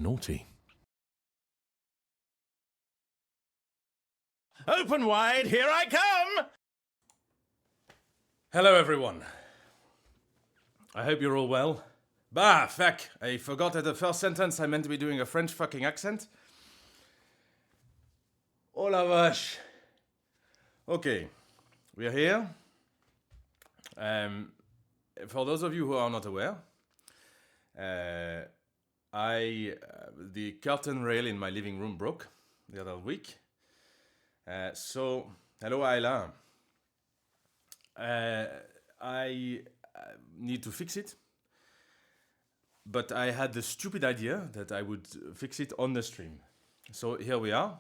Naughty. Open wide, here I come! Hello, everyone. I hope you're all well. Bah, fuck, I forgot at the first sentence I meant to be doing a French fucking accent. Oh la vache. Okay, we are here. For those of you who are not aware, the curtain rail in my living room broke the other week. So, hello Ayla. I need to fix it, but I had the stupid idea that I would fix it on the stream. So here we are.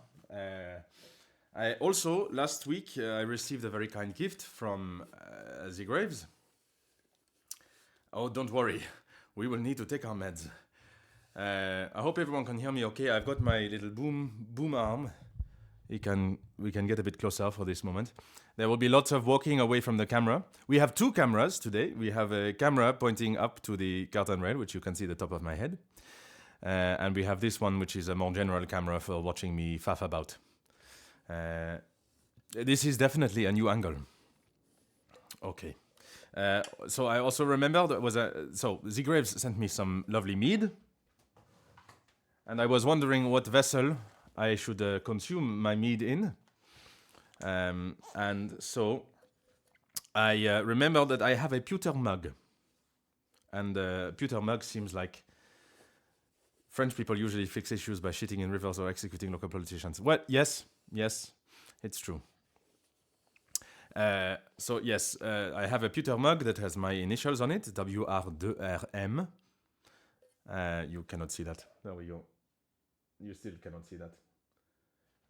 I also, last week, I received a very kind gift from the Graves. Oh, don't worry. We will need to take our meds. I hope everyone can hear me okay. I've got my little boom arm. We can get a bit closer for this moment. There will be lots of walking away from the camera. We have two cameras today. We have a camera pointing up to the curtain rail, which you can see the top of my head. And we have this one, which is a more general camera for watching me faff about. This is definitely a new angle. Okay. So I also remember so Zigraves sent me some lovely mead. And I was wondering what vessel I should consume my mead in. And so I remember that I have a pewter mug. And pewter mug seems like French people usually fix issues by shitting in rivers or executing local politicians. Well, yes, it's true. So yes, I have a pewter mug that has my initials on it, WR2RM. You cannot see that. There we go. You still cannot see that.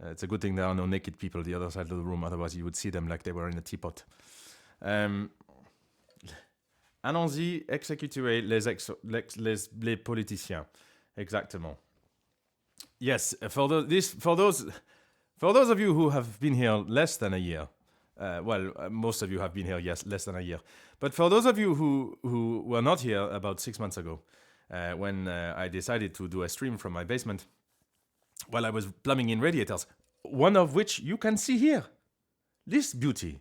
It's a good thing there are no naked people the other side of the room, otherwise you would see them like they were in a teapot. Allons-y, exécuter les politiciens. Exactement. Yes, for those of you who have been here less than a year, most of you have been here, yes, less than a year. But for those of you who were not here about 6 months ago, when I decided to do a stream from my basement, while I was plumbing in radiators, one of which you can see here. This beauty.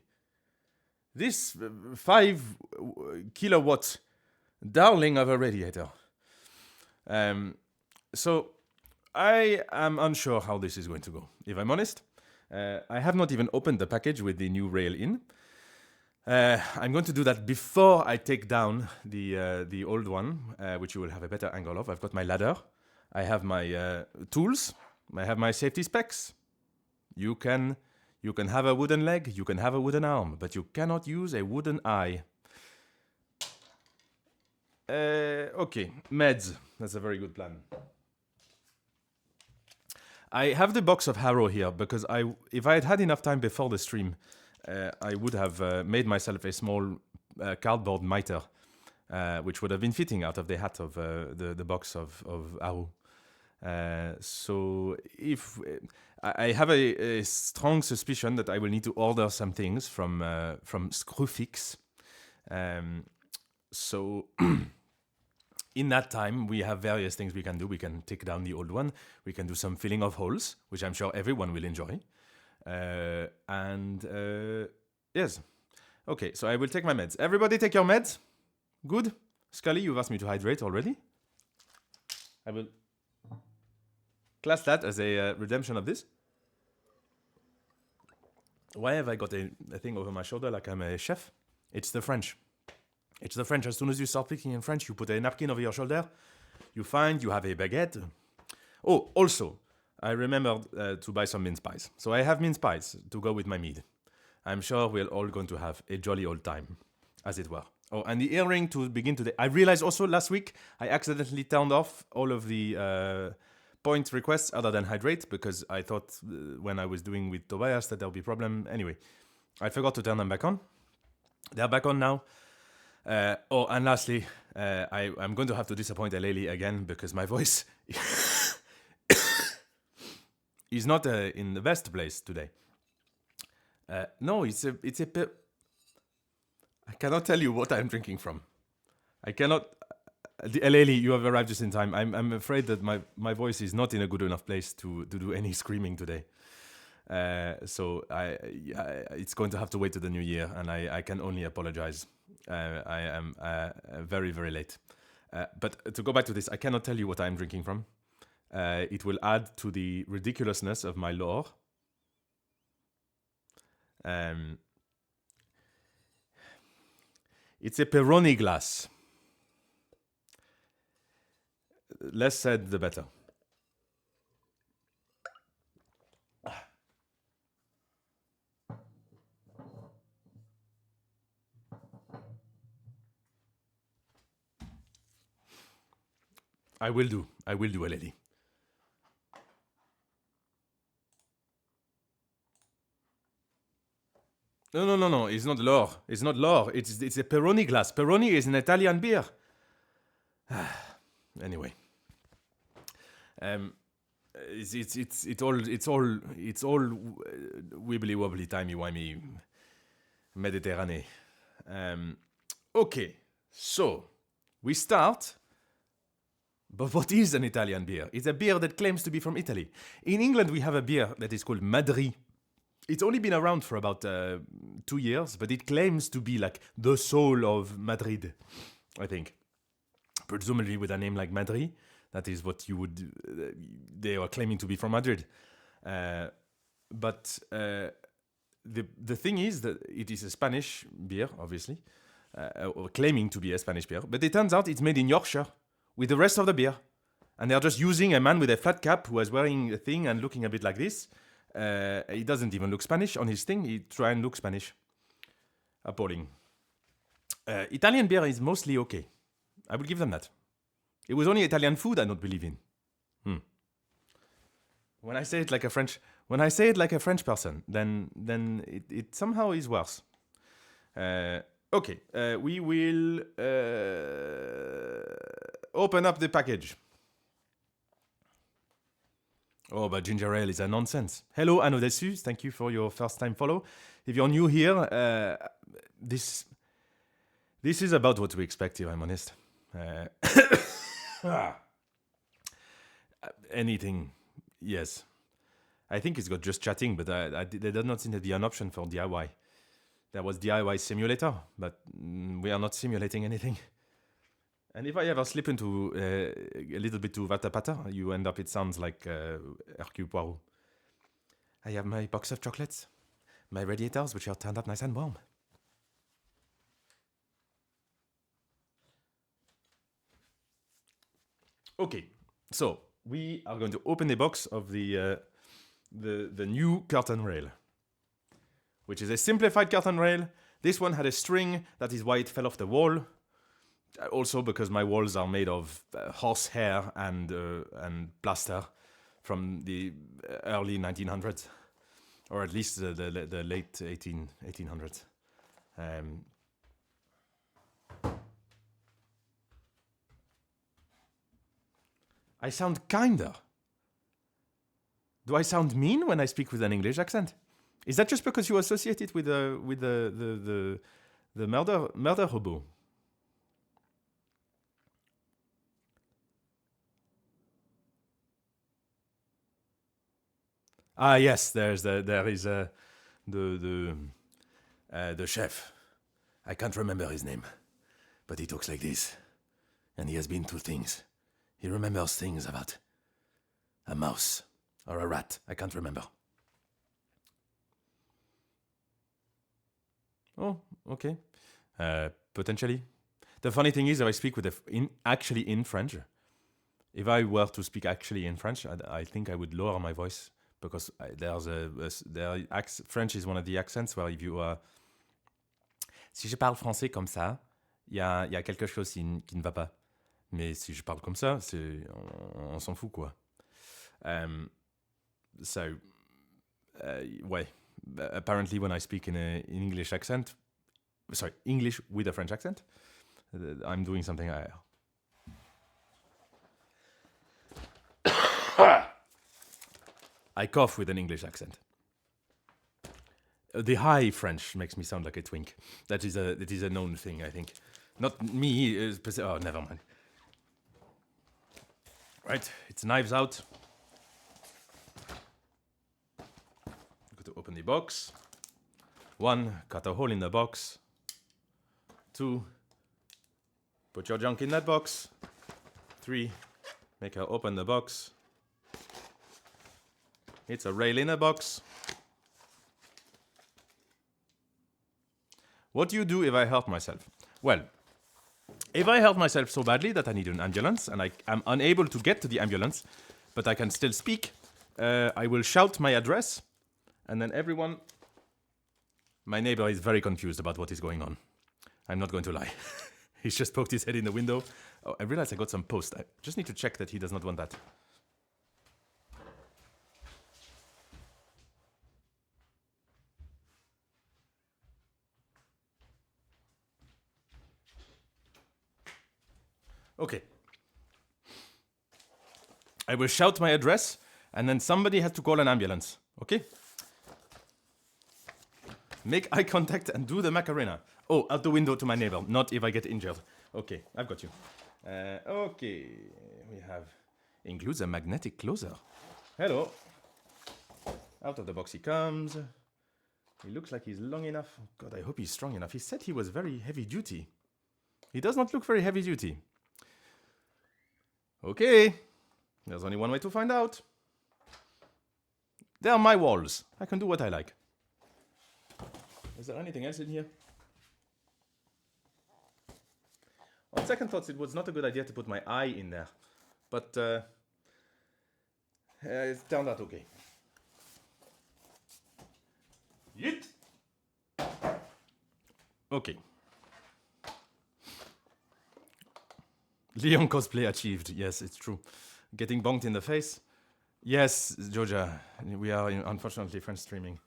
This 5 kilowatt darling of a radiator. So I am unsure how this is going to go, if I'm honest. I have not even opened the package with the new rail in. I'm going to do that before I take down the old one, which you will have a better angle of. I've got my ladder. I have my tools. I have my safety specs. You can have a wooden leg, you can have a wooden arm, but you cannot use a wooden eye. Okay, meds. That's a very good plan. I have the box of Harrow here because if I had had enough time before the stream, I would have made myself a small cardboard mitre, which would have been fitting out of the hat of the box of Harrow. So if I have a strong suspicion that I will need to order some things from Screwfix. So in that time, we have various things we can do. We can take down the old one. We can do some filling of holes, which I'm sure everyone will enjoy. Yes. Okay, so I will take my meds. Everybody take your meds? Good? Scully, you've asked me to hydrate already. I will class that as a redemption of this. Why have I got a thing over my shoulder like I'm a chef? It's the French. It's the French. As soon as you start speaking in French, you put a napkin over your shoulder. You have a baguette. Oh, also, I remembered to buy some mince pies. So I have mince pies to go with my mead. I'm sure we're all going to have a jolly old time, as it were. Oh, and the earring to begin today. I realized also last week I accidentally turned off all of the point requests other than hydrate because I thought when I was doing with Tobias that there would be a problem. Anyway, I forgot to turn them back on. They're back on now. And lastly, I'm going to have to disappoint Aleli again because my voice is not in the best place today. No, it's a bit. I cannot tell you what I'm drinking from. I cannot. Lely, you have arrived just in time. I'm afraid that my voice is not in a good enough place to do any screaming today. So it's going to have to wait to the new year, and I can only apologize. I am very, very late. But to go back to this, I cannot tell you what I'm drinking from. It will add to the ridiculousness of my lore. It's a Peroni glass. Less said, the better. I will do, a lady. No. It's not lore. It's not lore. It's a Peroni glass. Peroni is an Italian beer. Anyway, it's all wibbly wobbly timey wimey Mediterranean. Okay, so we start. But what is an Italian beer? It's a beer that claims to be from Italy. In England, we have a beer that is called Madri. It's only been around for about 2 years, but it claims to be like the soul of Madrid, I think. Presumably with a name like Madri, that is what you would... they are claiming to be from Madrid. But the thing is that it is a Spanish beer, obviously, or claiming to be a Spanish beer. But it turns out it's made in Yorkshire with the rest of the beer. And they're just using a man with a flat cap who was wearing a thing and looking a bit like this. He doesn't even look Spanish on his thing. He try and look Spanish. Appalling. Italian beer is mostly okay. I will give them that. It was only Italian food I don't believe in. When I say it like a French person, then it somehow is worse. Okay, we will open up the package. Oh, but ginger ale is a nonsense. Hello, Anno Dessus. Thank you for your first time follow. If you're new here, this is about what we expect, if I'm honest. Anything, yes. I think it's got just chatting, but there does not seem to be an option for DIY. There was DIY simulator, but we are not simulating anything. And if I ever slip into a little bit too vatapata, you end up, it sounds like Hercule Poirot. I have my box of chocolates, my radiators, which are turned up nice and warm. Okay, so we are going to open the box of the new curtain rail, which is a simplified curtain rail. This one had a string, that is why it fell off the wall. Also because my walls are made of horsehair and plaster from the early 1900s, or at least the late 1800s. I sound kinder. Do I sound mean when I speak with an English accent? Is that just because you associate it with the murder hobo? Ah, yes, there is the chef. I can't remember his name, but he talks like this, and he has been through things. He remembers things about a mouse or a rat. I can't remember. Oh, okay. Potentially. The funny thing is, if I speak with actually in French, if I were to speak actually in French, I think I would lower my voice. Because French is one of the accents where if you... si je parle français comme ça, il y a quelque chose qui ne va pas. Mais si je parle comme ça, on s'en fout, quoi. Ouais. Apparently, when I speak in an English accent... Sorry, English with a French accent, I'm doing something... I cough with an English accent. The high French makes me sound like a twink. That is a known thing, I think. Not me. Oh, never mind. Right, it's knives out. Go to open the box. 1, cut a hole in the box. 2, put your junk in that box. 3, make her open the box. It's a rail in a box. What do you do if I hurt myself? Well, if I hurt myself so badly that I need an ambulance and I am unable to get to the ambulance, but I can still speak, I will shout my address, and then everyone... My neighbor is very confused about what is going on. I'm not going to lie. He's just poked his head in the window. Oh, I realized I got some post. I just need to check that he does not want that. Okay. I will shout my address, and then somebody has to call an ambulance. Okay? Make eye contact and do the Macarena. Oh, out the window to my neighbor, not if I get injured. Okay, I've got you. Okay, we have... Includes a magnetic closer. Hello. Out of the box he comes. He looks like he's long enough. God, I hope he's strong enough. He said he was very heavy duty. He does not look very heavy duty. Okay. There's only one way to find out. They are my walls. I can do what I like. Is there anything else in here? On second thoughts, it was not a good idea to put my eye in there. But it turned out okay. Yeet! Okay. Leon cosplay achieved. Yes, it's true. Getting bonked in the face. Yes, Georgia. We are unfortunately French streaming.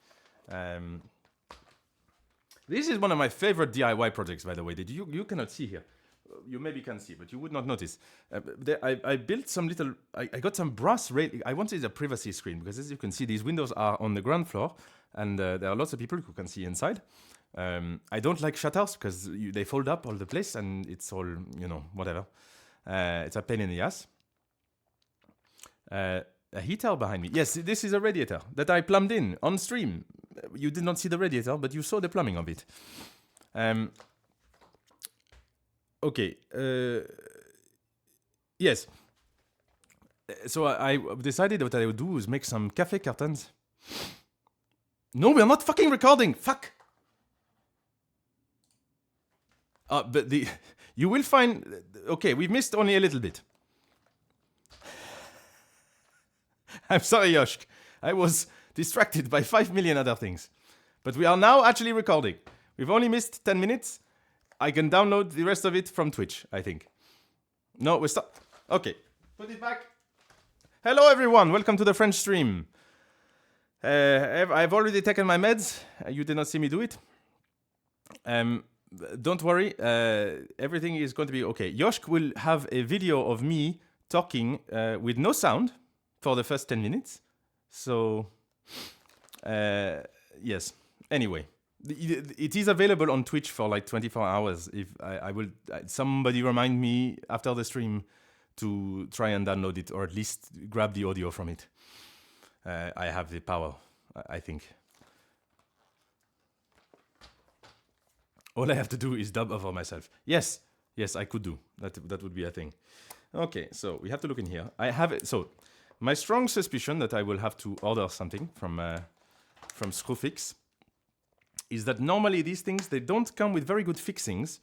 This is one of my favorite DIY projects, by the way, that you cannot see here. You maybe can see, but you would not notice. I built some little... I got some brass rail... I wanted a privacy screen, because as you can see, these windows are on the ground floor, and there are lots of people who can see inside. I don't like shutters, because they fold up all the place, and it's all, whatever. It's a pain in the ass. A heater behind me. Yes, this is a radiator that I plumbed in on stream. You did not see the radiator, but you saw the plumbing of it. Okay. Yes. So I decided what I would do is make some cafe curtains. No, we're not fucking recording. Fuck. But you will find... Okay, we've missed only a little bit. I'm sorry, Yoshk. I was distracted by 5 million other things. But we are now actually recording. We've only missed 10 minutes. I can download the rest of it from Twitch, I think. No, we stop. Okay. Put it back. Hello, everyone. Welcome to the French stream. I've already taken my meds. You did not see me do it. Don't worry. Everything is going to be okay. Yoshk will have a video of me talking with no sound for the first 10 minutes. So, yes. Anyway, it is available on Twitch for like 24 hours. If I will, somebody remind me after the stream to try and download it, or at least grab the audio from it. I have the power, I think. All I have to do is dub over myself. Yes, I could do. That would be a thing. Okay, so we have to look in here. I have it. So my strong suspicion that I will have to order something from Screwfix is that normally these things, they don't come with very good fixings.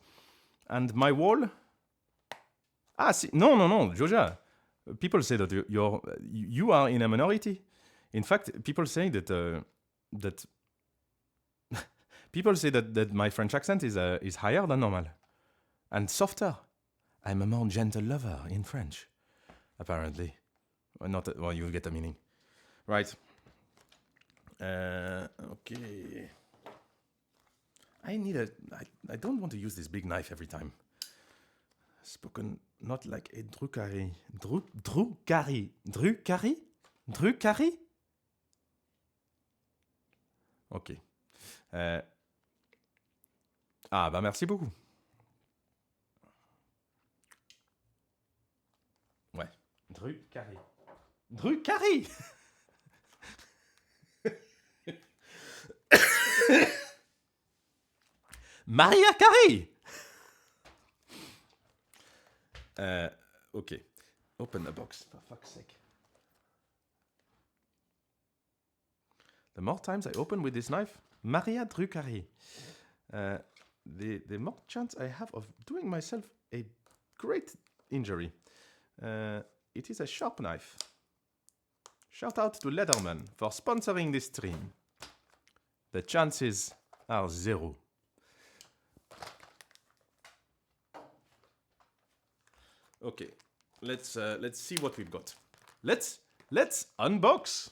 And my wall... No, Georgia. People say that you are in a minority. In fact, people say that people say that my French accent is higher than normal and softer. I'm a more gentle lover in French, apparently. Well, you'll get the meaning, right? Okay. I don't want to use this big knife every time. Spoken not like a drukari. Drukari? Ok. Bah merci beaucoup. Ouais. Dru Carré. Dru Carré. Maria Carré. Okay. Open the box, for fuck's sake. The more times I open with this knife, Maria Drucari, the more chance I have of doing myself a great injury. It is a sharp knife. Shout out to Leatherman for sponsoring this stream. The chances are 0. Okay, let's see what we've got. Let's unbox.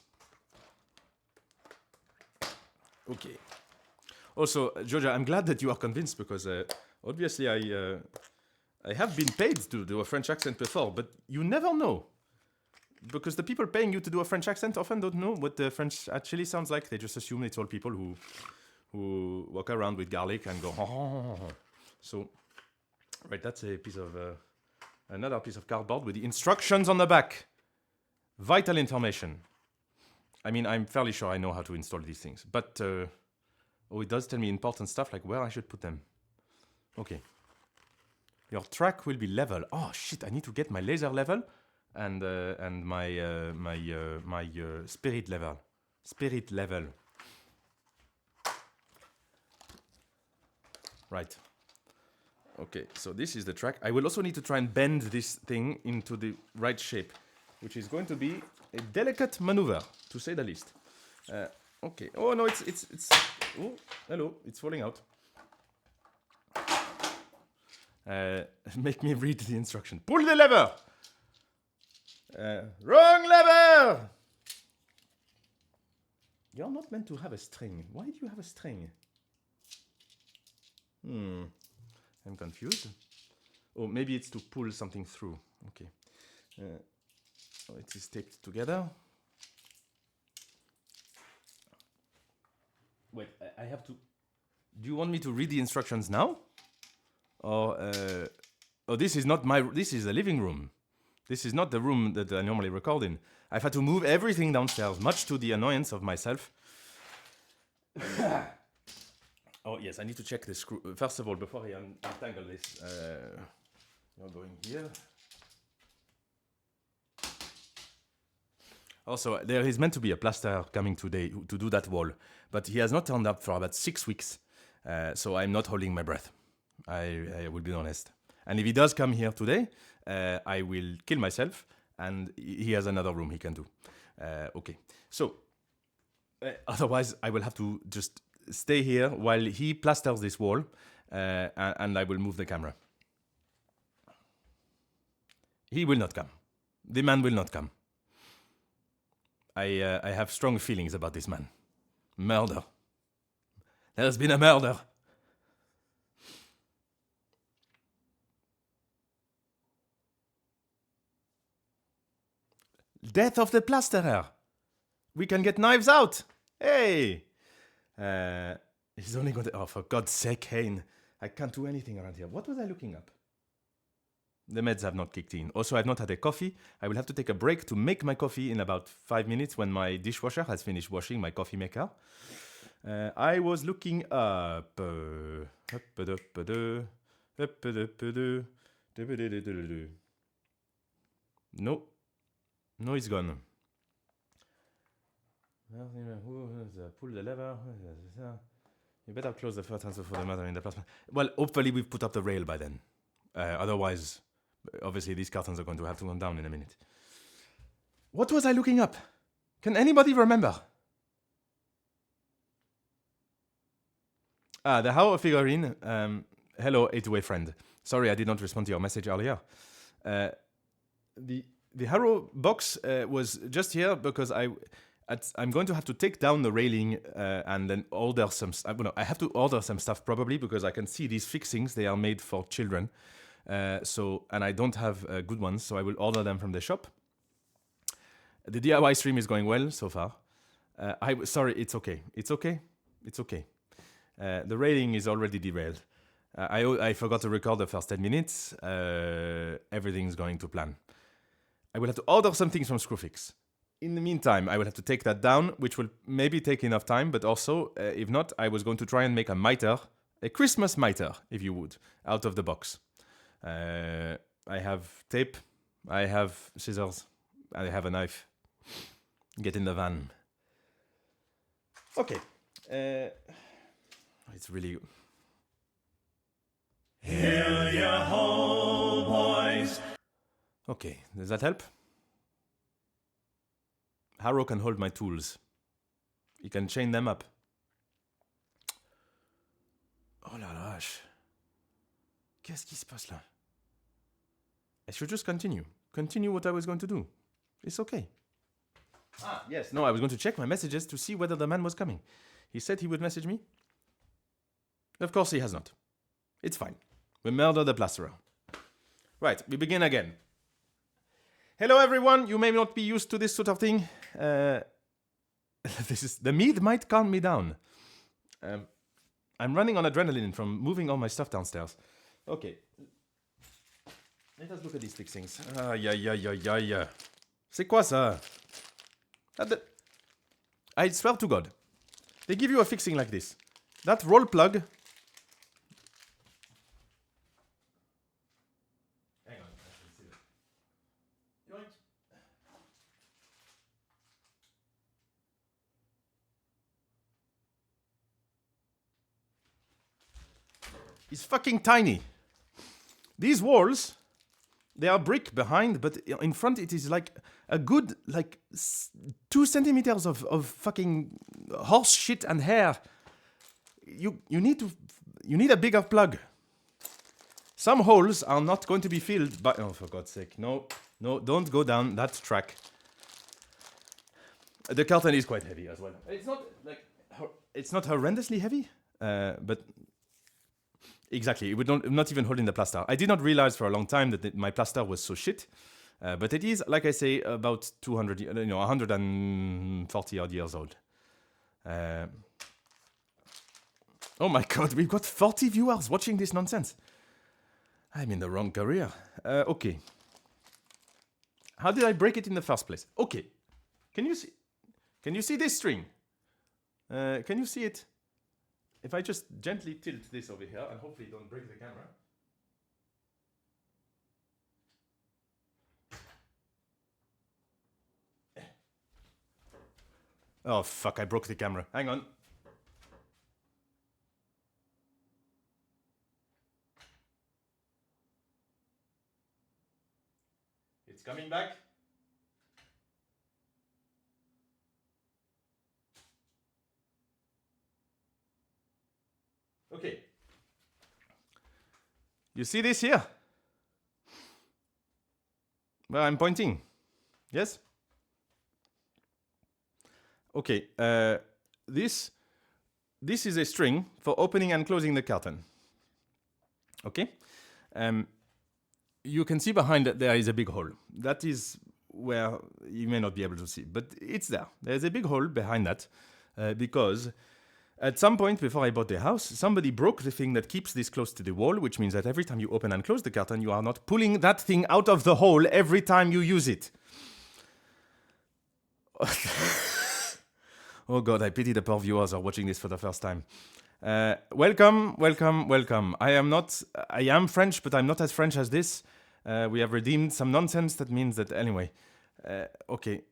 Okay. Also, Georgia, I'm glad that you are convinced because obviously I have been paid to do a French accent before, but you never know. Because the people paying you to do a French accent often don't know what the French actually sounds like. They just assume it's all people who walk around with garlic and go. So, right, that's a piece of another piece of cardboard with the instructions on the back. Vital information. I mean, I'm fairly sure I know how to install these things, but it does tell me important stuff like where I should put them. Okay. Your track will be level. Oh shit! I need to get my laser level and my spirit level. Spirit level. Right. Okay. So this is the track. I will also need to try and bend this thing into the right shape, which is going to be a delicate maneuver, to say the least. Okay. Oh no, it's. Oh, hello! It's falling out. Make me read the instruction. Pull the lever. Wrong lever. You're not meant to have a string. Why do you have a string? I'm confused. Oh, maybe it's to pull something through. Okay. It is taped together. Wait, I have to. Do you want me to read the instructions now? Or this is not my. This is the living room. This is not the room that I normally record in. I've had to move everything downstairs, much to the annoyance of myself. Oh yes, I need to check the screw first of all before I untangle this. You're going here. Also, there is meant to be a plasterer coming today to do that wall, but he has not turned up for about 6 weeks. So I'm not holding my breath. I will be honest. And if he does come here today, I will kill myself, and he has another room he can do. Okay. So, otherwise, I will have to just stay here while he plasters this wall, and I will move the camera. He will not come. The man will not come. I have strong feelings about this man. Murder. There has been a murder. Death of the plasterer. We can get knives out. Hey. He's only going to. Oh, for God's sake, Hayne. I can't do anything around here. What was I looking up? The meds have not kicked in. Also, I've not had a coffee. I will have to take a break to make my coffee in about 5 minutes when my dishwasher has finished washing my coffee maker. I was looking up. No. No, it's gone. Pull the lever. You better close the first transfer for the matter in the plasma. Well, hopefully we've put up the rail by then. Otherwise, obviously these cartons are going to have to come down in a minute. What was I looking up? Can anybody remember? The How figurine. Hello, 8-way friend. Sorry, I did not respond to your message earlier. The Harrow box was just here because I'm going to have to take down the railing and then order some. I have to order some stuff probably because I can see these fixings. They are made for children, and I don't have good ones, so I will order them from the shop. The DIY stream is going well so far. Sorry, it's okay. It's okay. It's okay. The railing is already derailed. I forgot to record the first 10 minutes. Everything's going to plan. I will have to order some things from Screwfix. In the meantime, I will have to take that down, which will maybe take enough time, but also, if not, I was going to try and make a mitre, a Christmas mitre, if you would, out of the box. I have tape, I have scissors, I have a knife. Get in the van. Okay. It's really... Hear your whole voice. Okay, does that help? Harrow can hold my tools. He can chain them up. Oh la vache. Qu'est-ce qui se passe là? I should just continue. Continue what I was going to do. It's okay. Ah, yes. No, I was going to check my messages to see whether the man was coming. He said he would message me. Of course he has not. It's fine. We murder the plasterer. Right, we begin again. Hello everyone, you may not be used to this sort of thing. The mead might calm me down. I'm running on adrenaline from moving all my stuff downstairs. Okay. Let us look at these fixings. Aïe, aïe, aïe, aïe, aïe. C'est quoi ça? I swear to God. They give you a fixing like this. That roll plug... Hang on, I can see that. Yoink. It's fucking tiny. These walls, they are brick behind, but in front it is like a good, 2 centimeters of fucking horse shit and hair. You need a bigger plug. Some holes are not going to be filled by... Oh, for God's sake. No, don't go down that track. The curtain is quite heavy as well. It's not horrendously heavy, but... Exactly, it would not even hold in the plaster. I did not realize for a long time that my plaster was so shit. But it is, like I say, about 140 odd years old. Oh my God, we've got 40 viewers watching this nonsense. I'm in the wrong career. Okay. How did I break it in the first place? Okay. Can you see this string? Can you see it? If I just gently tilt this over here and hopefully don't break the camera. Oh fuck, I broke the camera. Hang on. It's coming back. Okay. You see this here? Where I'm pointing. Yes? Okay. This is a string for opening and closing the curtain. Okay? You can see behind it there is a big hole. That is where you may not be able to see, but it's there. There's a big hole behind that because at some point before I bought the house, somebody broke the thing that keeps this close to the wall, which means that every time you open and close the curtain, you are not pulling that thing out of the hole every time you use it. Oh God, I pity the poor viewers who are watching this for the first time. Welcome. I am French, but I'm not as French as this. We have redeemed some nonsense. That means that anyway. Okay.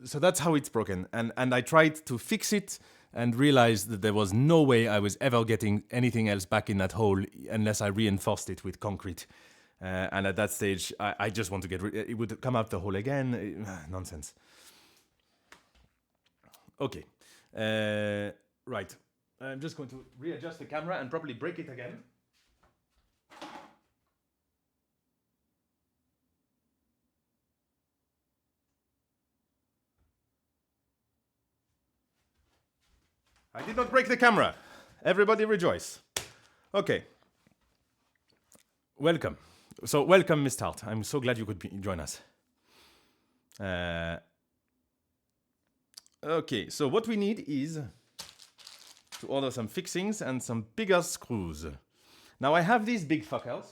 So that's how it's broken. And I tried to fix it and realized that there was no way I was ever getting anything else back in that hole unless I reinforced it with concrete. And at that stage, I just want to get rid. It would come out the hole again. Nonsense. Okay. Right. I'm just going to readjust the camera and probably break it again. I did not break the camera. Everybody rejoice. Okay. Welcome. So welcome, Mr. Hart. I'm so glad you could join us. Okay, so what we need is to order some fixings and some bigger screws. Now I have these big fuckers,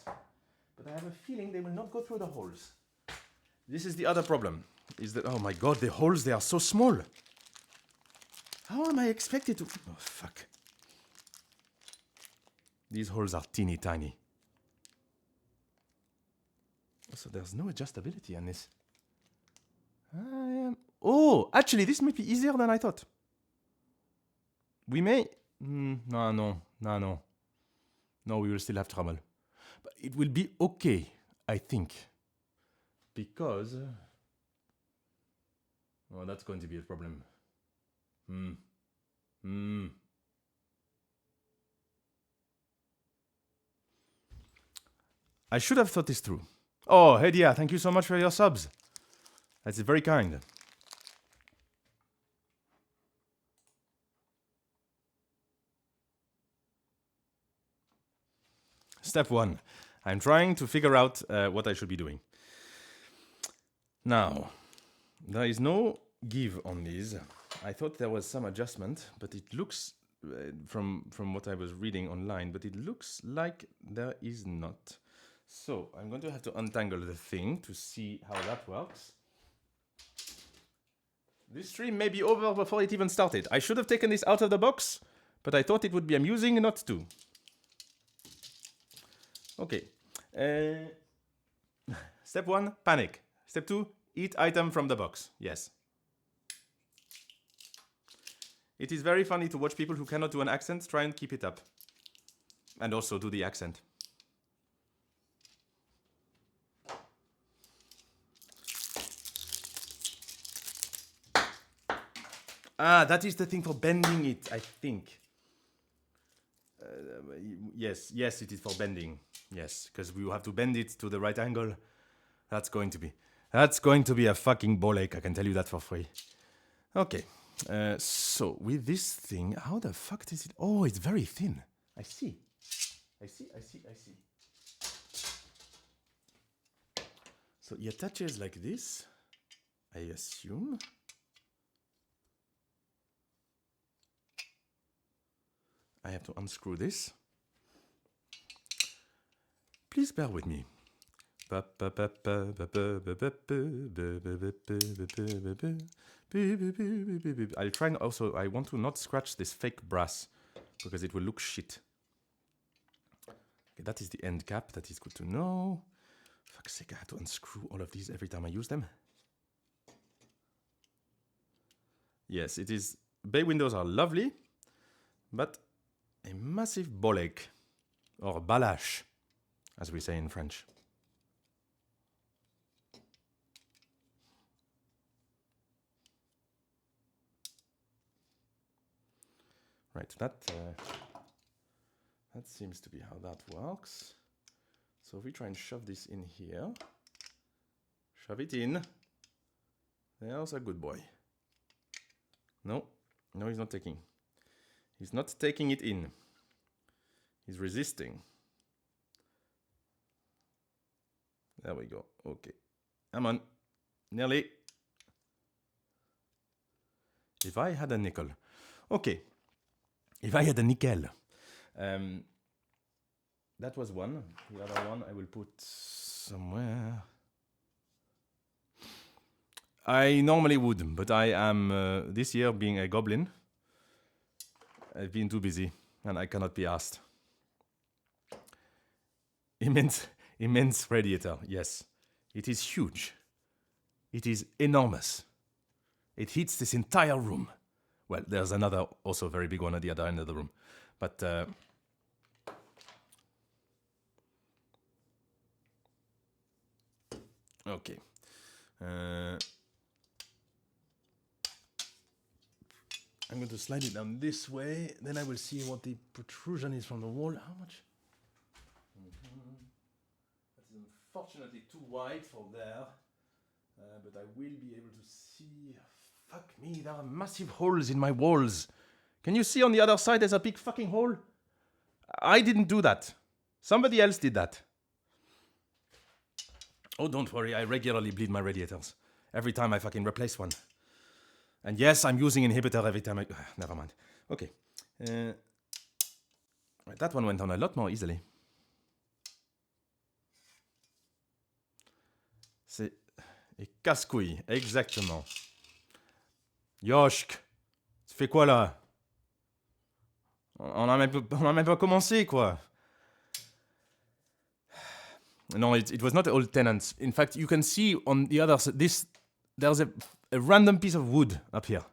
but I have a feeling they will not go through the holes. This is the other problem. Is that, oh my god, the holes, they are so small. How am I expected to... Oh, fuck. These holes are teeny tiny. So there's no adjustability on this. Oh, actually, this might be easier than I thought. We may... No, we will still have trouble. But it will be okay, I think. Because... oh, that's going to be a problem. I should have thought this through. Oh, Hedia, thank you so much for your subs. That's very kind. Step 1. I'm trying to figure out what I should be doing. Now, there is no give on these. I thought there was some adjustment, but it looks, from what I was reading online, but it looks like there is not. So I'm going to have to untangle the thing to see how that works. This stream may be over before it even started. I should have taken this out of the box, but I thought it would be amusing not to. Okay. Step 1, panic. Step 2, eat item from the box. Yes. It is very funny to watch people who cannot do an accent try and keep it up. And also do the accent. Ah, that is the thing for bending it, I think. Yes, it is for bending. Yes, because we will have to bend it to the right angle. That's going to be a fucking ball ache, I can tell you that for free. Okay, so with this thing, how the fuck does it... Oh, it's very thin. I see. So it attaches like this, I assume. I have to unscrew this. Please bear with me. I'll try and also, I want to not scratch this fake brass because it will look shit. Okay, that is the end cap. That is good to know. Fuck's sake, I have to unscrew all of these every time I use them. Yes, it is. Bay windows are lovely, but a massive bolek, or balache, as we say in French. Right, that seems to be how that works. So if we try and shove this in here, shove it in. There's a good boy. No, he's not taking. He's not taking it in. He's resisting. There we go. Okay. Come on. Nearly. If I had a nickel. Okay. If I had a nickel. That was one. The other one I will put somewhere. I normally would, but I am, this year being a goblin, I've been too busy, and I cannot be asked. Immense radiator, yes. It is huge. It is enormous. It heats this entire room. Well, there's another, also very big one at the other end of the room. But, okay. I'm going to slide it down this way, then I will see what the protrusion is from the wall. How much? That is unfortunately too wide for there, but I will be able to see. Fuck me, there are massive holes in my walls. Can you see on the other side there's a big fucking hole? I didn't do that. Somebody else did that. Oh, don't worry, I regularly bleed my radiators. Every time I fucking replace one. And yes, I'm using inhibitor every time I... never mind. Okay. Right, that one went on a lot more easily. Et casse-couille, exactement. Yoshk, tu fais quoi là? On a même pas commencé, quoi. No, it was not all tenants. In fact, you can see on the other side, there's a random piece of wood up here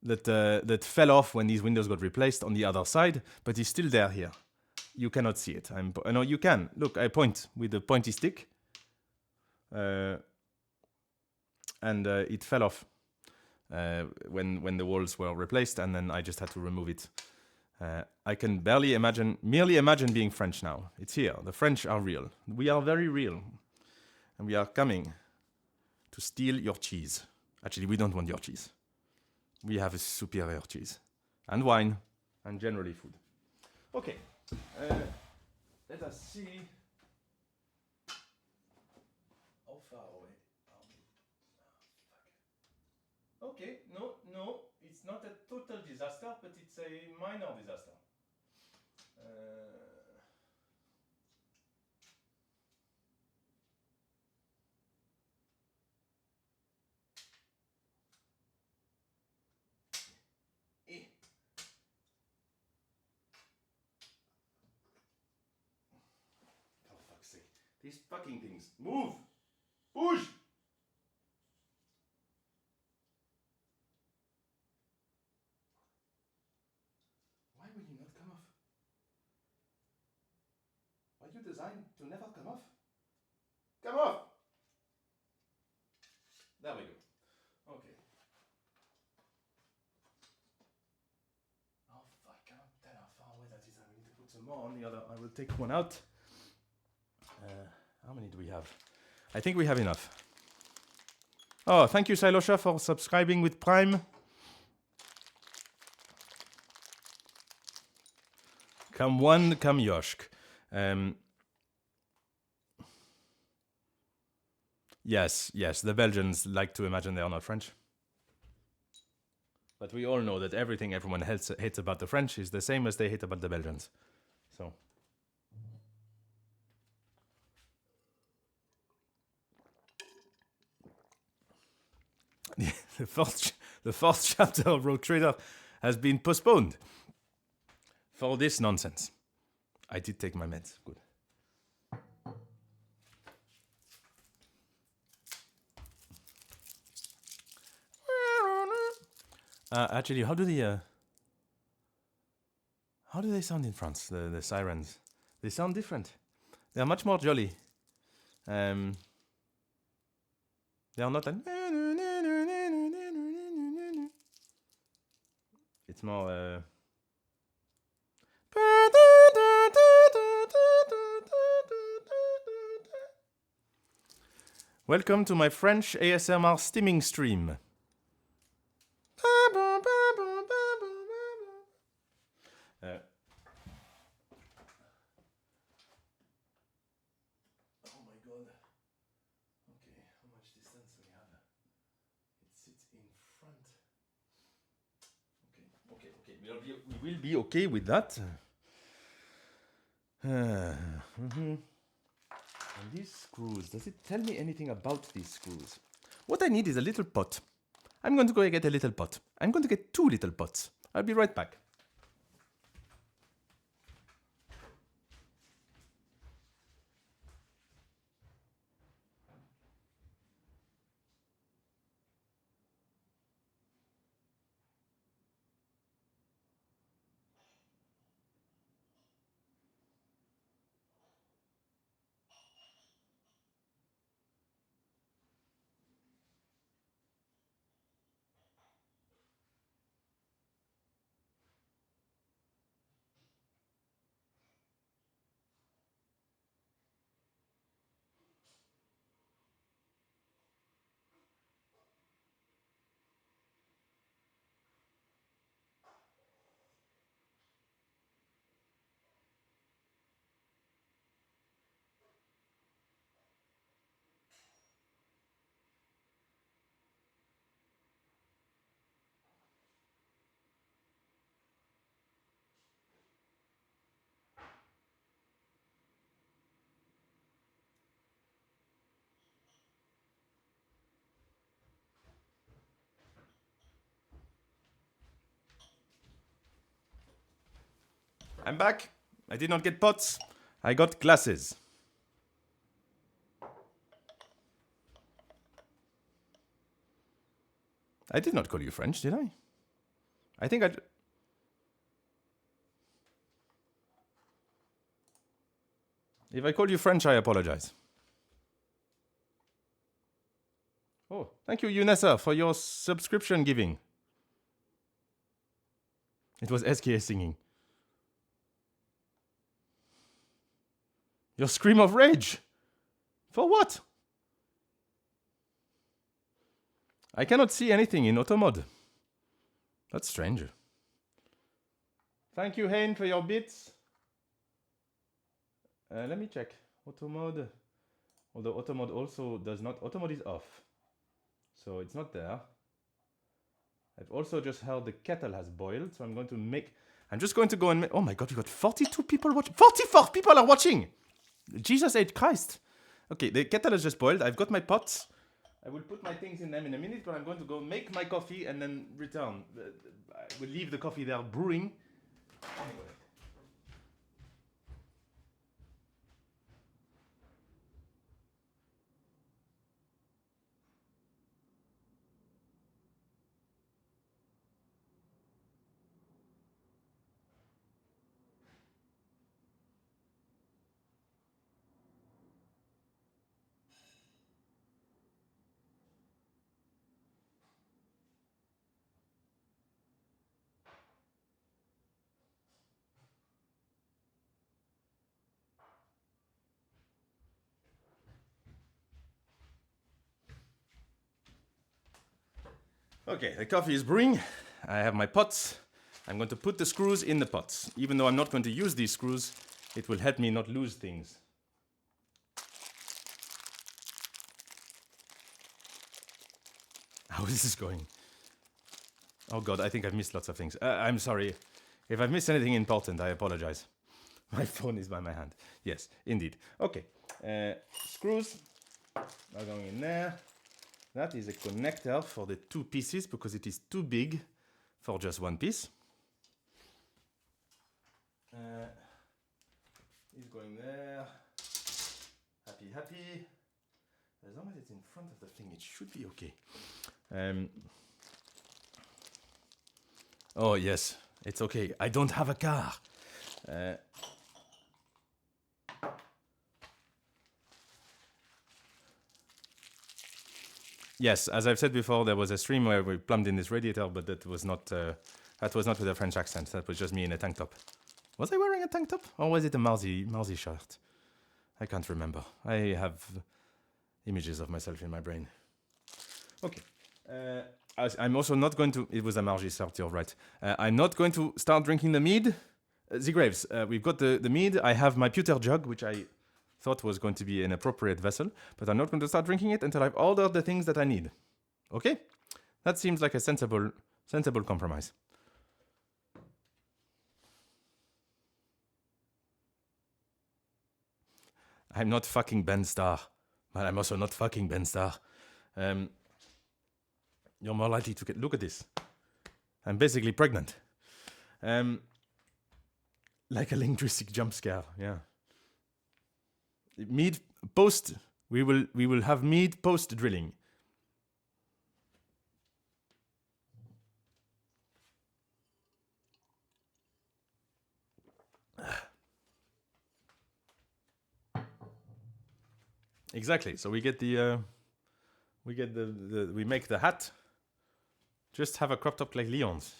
that fell off when these windows got replaced on the other side, but it's still there here. You cannot see it. No, you can. Look, I point with the pointy stick. And it fell off when the walls were replaced, and then I just had to remove it. I can merely imagine being French now. It's here. The French are real. We are very real. And we are coming to steal your cheese. Actually, we don't want your cheese. We have a superior cheese. And wine. And generally food. Okay. Let us see. How far away are we? Okay, no, it's not a total disaster, but it's a minor disaster. For fuck's sake. These fucking things. Move! Push! Why will you not come off? Are you designed to never come off? Come off! There we go. Okay. Oh fuck, I cannot tell how far away that is. I need to put some more on the other. I will take one out. How many do we have? I think we have enough. Oh, thank you, Silosha, for subscribing with Prime. Come one, come Yoshk. Yes, the Belgians like to imagine they are not French. But we all know that everything everyone hates about the French is the same as they hate about the Belgians. So. the fourth chapter of Rogue Trader has been postponed for this nonsense. I did take my meds. Good. Actually, how do they sound in France? The sirens. They sound different. They are much more jolly. They are not like. It's more. Welcome to my French ASMR steaming stream. Oh my god. Okay, how much distance we have? It sits in front. Okay. We will be okay with that. And these screws, does it tell me anything about these screws? What I need is a little pot. I'm going to go get a little pot. I'm going to get 2 little pots. I'll be right back. I'm back. I did not get pots. I got glasses. I did not call you French, did I? I think I... If I called you French, I apologize. Oh, thank you, Unessa, for your subscription giving. It was SKA singing. Your scream of rage. For what? I cannot see anything in auto mode. That's strange. Thank you, Hein, for your bits. Let me check. Auto mode. Although auto mode also does not... Auto mode is off. So it's not there. I've also just heard the kettle has boiled. So I'm going to make... I'm just going to go and make... Oh my god, we got 42 people watching. 44 people are watching! Jesus H. Christ. Okay, the kettle has just boiled. I've got my pots. I will put my things in them in a minute, but I'm going to go make my coffee and then return. I will leave the coffee there brewing. Anyway. Okay, the coffee is brewing. I have my pots. I'm going to put the screws in the pots. Even though I'm not going to use these screws, it will help me not lose things. How is this going? Oh god, I think I've missed lots of things. I'm sorry. If I've missed anything important, I apologize. My phone is by my hand. Yes, indeed. Okay, screws are going in there. That is a connector for the two pieces because it is too big for just one piece. It's going there. Happy, happy. As long as it's in front of the thing, it should be okay. Oh yes, it's okay. I don't have a car. Yes, as I've said before, there was a stream where we plumbed in this radiator, but that was not with a French accent. That was just me in a tank top. Was I wearing a tank top? Or was it a Marzi shirt? I can't remember. I have images of myself in my brain. Okay. I'm also not going to... It was a Marzi shirt, you're right. I'm not going to start drinking the mead. The Graves, we've got the mead. I have my pewter jug, which I thought was going to be an appropriate vessel, but I'm not going to start drinking it until I've ordered the things that I need. Okay? That seems like a sensible compromise. I'm not fucking Ben Starr, but I'm also not fucking Ben Starr. You're more likely to get... Look at this. I'm basically pregnant. Like a linguistic jump scare, yeah. Mead post... We will have mead post drilling. Exactly. So we get the we make the hat. Just have a crop top like Leon's,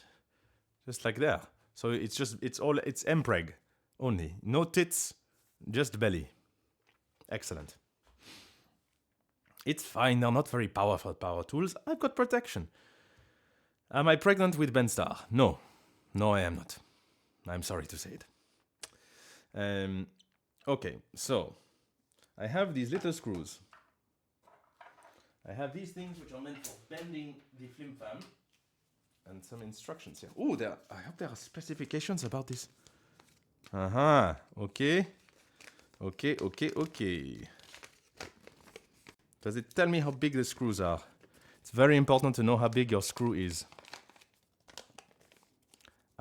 just like there. So it's Mpreg only, no tits, just belly. Excellent. It's fine. They're not very powerful power tools. I've got protection. Am I pregnant with Ben Starr? No, I am not. I'm sorry to say it. Okay, so I have these little screws. I have these things which are meant for bending the flim flam, and some instructions here. Oh, I hope there are specifications about this. Okay. Does it tell me how big the screws are? It's very important to know how big your screw is.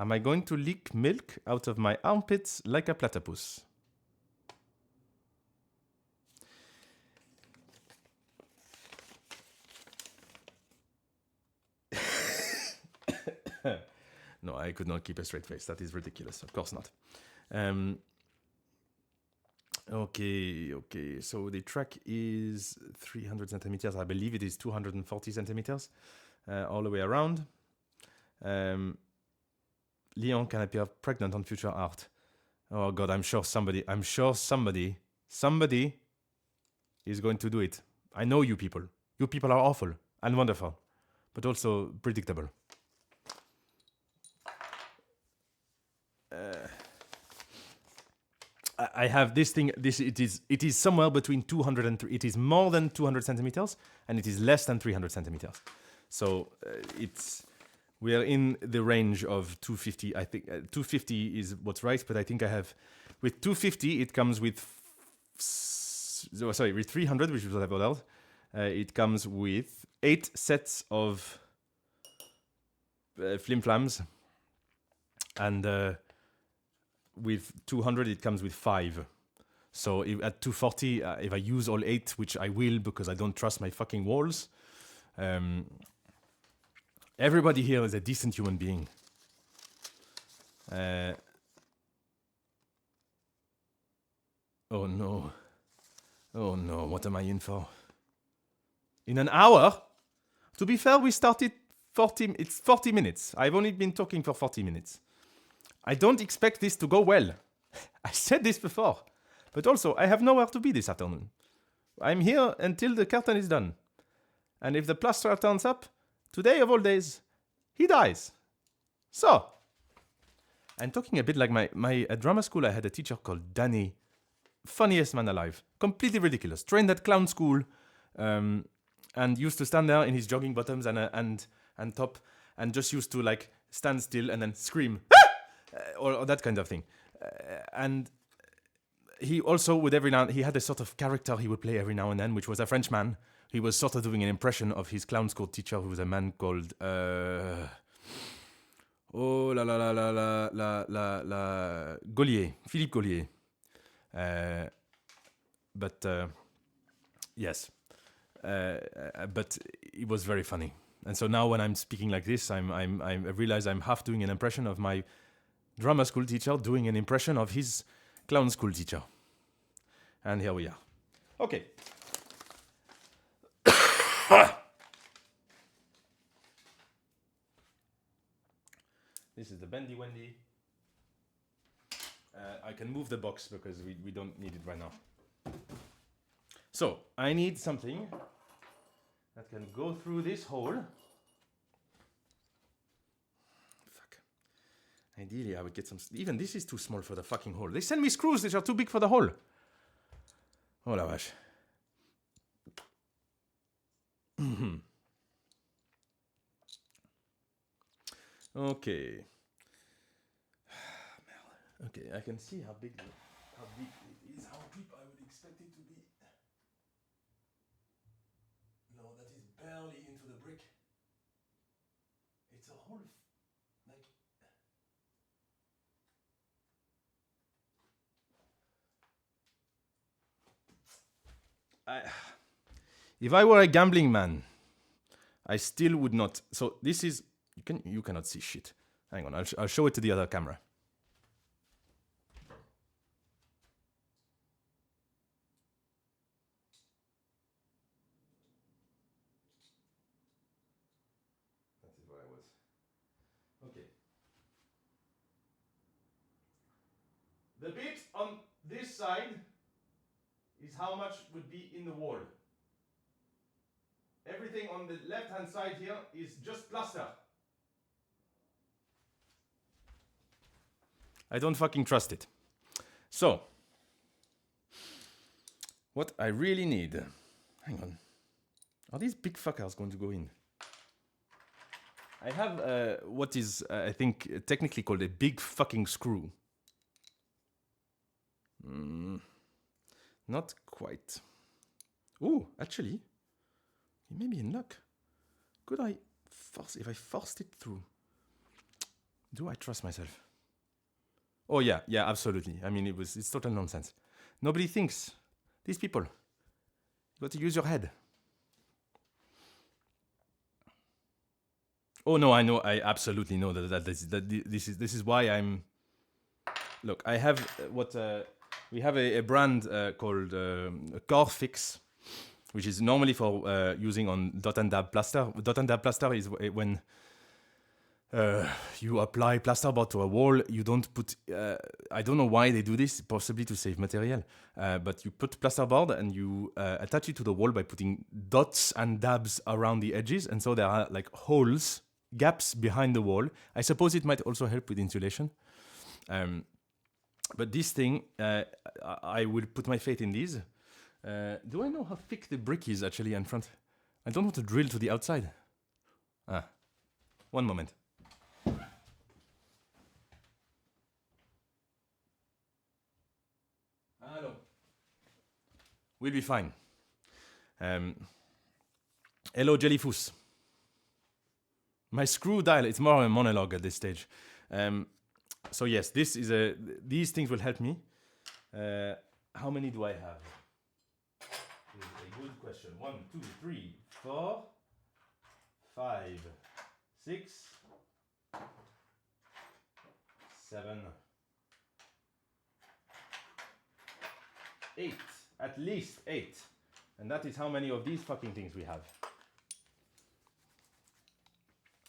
Am I going to leak milk out of my armpits like a platypus? No, I could not keep a straight face. That is ridiculous. Of course not. Okay. So the track is 300 centimeters. I believe it is 240 centimeters all the way around. Leon can appear pregnant on future art. Oh God, I'm sure somebody is going to do it. I know you people. You people are awful and wonderful, but also predictable. I have this thing. It is somewhere between 200 and it is more than 200 centimeters, and it is less than 300 centimeters. So we are in the range of 250. I think 250 is what's right, but I think I have with 250 it comes with with 300, which is what I've ordered. It comes with 8 sets of flim flams, and with 200 it comes with 5. So at 240, if I use all 8, which I will because I don't trust my fucking walls, everybody here is a decent human being. Oh no, what am I in for? In an hour? To be fair, we started 40 minutes. I've only been talking for 40 minutes. I don't expect this to go well. I said this before. But also, I have nowhere to be this afternoon. I'm here until the curtain is done. And if the plasterer turns up, today of all days, he dies. So, I'm talking a bit like my at drama school, I had a teacher called Danny. Funniest man alive. Completely ridiculous. Trained at clown school. And used to stand there in his jogging bottoms and top. And just used to like stand still and then scream. Or that kind of thing. And he also would he had a sort of character he would play every now and then, which was a Frenchman. He was sort of doing an impression of his clown school teacher, who was a man called Gaulier, Philippe Gaulier. Yes, but it was very funny. And so now when I'm speaking like this, I realize I'm half doing an impression of my drama school teacher doing an impression of his clown school teacher. And here we are. Okay. This is the Bendy Wendy. I can move the box because we don't need it right now. So, I need something that can go through this hole. Fuck. Ideally, I would get some... Even this is too small for the fucking hole. They send me screws which are too big for the hole. Oh la vache. Okay. Okay, I can see how big it is, how deep I would expect it to be. No, that is barely into the brick. It's a whole, if I were a gambling man, I still would not. So this is, you cannot see shit. Hang on, I'll show it to the other camera. That is where I was. Okay. The bit on this side is how much would be in the wall. Everything on the left-hand side here is just plaster. I don't fucking trust it. So, what I really need... Hang on. Are these big fuckers going to go in? I have what is, I think, technically called a big fucking screw. Not quite. Oh, actually, you may be in luck. Could I force, if I forced it through? Do I trust myself? Oh yeah, absolutely. I mean, it's total nonsense. Nobody thinks. These people. You got to use your head. Oh no, I know. I absolutely know that this is why I'm. Look, I have we have a brand called Core Fix, which is normally for using on dot and dab plaster. Dot and dab plaster is when you apply plasterboard to a wall. You don't put. I don't know why they do this. Possibly to save material. But you put plasterboard and you attach it to the wall by putting dots and dabs around the edges, and so there are like holes, gaps behind the wall. I suppose it might also help with insulation. But this thing, I will put my faith in these. Do I know how thick the brick is actually in front? I don't want to drill to the outside. One moment. Hello. We'll be fine. Hello, Jellyfoos. My screw dial, it's more a monologue at this stage. So yes, these things will help me. How many do I have? This is a good question. 1, 2, 3, 4, 5, 6, 7, 8. At least 8. And that is how many of these fucking things we have.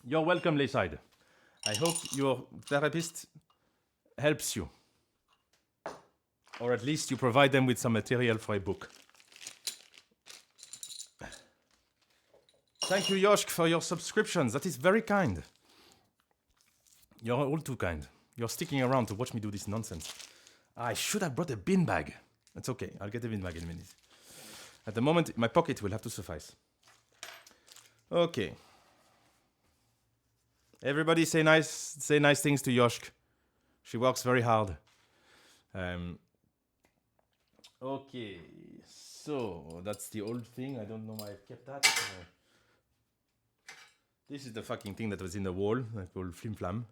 You're welcome, Layside. I hope your therapist helps you. Or at least you provide them with some material for a book. Thank you, Yoshk, for your subscriptions. That is very kind. You're all too kind. You're sticking around to watch me do this nonsense. I should have brought a bin bag. That's okay. I'll get a bin bag in a minute. At the moment, my pocket will have to suffice. Okay. Everybody say nice things to Yoshk. She works very hard. Okay. So, that's the old thing. I don't know why I've kept that. This is the fucking thing that was in the wall. I called Flim Flam.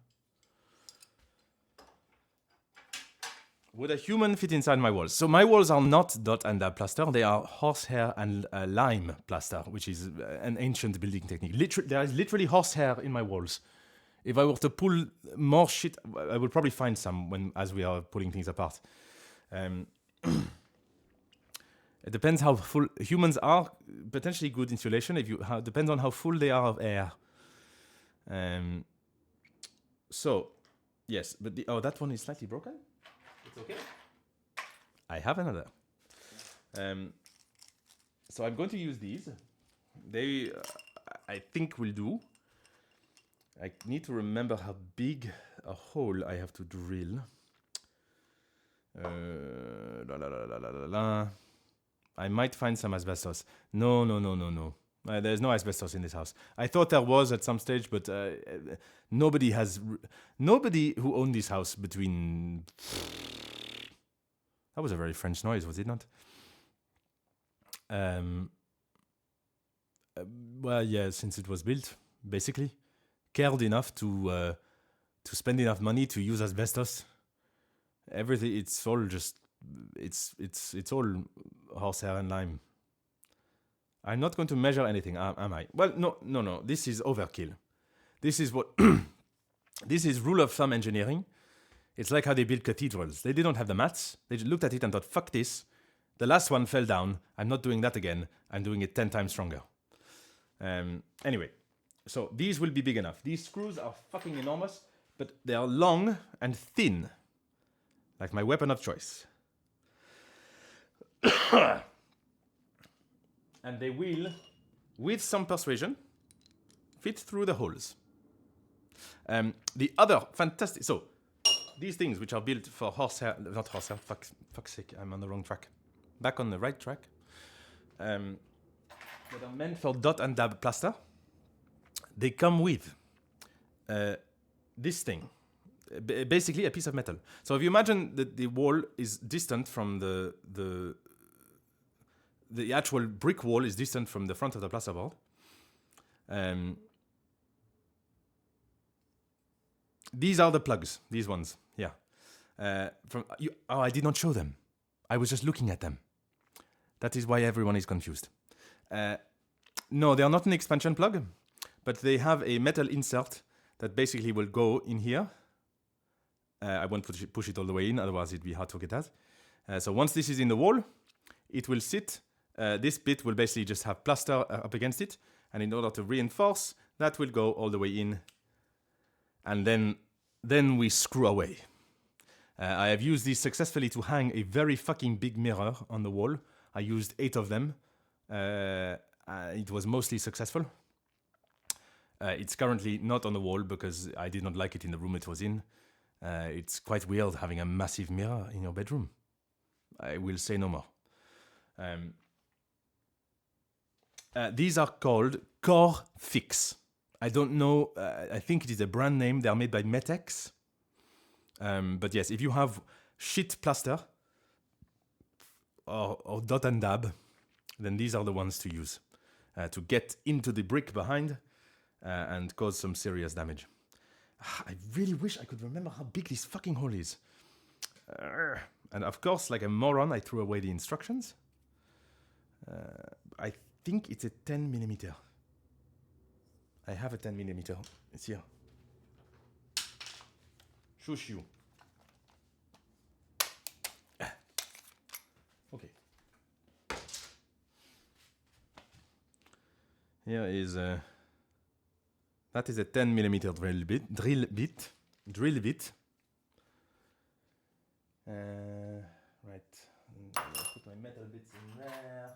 Would a human fit inside my walls? So my walls are not dot and dab plaster. They are horsehair and lime plaster, which is an ancient building technique. There is literally horsehair in my walls. If I were to pull more shit, I would probably find some as we are pulling things apart. It depends how full humans are. Potentially good insulation. Depends on how full they are of air. So, yes, but that one is slightly broken. It's okay. I have another. So I'm going to use these. They, I think, will do. I need to remember how big a hole I have to drill. I might find some asbestos. No. There's no asbestos in this house. I thought there was at some stage, but nobody who owned this house between... That was a very French noise, was it not? Well, yeah, since it was built, basically. Cared enough to spend enough money to use asbestos. Everything, it's all just... It's all horsehair and lime. I'm not going to measure anything, am I? Well, no. This is overkill. This is what... This is rule of thumb engineering. It's like how they build cathedrals. They didn't have the mats. They just looked at it and thought, fuck this. The last one fell down. I'm not doing that again. I'm doing it 10 times stronger. Anyway, so these will be big enough. These screws are fucking enormous, but they are long and thin. Like my weapon of choice. And they will, with some persuasion, fit through the holes. The other fantastic... So, these things which are built for horsehair... Not horsehair, fuck's sake, I'm on the wrong track. Back on the right track. That are meant for dot and dab plaster. They come with this thing. Basically a piece of metal. So if you imagine that the wall is distant from the actual brick wall is distant from the front of the plasterboard. These are the plugs. These ones. Yeah. I did not show them. I was just looking at them. That is why everyone is confused. No, they are not an expansion plug, but they have a metal insert that basically will go in here. I won't push it all the way in, otherwise it'd be hard to get out. So once this is in the wall, it will sit. This bit will basically just have plaster up against it, and in order to reinforce, that will go all the way in, and then we screw away. I have used these successfully to hang a very fucking big mirror on the wall. I used 8 of them. It was mostly successful. It's currently not on the wall because I did not like it in the room it was in. It's quite weird having a massive mirror in your bedroom. I will say no more. These are called Core Fix. I don't know. I think it is a brand name. They are made by Metex. But yes, if you have shit plaster or dot and dab, then these are the ones to use to get into the brick behind and cause some serious damage. I really wish I could remember how big this fucking hole is. And of course, like a moron, I threw away the instructions. I think it's a 10 millimeter. I have a 10 millimeter. It's here. Shush you. Okay. Here is that is a 10 millimeter drill bit. Right. I'll put my metal bits in there.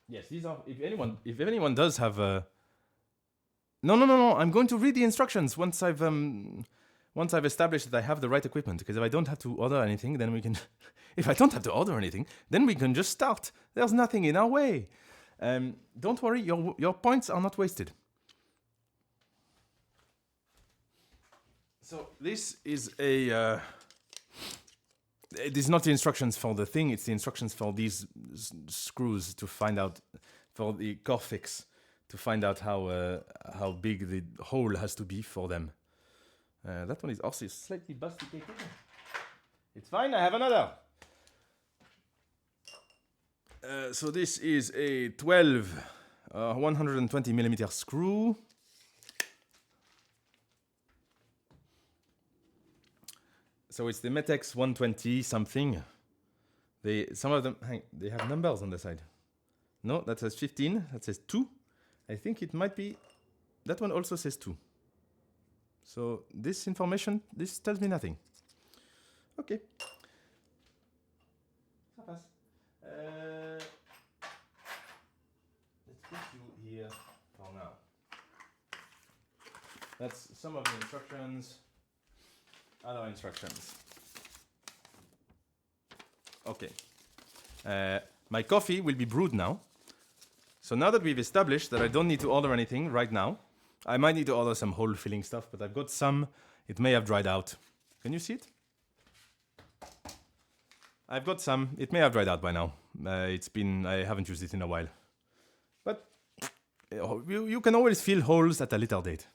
Yes, these are. If anyone does have a. No. I'm going to read the instructions once I've established that I have the right equipment. Because if I don't have to order anything, then we can. If I don't have to order anything, then we can just start. There's nothing in our way. Don't worry, your points are not wasted. So this is a. It is not the instructions for the thing. It's the instructions for these screws to find out for the core fix to find out how big the hole has to be for them. That one is also slightly busticated. It's fine. I have another. So this is a 12 120 millimeter screw. So it's the Metex 120 something. Some of them they have numbers on the side. No, that says 15. That says 2. I think it might be. That one also says 2. So this information, this tells me nothing. Okay. Ça passe. Let's put you here for now. That's some of the instructions. Other instructions. Okay. My coffee will be brewed now. So now that we've established that I don't need to order anything right now, I might need to order some hole filling stuff, but I've got some. It may have dried out. Can you see it? I've got some. It may have dried out by now. I haven't used it in a while. But you can always fill holes at a later date.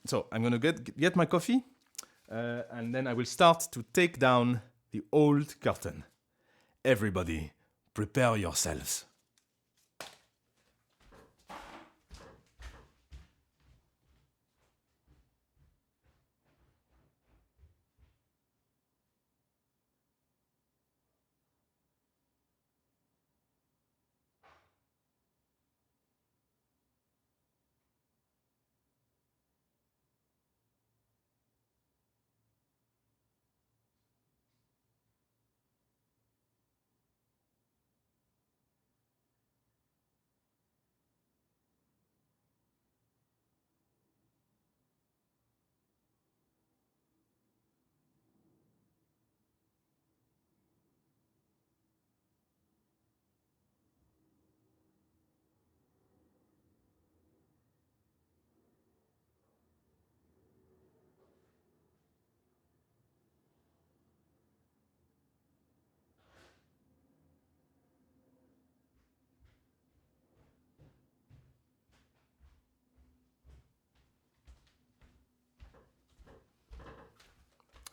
So I'm going to get my coffee, and then I will start to take down the old curtain. Everybody, prepare yourselves.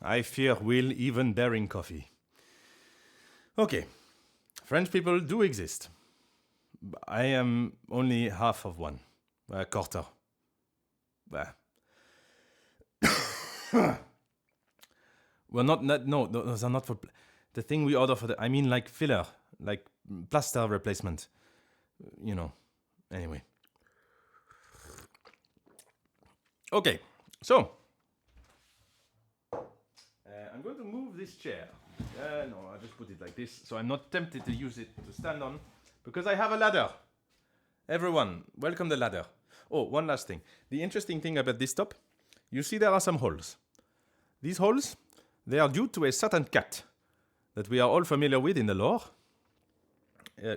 I fear will even bearing coffee. Okay, French people do exist. I am only half of one, a quarter. Well, no, those are not for the thing we order for I mean, like filler, like plaster replacement. You know. Anyway. Okay, so I'm going to move this chair. No, I'll just put it like this, so I'm not tempted to use it to stand on, because I have a ladder. Everyone, welcome the ladder. Oh, one last thing. The interesting thing about this top, you see there are some holes. These holes, they are due to a certain cat that we are all familiar with in the lore,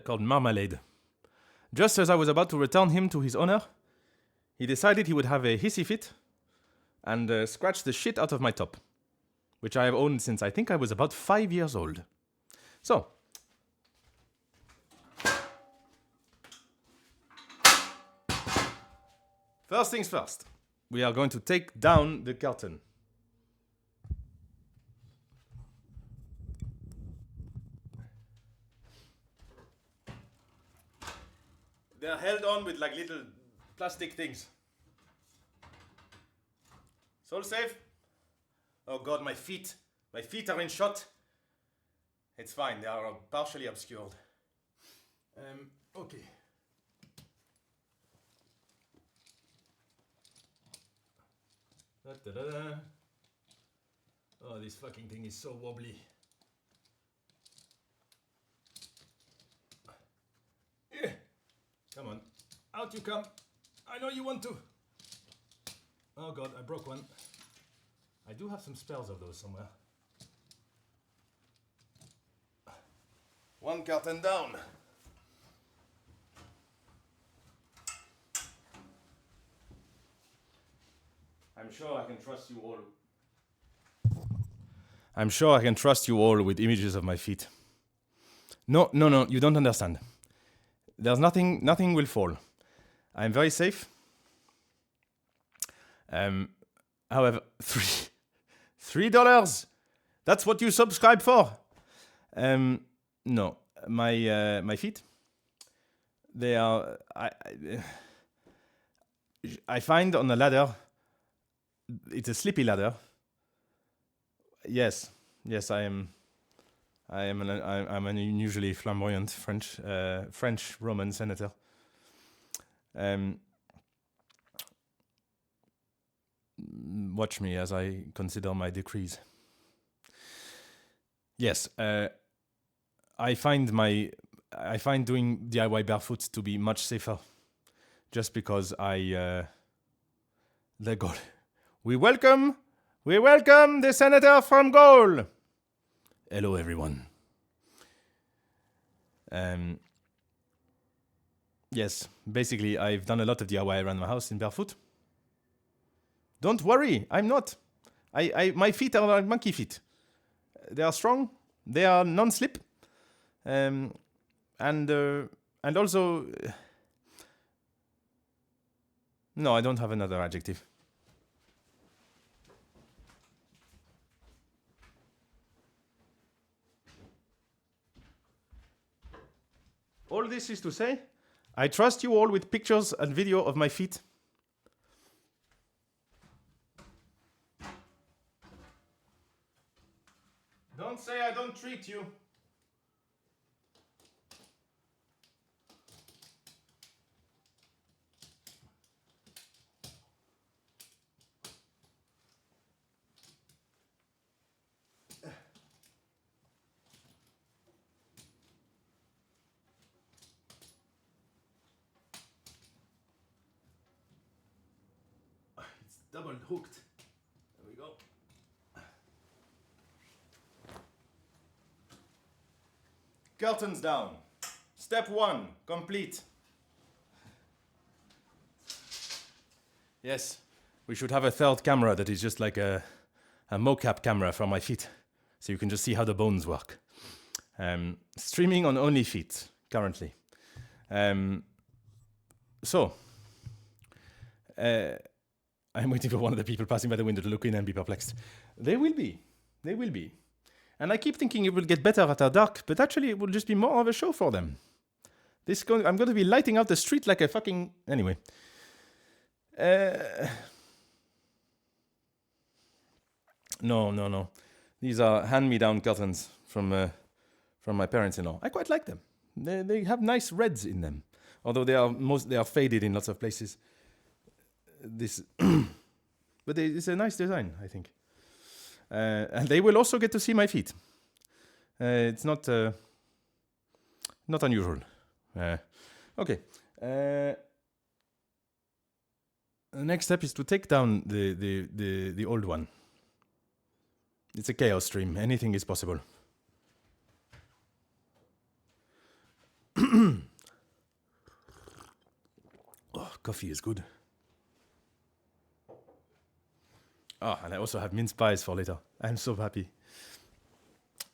called Marmalade. Just as I was about to return him to his owner, he decided he would have a hissy fit and scratch the shit out of my top, which I have owned since I think I was about 5 years old. So, first things first, we are going to take down the curtain. They're held on with like little plastic things. Soul safe? Oh god, my feet are in shot. It's fine, they are partially obscured. Okay. Da-da-da-da. Oh, this fucking thing is so wobbly. Yeah. Come on, out you come. I know you want to. Oh god, I broke one. I do have some spares of those somewhere. One curtain down. I'm sure I can trust you all. I'm sure I can trust you all with images of my feet. No, you don't understand. There's nothing will fall. I'm very safe. However, $3. That's what you subscribe for. No, my feet. They are. I find on the ladder. It's a slippy ladder. Yes, I am. I'm an unusually flamboyant French Roman senator. Watch me as I consider my decrees. Yes, I find doing DIY barefoot to be much safer, just because the goal. We welcome the senator from Gaul. Hello, everyone. Yes, basically, I've done a lot of DIY around my house in barefoot. Don't worry, I'm not. My feet are like monkey feet. They are strong. They are non-slip. And also, no, I don't have another adjective. All this is to say, I trust you all with pictures and video of my feet. Don't say I don't treat you. It's double hooked. There we go. Curtains down. Step 1, complete. Yes, we should have a third camera that is just like a mocap camera for my feet, so you can just see how the bones work. Streaming on only feet currently. So, I'm waiting for one of the people passing by the window to look in and be perplexed. They will be. They will be. And I keep thinking it will get better after dark, but actually it will just be more of a show for them. I'm going to be lighting up the street like a fucking... Anyway. No. These are hand-me-down curtains from my parents-in-law. I quite like them. They have nice reds in them, although they are faded in lots of places. But it's a nice design, I think. And they will also get to see my feet. It's not unusual. Okay. The next step is to take down the old one. It's a chaos stream. Anything is possible. Oh, coffee is good. Oh, and I also have mince pies for later. I'm so happy.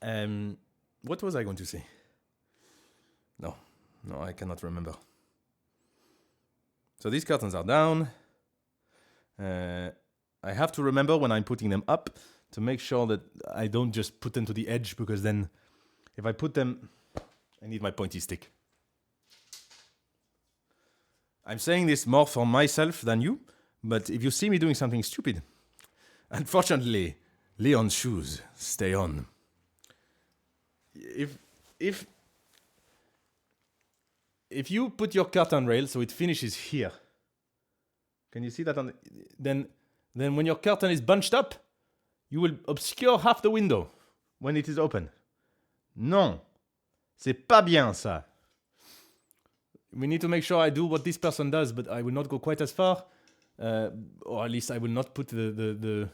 What was I going to say? No, I cannot remember. So these curtains are down. I have to remember when I'm putting them up to make sure that I don't just put them to the edge, because then if I put them, I need my pointy stick. I'm saying this more for myself than you, but if you see me doing something stupid, unfortunately, Leon's shoes stay on. If you put your curtain rail so it finishes here, can you see that? Then when your curtain is bunched up, you will obscure half the window when it is open. Non, c'est pas bien ça. We need to make sure I do what this person does, but I will not go quite as far, or at least I will not put the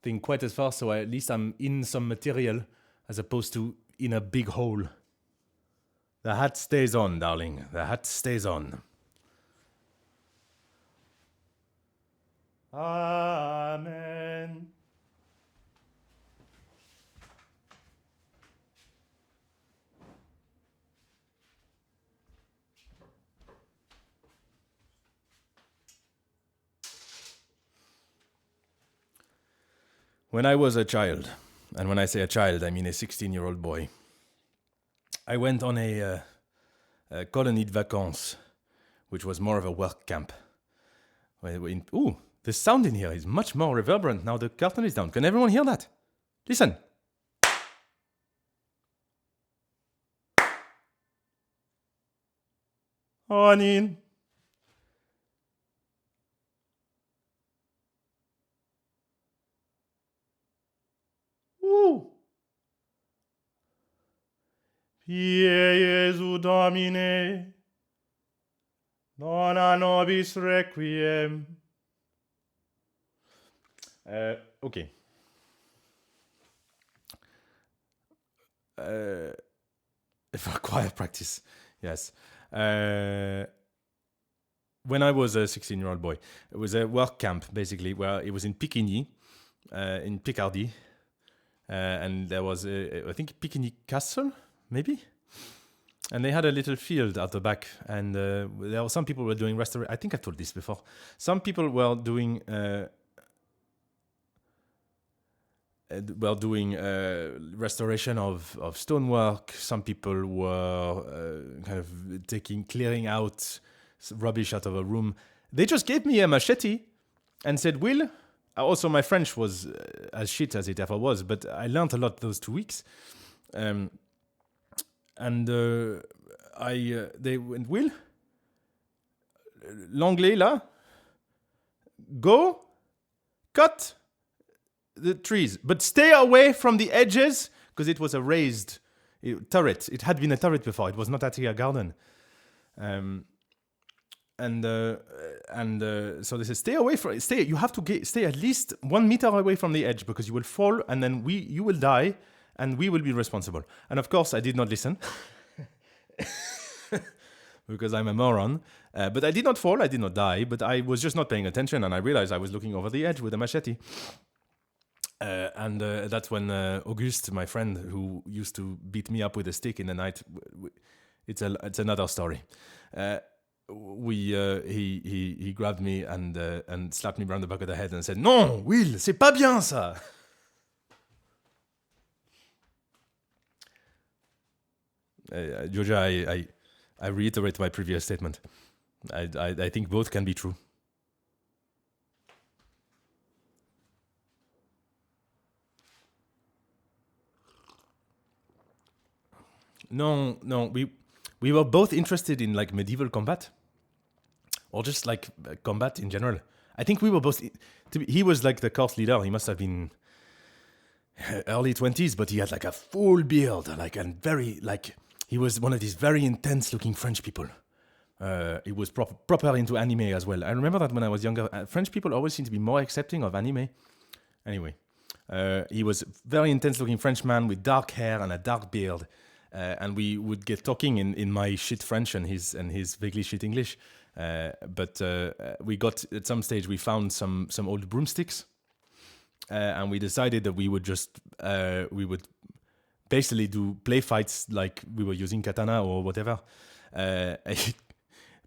thing quite as far, so at least I'm in some material as opposed to in a big hole. The hat stays on, darling. The hat stays on. Amen. When I was a child, and when I say a child, I mean a 16-year-old boy, I went on a colonie de vacances, which was more of a work camp. Ooh, the sound in here is much more reverberant now the curtain is down. Can everyone hear that? Listen. Honey. Pie Jesu Domine, dona nobis requiem. Okay. For choir practice, yes. When I was a 16-year-old boy, it was a work camp, basically, where it was in Picquigny, in Picardy. And there was, I think, Picquigny Castle, maybe? And they had a little field at the back, and there were some people were doing restoration. I think I've told this before. Some people were doing restoration of stonework. Some people were kind of clearing out rubbish out of a room. They just gave me a machete and said, "Will." Also, my French was as shit as it ever was, but I learned a lot those 2 weeks. They went, "Will, l'anglais là, go, cut the trees, but stay away from the edges," because it was a raised turret. It had been a turret before. It was not actually a garden. So they said, stay. You have to stay at least 1 meter away from the edge, because you will fall, and then you will die, and we will be responsible. And of course, I did not listen, because I'm a moron. But I did not fall. I did not die. But I was just not paying attention, and I realized I was looking over the edge with a machete. That's when Auguste, my friend, who used to beat me up with a stick in the night, it's another story. He grabbed me and slapped me around the back of the head and said, "Non, Will, c'est pas bien ça." Georgia, I reiterate my previous statement. I think both can be true. No, we were both interested in like medieval combat, or just like combat in general. I think we were both. He was like the court leader. He must have been early 20s, but he had like a full beard, like and very like he was one of these very intense-looking French people. He was proper into anime as well. I remember that when I was younger, French people always seem to be more accepting of anime. Anyway, he was a very intense-looking Frenchman with dark hair and a dark beard. And we would get talking in my shit French and his vaguely shit English. But we got at some stage we found some old broomsticks, and we decided that we would basically do play fights like we were using katana or whatever.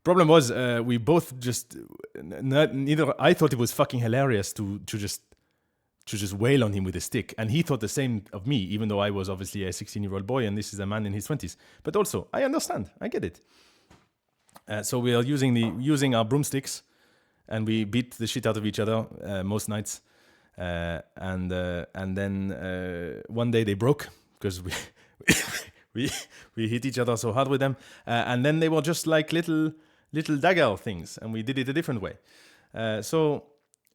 Problem was we both just neither. I thought it was fucking hilarious to just wail on him with a stick. And he thought the same of me, even though I was obviously a 16-year-old boy and this is a man in his 20s. But also, I understand. I get it. So we are using our broomsticks, and we beat the shit out of each other most nights. And then one day they broke because we hit each other so hard with them. And then they were just like little dagger things, and we did it a different way. So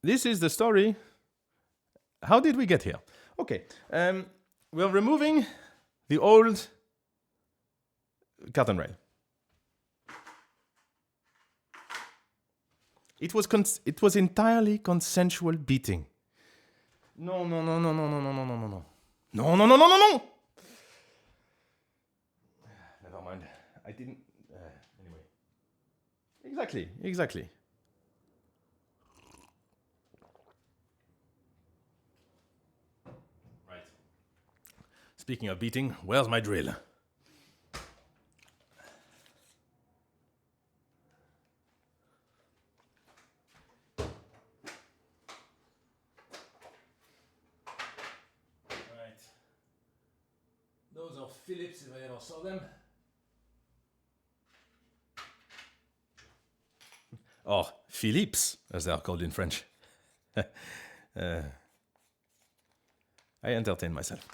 this is the story. How did we get here? Okay, we're removing the old curtain rail. It was entirely consensual beating. No. No. Never mind. I didn't. Anyway. Exactly. Speaking of beating, where's my drill? Right. Those are Phillips if I ever saw them. Or Philips, as they are called in French. I entertain myself.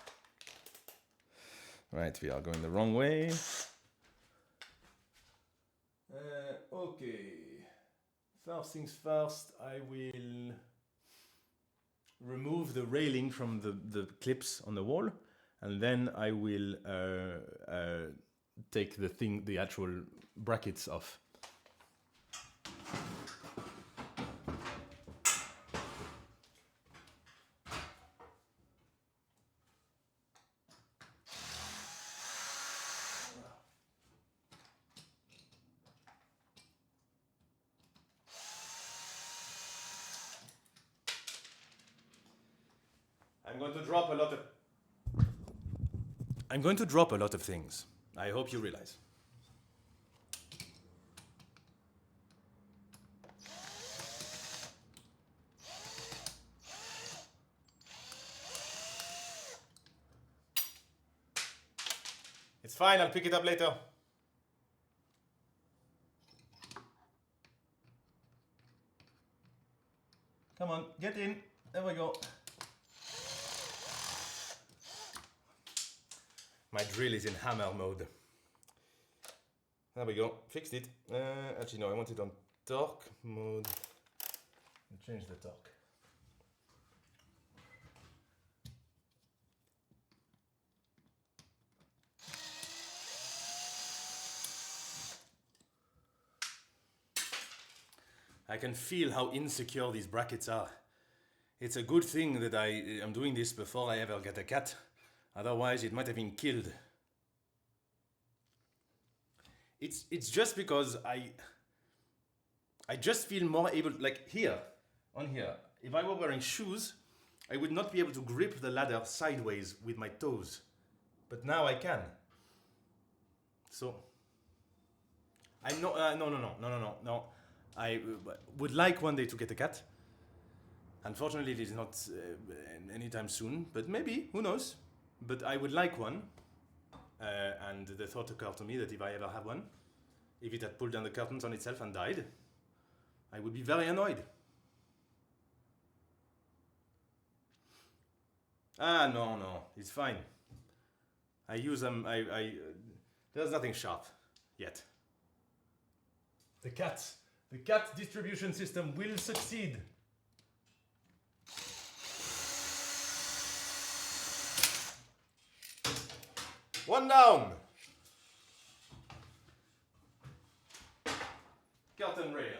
Right, we are going the wrong way. Okay. First things first, I will remove the railing from the clips on the wall, and then I will take the actual brackets off. I'm going to drop a lot of things. I hope you realize. It's fine, I'll pick it up later. Come on, get in. There we go. My drill is in hammer mode. There we go, fixed it. Actually no, I want it on torque mode. I'll change the torque. I can feel how insecure these brackets are. It's a good thing that I am doing this before I ever get a cat. Otherwise, it might have been killed. It's just because I just feel more able, like here, on here. If I were wearing shoes, I would not be able to grip the ladder sideways with my toes. But now I can. So, I'm not, no. I would like one day to get a cat. Unfortunately, it is not anytime soon, but maybe, who knows? But I would like one. and the thought occurred to me that if I ever had one, if it had pulled down the curtains on itself and died, I would be very annoyed. Ah, no, it's fine. I use them, there's nothing sharp yet. The cat distribution system will succeed. One down. Curtain rail.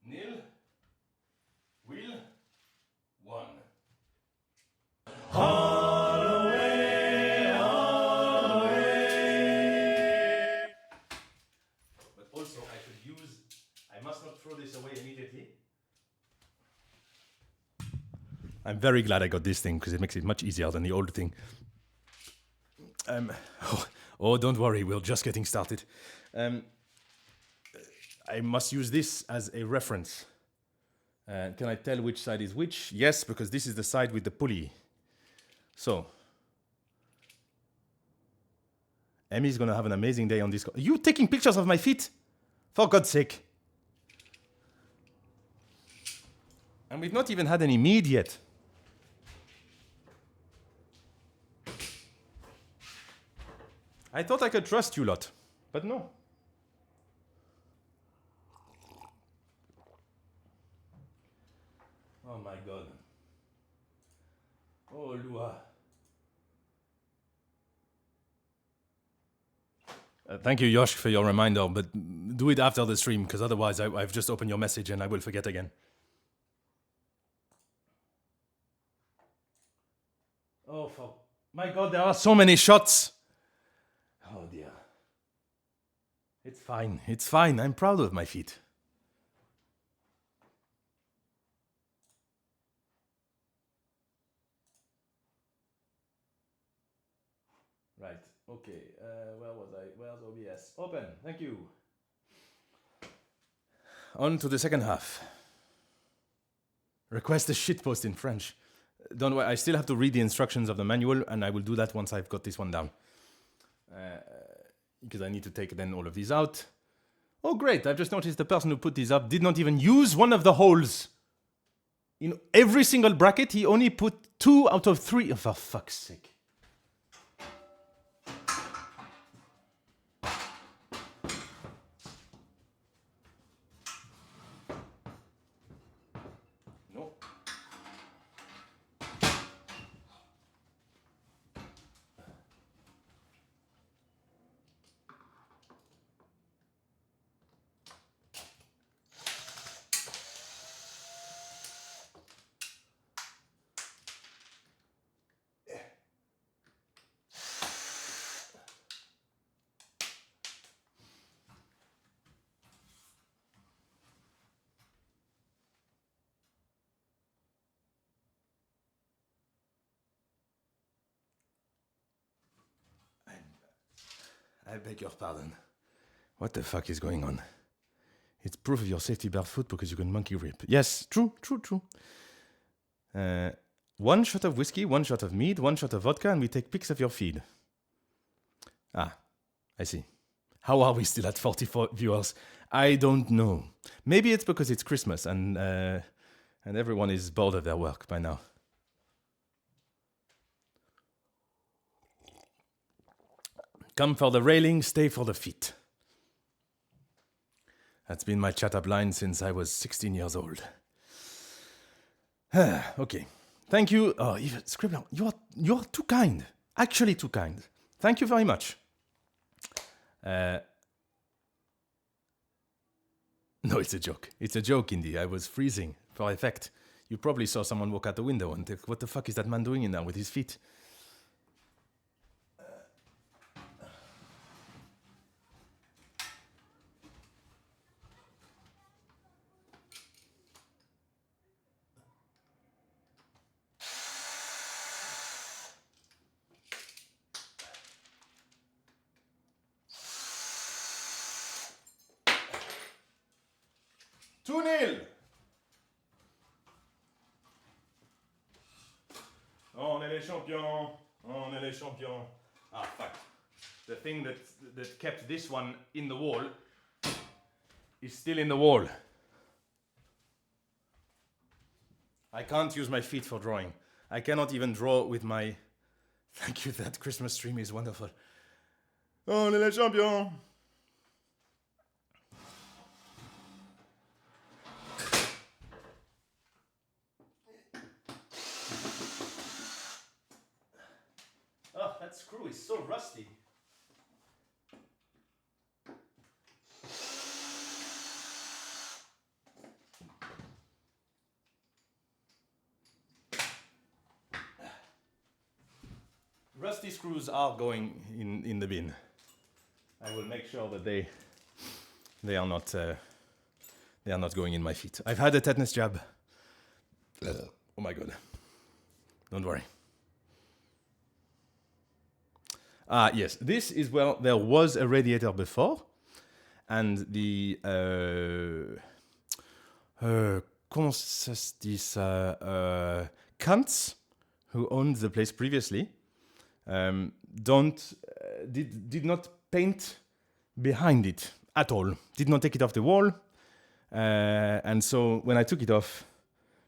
Nil. Wheel. One. Holloway, Holloway. But also I must not throw this away immediately. I'm very glad I got this thing because it makes it much easier than the old thing. Don't worry, we're just getting started. I must use this as a reference. Can I tell which side is which? Yes, because this is the side with the pulley. So, Emmy's gonna have an amazing day on this. Are you taking pictures of my feet? For God's sake. And we've not even had any mead yet. I thought I could trust you lot, but no. Oh my God. Oh, Lua. Thank you, Yosh, for your reminder, but do it after the stream, because otherwise I've just opened your message and I will forget again. Oh, my God, there are so many shots. Oh dear. It's fine. I'm proud of my feet. Right, okay, where was I? Where's OBS? Open, thank you. On to the second half. Request a shitpost in French. Don't worry, I still have to read the instructions of the manual, and I will do that once I've got this one down. Because I need to take then all of these out. Oh great, I've just noticed the person who put these up did not even use one of the holes. In every single bracket, he only put 2 out of 3. Oh, for fuck's sake. No. I beg your pardon. What the fuck is going on? It's proof of your safety barefoot because you can monkey rip. Yes, true. 1 shot of whiskey, 1 shot of mead, 1 shot of vodka, and we take pics of your feed. Ah, I see. How are we still at 44 viewers? I don't know. Maybe it's because it's Christmas and everyone is bored of their work by now. Come for the railing, stay for the feet. That's been my chat-up line since I was 16 years old. Okay. Thank you. Oh, Scribbler, you're too kind. Actually too kind. Thank you very much. No, it's a joke. It's a joke, Indy. I was freezing for effect. You probably saw someone walk out the window and think, what the fuck is that man doing in there with his feet? On est les champions. On est les champions. Ah, fuck. The thing that kept this one in the wall is still in the wall. I can't use my feet for drawing. I cannot even draw with my... Thank you, that Christmas stream is wonderful. On est les champions. Oh, that screw is so rusty. Rusty screws are going in the bin. I will make sure that they are not going in my feet. I've had a tetanus jab. Oh my god. Don't worry. Ah, yes. This is where there was a radiator before, and the comment ça se dit ça? Kants, who owned the place previously, did not paint behind it at all. Did not take it off the wall, and so when I took it off,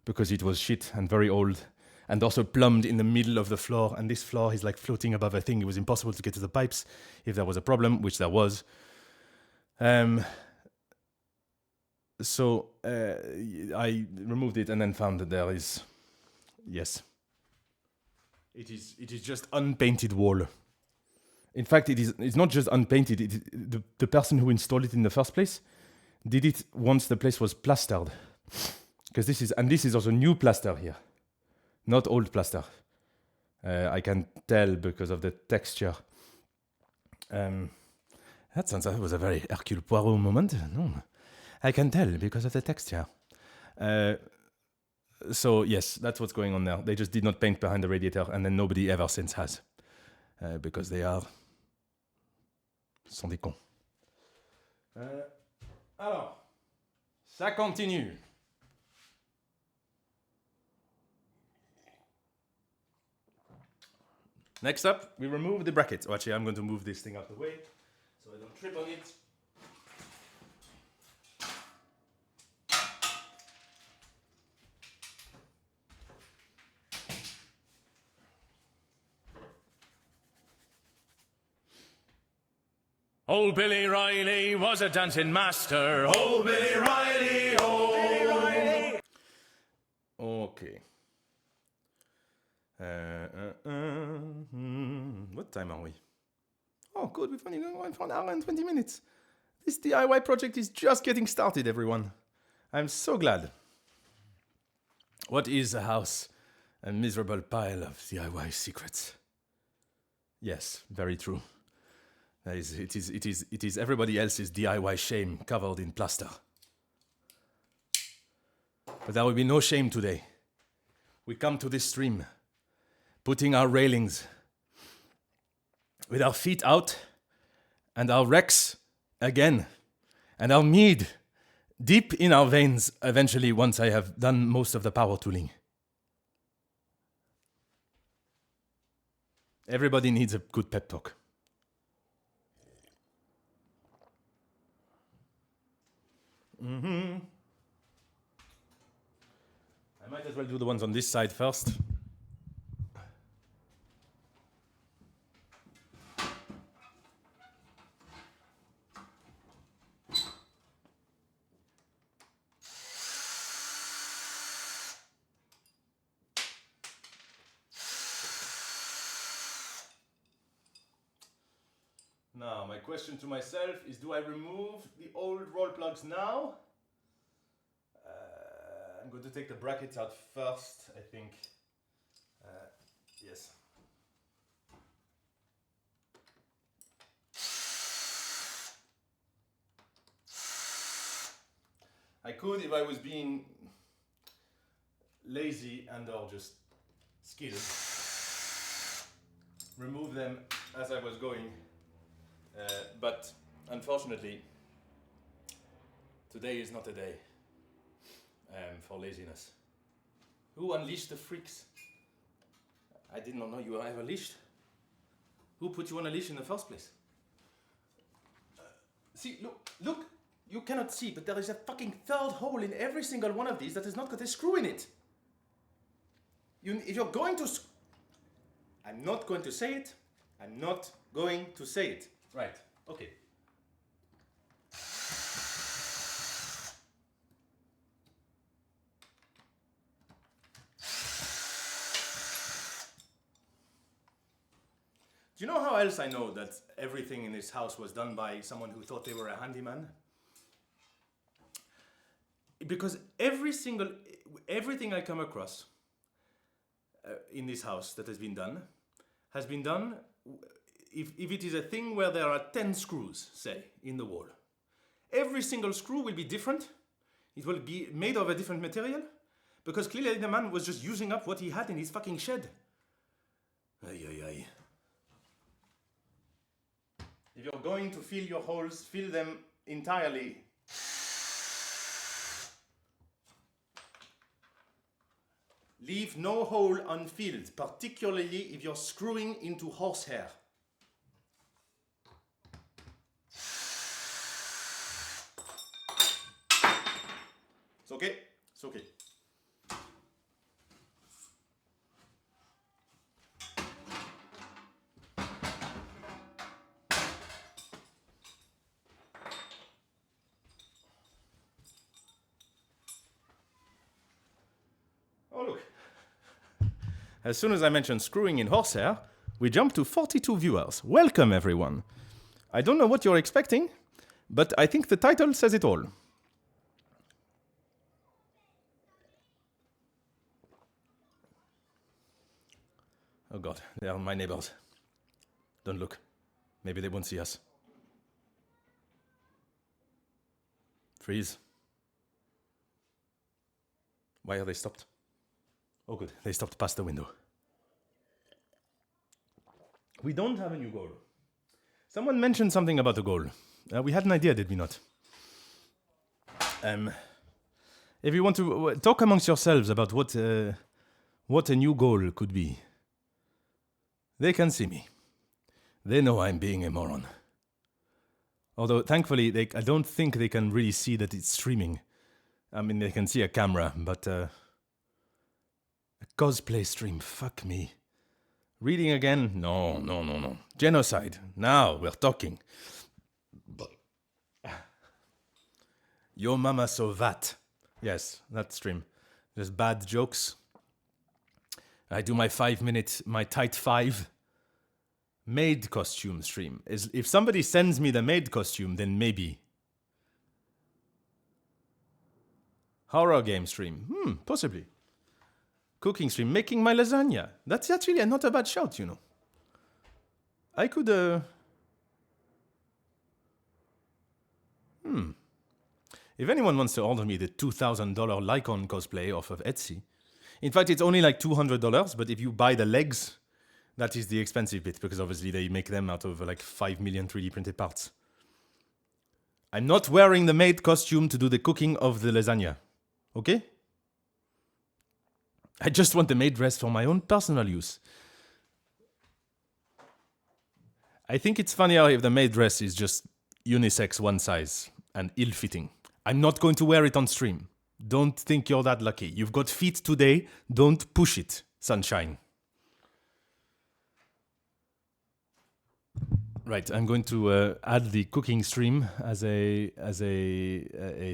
because it was shit and very old, and also plumbed in the middle of the floor, and this floor is like floating above a thing. It was impossible to get to the pipes if there was a problem, which there was. So I removed it and then found that there is, yes, it is just unpainted wall. In fact, it's not just unpainted. The person who installed it in the first place did it once the place was plastered, because this is also new plaster here. Not old plaster. I can tell because of the texture. That was a very Hercule Poirot moment. No, I can tell because of the texture. So yes, that's what's going on there. They just did not paint behind the radiator, and then nobody ever since has, because they sont des cons. Alors, ça continue. Next up, we remove the bracket. Oh, actually, I'm going to move this thing out of the way so I don't trip on it. Old Billy Riley was a dancing master. Old Billy Riley, old Billy Riley. Okay. What time are we? Oh, good. We've only gone for an hour and 20 minutes. This DIY project is just getting started, everyone. I'm so glad. What is a house? A miserable pile of DIY secrets. Yes, very true. It is everybody else's DIY shame covered in plaster. But there will be no shame today. We come to this stream, putting our railings, with our feet out, and our Rex again, and our mead deep in our veins eventually once I have done most of the power tooling. Everybody needs a good pep talk. I might as well do the ones on this side first. Now, my question to myself is, do I remove the old roll plugs now? I'm going to take the brackets out first, I think. Yes. I could, if I was being lazy and or just skilled, remove them as I was going. But unfortunately, today is not a day for laziness. Who unleashed the freaks? I did not know you were ever leashed. Who put you on a leash in the first place? See, look. You cannot see, but there is a fucking third hole in every single one of these that has not got a screw in it. If you're going to... I'm not going to say it. I'm not going to say it. Right, okay. Do you know how else I know that everything in this house was done by someone who thought they were a handyman? Because everything I come across in this house that has been done, if it is a thing where there are 10 screws, say, in the wall. Every single screw will be different. It will be made of a different material. Because clearly the man was just using up what he had in his fucking shed. Ay, ay, ay. If you're going to fill your holes, fill them entirely. Leave no hole unfilled, particularly if you're screwing into horsehair. It's okay? It's okay. Oh, look. As soon as I mentioned screwing in horsehair, we jump to 42 viewers. Welcome, everyone. I don't know what you're expecting, but I think the title says it all. Oh God, they are my neighbors. Don't look. Maybe they won't see us. Freeze. Why are they stopped? Oh good, they stopped past the window. We don't have a new goal. Someone mentioned something about a goal. We had an idea, did we not? If you want to talk amongst yourselves about what a new goal could be, they can see me. They know I'm being a moron. Although, thankfully, I don't think they can really see that it's streaming. I mean, they can see a camera, but... a cosplay stream, fuck me. Reading again? No. Genocide. Now we're talking. Your mama saw that. Yes, that stream. There's bad jokes. I do my 5-minute, my tight 5 maid costume stream. If somebody sends me the maid costume, then maybe. Horror game stream. Possibly. Cooking stream, making my lasagna. That's actually not a bad shout, you know. I could, If anyone wants to order me the $2,000 Lycon cosplay off of Etsy. In fact, it's only like $200, but if you buy the legs, that is the expensive bit, because obviously they make them out of like 5 million 3D printed parts. I'm not wearing the maid costume to do the cooking of the lasagna. Okay? I just want the maid dress for my own personal use. I think it's funnier if the maid dress is just unisex one size and ill-fitting. I'm not going to wear it on stream. Don't think you're that lucky. You've got feet today. Don't push it, sunshine. Right, I'm going to add the cooking stream as a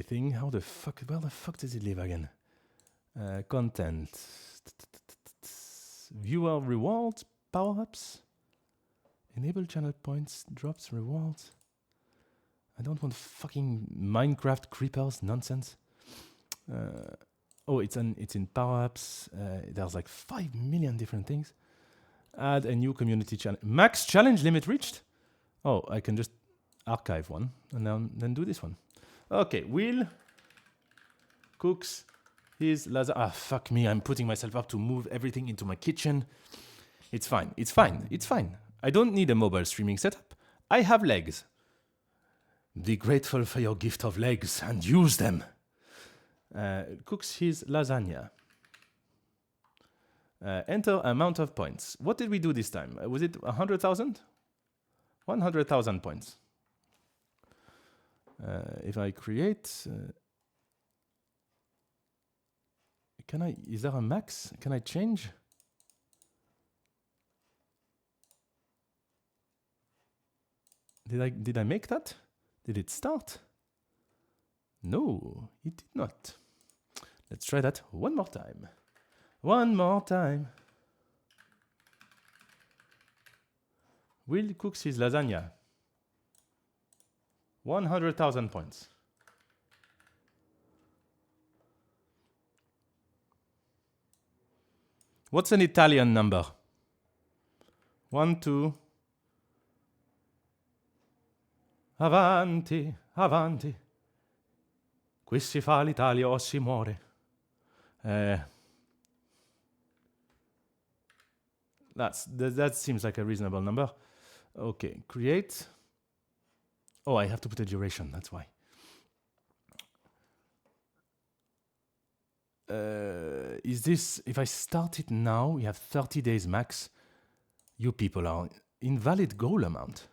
thing. Where the fuck does it live again? Content. Viewer rewards, power-ups. Enable channel points, drops, rewards. I don't want fucking Minecraft creepers nonsense. It's in power-ups. There's like 5 million different things. Add a new community challenge. Max challenge limit reached? Oh, I can just archive one and then do this one. Okay, Will cooks his lasagna. Ah, fuck me, I'm putting myself up to move everything into my kitchen. It's fine. I don't need a mobile streaming setup. I have legs. Be grateful for your gift of legs and use them. Cooks his lasagna. Enter amount of points. What did we do this time? Was it 100,000? 100,000 points. If I create, is there a max? Can I change? Did I make that? Did it start? No, it did not. Let's try that one more time. One more time. Will cooks his lasagna. 100,000 points. What's an Italian number? 1, 2. Avanti, avanti. Qui si fa l'Italia o si muore. That seems like a reasonable number. Okay, create. Oh, I have to put a duration, that's why. Is this, if I start it now, we have 30 days max. You people are invalid goal amount.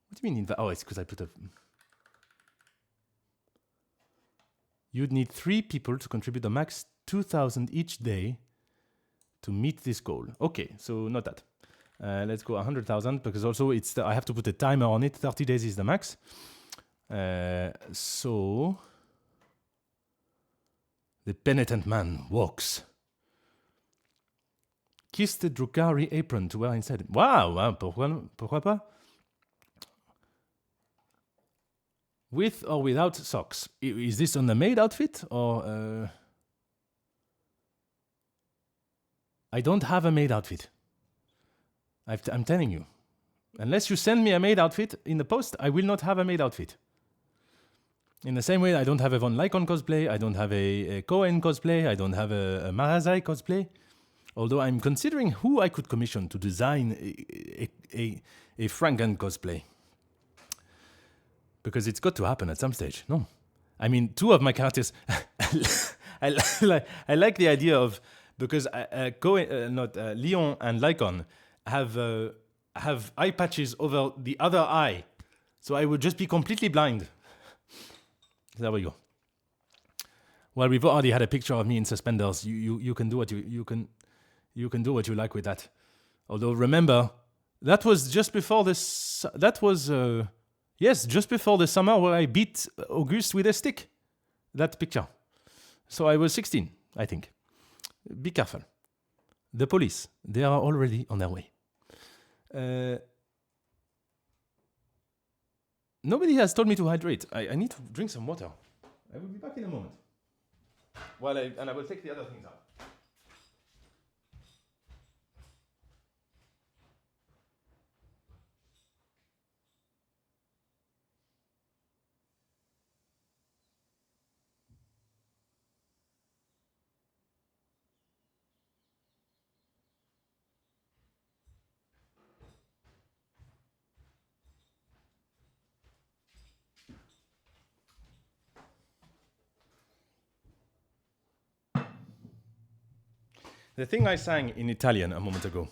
What do you mean invalid? Oh, it's because I put a... You'd need 3 people to contribute a max 2,000 each day to meet this goal. Okay, so not that. Let's go 100,000 because also it's I have to put a timer on it. 30 days is the max. So the penitent man walks. Kiss the Drukari apron to wear inside. Wow, pourquoi pas? With or without socks. Is this on the maid outfit or? I don't have a maid outfit. I'm telling you. Unless you send me a maid outfit in the post, I will not have a maid outfit. In the same way, I don't have a Von Lycon cosplay, I don't have a Cohen cosplay, I don't have a Marazai cosplay. Although I'm considering who I could commission to design a Franken cosplay. Because it's got to happen at some stage, no? I mean, 2 of my characters... I like the idea of... Because Leon and Lycon have eye patches over the other eye. So I would just be completely blind. There we go. Well, we've already had a picture of me in suspenders. You can do what you can do what you like with that. Although remember, that was just before this. That was just before the summer where I beat Auguste with a stick. That picture. So I was 16, I think. Be careful. The police, they are already on their way. Nobody has told me to hydrate. I need to drink some water. I will be back in a moment. And I will take the other things out. The thing I sang in Italian a moment ago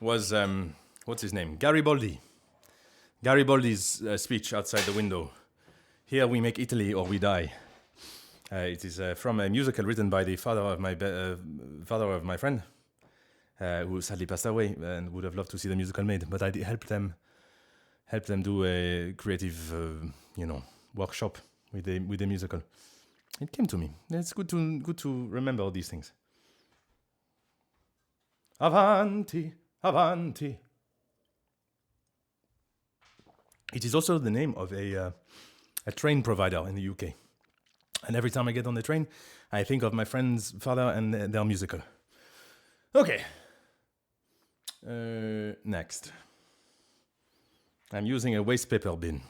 was, what's his name? Garibaldi. Garibaldi's speech outside the window. Here we make Italy or we die. It is from a musical written by the father of my friend, who sadly passed away and would have loved to see the musical made, but I helped them do a creative, workshop with the musical. It came to me. It's good to remember all these things. Avanti, avanti. It is also the name of a train provider in the UK. And every time I get on the train, I think of my friend's father and their musical. Okay. Next. I'm using a waste paper bin.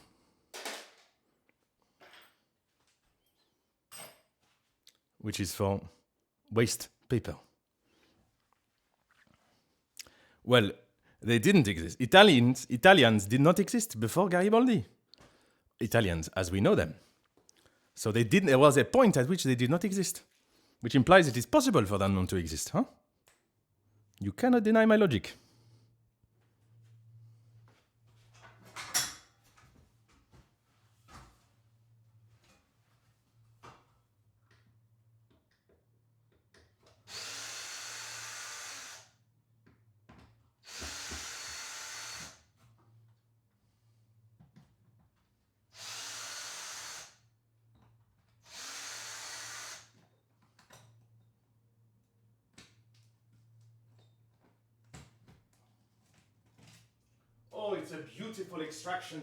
Which is for waste paper. Well, they didn't exist. Italians did not exist before Garibaldi. Italians as we know them. So there was a point at which they did not exist, which implies it is possible for the unknown to exist, huh? You cannot deny my logic. Oh, it's a beautiful extraction.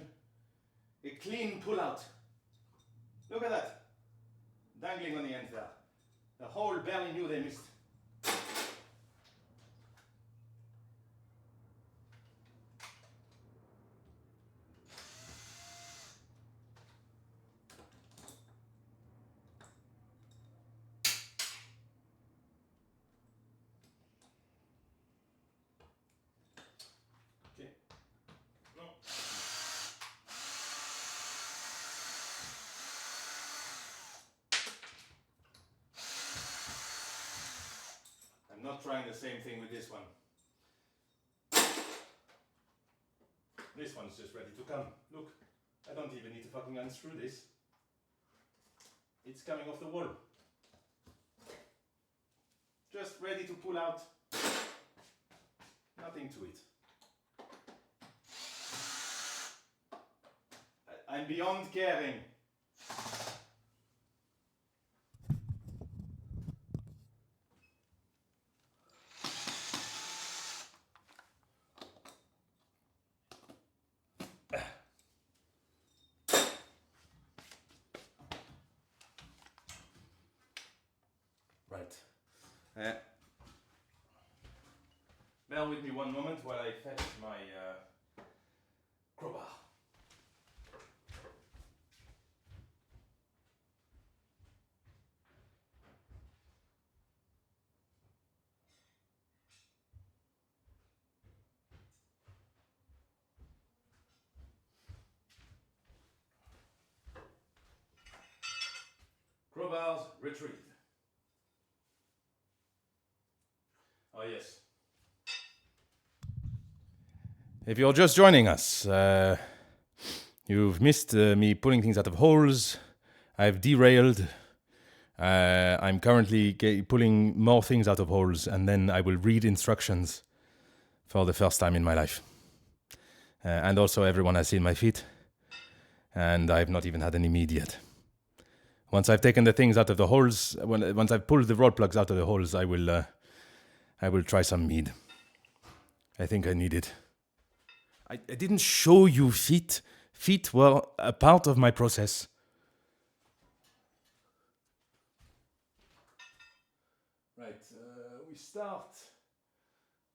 A clean pull-out. Look at that. Dangling on the end there. The hole barely knew they missed. Okay. No. I'm not trying the same thing with this one. This one's just ready to come. Look, I don't even need to fucking unscrew this. It's coming off the wall. Just ready to pull out. Nothing to it. I'm beyond caring. Right. Bear with me one moment while I fetch my crowbar. Crowbars retrieved. Oh yes. If you're just joining us, you've missed me pulling things out of holes. I've derailed. I'm currently pulling more things out of holes, and then I will read instructions for the first time in my life. And also everyone has seen my feet, and I've not even had any mead yet. Once I've taken the things out of the holes, once I've pulled the roll plugs out of the holes, I will try some mead. I think I need it. I didn't show you feet. Feet were a part of my process. Right, we start.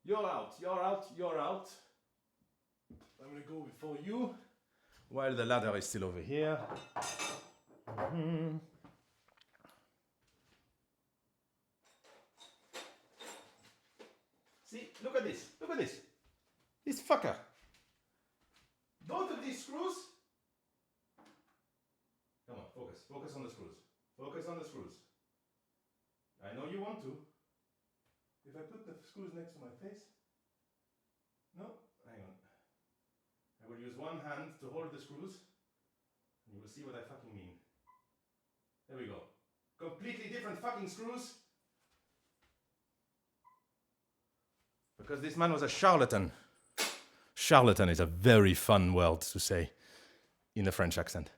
You're out, you're out, you're out. I'm gonna go before you, while the ladder is still over here. Mm-hmm. See, look at this, look at this. This fucker. Both of these screws. Come on, focus. Focus on the screws. Focus on the screws. I know you want to. If I put the screws next to my face. No, hang on. I will use one hand to hold the screws. And you will see what I fucking mean. There we go. Completely different fucking screws. Because this man was a charlatan. Charlatan is a very fun word to say in a French accent.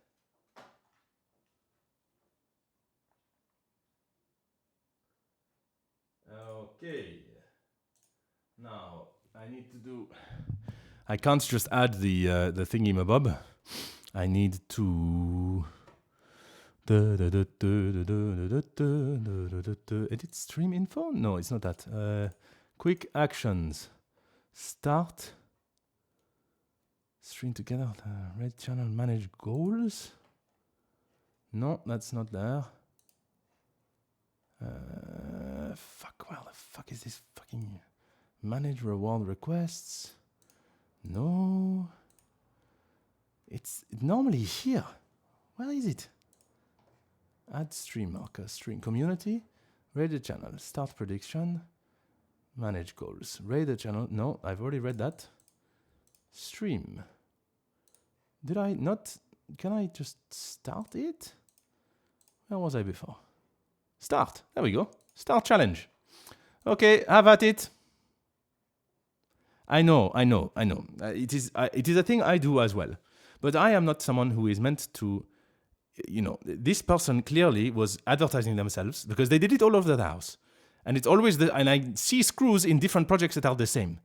Okay. Now I need to do. I can't just add the thingy-mabob. I need to. Edit stream info? No, it's not that. Quick actions. Start. String together. Red channel manage goals. No, that's not there. Fuck, where the fuck is this fucking manage reward requests? No. It's normally here. Where is it? Add stream marker, stream community, rate the channel, start prediction, manage goals, rate the channel. No, I've already read that. Stream. Did I not? Can I just start it? Where was I before? Start. There we go. Start challenge. Okay, have at it. I know. It is a thing I do as well. But I am not someone who is meant to, this person clearly was advertising themselves because they did it all over the house. And it's always and I see screws in different projects that are the same.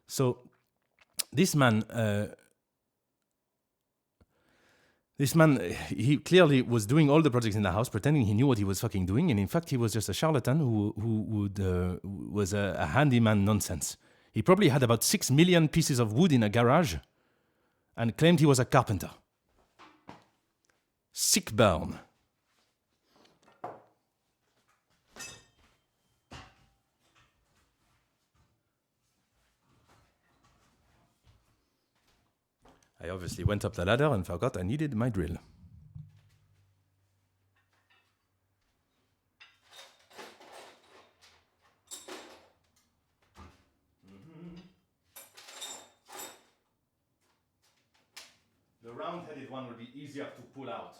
So this man, he clearly was doing all the projects in the house, pretending he knew what he was fucking doing. And in fact, he was just a charlatan who was a handyman nonsense. He probably had about 6 million pieces of wood in a garage and claimed he was a carpenter. Sick burn. I obviously went up the ladder and forgot I needed my drill. The round-headed one will be easier to pull out.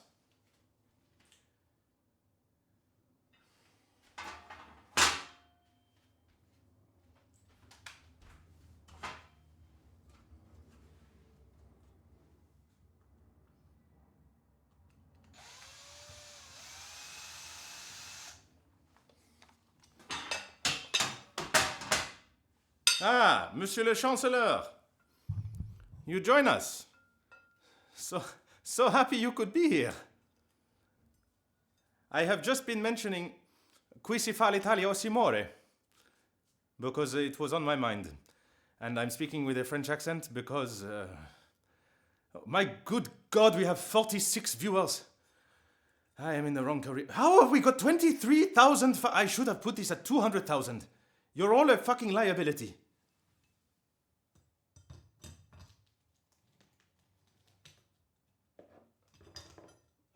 Ah, Monsieur le Chancellor, you join us. So happy you could be here. I have just been mentioning Qui si fa l'Italia si muore because it was on my mind. And I'm speaking with a French accent because, my good God, we have 46 viewers. I am in the wrong career. How have we got 23,000? I should have put this at 200,000. You're all a fucking liability.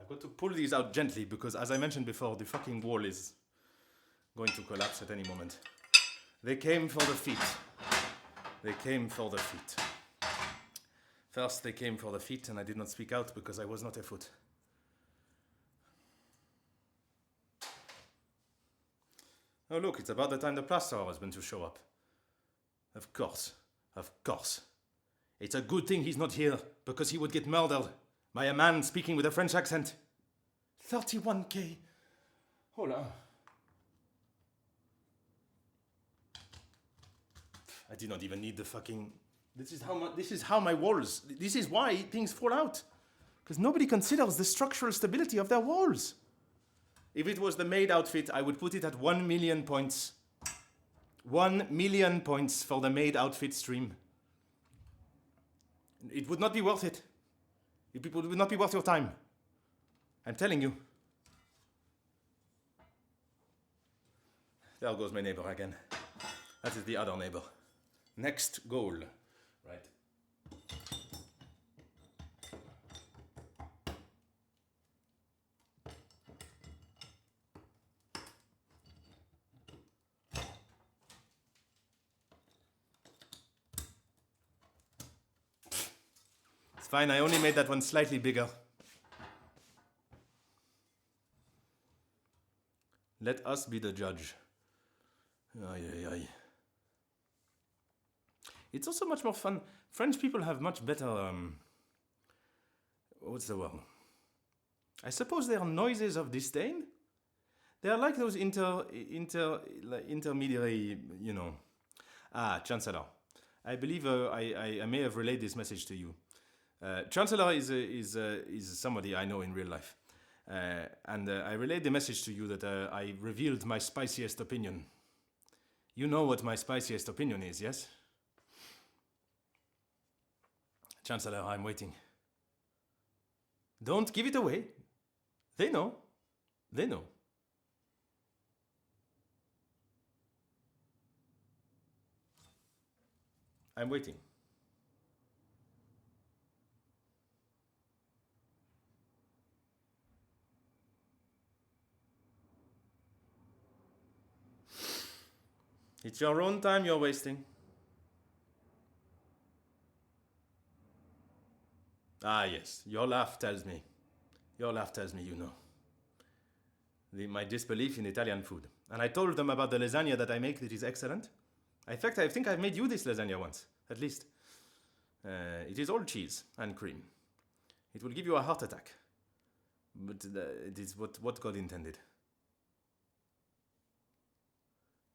I've got to pull these out gently because, as I mentioned before, the fucking wall is going to collapse at any moment. They came for the feet. They came for the feet. First, they came for the feet, and I did not speak out because I was not a foot. Oh, look, it's about the time the plasterer was meant to show up. Of course. It's a good thing he's not here, because he would get murdered by a man speaking with a French accent. 31K. Hold on. I did not even need the fucking... This is how my walls... This is why things fall out. Because nobody considers the structural stability of their walls. If it was the maid outfit, I would put it at 1 million points. 1 million points for the maid outfit stream. It would not be worth it. It would not be worth your time. I'm telling you. There goes my neighbor again. That is the other neighbor. Next goal. Right. It's fine, I only made that one slightly bigger. Let us be the judge. Ay, ay, ay. It's also much more fun. French people have much better, what's the word? I suppose they are noises of disdain. They are like those intermediary, you know. Ah, Chancellor. I believe I may have relayed this message to you. Chancellor is somebody I know in real life. And I relayed the message to you that I revealed my spiciest opinion. You know what my spiciest opinion is, yes? Chancellor, I'm waiting. Don't give it away. They know. They know. I'm waiting. It's your own time you're wasting. Ah, yes. Your laugh tells me. Your laugh tells me you know. My disbelief in Italian food. And I told them about the lasagna that I make that is excellent. In fact, I think I've made you this lasagna once, at least. It is all cheese and cream. It will give you a heart attack. But it is what God intended.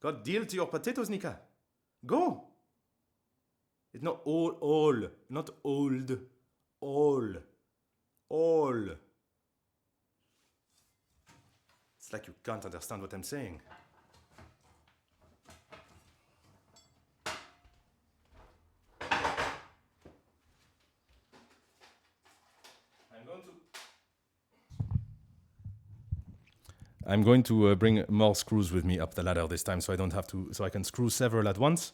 God, deal to your potatoes, Nika. Go. It's not all, not old. All. It's like you can't understand what I'm saying. I'm going to bring more screws with me up the ladder this time, so I don't have to. So I can screw several at once.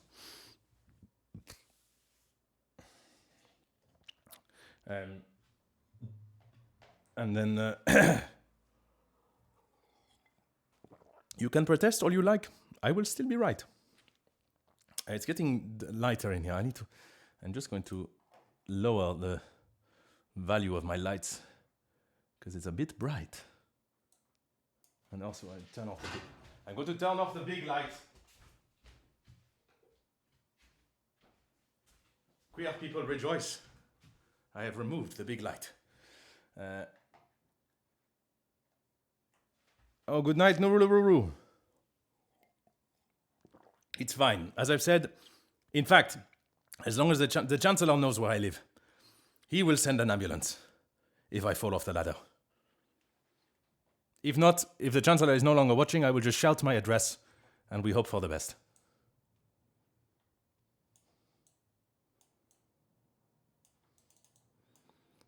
And then you can protest all you like. I will still be right. It's getting lighter in here. I'm just going to lower the value of my lights because it's a bit bright. And also I'm going to turn off the big light. Queer people rejoice. I have removed the big light. Oh, good night, Nurulururu. It's fine. As I've said, in fact, as long as the Chancellor knows where I live, he will send an ambulance if I fall off the ladder. If not, if the Chancellor is no longer watching, I will just shout my address and we hope for the best.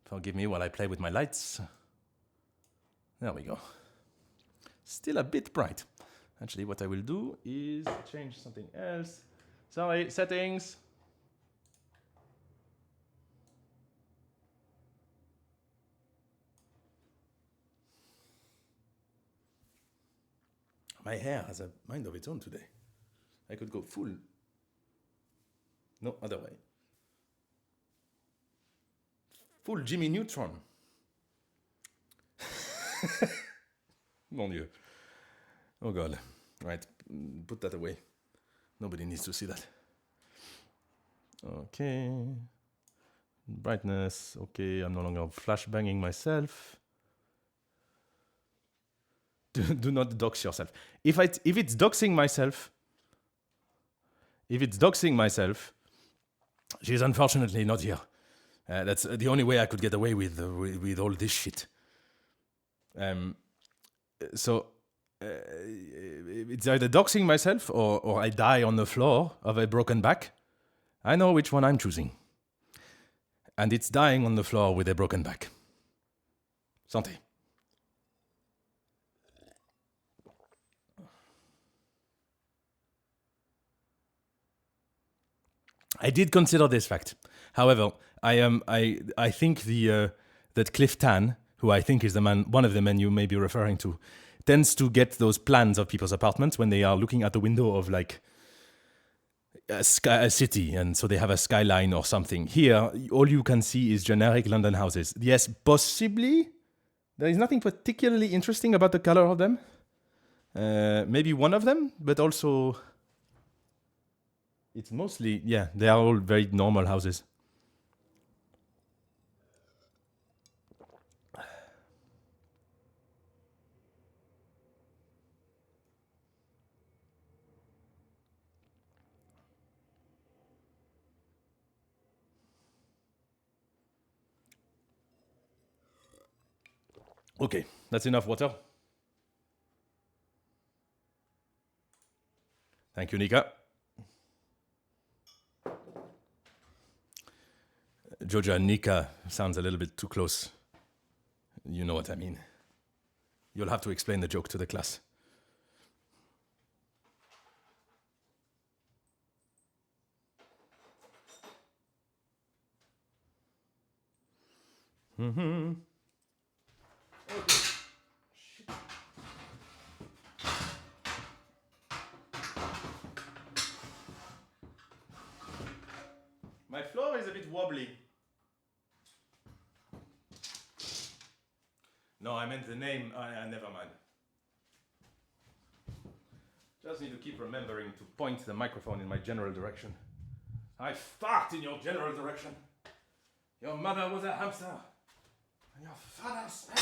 Forgive me while I play with my lights. There we go. Still a bit bright. Actually, what I will do is change something else. Sorry, settings. My hair has a mind of its own today. I could go full. No, other way. Full Jimmy Neutron. Mon Dieu. Oh God. Right, put that away. Nobody needs to see that. Okay. Brightness. Okay, I'm no longer flashbanging myself. Do not dox yourself. If it's doxing myself, she's unfortunately not here. That's the only way I could get away with all this shit. So it's either doxing myself or I die on the floor of a broken back. I know which one I'm choosing. And it's dying on the floor with a broken back. Santé. I did consider this fact. However, I think that Cliff Tan, who I think is one of the men you may be referring to, tends to get those plans of people's apartments when they are looking at the window of like a city, and so they have a skyline or something. Here, all you can see is generic London houses. Yes, possibly. There is nothing particularly interesting about the color of them. Maybe one of them, but also it's mostly, yeah, they are all very normal houses. Okay, that's enough water. Thank you, Nika. Georgia and Nika sounds a little bit too close. You know what I mean. You'll have to explain the joke to the class. Mm-hmm. Okay. wobbly. No, I meant the name. Never mind. Just need to keep remembering to point the microphone in my general direction. I fart in your general direction. Your mother was a hamster. And your father smelled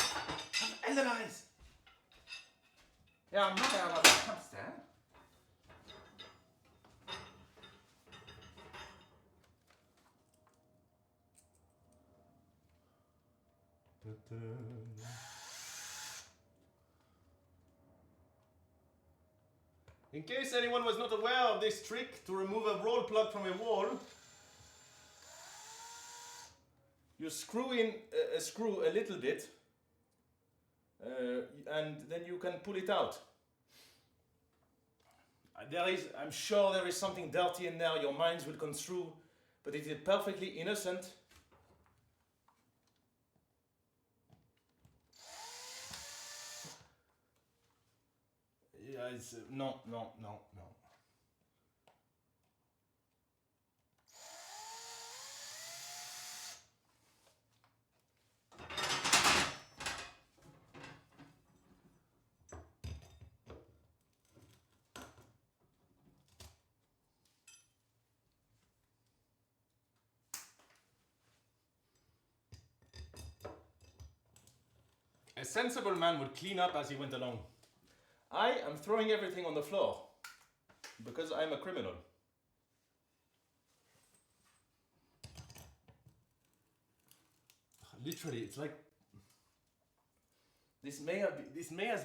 of edelweiss. Your mother was a hamster. In case anyone was not aware of this trick to remove a roll plug from a wall, you screw in a screw a little bit and then you can pull it out. I'm sure there is something dirty in there your minds will construe, but it is perfectly innocent. Yeah, it's no. A sensible man would clean up as he went along. I am throwing everything on the floor because I'm a criminal. Literally, it's like this may as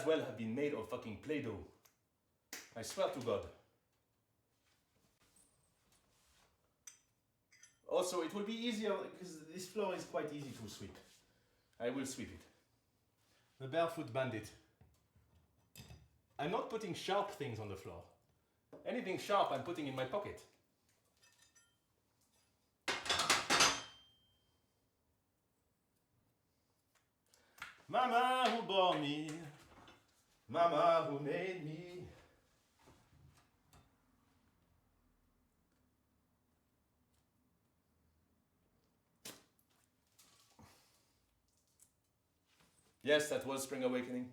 well have been made of fucking Play-Doh. I swear to God. Also, it will be easier because this floor is quite easy to sweep. I will sweep it. The barefoot bandit. I'm not putting sharp things on the floor. Anything sharp I'm putting in my pocket. Mama who bore me, Mama who made me. Yes, that was Spring Awakening.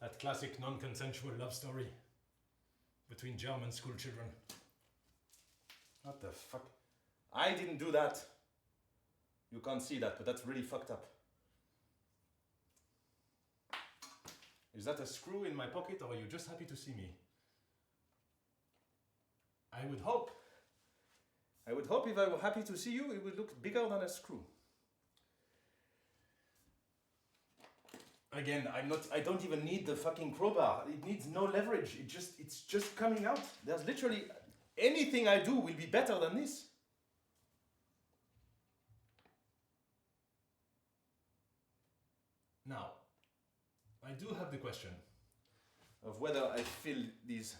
That classic non-consensual love story between German school children. What the fuck? I didn't do that. You can't see that, but that's really fucked up. Is that a screw in my pocket, or are you just happy to see me? I would hope if I were happy to see you, it would look bigger than a screw. Again, I don't even need the fucking crowbar. It needs no leverage. It's just coming out. There's literally anything I do will be better than this. Now, I do have the question of whether I fill these.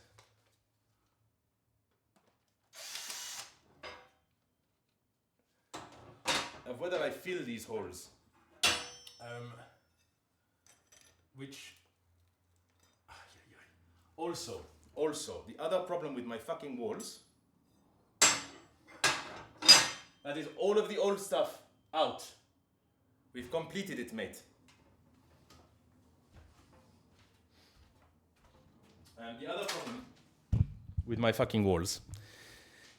Of whether I fill these holes. Which. Also, the other problem with my fucking walls. That is all of the old stuff out. We've completed it, mate. And the other problem with my fucking walls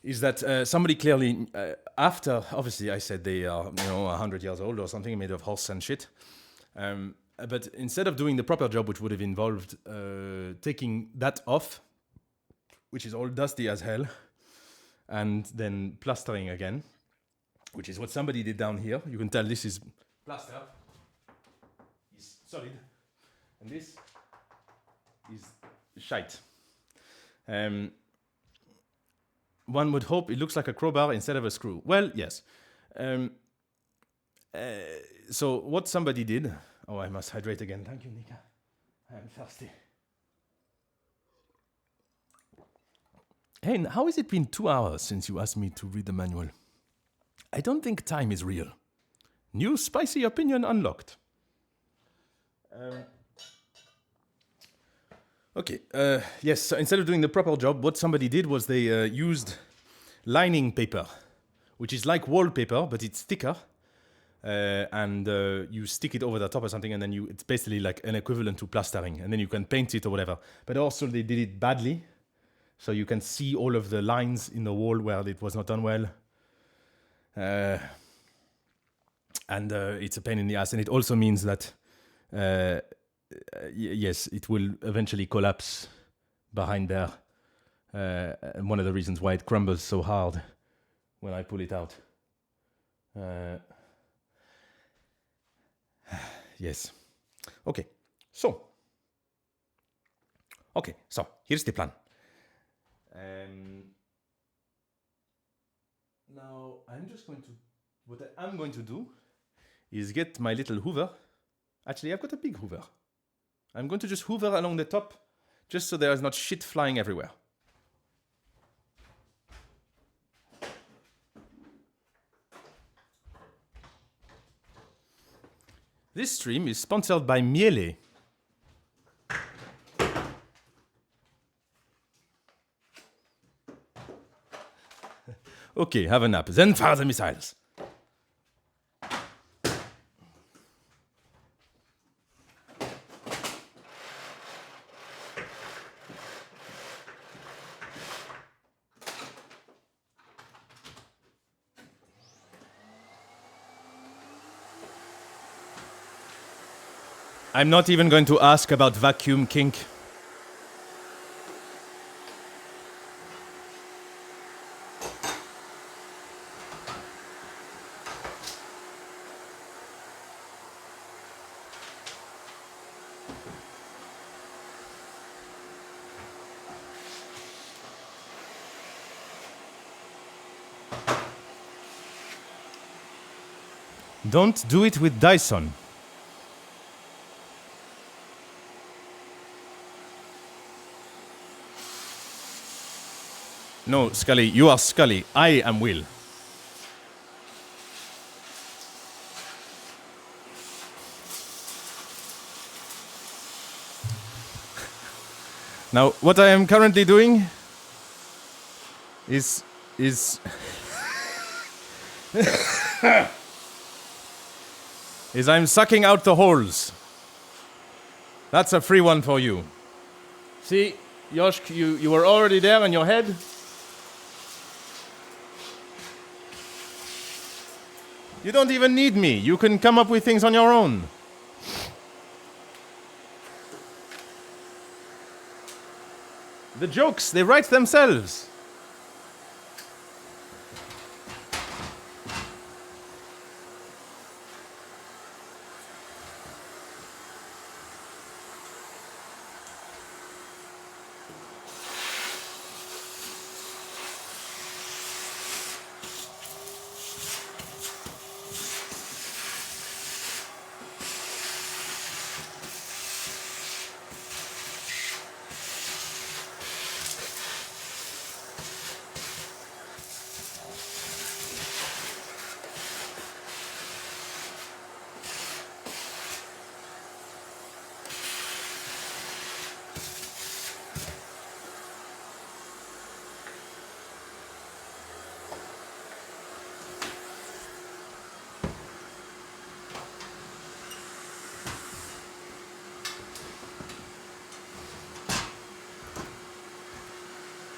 is that somebody clearly, after, obviously I said they are, 100 years old or something, made of horse and shit. But instead of doing the proper job, which would have involved taking that off, which is all dusty as hell, and then plastering again, which is what somebody did down here. You can tell this is plaster. It's solid. And this is shite. One would hope it looks like a crowbar instead of a screw. Well, yes. So what somebody did... Oh, I must hydrate again. Thank you, Nika. I am thirsty. Hey, how has it been 2 hours since you asked me to read the manual? I don't think time is real. New spicy opinion unlocked. Okay. Yes. So instead of doing the proper job, what somebody did was they used lining paper, which is like wallpaper, but it's thicker. And you stick it over the top or something, and then it's basically like an equivalent to plastering, and then you can paint it or whatever. But also they did it badly, so you can see all of the lines in the wall where it was not done well. And it's a pain in the ass, and it also means that yes, it will eventually collapse behind there. And one of the reasons why it crumbles so hard when I pull it out. Yes. Okay. So here's the plan. Now what I'm going to do is get my little hoover. Actually, I've got a big hoover. I'm going to just hoover along the top, just so there is not shit flying everywhere. This stream is sponsored by Miele. Okay, have a nap. Then fire the missiles. I'm not even going to ask about vacuum kink. Don't do it with Dyson. No, Scully, you are Scully. I am Will. Now, what I am currently doing is I'm sucking out the holes. That's a free one for you. See, Yoshk, you were already there in your head. You don't even need me. You can come up with things on your own. The jokes, they write themselves.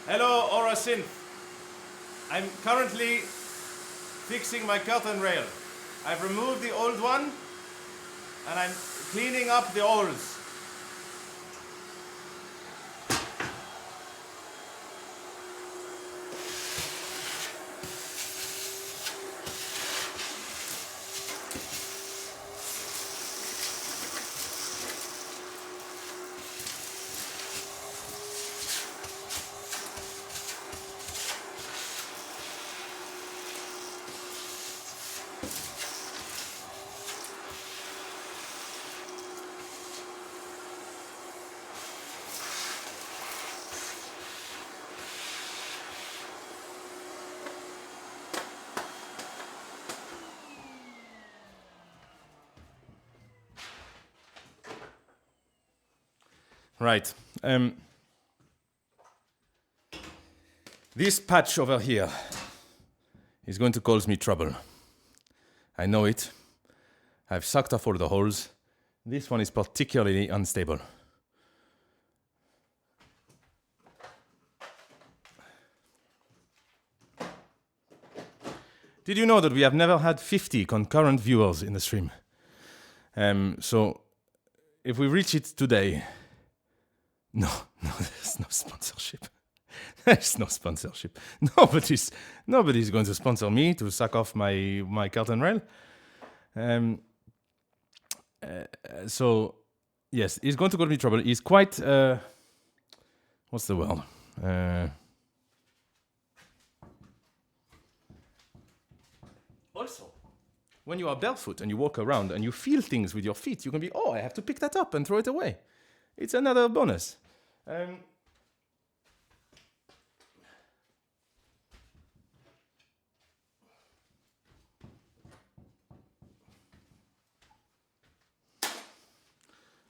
Hello, Aura Synth. I'm currently fixing my curtain rail. I've removed the old one and I'm cleaning up the holes. Right. This patch over here is going to cause me trouble. I know it. I've sucked off all the holes. This one is particularly unstable. Did you know that we have never had 50 concurrent viewers in the stream? So if we reach it today, no, there's no sponsorship. There's no sponsorship. Nobody's going to sponsor me to suck off my curtain rail. So yes, it's going to cause me trouble. He's quite what's the word? Also, when you are barefoot and you walk around and you feel things with your feet, you can be, I have to pick that up and throw it away. It's another bonus.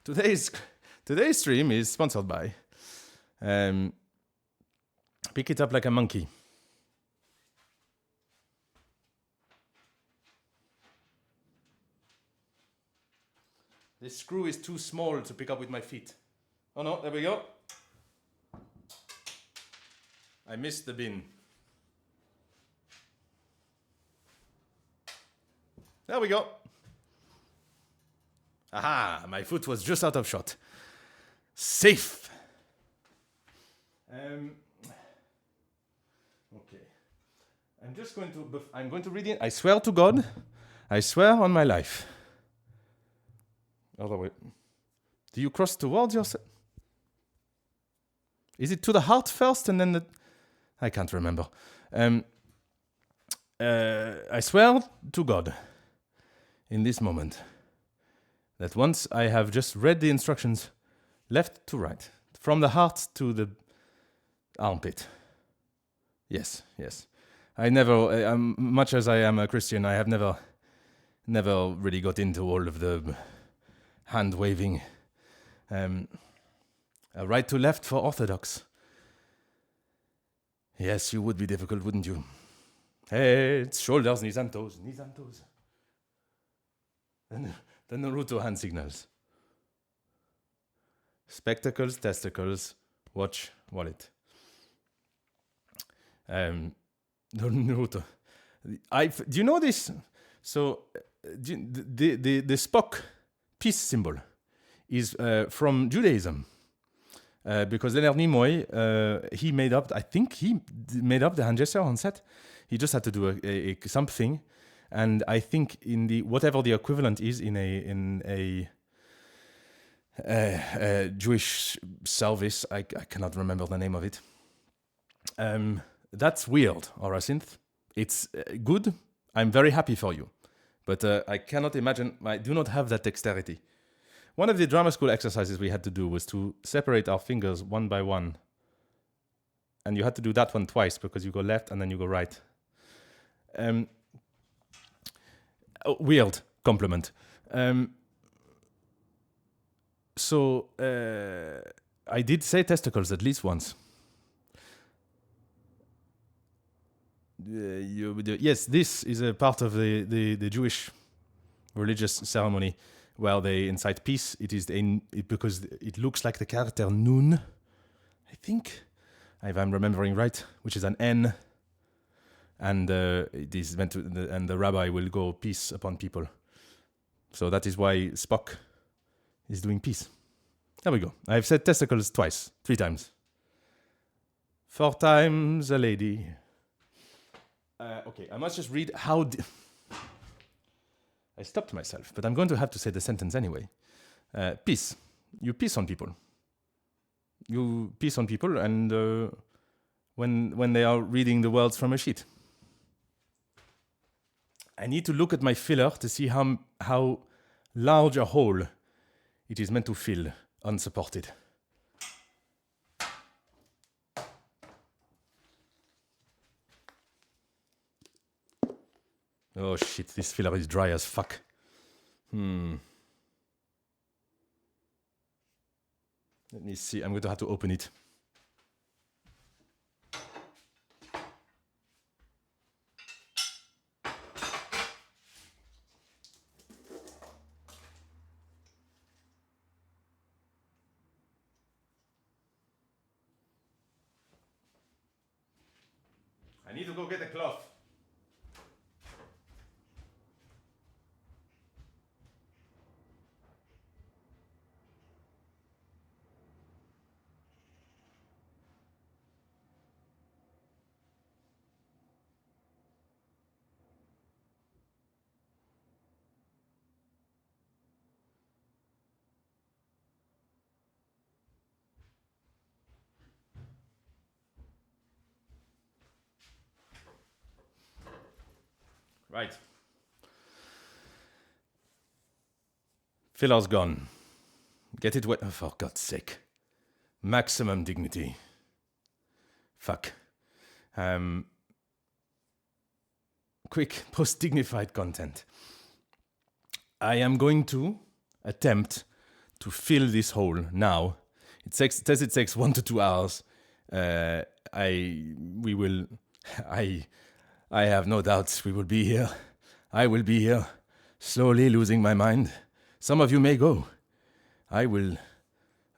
Today's stream is sponsored by Pick It Up Like a Monkey. This screw is too small to pick up with my feet. Oh no, there we go. I missed the bin. There we go. Aha, my foot was just out of shot. Safe. Okay. I'm going to read it. I swear to God. I swear on my life. Other way. Do you cross towards yourself? Is it to the heart first and then the... I can't remember. I swear to God in this moment that once I have just read the instructions left to right, from the heart to the armpit. Yes. I never, much as I am a Christian, I have never really got into all of the hand waving. Right to left for Orthodox. Yes, you would be difficult, wouldn't you? Heads, shoulders, knees and toes. The Naruto hand signals. Spectacles, testicles, watch, wallet. Naruto. Do you know this? So, the Spock peace symbol is from Judaism. Because Leonard Nimoy, he made up the hand gesture on set. He just had to do a something, and I think in the whatever the equivalent is in a Jewish service, I cannot remember the name of it. That's weird, Orasynth. It's good. I'm very happy for you, but I cannot imagine. I do not have that dexterity. One of the drama school exercises we had to do was to separate our fingers one by one. And you had to do that one twice because you go left and then you go right. Weird compliment. So I did say testicles at least once. Yes, this is a part of the Jewish religious ceremony. Where they incite peace. It is because it looks like the character Nun, I think, if I'm remembering right, which is an N, and it is meant to. And the rabbi will go peace upon people. So that is why Spock is doing peace. There we go. I've said testicles twice, 3 times, 4 times a lady. Okay, I must just read how. I stopped myself, but I'm going to have to say the sentence anyway. Peace. You peace on people. You peace on people, and when they are reading the words from a sheet. I need to look at my filler to see how large a hole it is meant to fill, unsupported. Oh shit, this filler is dry as fuck. Let me see. I'm going to have to open it. I need to go get a cloth. Right. Filler's gone. Get it wet. Oh, for God's sake. Maximum dignity. Fuck. Quick, post-dignified content. I am going to attempt to fill this hole now. It says it takes 1 to 2 hours. I have no doubts we will be here. I will be here, slowly losing my mind. Some of you may go. I'm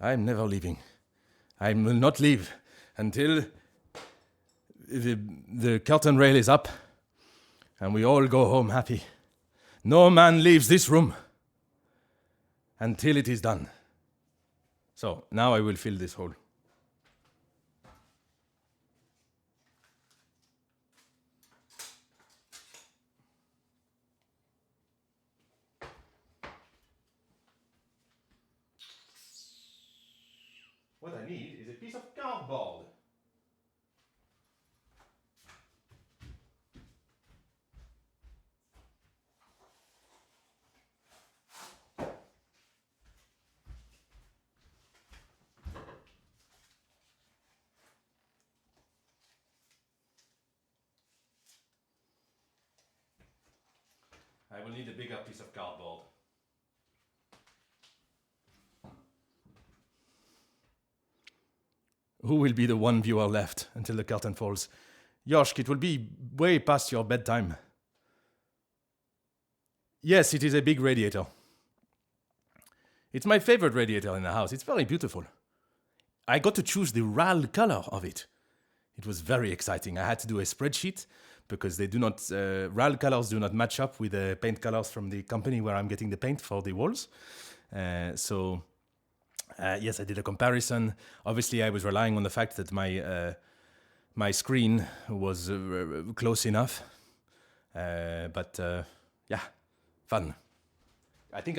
never leaving. I will not leave until the curtain rail is up and we all go home happy. No man leaves this room until it is done. So now I will fill this hole. What I need is a piece of cardboard. I will need a bigger piece of cardboard. Who will be the one viewer left until the curtain falls? Yoshk, it will be way past your bedtime. Yes, it is a big radiator. It's my favorite radiator in the house. It's very beautiful. I got to choose the RAL color of it. It was very exciting. I had to do a spreadsheet because they do not, RAL colors do not match up with the paint colors from the company where I'm getting the paint for the walls. Yes, I did a comparison. Obviously, I was relying on the fact that my screen was close enough. Yeah, fun. I think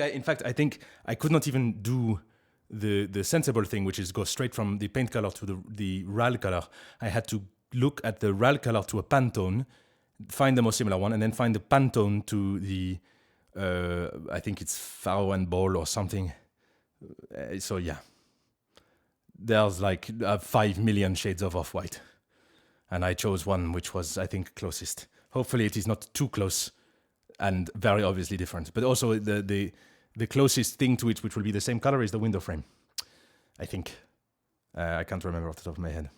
I could not even do the sensible thing, which is go straight from the paint color to the RAL color. I had to look at the RAL color to a Pantone, find the most similar one, and then find the Pantone to the I think it's Faro and Ball or something. So yeah, there's like 5 million shades of off-white, and I chose one which was, I think, closest. Hopefully it is not too close and very obviously different, but also the closest thing to it, which will be the same color, is the window frame, I think. I can't remember off the top of my head.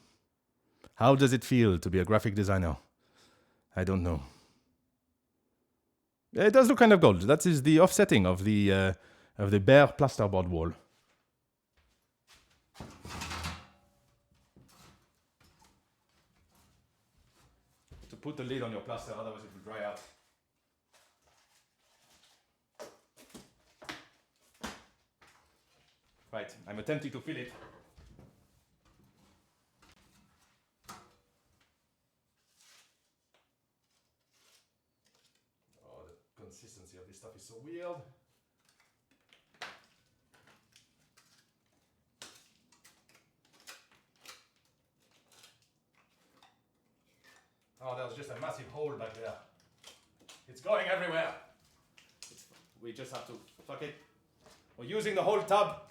How does it feel to be a graphic designer? I don't know. It does look kind of gold. That is the offsetting of the bare plasterboard wall. To put the lid on your plaster, otherwise it will dry out. Right, I'm attempting to fill it. Oh, the consistency of this stuff is so weird. Oh, there's just a massive hole back there. It's going everywhere. We just have to fuck it. We're using the whole tub.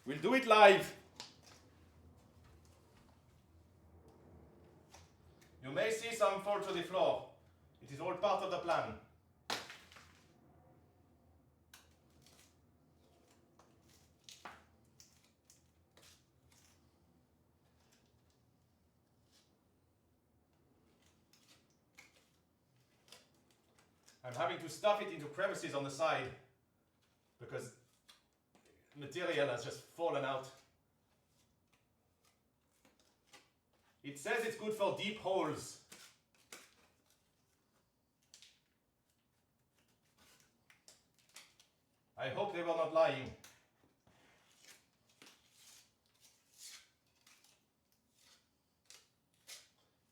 We'll do it live. You may see some fall to the floor. It is all part of the plan. I'm having to stuff it into crevices on the side because material has just fallen out. It says it's good for deep holes. I hope they were not lying.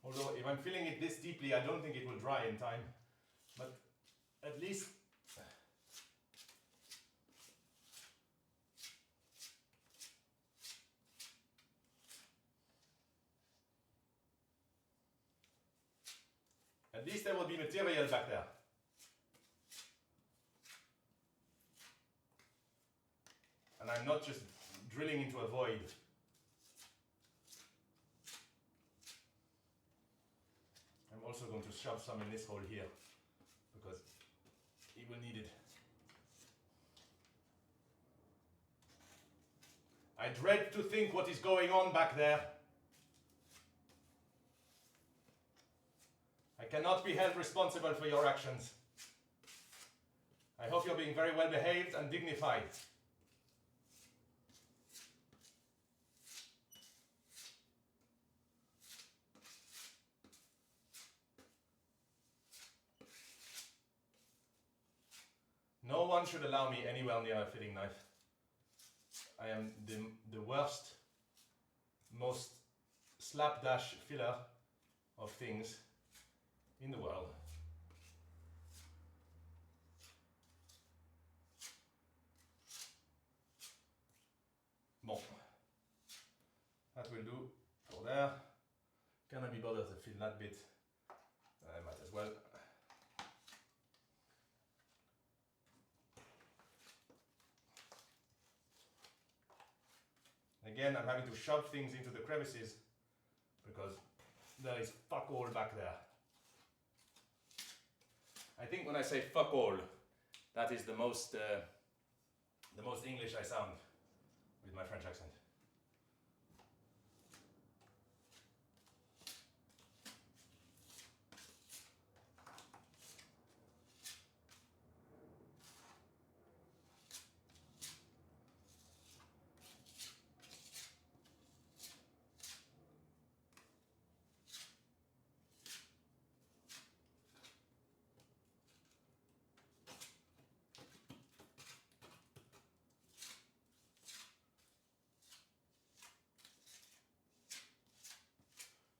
Although if I'm filling it this deeply, I don't think it will dry in time. But at least there will be material back there. And I'm not just drilling into a void. I'm also going to shove some in this hole here because it will need it. I dread to think what is going on back there. I cannot be held responsible for your actions. I hope you're being very well behaved and dignified. No one should allow me anywhere near a fitting knife. I am the worst, most slapdash filler of things in the world. Bon. That will do for there. Can I be bothered to fill that bit? I might as well. Again, I'm having to shove things into the crevices because there is fuck all back there. I think when I say fuck all, that is the most English I sound with my French accent.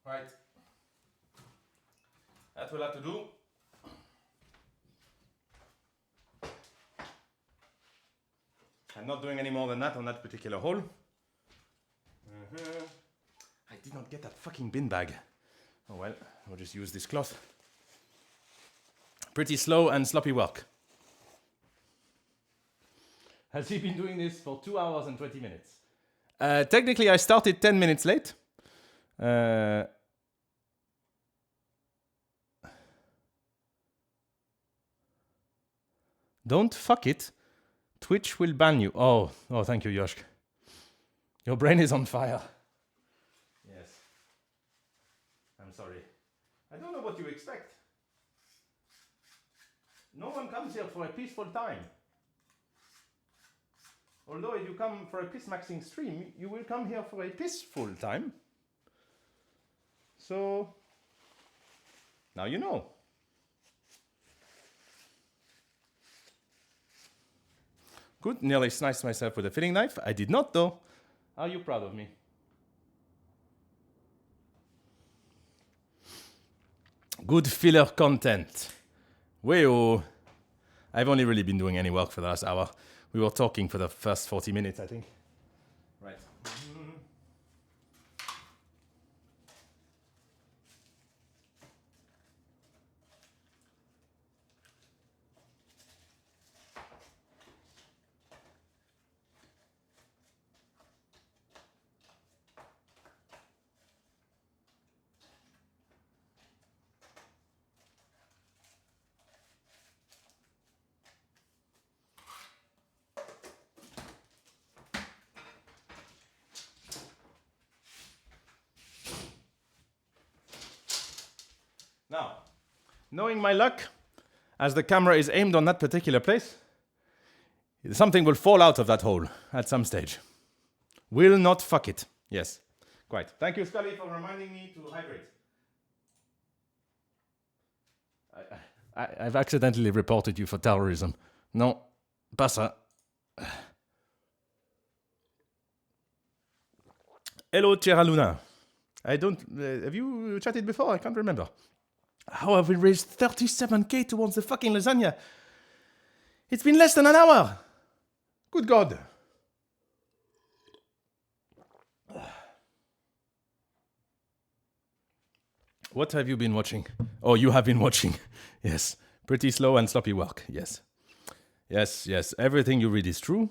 Right, that will have to do. I'm not doing any more than that on that particular hole. I did not get that fucking bin bag. Oh well, I'll just use this cloth. Pretty slow and sloppy work. Has he been doing this for 2 hours and 20 minutes? Technically, I started 10 minutes late. Don't fuck it. Twitch will ban you. Oh, thank you, Yoshk. Your brain is on fire. Yes. I'm sorry. I don't know what you expect. No one comes here for a peaceful time. Although if you come for a piss-maxing stream, you will come here for a peaceful time. So, now you know. Good, nearly sliced myself with a filling knife. I did not though. Are you proud of me? Good filler content. Well, I've only really been doing any work for the last hour. We were talking for the first 40 minutes, I think. Right. Now, knowing my luck, as the camera is aimed on that particular place, something will fall out of that hole at some stage. Will not fuck it. Yes, quite. Thank you, Scully, for reminding me to hydrate. I've accidentally reported you for terrorism. No, pas ça. Hello, Tierra Luna. I don't... have you chatted before? I can't remember. How have we raised 37k towards the fucking lasagna? It's been less than an hour. Good God. What have you been watching? Oh, you have been watching. Yes. Pretty slow and sloppy work. Yes. Yes. Everything you read is true.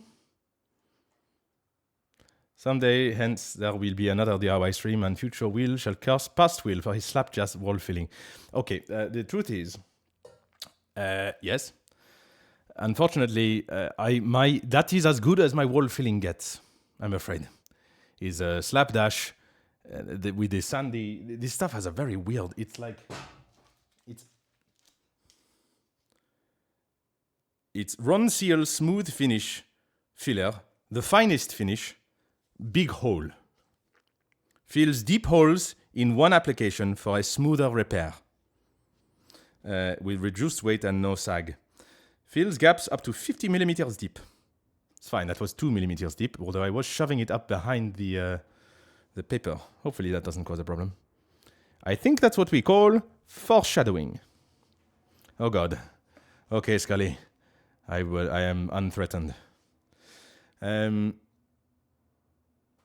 Someday, hence, there will be another DIY stream, and future Will shall curse past Will for his slap jazz wall filling. Okay, the truth is, yes. Unfortunately, that is as good as my wall filling gets, I'm afraid. Is a slapdash with the sandy... This stuff has a very weird... It's Ron Seal smooth finish filler, the finest finish, big hole. Fills deep holes in one application for a smoother repair. With reduced weight and no sag. Fills gaps up to 50 millimeters deep. It's fine, that was 2 millimeters deep, although I was shoving it up behind the paper. Hopefully that doesn't cause a problem. I think that's what we call foreshadowing. Oh God. Okay, Scully. I am unthreatened.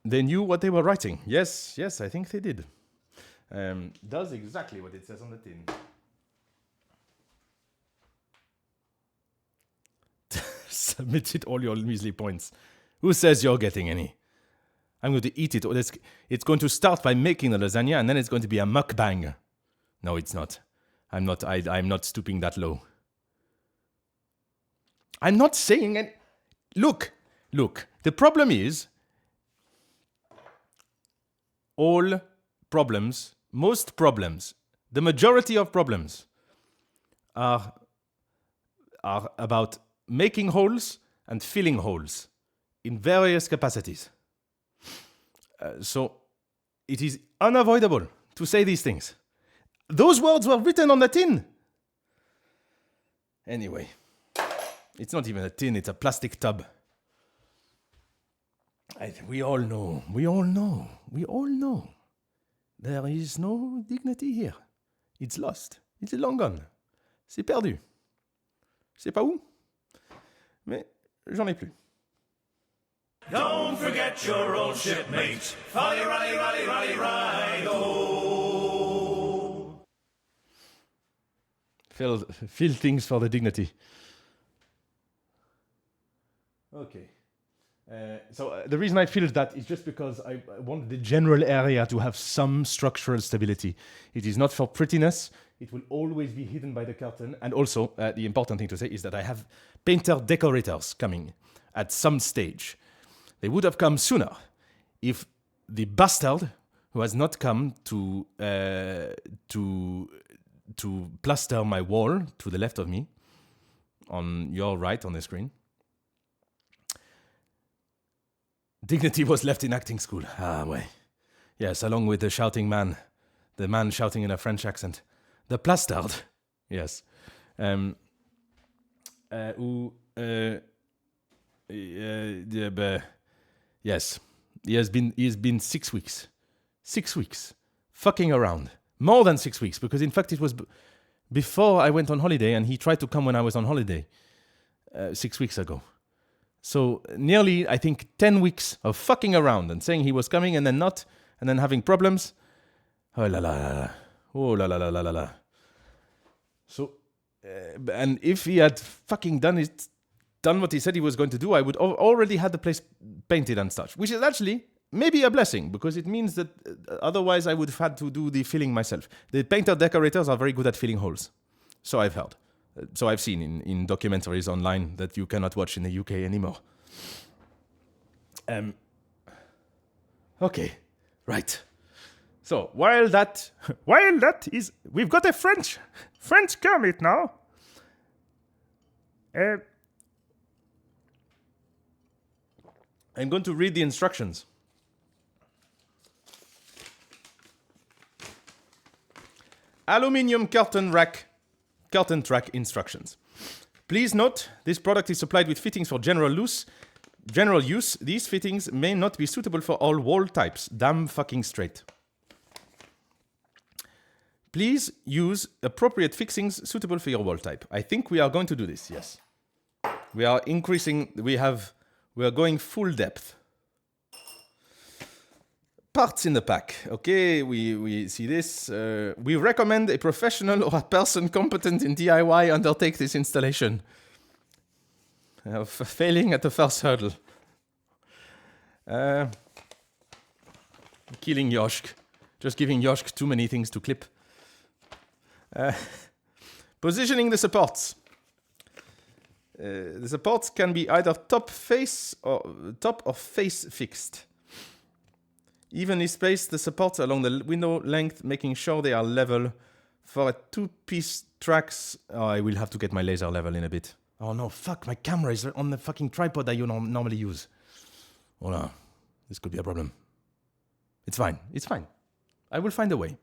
They knew what they were writing. Yes, I think they did. Does exactly what it says on the tin. Submitted all your measly points. Who says you're getting any? I'm going to eat it. It's going to start by making the lasagna, and then it's going to be a mukbang. No, it's not. I'm not stooping that low. I'm not saying any... Look. The problem is... most problems, the majority of problems are about making holes and filling holes in various capacities. So it is unavoidable to say these things. Those words were written on the tin. Anyway, it's not even a tin, it's a plastic tub. We all know. There is no dignity here. It's lost. It's long gone. C'est perdu. Je sais pas où, mais j'en ai plus. Don't forget your old shipmate. Folly, rally, rally, rally, ride, oh. Fill things for the dignity. Okay. So the reason I filled that is just because I want the general area to have some structural stability. It is not for prettiness. It will always be hidden by the curtain. And also, the important thing to say is that I have painter-decorators coming at some stage. They would have come sooner if the bastard who has not come to plaster my wall to the left of me, on your right on the screen. Dignity was left in acting school. Ah, ouais. Yes, along with the shouting man. The man shouting in a French accent. The plastard. Yes. Yes. He has been 6 weeks. 6 weeks. Fucking around. More than 6 weeks, because in fact it was before I went on holiday, and he tried to come when I was on holiday 6 weeks ago. So nearly, I think, 10 weeks of fucking around and saying he was coming and then not, and then having problems. Oh la la la la. Oh la la la la la la. So, and if he had fucking done what he said he was going to do, I would already had the place painted and such, which is actually maybe a blessing, because it means that otherwise I would have had to do the filling myself. The painter decorators are very good at filling holes. So I've heard. So I've seen in documentaries online that you cannot watch in the UK anymore. Okay, right. So while that is, we've got a French Kermit now. I'm going to read the instructions. Aluminium curtain track instructions. Please note, this product is supplied with fittings for general use. These fittings may not be suitable for all wall types. Damn fucking straight. Please use appropriate fixings suitable for your wall type. I think we are going to do this, yes. We are increasing, we are going full depth. Parts in the pack. Okay, we see this. We recommend a professional or a person competent in DIY undertake this installation. Failing at the first hurdle. Killing Yoshk. Just giving Yoshk too many things to clip. Positioning the supports. The supports can be either top or face fixed. Evenly space the supports along the window length, making sure they are level. For a two-piece tracks, I will have to get my laser level in a bit. Oh no, fuck, my camera is on the fucking tripod that you normally use. Oh no, this could be a problem. It's fine. I will find a way.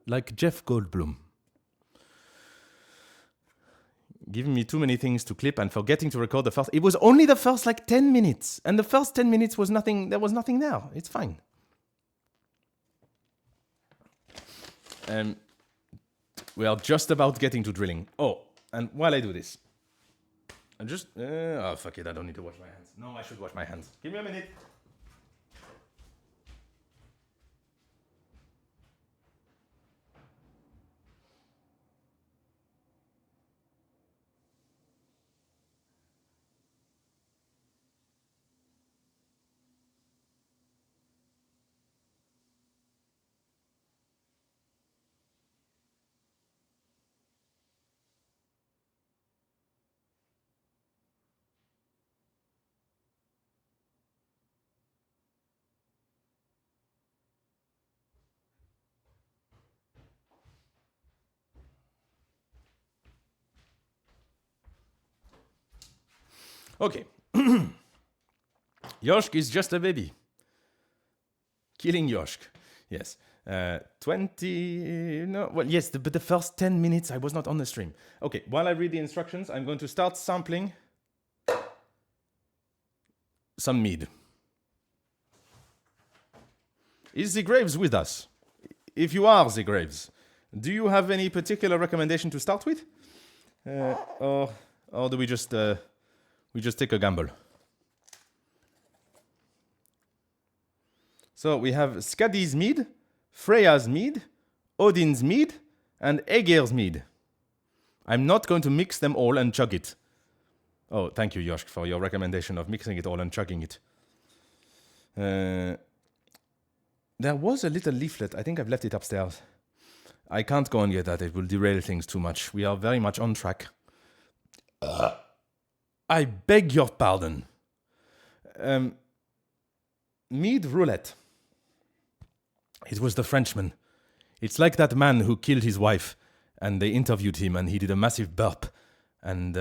Like Jeff Goldblum. Giving me too many things to clip and forgetting to record the first. It was only the first 10 minutes. And the first 10 minutes was nothing. There was nothing there. It's fine. We are just about getting to drilling. Oh, and while I do this, I just. Oh, fuck it. I don't need to wash my hands. No, I should wash my hands. Give me a minute. Okay. Yoshk is just a baby. Killing Yoshk. Yes. 20... No, well, yes, but the first 10 minutes I was not on the stream. Okay, while I read the instructions, I'm going to start sampling some mead. Is the Graves with us? If you are the Graves, do you have any particular recommendation to start with? Or do we just take a gamble? So we have Skadi's mead, Freya's mead, Odin's mead, and Aegir's mead. I'm not going to mix them all and chug it. Oh, thank you, Yoshk, for your recommendation of mixing it all and chugging it. There was a little leaflet. I think I've left it upstairs. I can't go and get that. It will derail things too much. We are very much on track. I beg your pardon. Mead roulette. It was the Frenchman. It's like that man who killed his wife, and they interviewed him, and he did a massive burp. And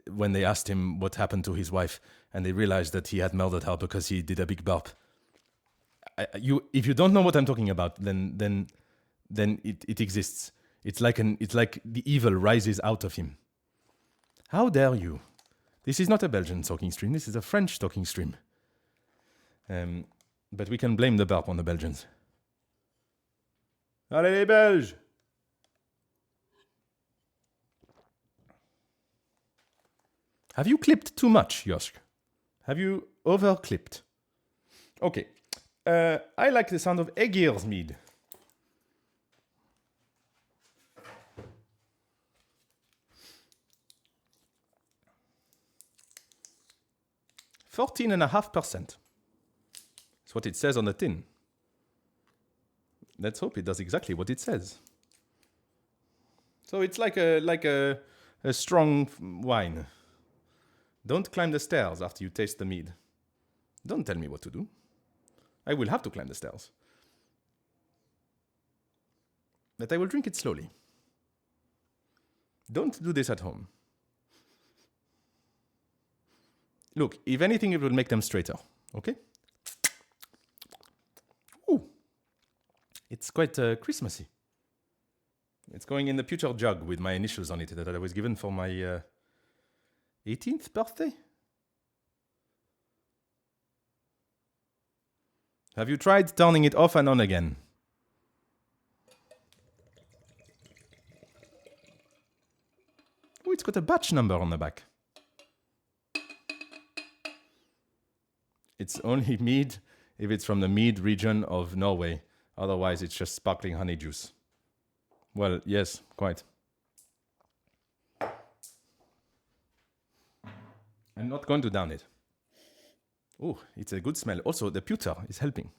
when they asked him what happened to his wife, and they realized that he had murdered her because he did a big burp. If you don't know what I'm talking about, then it exists. It's like the evil rises out of him. How dare you? This is not a Belgian talking stream. This is a French talking stream. But we can blame the burp on the Belgians. Allez les Belges! Have you clipped too much, Yoshk? Have you over-clipped? Okay. I like the sound of Aegir's mead. %14.5%. That's what it says on the tin. Let's hope it does exactly what it says. So it's like a strong wine. Don't climb the stairs after you taste the mead. Don't tell me what to do. I will have to climb the stairs. But I will drink it slowly. Don't do this at home. Look, if anything, it will make them straighter. Okay? Ooh. It's quite Christmassy. It's going in the pewter jug with my initials on it that I was given for my 18th birthday. Have you tried turning it off and on again? Oh, it's got a batch number on the back. It's only mead if it's from the mead region of Norway. Otherwise, it's just sparkling honey juice. Well, yes, quite. I'm not going to down it. Oh, it's a good smell. Also, the pewter is helping.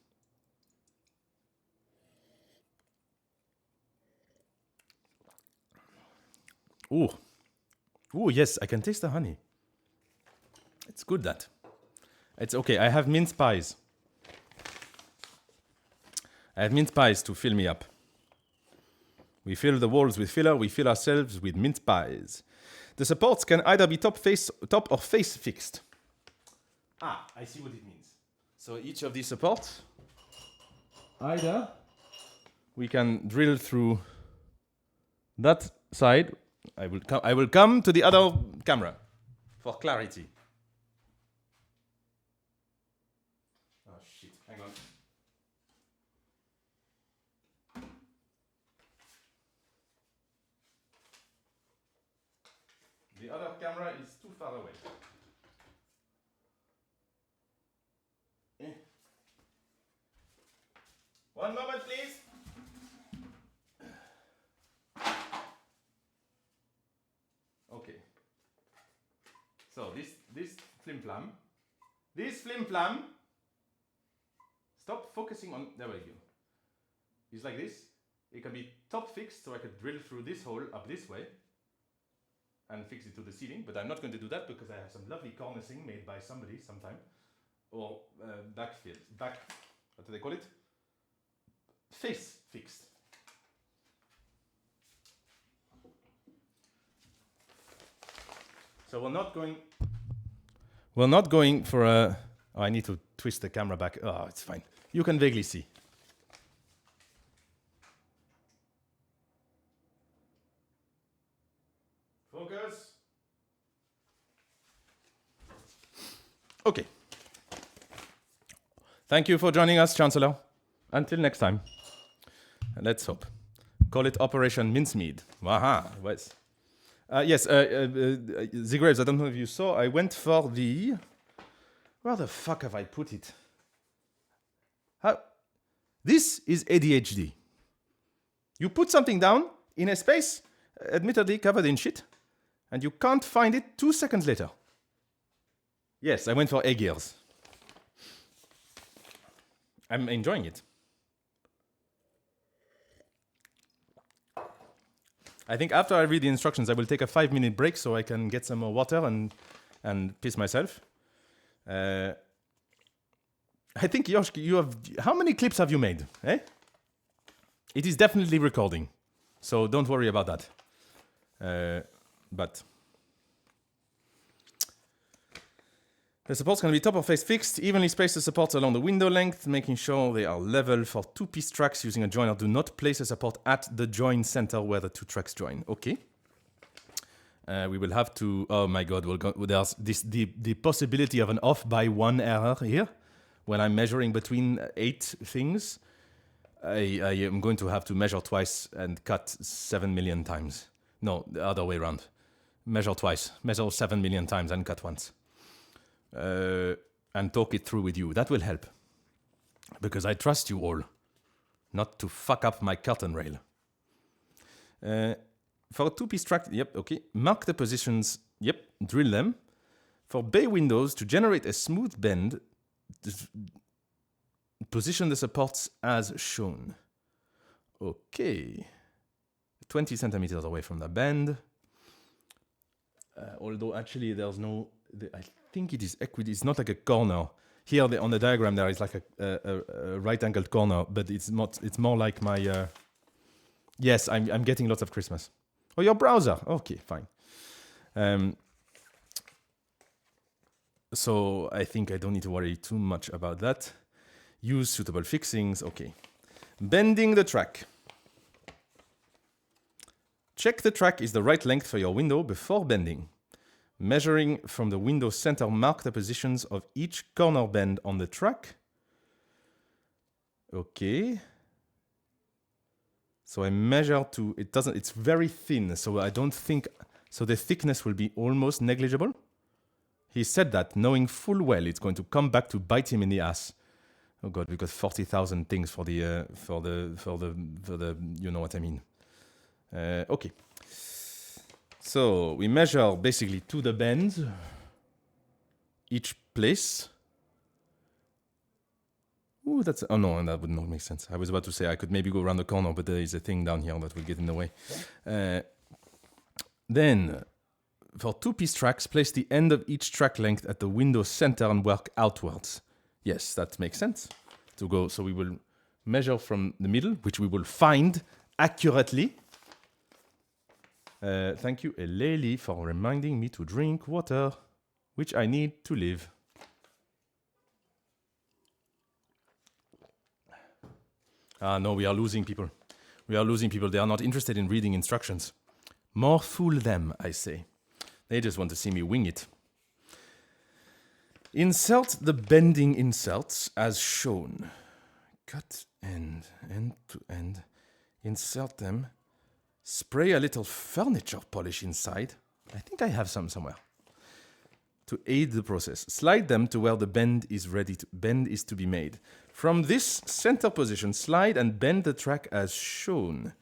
Oh. Oh, yes, I can taste the honey. It's good, that. It's okay. I have mince pies. I have mince pies to fill me up. We fill the walls with filler. We fill ourselves with mince pies. The supports can either be top or face fixed. Ah, I see what it means. So each of these supports, either we can drill through that side. I will come to the other camera for clarity. Oh shit, hang on. The other camera is too far away. One moment, please. Okay. So this flim-flam, stop focusing on, there we go. It's like this. It can be top fixed, so I could drill through this hole up this way and fix it to the ceiling, but I'm not going to do that because I have some lovely cornicing made by somebody sometime. Or back, what do they call it? Face fixed. So we're not going for a, oh, I need to twist the camera back. Oh, it's fine. You can vaguely see. Focus. Okay. Thank you for joining us, Chancellor. Until next time. Let's hope. Call it Operation Mincemead. Aha, yes. Yes, Zigraves, I don't know if you saw, I went for the... Where the fuck have I put it? How? This is ADHD. You put something down in a space, admittedly covered in shit, and you can't find it 2 seconds later. Yes, I went for egg ears. I'm enjoying it. I think after I read the instructions, I will take a 5-minute break so I can get some more water and piss myself. I think, Yosh, you have... How many clips have you made? Eh? It is definitely recording, so don't worry about that. But... The supports can be top or face fixed. Evenly space the supports along the window length, making sure they are level for 2-piece tracks using a joiner. Do not place a support at the join center where the 2 tracks join. Okay. We will have to... Oh my god, there's the possibility of an off by 1 error here. When I'm measuring between 8 things, I am going to have to measure twice and cut 7 million times. No, the other way around. Measure twice. Measure 7 million times and cut once. And talk it through with you. That will help. Because I trust you all not to fuck up my curtain rail. For a 2-piece track, yep, okay. Mark the positions, yep, drill them. For bay windows, to generate a smooth bend, position the supports as shown. Okay. 20 centimeters away from the bend. Although actually there's no... I think it is equity. It's not like a corner. Here on the diagram there is like a right-angled corner, but it's not. It's more like my. Yes, I'm getting lots of Christmas. Oh, your browser. Okay, fine. So I think I don't need to worry too much about that. Use suitable fixings. Okay. Bending the track. Check the track is the right length for your window before bending. Measuring from the window center, mark the positions of each corner bend on the track. Okay. So I measure to, it's very thin, so I don't think, so the thickness will be almost negligible. He said that knowing full well it's going to come back to bite him in the ass. Oh God, we got 40,000 things for the, you know what I mean. Okay. So we measure basically to the bends, each place. Ooh, that's, oh no, that would not make sense. I was about to say I could maybe go around the corner, but there is a thing down here that will get in the way. Then, for two-piece tracks, place the end of each track length at the window center and work outwards. Yes, that makes sense. To go, so we will measure from the middle, which we will find accurately. Thank you, Eleli, for reminding me to drink water, which I need to live. Ah, no, we are losing people. We are losing people. They are not interested in reading instructions. More fool them, I say. They just want to see me wing it. Insert the bending inserts as shown. Cut end to end. Insert them. Spray a little furniture polish inside. I think I have some somewhere. To aid the process. Slide them to where the bend is to be made. From this center position, slide and bend the track as shown.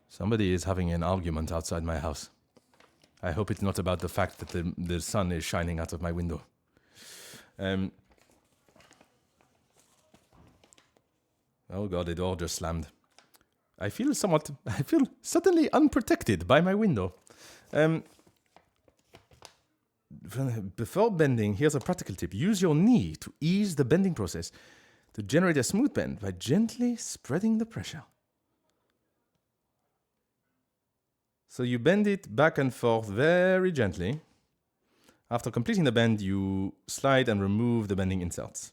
Somebody is having an argument outside my house. I hope it's not about the fact that the sun is shining out of my window. Oh God, the door just slammed. I feel suddenly unprotected by my window. Before bending, here's a practical tip. Use your knee to ease the bending process to generate a smooth bend by gently spreading the pressure. So you bend it back and forth very gently. After completing the bend, you slide and remove the bending inserts.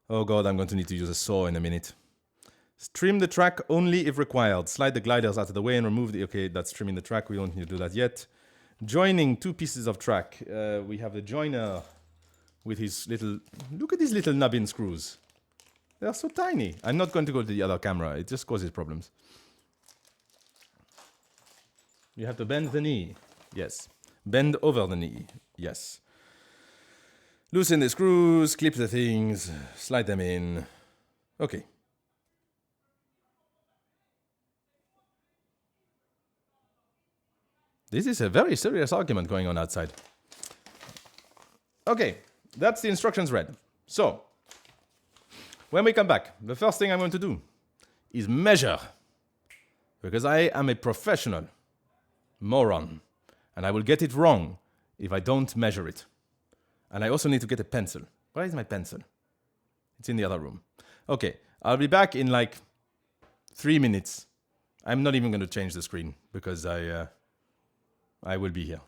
Oh God, I'm going to need to use a saw in a minute. Trim the track only if required. Slide the gliders out of the way and remove the... Okay, that's trimming the track. We don't need to do that yet. Joining two pieces of track. We have the joiner with his little... Look at these little nubbin screws. They are so tiny. I'm not going to go to the other camera. It just causes problems. You have to bend the knee. Yes. Bend over the knee. Yes. Loosen the screws, clip the things, slide them in. Okay. This is a very serious argument going on outside. Okay, that's the instructions read. So, when we come back, the first thing I'm going to do is measure. Because I am a professional moron. And I will get it wrong if I don't measure it. And I also need to get a pencil. Where is my pencil? It's in the other room. Okay, I'll be back in like 3 minutes. I'm not even going to change the screen because I will be here.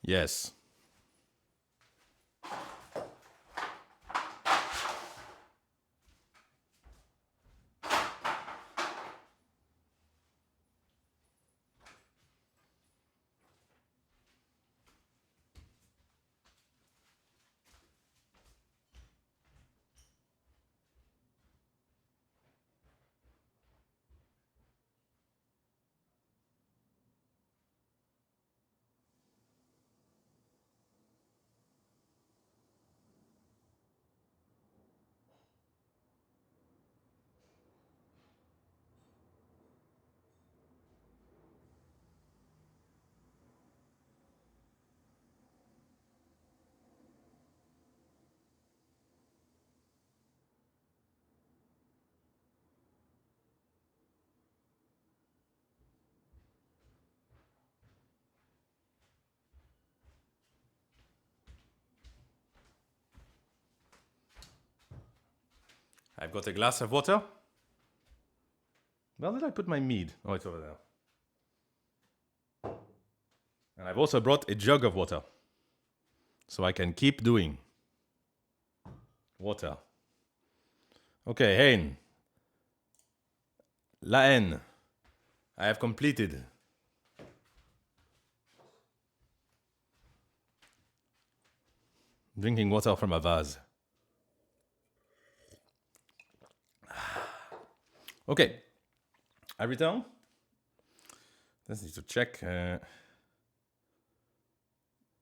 Yes. I've got a glass of water. Where did I put my mead? Oh, it's over there. And I've also brought a jug of water. So I can keep doing. Water. Okay, Hein. La haine. I have completed. Drinking water from a vase. Okay. I return. Let's need to check.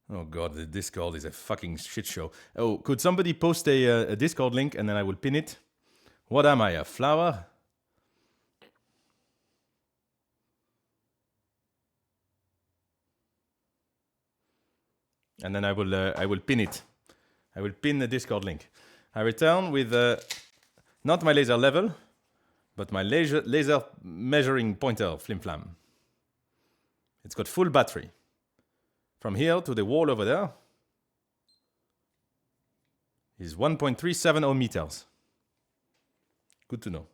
Oh god, the Discord is a fucking shit show. Oh, could somebody post a Discord link and then I will pin it? What am I, a flower? And then I will pin it. I will pin the Discord link. I return with not my laser level, but my laser measuring pointer flimflam. It's got full battery. From here to the wall over there is 1.370 meters. Good to know.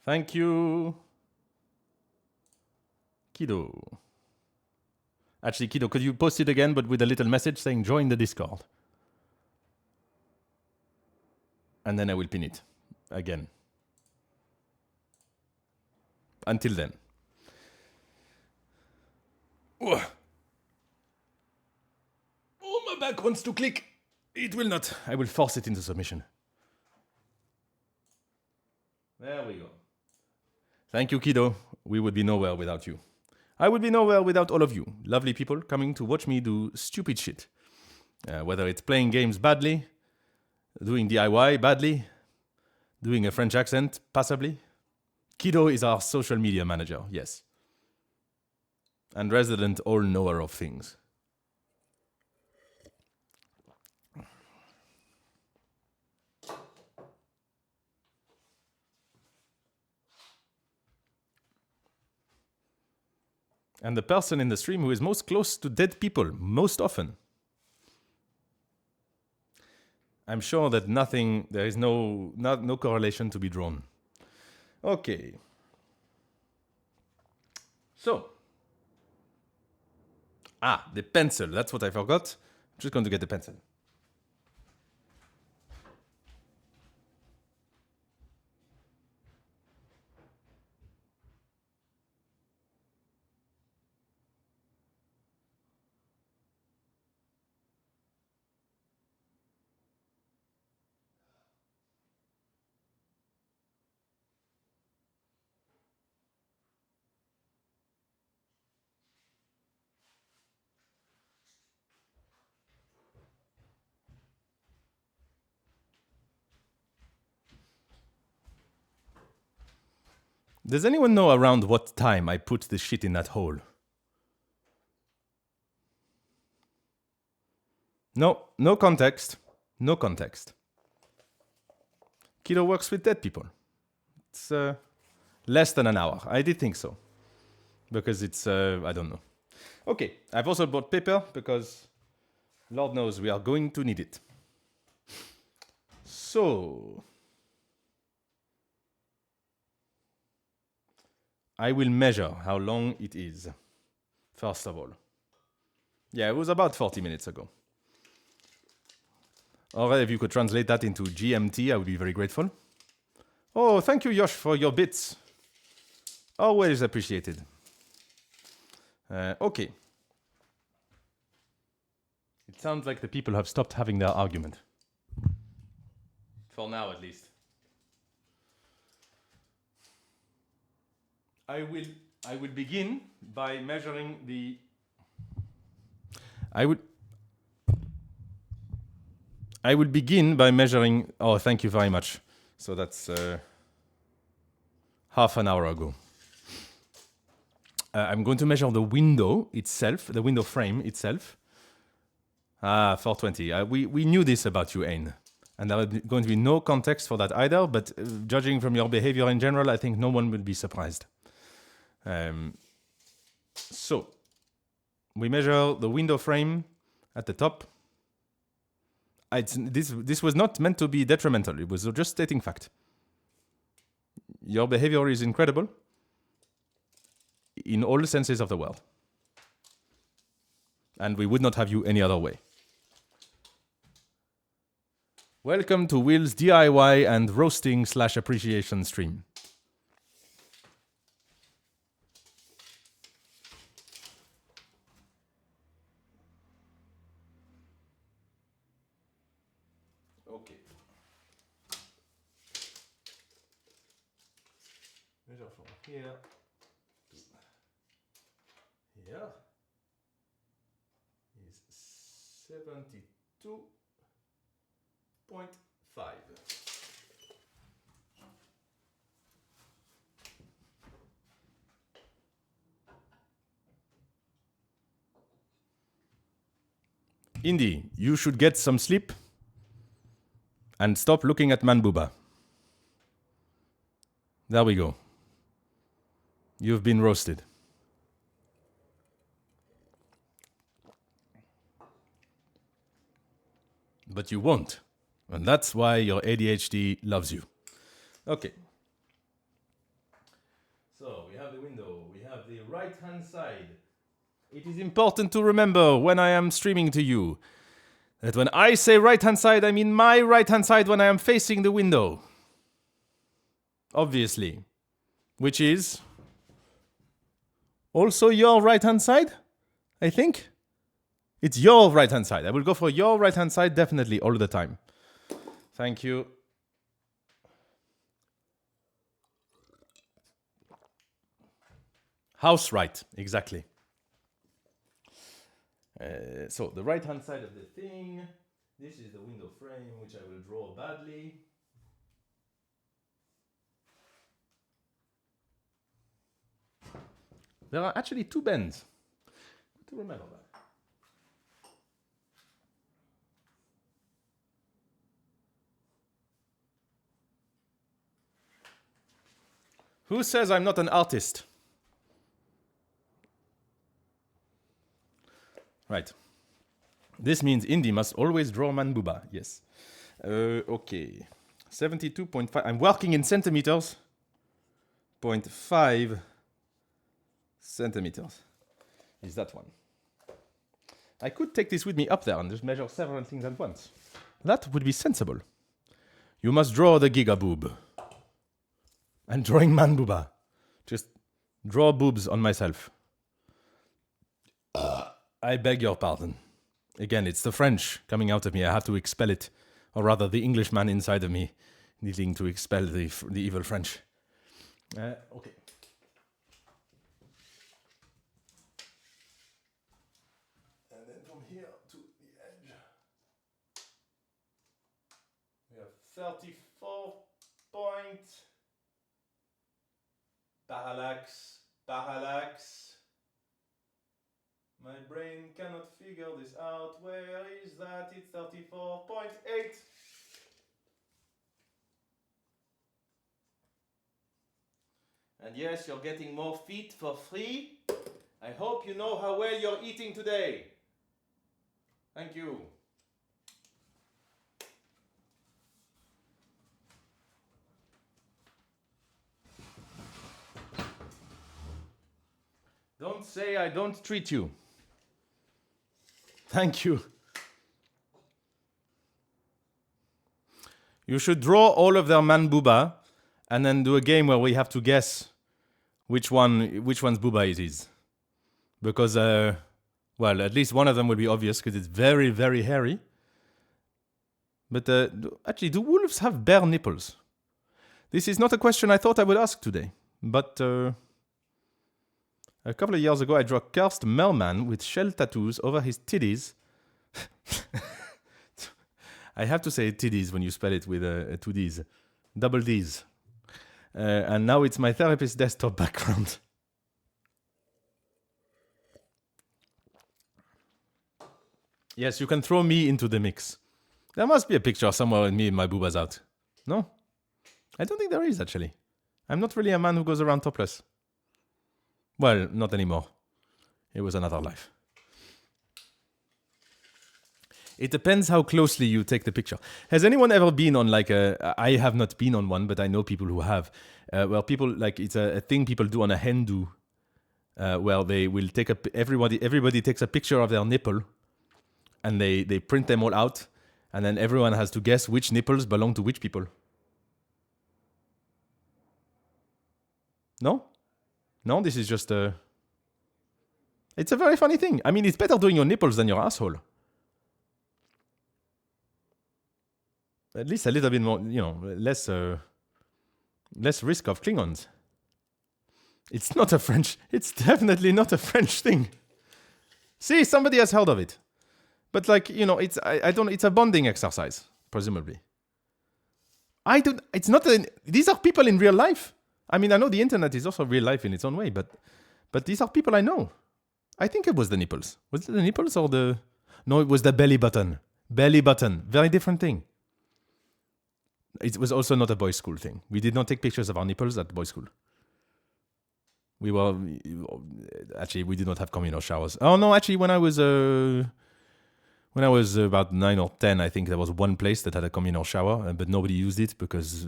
Thank you, Kido. Actually, Kido, could you post it again, but with a little message saying join the Discord? And then I will pin it again. Until then. Oh, my back wants to click. It will not. I will force it into submission. There we go. Thank you, Kido. We would be nowhere without you. I would be nowhere without all of you. Lovely people coming to watch me do stupid shit. Whether it's playing games badly, doing DIY badly, doing a French accent passably. Kido is our social media manager, yes. And resident all-knower of things. And the person in the stream who is most close to dead people, most often. I'm sure that there is no correlation to be drawn. Okay. So. The pencil. That's what I forgot. I'm just going to get the pencil. Does anyone know around what time I put the shit in that hole? No context. No context. Kido works with dead people. It's less than an hour. I did think so. Because it's, I don't know. Okay, I've also bought paper because Lord knows we are going to need it. So, I will measure how long it is. first of all. Yeah, it was about 40 minutes ago. Alright, if you could translate that into GMT, I would be very grateful. Oh, thank you, Josh, for your bits. Always appreciated. Okay. It sounds like the people have stopped having their argument. For now, at least. I will begin by measuring the... I will begin by measuring... Oh, thank you very much. So that's half an hour ago. I'm going to measure the window itself, the window frame itself. 420. We knew this about you, Aine. And there is going to be no context for that either, but judging from your behavior in general, I think no one will be surprised. So, we measure the window frame at the top. This was not meant to be detrimental. It was just stating fact. Your behavior is incredible in all senses of the word. And we would not have you any other way. Welcome to Will's DIY and roasting / appreciation stream. Okay. Measure from here to here is 72.5. Indy, you should get some sleep and stop looking at Manbooba. There we go. You've been roasted. But you won't. And that's why your ADHD loves you. Okay. So we have the window. We have the right-hand side. It is important to remember when I am streaming to you that when I say right-hand side, I mean my right-hand side when I am facing the window. Obviously. Which is also your right-hand side, I think. It's your right-hand side. I will go for your right-hand side definitely all the time. Thank you. House right, exactly. So the right-hand side of the thing. This is the window frame, which I will draw badly. There are actually two bends. Good to remember that. Who says I'm not an artist? Right. This means Indy must always draw Manbooba. Yes. Okay. 72.5. I'm working in centimeters. 0.5 centimeters is that one. I could take this with me up there and just measure several things at once. That would be sensible. You must draw the gigaboob. I'm drawing Manbooba. Just draw boobs on myself. I beg your pardon. Again, it's the French coming out of me. I have to expel it. Or rather, the Englishman inside of me needing to expel the evil French. Okay. And then from here to the edge, we have 34 points. Parallax. My brain cannot figure this out. Where is that? It's 34.8. And yes, you're getting more feet for free. I hope you know how well you're eating today. Thank you. Don't say I don't treat you. Thank you. You should draw all of their man booba and then do a game where we have to guess which one's booba it is. Because, well, at least one of them will be obvious because it's very, very hairy. But actually, do wolves have bare nipples? This is not a question I thought I would ask today. But a couple of years ago, I drew a cursed mailman with shell tattoos over his titties. I have to say titties when you spell it with two Ds. Double Ds. And now it's my therapist's desktop background. Yes, you can throw me into the mix. There must be a picture somewhere with me and my boobas out. No? I don't think there is, actually. I'm not really a man who goes around topless. Well, not anymore. It was another life. It depends how closely you take the picture. Has anyone ever been on like a... I have not been on one, but I know people who have. Where people, like, it's a thing people do on a hen do. Where they will take a... Everybody takes a picture of their nipple. And they print them all out. And then everyone has to guess which nipples belong to which people. No? No, this is just a... It's a very funny thing. I mean, it's better doing your nipples than your asshole. At least a little bit more, less risk of Klingons. It's not a French... It's definitely not a French thing. See, somebody has heard of it. But like, it's it's a bonding exercise, presumably. It's not these are people in real life. I mean, I know the internet is also real life in its own way, but these are people I know. I think it was the nipples. Was it the nipples or the... No, it was the belly button. Belly button. Very different thing. It was also not a boys' school thing. We did not take pictures of our nipples at boys' school. We did not have communal showers. Oh no, actually, when I was about 9 or 10, I think there was one place that had a communal shower, but nobody used it because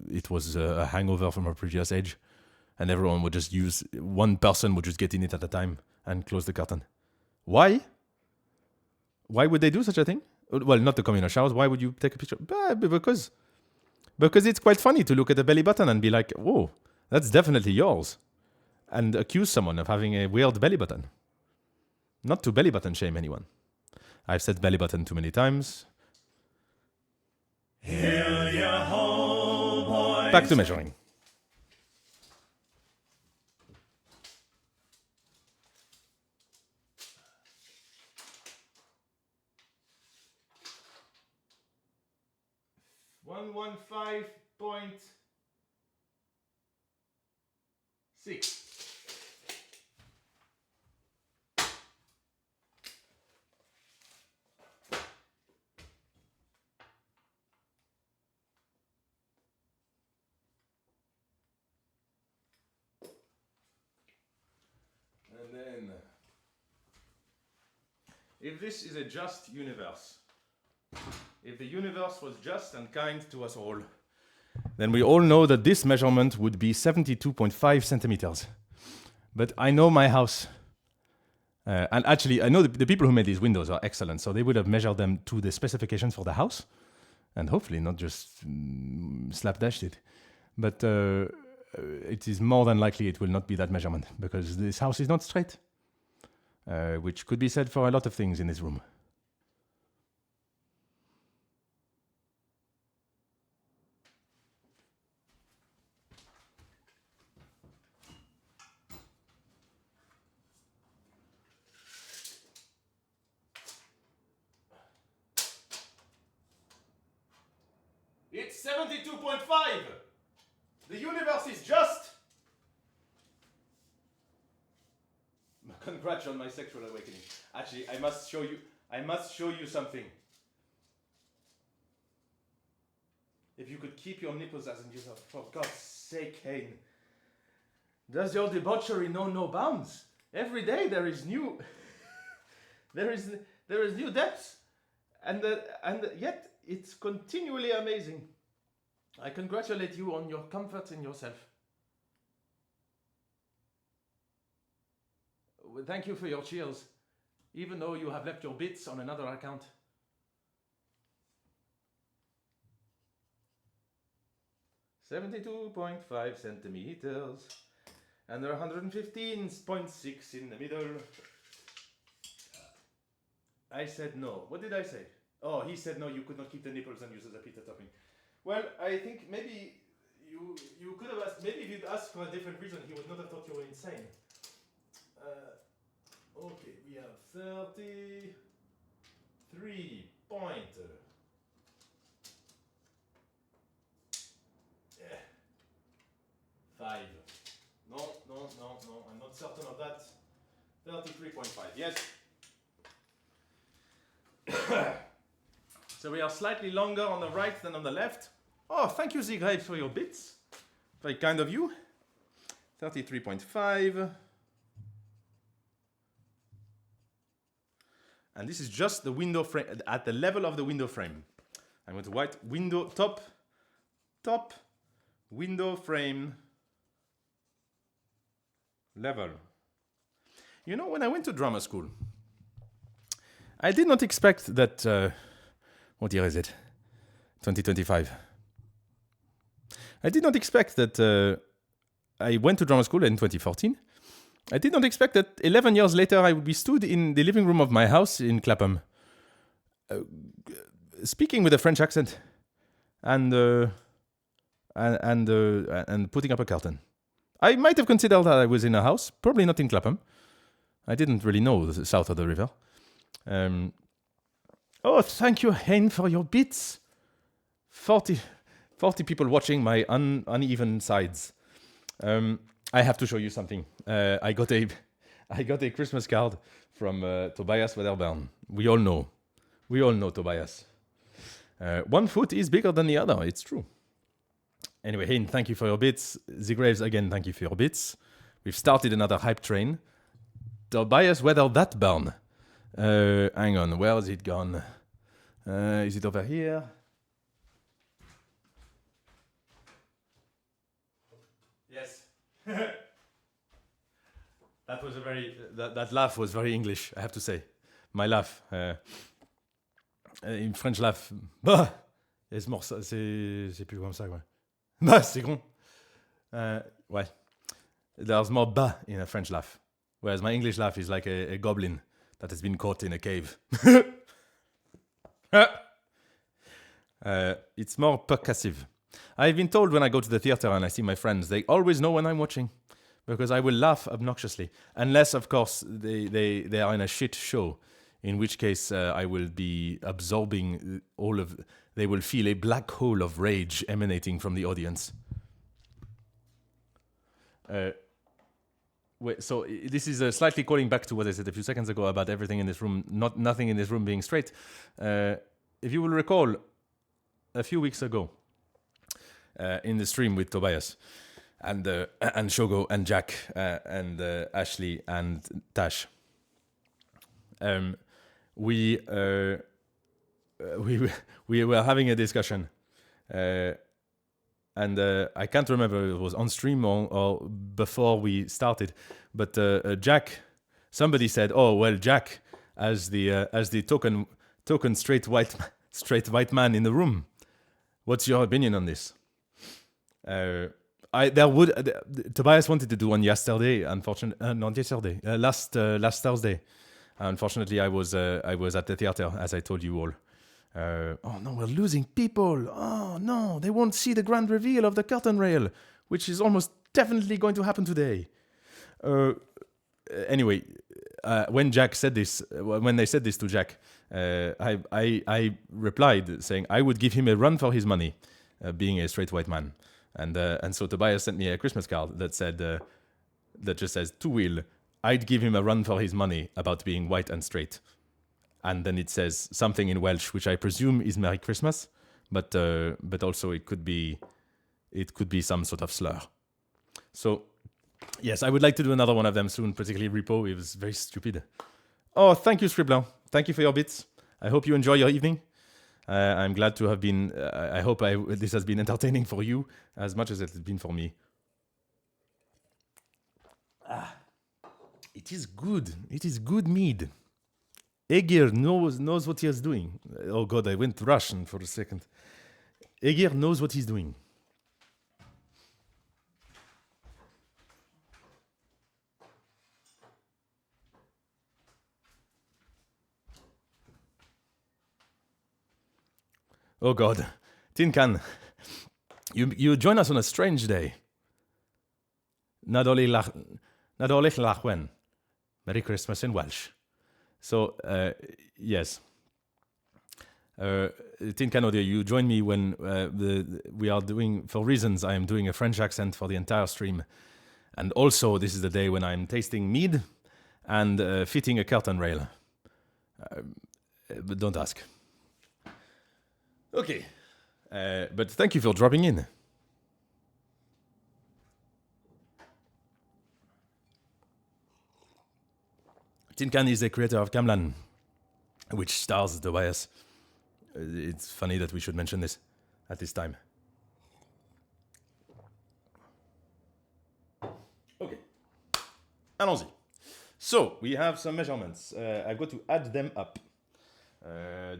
it was a hangover from a previous age, and everyone would just one person would just get in it at a time and close the curtain. Why? Why would they do such a thing? Well, not the communal showers. Why would you take a picture? Because it's quite funny to look at the belly button and be like, "Whoa, that's definitely yours," and accuse someone of having a weird belly button. Not to belly button shame anyone. I've said belly button too many times. Hear ya ho, boys. Back to measuring. .6. And then, if this is a just universe, if the universe was just and kind to us all, then we all know that this measurement would be 72.5 centimeters. But I know my house. And actually, I know the people who made these windows are excellent, so they would have measured them to the specifications for the house, and hopefully not just slapdashed it. But it is more than likely it will not be that measurement, because this house is not straight, which could be said for a lot of things in this room. It's 72.5! The universe is just! Congrats on my sexual awakening. Actually, I must show you something. If you could keep your nipples as in yourself, for God's sake, Hayne. Does your debauchery know no bounds? Every day there is new... there is new depths. And yet it's continually amazing. I congratulate you on your comfort in yourself. thank you for your cheers, even though you have left your bits on another account. $72.5 centimeters, and there are 115.6 in the middle. I said no. What did I say? Oh, he said no, you could not keep the nipples and use as a pita topping. Well, I think maybe you could have asked, maybe if you'd asked for a different reason, he would not have thought you were insane. Okay, we have 33 point. 5. No, I'm not certain of that. 33.5, yes. So we are slightly longer on the right than on the left. Oh, thank you, Zigrave, for your bits. Very kind of you. 33.5. And this is just the window frame, at the level of the window frame. I'm going to write window top, window frame, level. You know, when I went to drama school, I did not expect that, what year is it? 2025. I did not expect that I went to drama school in 2014. I did not expect that 11 years later I would be stood in the living room of my house in Clapham, speaking with a French accent and putting up a curtain. I might have considered that I was in a house, probably not in Clapham. I didn't really know the south of the river. Oh, thank you, Hein, for your bits. 40 people watching my uneven sides. I have to show you something. I got a Christmas card from Tobias Wedderburn. We all know Tobias. One foot is bigger than the other. It's true. Anyway, Hein, thank you for your bits. Zigraves, again, thank you for your bits. We've started another hype train. Tobias Wedderburn. Hang on, where is it gone? Is it over here? Yes. That was that laugh was very English, I have to say. My laugh. Une French laugh. Bah! C'est plus comme ça, quoi. Bah, c'est con. Ouais. There's more bah in a French laugh. Whereas my English laugh is like a goblin that has been caught in a cave. It's more percussive. I've been told when I go to the theater and I see my friends, they always know when I'm watching. Because I will laugh obnoxiously. Unless, of course, they are in a shit show. In which case, I will be absorbing they will feel a black hole of rage emanating from the audience. So this is slightly calling back to what I said a few seconds ago about everything in this room, nothing in this room being straight. If you will recall, a few weeks ago, in the stream with Tobias, and Shogo and Jack and Ashley and Tash, we were having a discussion, and I can't remember if it was on stream or before we started, but Jack, somebody said, "Oh well, Jack, as the token straight white man in the room, what's your opinion on this?" Tobias wanted to do one yesterday. Unfortunately, not yesterday. Last Thursday. Unfortunately, I was at the theater, as I told you all. Oh no, we're losing people. Oh no, they won't see the grand reveal of the curtain rail, which is almost definitely going to happen today. Anyway, when Jack said this, when they said this to Jack, I replied saying I would give him a run for his money, being a straight white man. And so Tobias sent me a Christmas card that said, that just says, "To Will, I'd give him a run for his money about being white and straight." And then it says something in Welsh, which I presume is Merry Christmas, but also it could be some sort of slur. So yes, I would like to do another one of them soon, particularly Repo. It was very stupid. Oh, thank you, Scribbler. Thank you for your bits. I hope you enjoy your evening. I'm glad to have been. I hope this has been entertaining for you as much as it has been for me. It It is good. It is good mead. Egir knows what he is doing. Oh God, I went Russian for a second. Egir knows what he's doing. Oh God, Tin Can, you join us on a strange day. Nadolig Lachwen. Merry Christmas in Welsh. So, yes. Tin Can Audio, you join me when we are doing, for reasons, I am doing a French accent for the entire stream. And also, this is the day when I'm tasting mead and fitting a curtain rail. But don't ask. Okay. But thank you for dropping in. Tin Can is the creator of Camlan, which stars Tobias. It's funny that we should mention this at this time. Okay. Allons-y. So, we have some measurements. I've got to add them up.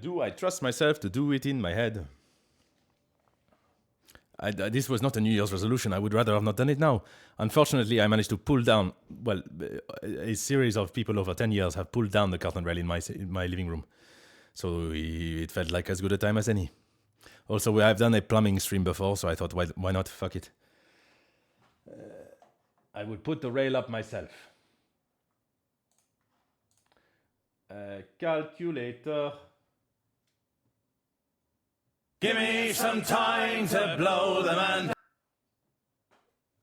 Do I trust myself to do it in my head? This was not a New Year's resolution. I would rather have not done it now. Unfortunately, I managed to pull down, well, a series of people over 10 years have pulled down the curtain rail in my living room. So it felt like as good a time as any. Also, I've done a plumbing stream before, so I thought, why not? Fuck it. I would put the rail up myself. Calculator. Give me some time to blow the man.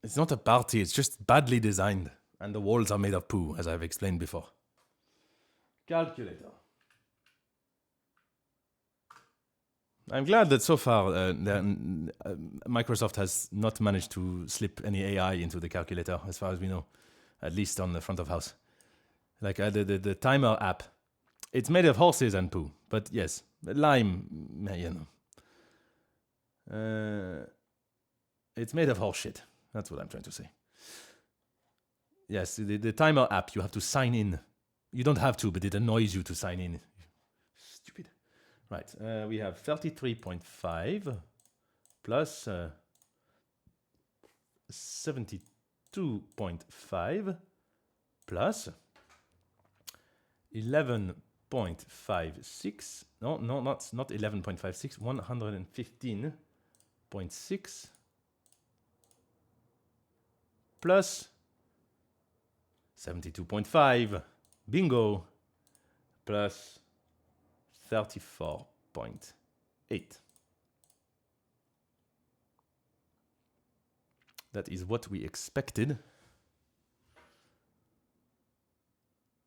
It's not a party, it's just badly designed. And the walls are made of poo, as I've explained before. Calculator. I'm glad that so far Microsoft has not managed to slip any AI into the calculator, as far as we know. At least on the front of house. Like the timer app. It's made of horses and poo, but yes, lime, you know. It's made of horse shit. That's what I'm trying to say. Yes, the timer app, you have to sign in. You don't have to, but it annoys you to sign in. Stupid. Right, we have 33.5 plus 72.5 plus 11.56. No, not 11.56. 115.6 plus 72.5. Bingo. Plus 34.8. That is what we expected.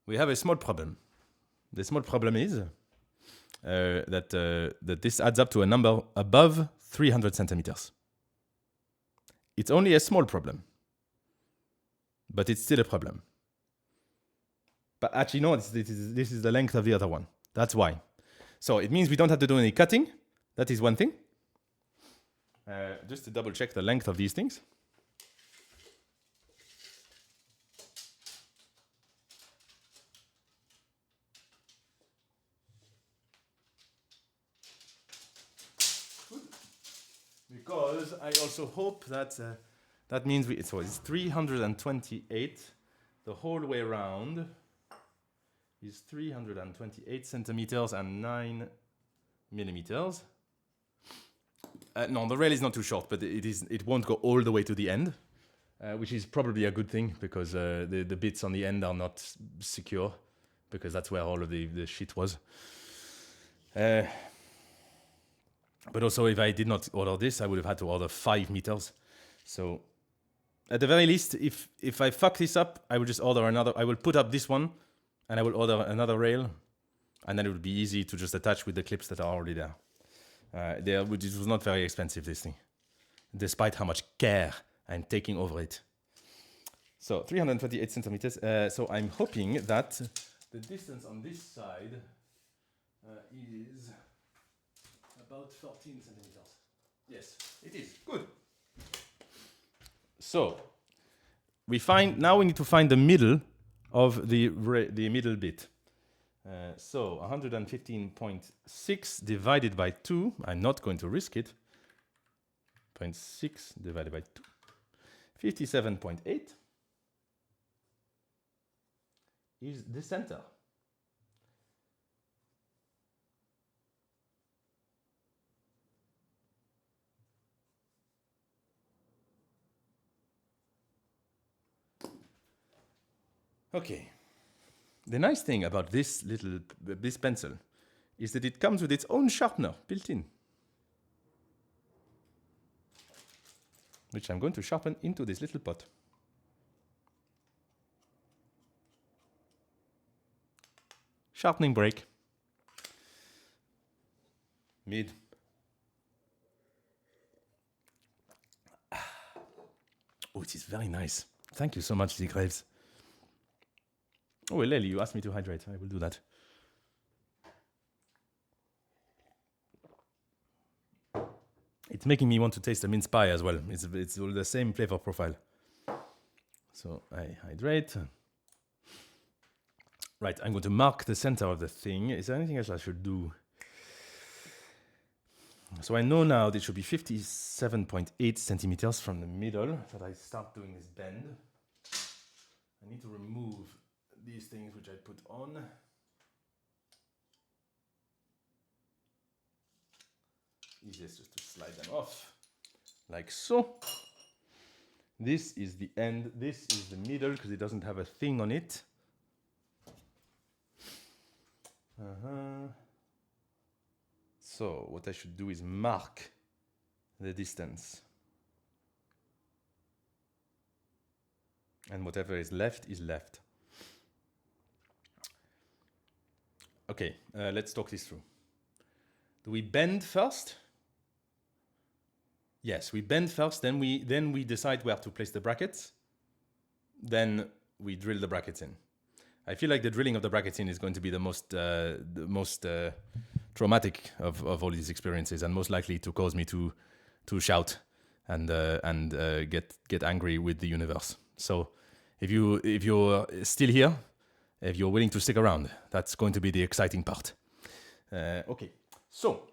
We have a small problem. The small problem is that this adds up to a number above 300 centimeters. It's only a small problem, but it's still a problem. But actually, no, this is the length of the other one. That's why. So it means we don't have to do any cutting. That is one thing. Just to double check the length of these things. Because I also hope that that means so it's 328. The whole way around is 328 centimeters and 9 millimeters. No, the rail is not too short, but it won't go all the way to the end, which is probably a good thing because the bits on the end are not secure, because that's where all of the shit was. But also, if I did not order this, I would have had to order 5 meters. So, at the very least, if I fuck this up, I will just order another. I will put up this one, and I will order another rail, and then it will be easy to just attach with the clips that are already there. It was not very expensive, this thing, despite how much care I'm taking over it. So, 328 centimeters. So, I'm hoping that the distance on this side is about 14 centimeters. Yes, it is. Good. So, now we need to find the middle of the middle bit. So 115.6 divided by 2, I'm not going to risk it. 0.6 divided by 2, 57.8 is the center. Okay. The nice thing about this pencil is that it comes with its own sharpener built in, which I'm going to sharpen into this little pot. Sharpening break. Mead. Oh, it is very nice. Thank you so much, the Graves. Oh, Lely, you asked me to hydrate. I will do that. It's making me want to taste the mince pie as well. It's all the same flavor profile. So I hydrate. Right, I'm going to mark the center of the thing. Is there anything else I should do? So I know now that it should be 57.8 centimeters from the middle that I start doing this bend. I need to remove these things which I put on. Easiest just to slide them off, like so. This is the end, this is the middle because it doesn't have a thing on it. So what I should do is mark the distance. And whatever is left is left. Okay, let's talk this through. Do we bend first? Yes, we bend first, then we decide where to place the brackets. Then we drill the brackets in. I feel like the drilling of the brackets in is going to be the most traumatic of all these experiences, and most likely to cause me to shout and get angry with the universe. So if you're still here, if you're willing to stick around, that's going to be the exciting part. Okay, so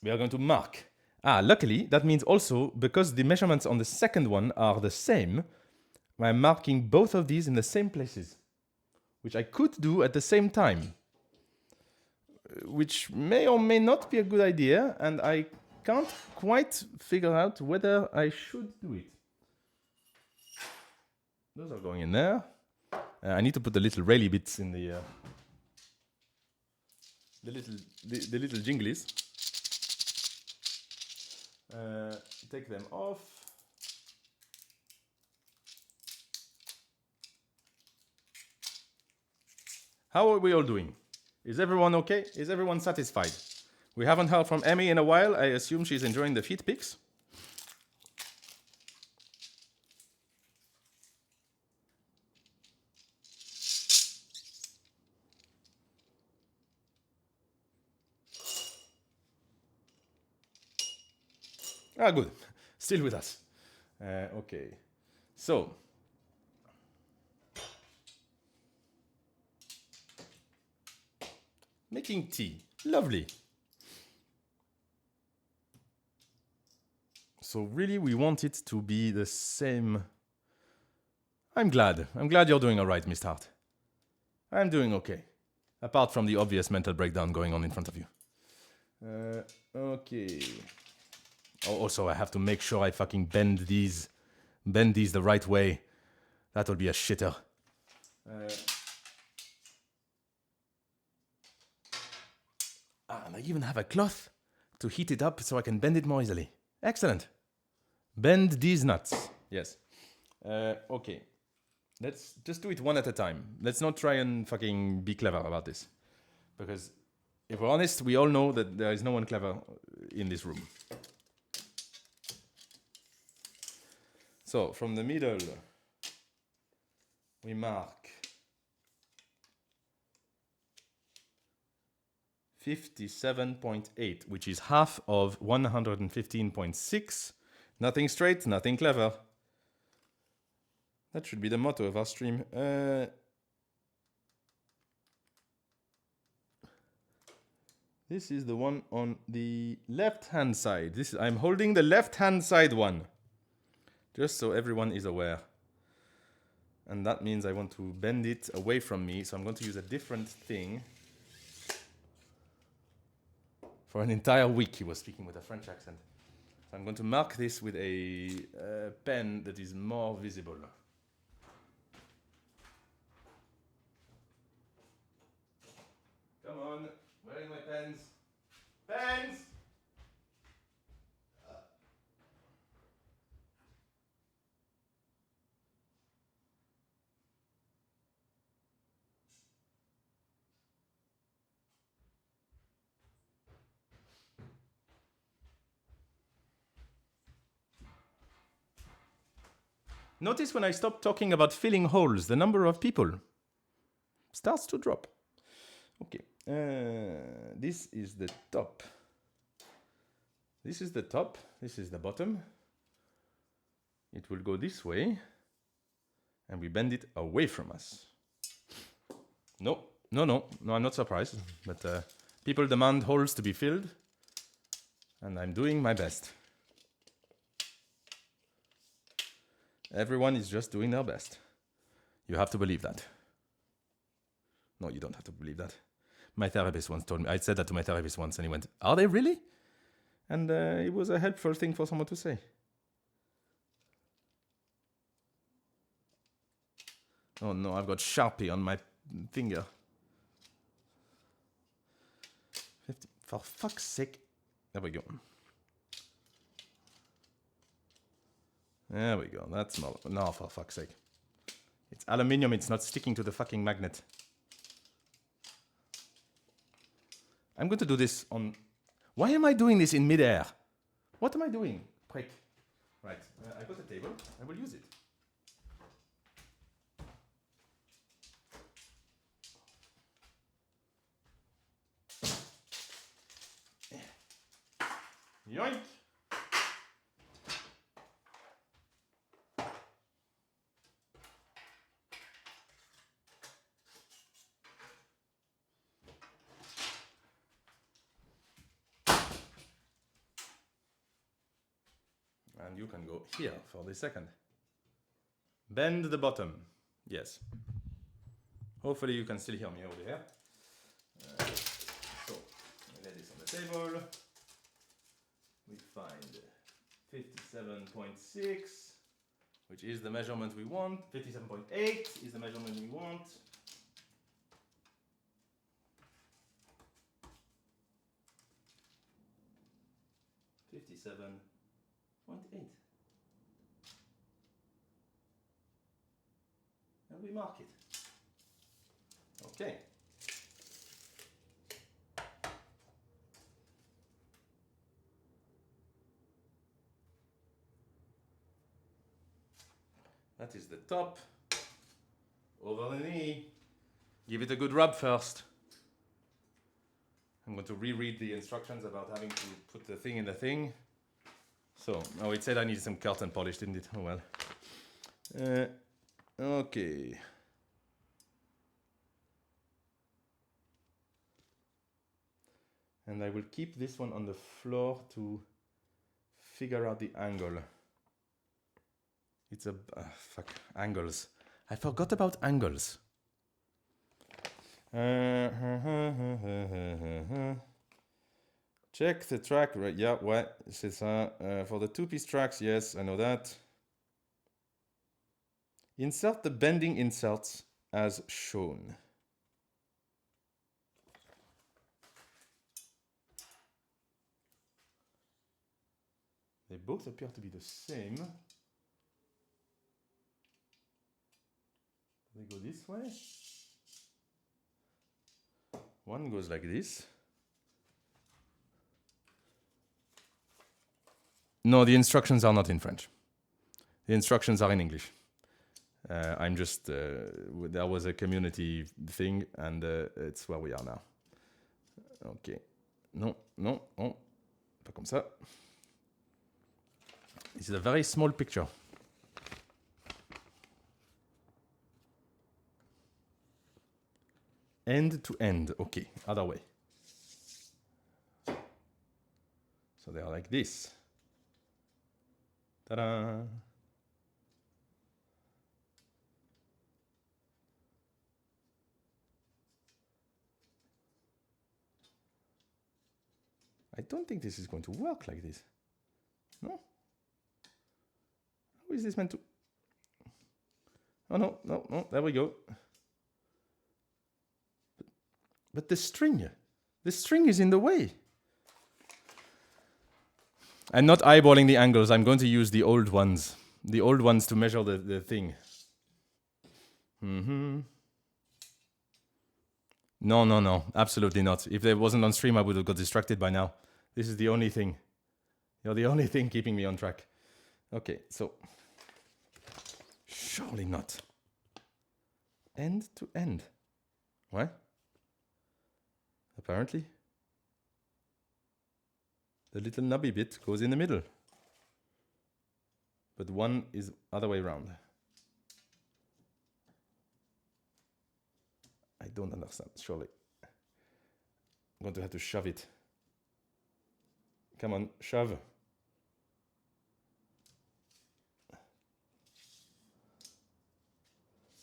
we are going to mark. Luckily, that means also, because the measurements on the second one are the same, I'm marking both of these in the same places, which I could do at the same time, which may or may not be a good idea, and I can't quite figure out whether I should do it. Those are going in there. I need to put the little Rayleigh bits in the little jinglies. Take them off. How are we all doing? Is everyone okay? Is everyone satisfied? We haven't heard from Emmy in a while. I assume she's enjoying the feet pics. Good. Still with us. Okay. So. Making tea. Lovely. So really we want it to be the same. I'm glad you're doing all right, Miss Hart. I'm doing okay. Apart from the obvious mental breakdown going on in front of you. Okay. Also, I have to make sure I fucking bend these the right way. That will be a shitter. And I even have a cloth to heat it up so I can bend it more easily. Excellent. Bend these nuts. Yes. Okay. Let's just do it one at a time. Let's not try and fucking be clever about this. Because if we're honest, we all know that there is no one clever in this room. So, from the middle, we mark 57.8, which is half of 115.6. Nothing straight, nothing clever. That should be the motto of our stream. This is the one on the left-hand side. I'm holding the left-hand side one. Just so everyone is aware. And that means I want to bend it away from me. So I'm going to use a different thing. For an entire week he was speaking with a French accent. So I'm going to mark this with a pen that is more visible. Come on, where are my pens? Pens! Notice when I stop talking about filling holes, the number of people starts to drop. Okay, this is the top. This is the top, this is the bottom. It will go this way, and we bend it away from us. No, I'm not surprised, but people demand holes to be filled, and I'm doing my best. Everyone is just doing their best. You have to believe that. No, you don't have to believe that. My therapist once told me, I said that to my therapist once, and he went, "Are they really?" And it was a helpful thing for someone to say. Oh no, I've got Sharpie on my finger. For fuck's sake. There we go. There we go. That's more. No, for fuck's sake. It's aluminium. It's not sticking to the fucking magnet. I'm going to do this on... Why am I doing this in midair? What am I doing? Prick. Right. I got a table. I will use it. Yoink! And you can go here for the second. Bend the bottom. Yes. Hopefully you can still hear me over here. So, I lay this on the table. We find 57.6, which is the measurement we want. 57.8 is the measurement we want. .8. And we mark it. Okay. That is the top. Over the knee. Give it a good rub first. I'm going to reread the instructions about having to put the thing in the thing. So, oh, it said I needed some curtain polish, didn't it? Oh well. Okay. And I will keep this one on the floor to figure out the angle. It's a... fuck. Angles. I forgot about angles. Check the track. Right, yeah, ouais, c'est ça. For the two-piece tracks, yes, I know that. Insert the bending inserts as shown. They both appear to be the same. They go this way. One goes like this. No, the instructions are not in French. The instructions are in English. I'm just... there was a community thing, and it's where we are now. Okay. Non, non, oh. Pas comme ça. This is a very small picture. End to end. Okay, other way. So they are like this. Ta-da! I don't think this is going to work like this. No? How is this meant to... Oh, no, there we go. But the string is in the way. I'm not eyeballing the angles. I'm going to use the old ones. The old ones to measure the thing. No, absolutely not. If they wasn't on stream, I would have got distracted by now. This is the only thing. You're the only thing keeping me on track. Okay, so... Surely not. End to end. What? Apparently. The little nubby bit goes in the middle. But one is other way around. I don't understand, surely. I'm going to have to shove it. Come on, shove.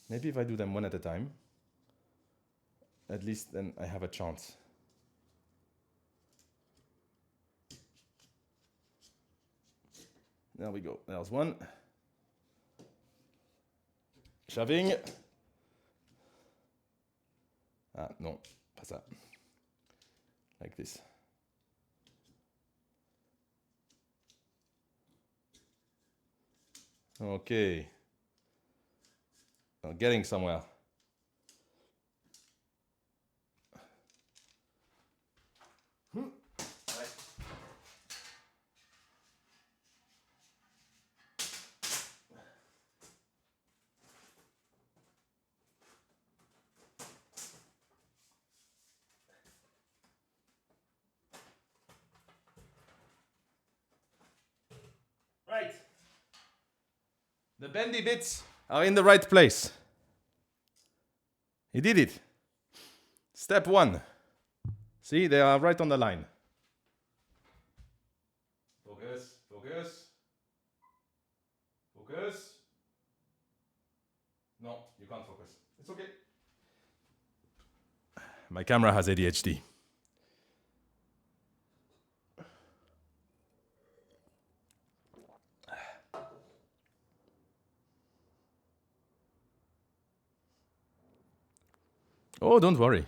Maybe if I do them one at a time, at least then I have a chance. There we go. There's one. Shoving. Ah, non, pas ça. Like this. Okay. I'm getting somewhere. Right. The bendy bits are in the right place. He did it. Step 1. See, they are right on the line. Focus, focus. Focus. No, you can't focus. It's okay. My camera has ADHD. Oh, don't worry.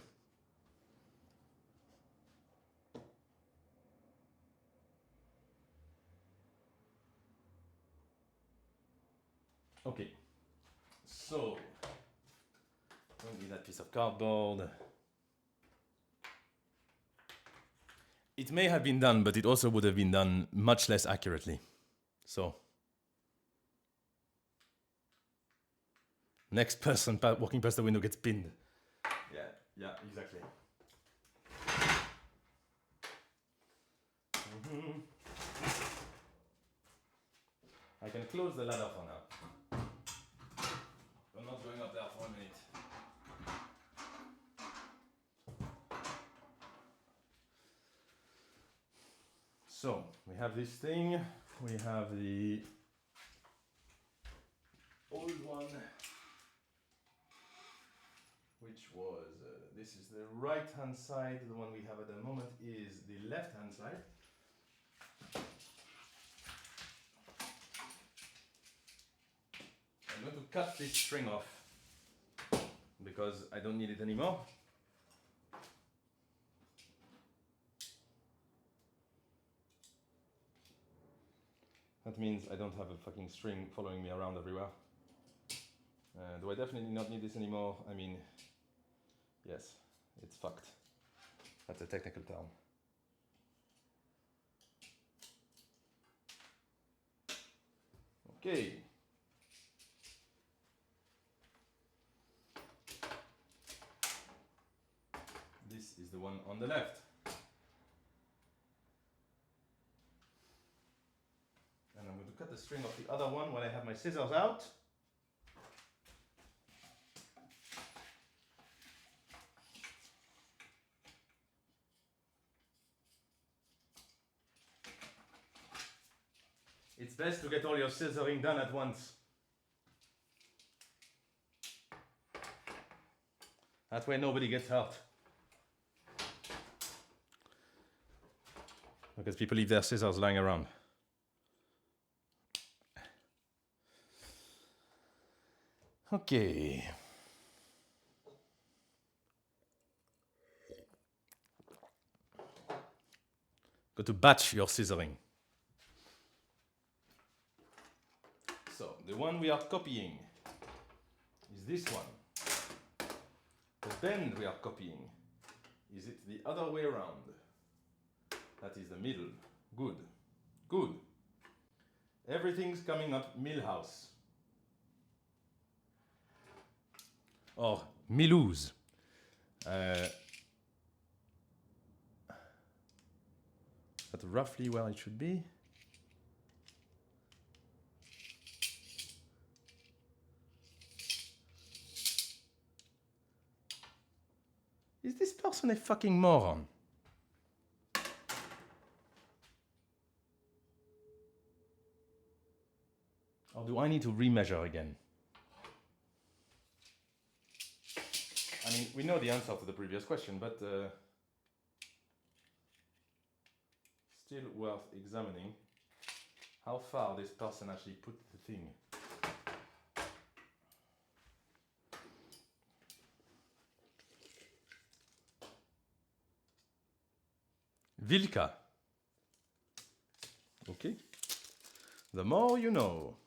Okay. So, don't need that piece of cardboard. It may have been done, but it also would have been done much less accurately. So, next person walking past the window gets pinned. Yeah, exactly. I can close the ladder for now. I'm not going up there for a minute. So, we have this thing. We have the old one, which was, this is the right hand side. The one we have at the moment is the left hand side. I'm going to cut this string off because I don't need it anymore. That means I don't have a fucking string following me around everywhere. Do I definitely not need this anymore? I mean, yes, it's fucked. That's a technical term. Okay. This is the one on the left. And I'm going to cut the string off the other one when I have my scissors out. best to get all your scissoring done at once. That way nobody gets hurt. Because people leave their scissors lying around. Okay. Go to batch your scissoring. So, the one we are copying is this one. The bend we are copying, is it the other way around? That is the middle. Good. Good. Everything's coming up Millhouse. Or Milhouse. That's roughly where it should be. Is this person a fucking moron? Or do I need to remeasure again? I mean, we know the answer to the previous question, but still worth examining how far this person actually put the thing. Wilka. Okay. The more you know.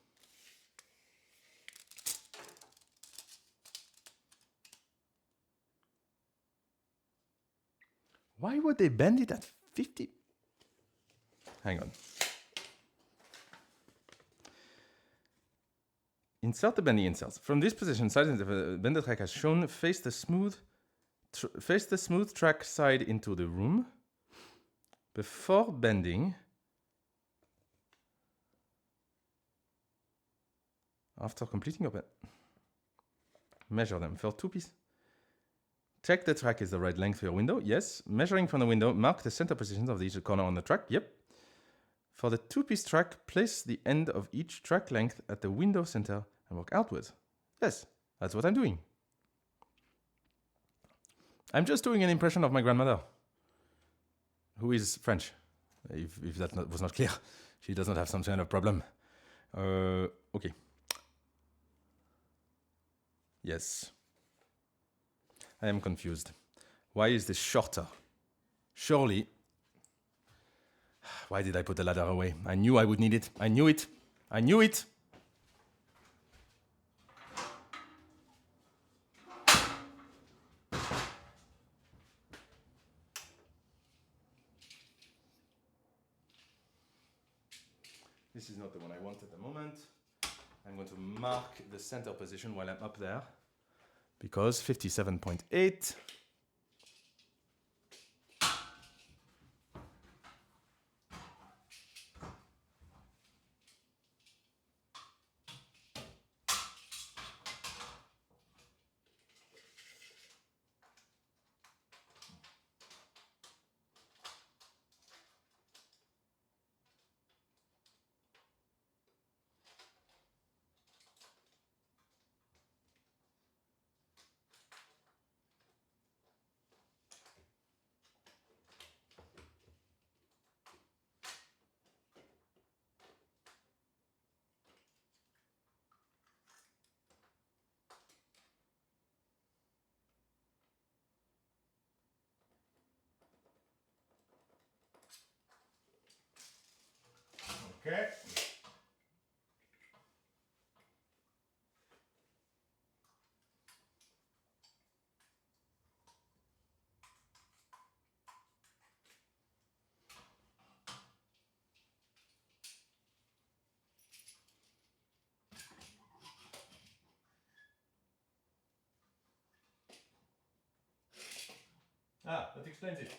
Why would they bend it at 50? Hang on. Insert the bending inserts. From this position, side of the bender track as shown, face the smooth track side into the room. Before bending, after completing your bend, measure them for 2 pieces. Check the track is the right length for your window. Yes. Measuring from the window, mark the center positions of each corner on the track. Yep. For the 2-piece track, place the end of each track length at the window center and work outwards. Yes, that's what I'm doing. I'm just doing an impression of my grandmother, who is French, if that was not clear. She does not have some kind of problem. Okay. Yes. I am confused. Why is this shorter? Surely. Why did I put the ladder away? I knew I would need it. I knew it. I knew it. This is not the one I want at the moment. I'm going to mark the center position while I'm up there. Because 57.8. Okay. Ah, that explains it.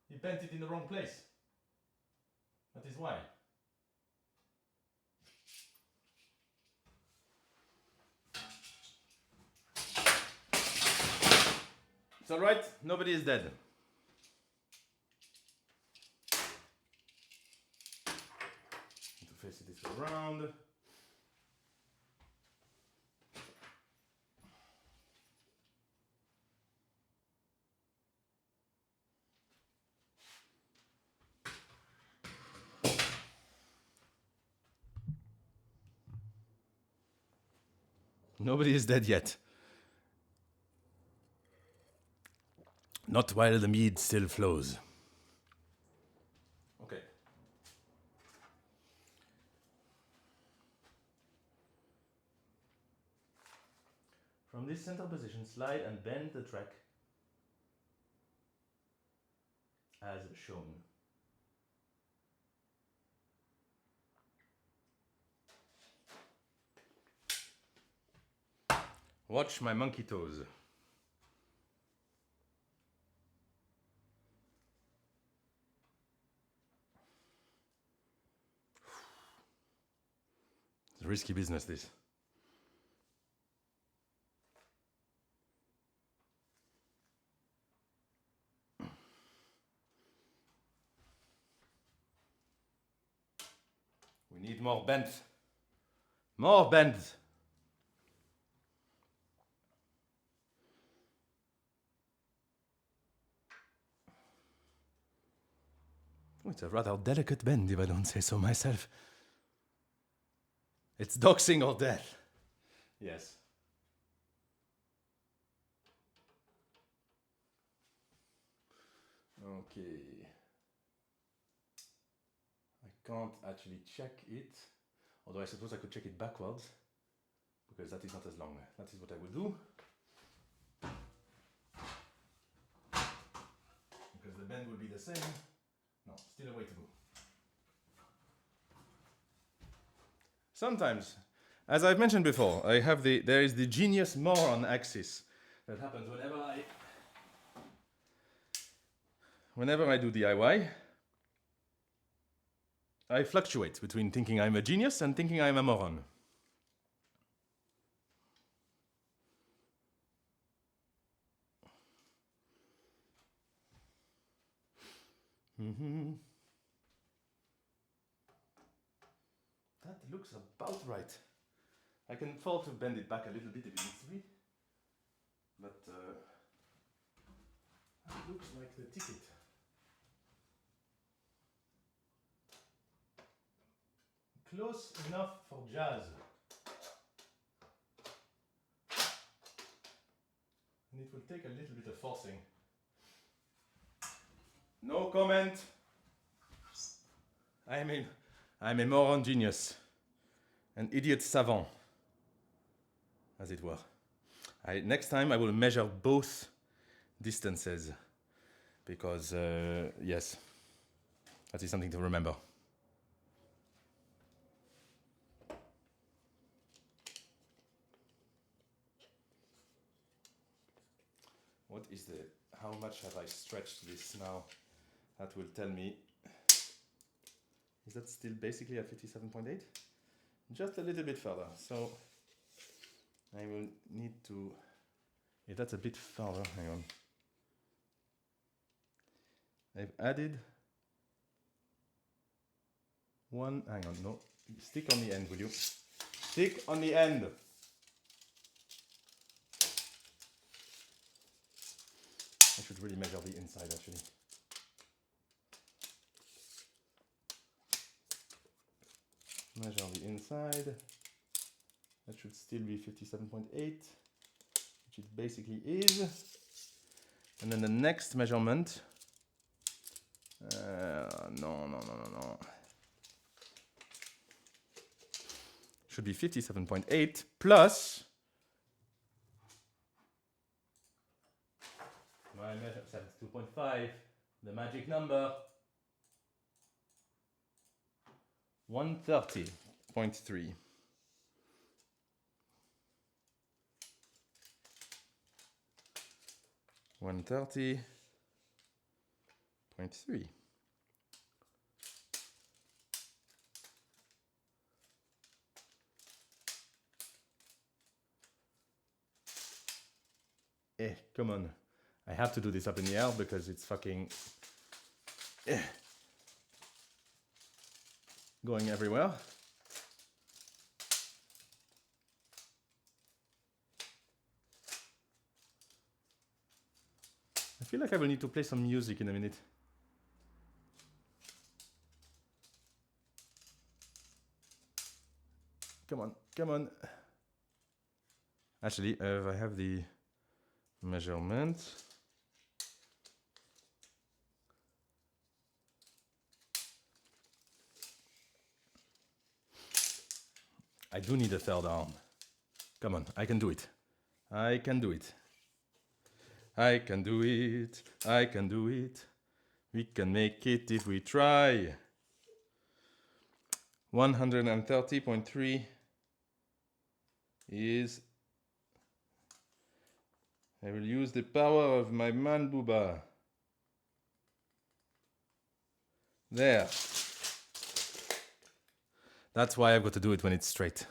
He bent it in the wrong place. That is why. It's alright, nobody is dead. Need to face it this around. Nobody is dead yet. Not while the mead still flows. Okay. From this center position, slide and bend the track as shown. Watch my monkey toes. It's a risky business, this. We need more bend. More bend. Oh, it's a rather delicate bend, if I don't say so myself. It's doxing or death. Yes. Okay. I can't actually check it, although I suppose I could check it backwards, because that is not as long. That is what I will do. Because the bend will be the same. No, still a way to go. Sometimes, as I've mentioned before, there is the genius moron axis that happens whenever I do DIY. I fluctuate between thinking I'm a genius and thinking I'm a moron. That looks about right. I can afford to bend it back a little bit if it needs to be, but that looks like the ticket. Close enough for jazz. And it will take a little bit of forcing. No comment. I'm a moron genius. An idiot savant, as it were. Next time I will measure both distances, because, yes, that is something to remember. What is how much have I stretched this now? That will tell me. Is that still basically at 57.8? Just a little bit further. So I will need to, if that's a bit further, hang on. I've added one, hang on, no, stick on the end, will you? Stick on the end. I should really measure the inside actually. Measure the inside. That should still be 57.8, which it basically is. And then the next measurement. No. Should be 57.8 plus my measure 72.5, the magic number 130.3. $130.3. Come on. I have to do this up in the air because it's fucking going everywhere. feel like I will need to play some music in a minute. Come on, come on. Actually, I have the measurement. I do need a third arm. Come on, I can do it. I can do it. I can do it. I can do it. We can make it if we try. 130.3 is... I will use the power of my man booba. There. That's why I've got to do it when it's straight.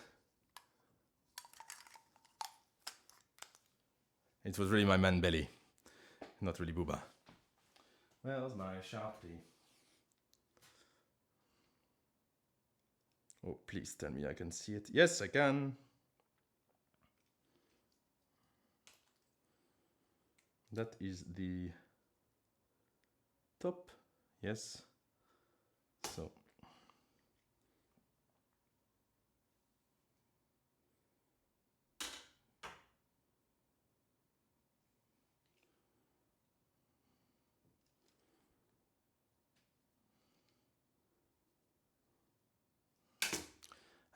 It was really my man belly, not really booba. Where's my Sharpie? Oh, please tell me I can see it. Yes, I can. That is the top. Yes. So.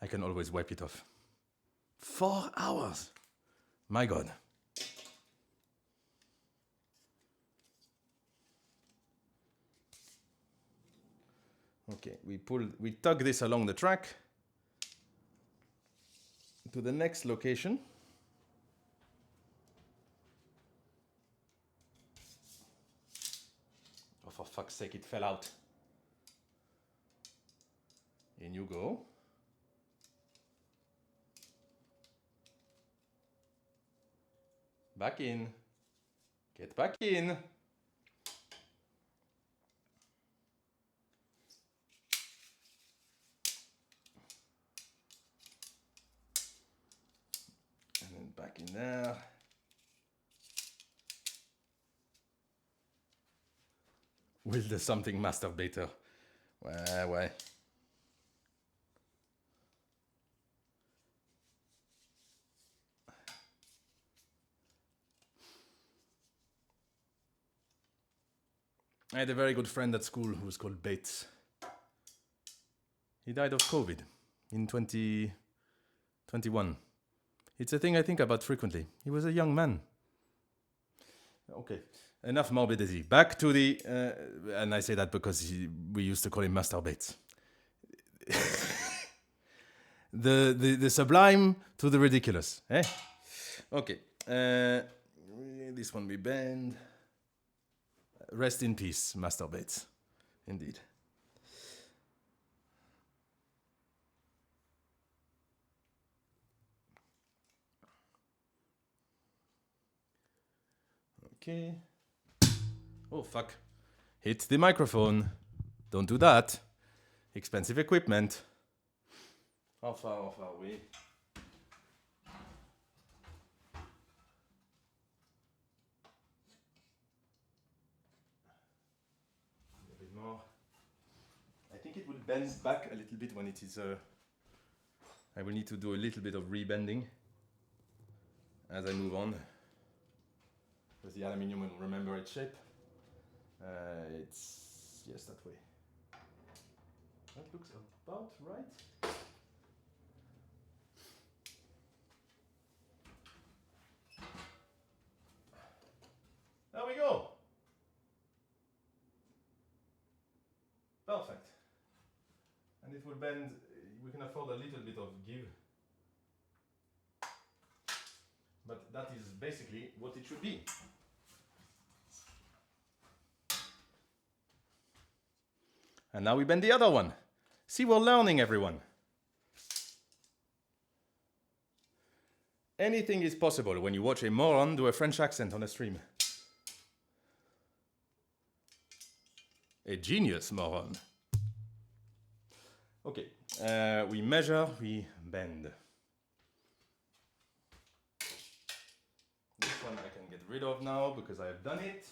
I can always wipe it off. 4 hours. My God. Okay, we tug this along the track to the next location. Oh, for fuck's sake, it fell out. In you go. Back in. Get back in. And then back in there. Will the something masturbator? Ouais. I had a very good friend at school who was called Bates. He died of COVID in 2021. It's a thing I think about frequently. He was a young man. Okay, enough morbidity. Back to the... and I say that because we used to call him Master Bates. the sublime to the ridiculous. Eh? Okay. This one we bend. Rest in peace, Master Bates. Indeed. Okay. Oh, fuck. Hit the microphone. Don't do that. Expensive equipment. How far are we? A bit more. I think it will bend back a little bit when it is... I will need to do a little bit of rebending as I move on. Because the aluminium will remember its shape. It's... yes, that way. That looks about right. There we go. Perfect. And it will bend, we can afford a little bit of give. But that is basically what it should be. And now we bend the other one. See, we're learning, everyone. Anything is possible when you watch a moron do a French accent on a stream. A genius moron. Okay, we measure, we bend. This one I can get rid of now because I have done it.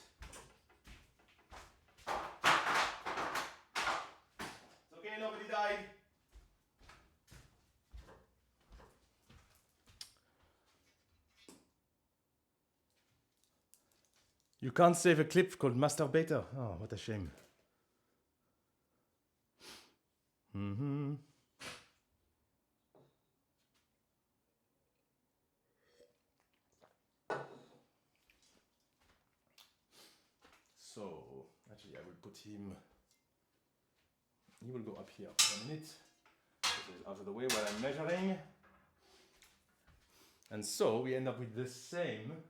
died. You can't save a clip called Masturbator. Oh, what a shame. Mm-hmm. So, actually, I will put him. He will go up here for a minute. This is out of the way while I'm measuring. And so we end up with the same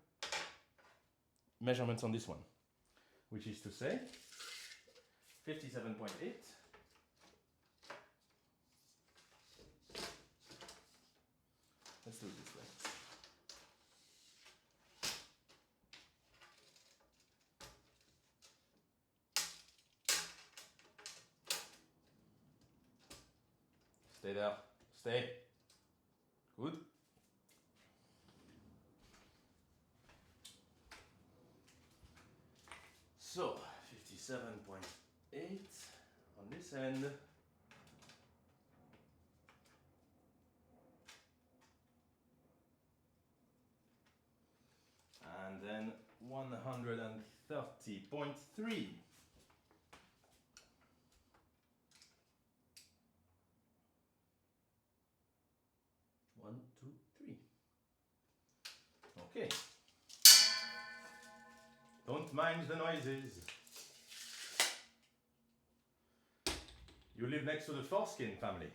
measurements on this one, which is to say 57.8. Let's do it this way. Stay there. Stay. Good. So, 57.8 on this end. And then 130.3. 1, 2, 3. Okay. Don't mind the noises. You live next to the foreskin family.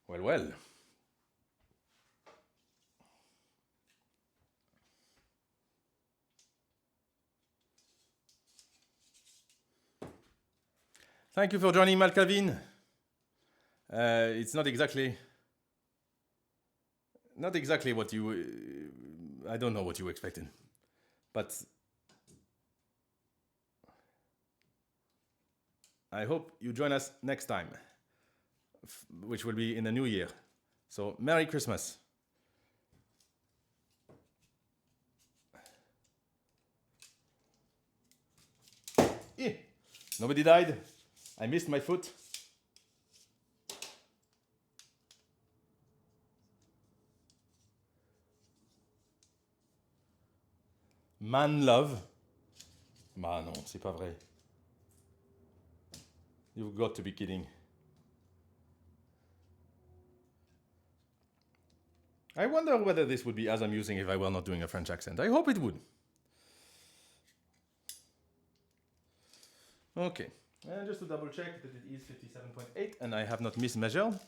Well, well. Thank you for joining, Malcavin. It's not exactly what you. I don't know what you expected, but I hope you join us next time, which will be in the new year. So, Merry Christmas. Eh, nobody died. I missed my foot. Man love. Bah non, c'est pas vrai. You've got to be kidding. I wonder whether this would be as amusing if I were not doing a French accent. I hope it would. Okay. And just to double check that it is 57.8 and I have not mismeasured.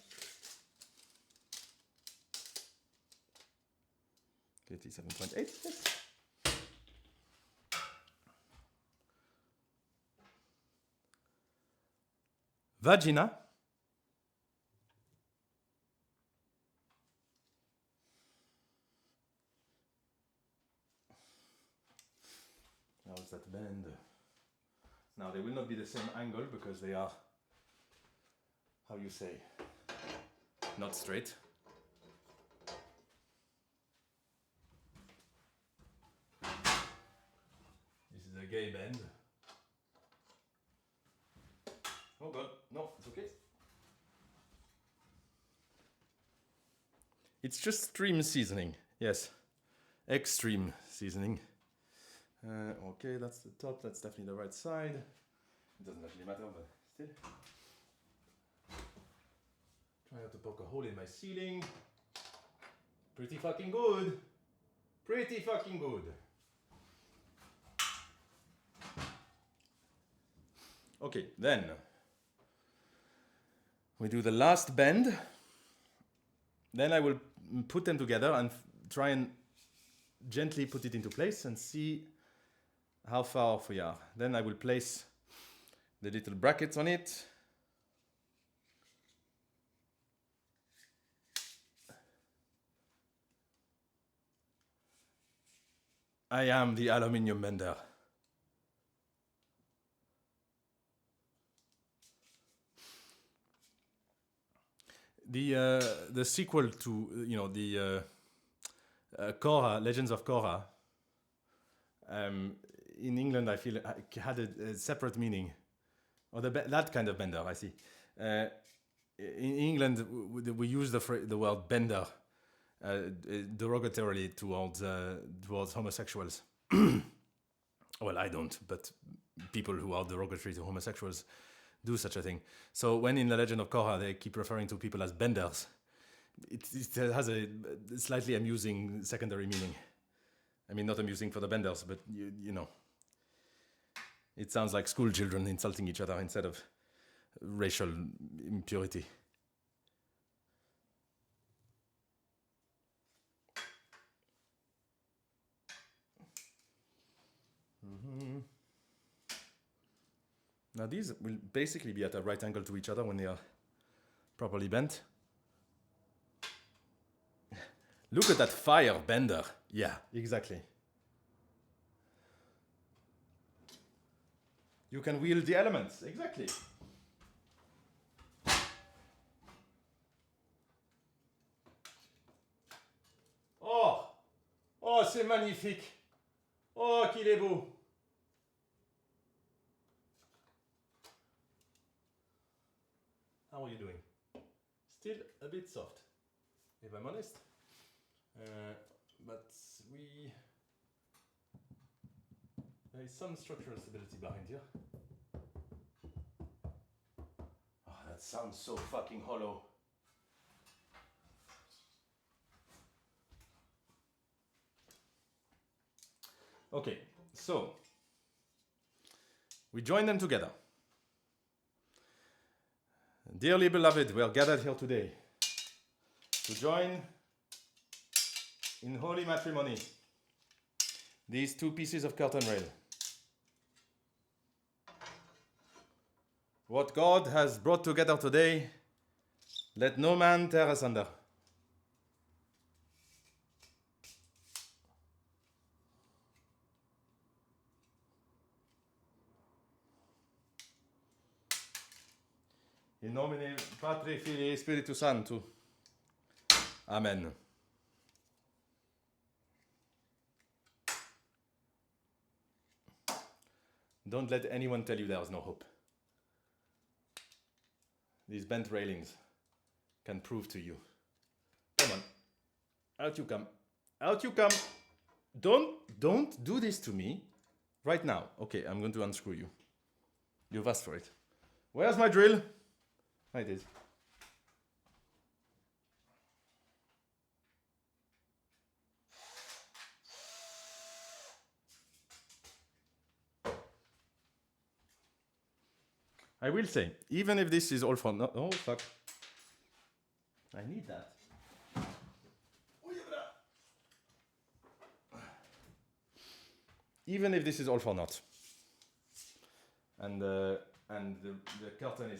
57.8, yes. Vagina. How's that bend? Now they will not be the same angle because they are, how you say, not straight. This is a gay bend. Oh god, no, it's okay. It's just stream seasoning, yes. Extreme seasoning. Okay, that's the top, that's definitely the right side. It doesn't actually matter, but still. Try not to poke a hole in my ceiling. Pretty fucking good. Pretty fucking good. Okay, then we do the last bend. Then I will put them together and try and gently put it into place and see how far off we are. Then I will place the little brackets on it. I am the aluminium bender. The sequel to the Korra, Legends of Korra. In England, I feel had a separate meaning, or that kind of bender. I see. In England, we use the word bender derogatorily towards homosexuals. Well, I don't, but people who are derogatory to homosexuals do such a thing. So when in the Legend of Korra they keep referring to people as benders, it has a slightly amusing secondary meaning. I mean, not amusing for the benders, but you know. It sounds like school children insulting each other instead of racial impurity. Now these will basically be at a right angle to each other when they are properly bent. Look at that fire bender. Yeah, exactly. You can wield the elements, exactly. Oh, oh, c'est magnifique. Oh, qu'il est beau. How are you doing? Still a bit soft, if I'm honest. But there is some structural stability behind here. Oh, that sounds so fucking hollow. Okay, so we join them together. Dearly beloved, we are gathered here today to join in holy matrimony these two pieces of curtain rail. What God has brought together today, let no man tear asunder. In nomine Patri, Filii, Spiritus Sanctus. Amen. Don't let anyone tell you there is no hope. These bent railings can prove to you. Come on. Out you come. Out you come. Don't do this to me right now. Okay, I'm going to unscrew you. You've asked for it. Where's my drill? It is. I will say, even if this is all for no, oh fuck, I need that. Even if this is all for naught, and the curtain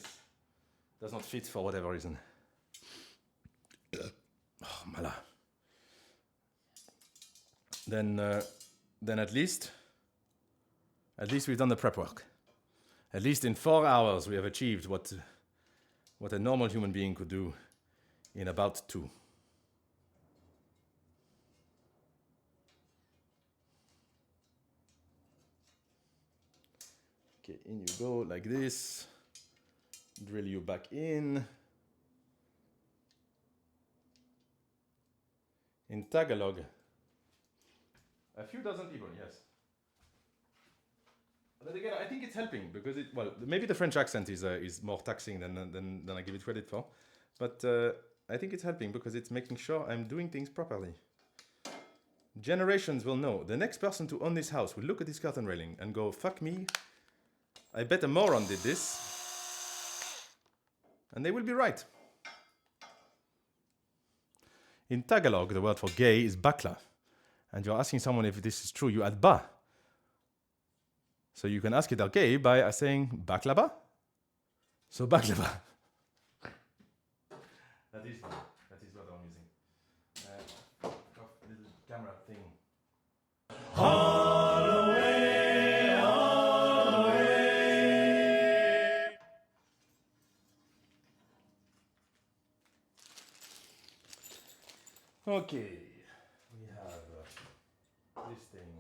does not fit for whatever reason. Oh, mala. Then at least we've done the prep work. At least in 4 hours we have achieved what a normal human being could do in about 2. Okay, in you go like this. Drill you back in. In Tagalog, a few dozen people, yes. But again, I think it's helping because maybe the French accent is more taxing than I give it credit for. But I think it's helping because it's making sure I'm doing things properly. Generations will know. The next person to own this house will look at this curtain railing and go, fuck me, I bet a moron did this. And they will be right. In Tagalog, the word for gay is bakla. And you're asking someone if this is true, you add ba. So you can ask it gay by saying baklava. So baklava. That is what I'm using. Little camera thing. All away, all away. Okay, we have this thing.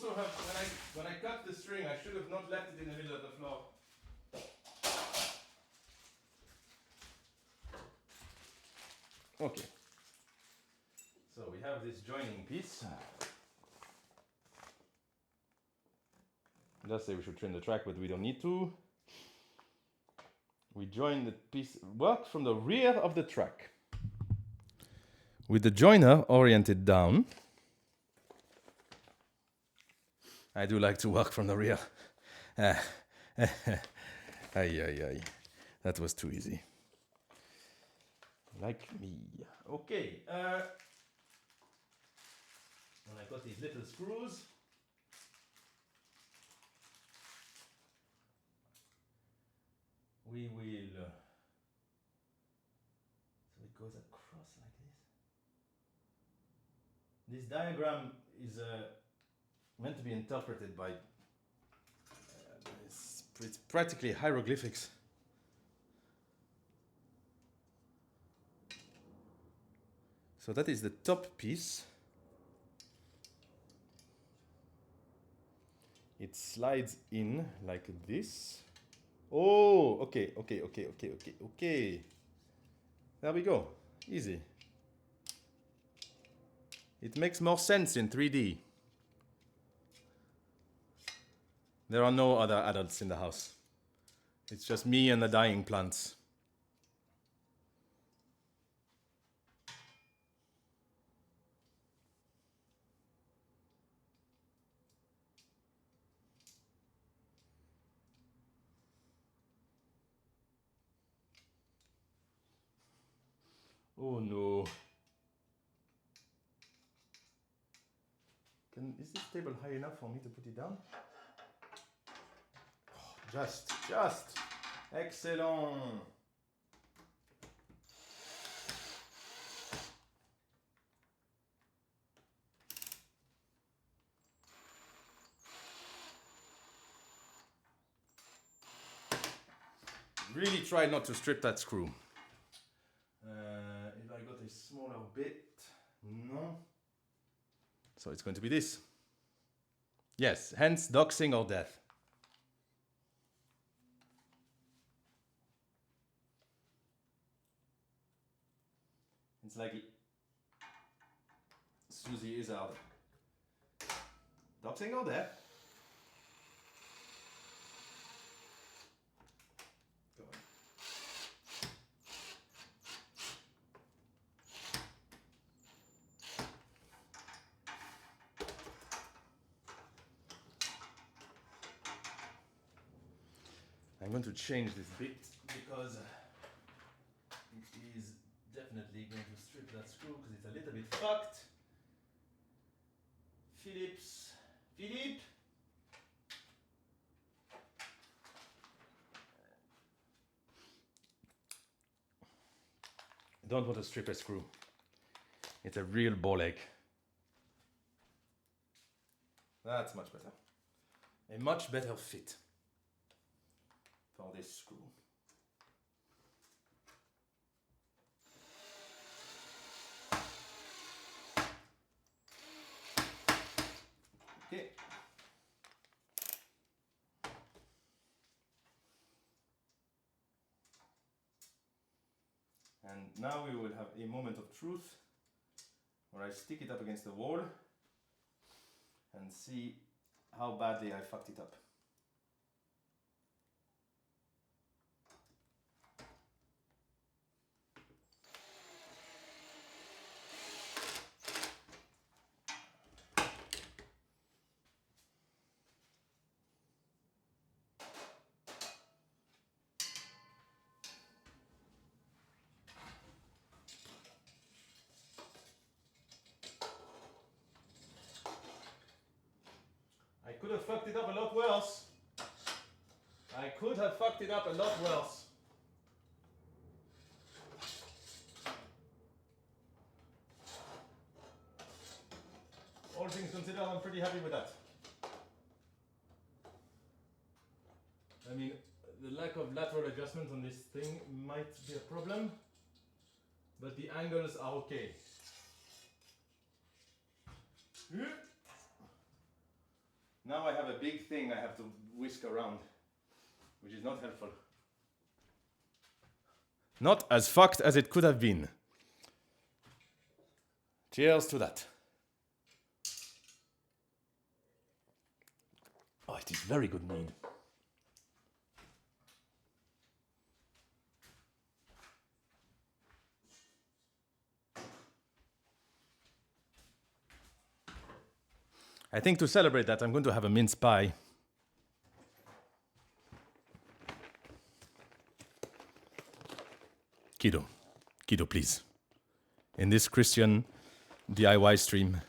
also have, when I cut the string, I should have not left it in the middle of the floor. Okay. So we have this joining piece. Just say we should trim the track, but we don't need to. We join the piece, work from the rear of the track. With the joiner oriented down. I do like to work from the rear. Ay, ay, ay. That was too easy. Like me. Okay. And I got these little screws. We will. So it goes across like this. This diagram is meant to be interpreted by. It's practically hieroglyphics. So that is the top piece. It slides in like this. Oh, okay. There we go. Easy. It makes more sense in 3D. There are no other adults in the house. It's just me and the dying plants. Oh no. Is this table high enough for me to put it down? Oh, just. Excellent. Really try not to strip that screw. If I got a smaller bit, no. So it's going to be this. Yes, hence doxing or death. It's like Susie is out. Doxing or death. Go on. I'm going to change this bit because it is definitely going to strip that screw because it's a little bit fucked. Philippe. Don't want to strip a screw. It's a real ball ache. That's much better. A much better fit for this screw. Okay. And now we will have a moment of truth where I stick it up against the wall and see how badly I fucked it up. I could have fucked it up a lot worse. All things considered, I'm pretty happy with that. I mean, the lack of lateral adjustment on this thing might be a problem, but the angles are okay. Now I have a big thing I have to whisk around, which is not helpful. Not as fucked as it could have been. Cheers to that. Oh, it is very good mead. I think to celebrate that, I'm going to have a mince pie. Kido. Kido, please. In this Christian DIY stream,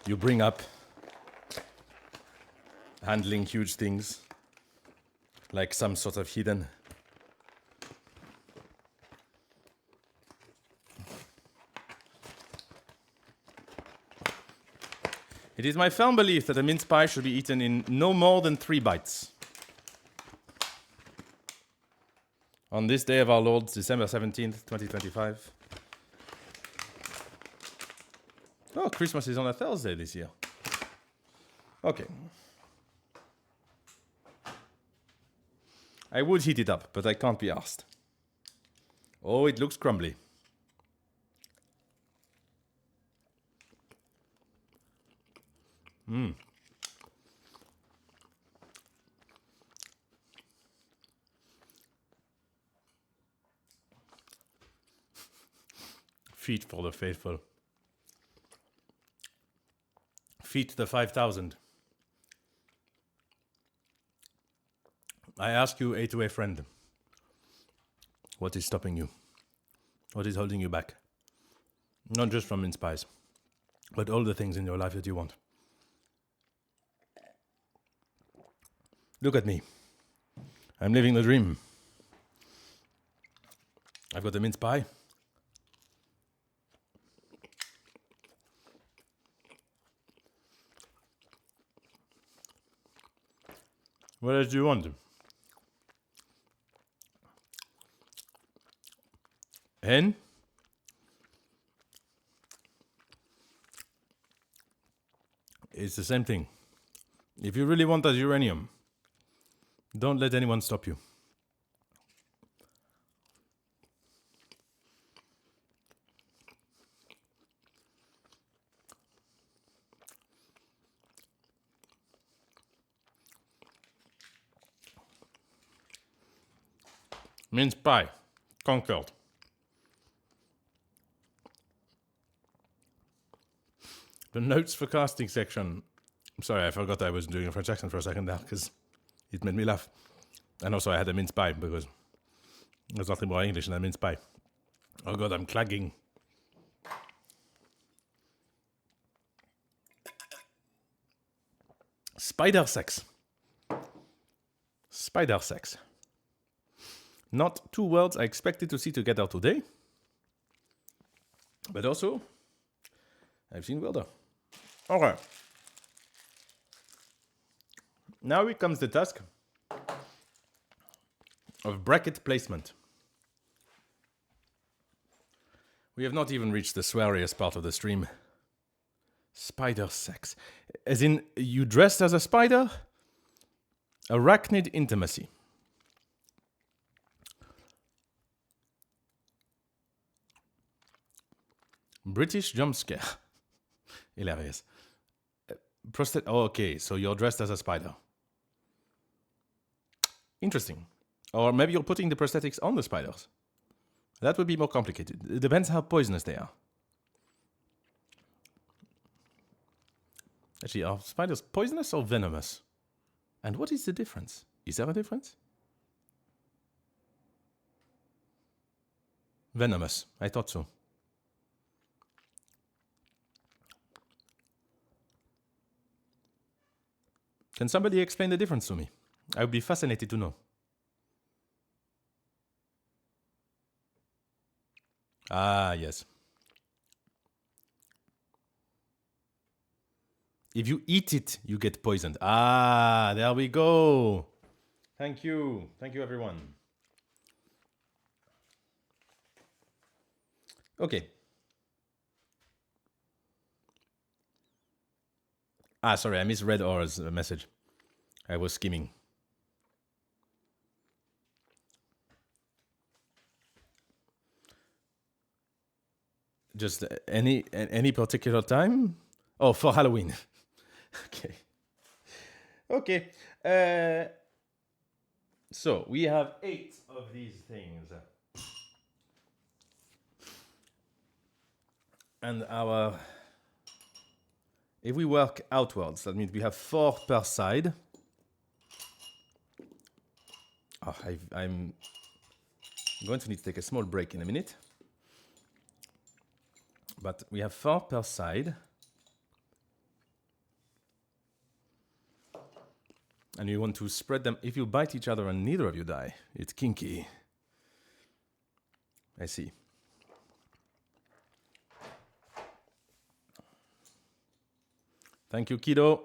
you bring up handling huge things like some sort of heathen. It is my firm belief that a mince pie should be eaten in no more than 3 bites. On this day of our Lord, December 17th, 2025. Oh, Christmas is on a Thursday this year. Okay. I would heat it up, but I can't be asked. Oh, it looks crumbly. Feet for the faithful. Feet the 5,000. I ask you, A2A friend, what is stopping you? What is holding you back? Not just from mince pies, but all the things in your life that you want. Look at me. I'm living the dream. I've got a mince pie. What else do you want? Hen? It's the same thing. If you really want that uranium, don't let anyone stop you. Mince pie, conquered. The notes for casting section. I'm sorry, I forgot I was doing a French accent for a second there because it made me laugh. And also I had a mince pie because there's nothing more English than a mince pie. Oh god, I'm clagging. Spider sex. Spider sex. Not 2 words I expected to see together today. But also, I've seen wilder. Okay. Now it comes the task of bracket placement. We have not even reached the sweariest part of the stream. Spider sex. As in, you dressed as a spider? Arachnid intimacy. British jump scare. Hilarious. Oh, okay, so you're dressed as a spider. Interesting. Or maybe you're putting the prosthetics on the spiders. That would be more complicated. It depends how poisonous they are. Actually, are spiders poisonous or venomous? And what is the difference? Is there a difference? Venomous. I thought so. Can somebody explain the difference to me? I would be fascinated to know. Ah, yes. If you eat it, you get poisoned. Ah, there we go. Thank you. Thank you, everyone. Okay. Ah, sorry, I misread Aura's message. I was skimming. Just any particular time? Oh, for Halloween. Okay. Okay. So we have 8 of these things. And if we work outwards, that means we have 4 per side. Oh, I'm going to need to take a small break in a minute. But we have 4 per side. And you want to spread them. If you bite each other and neither of you die, it's kinky. I see. Thank you, Kido.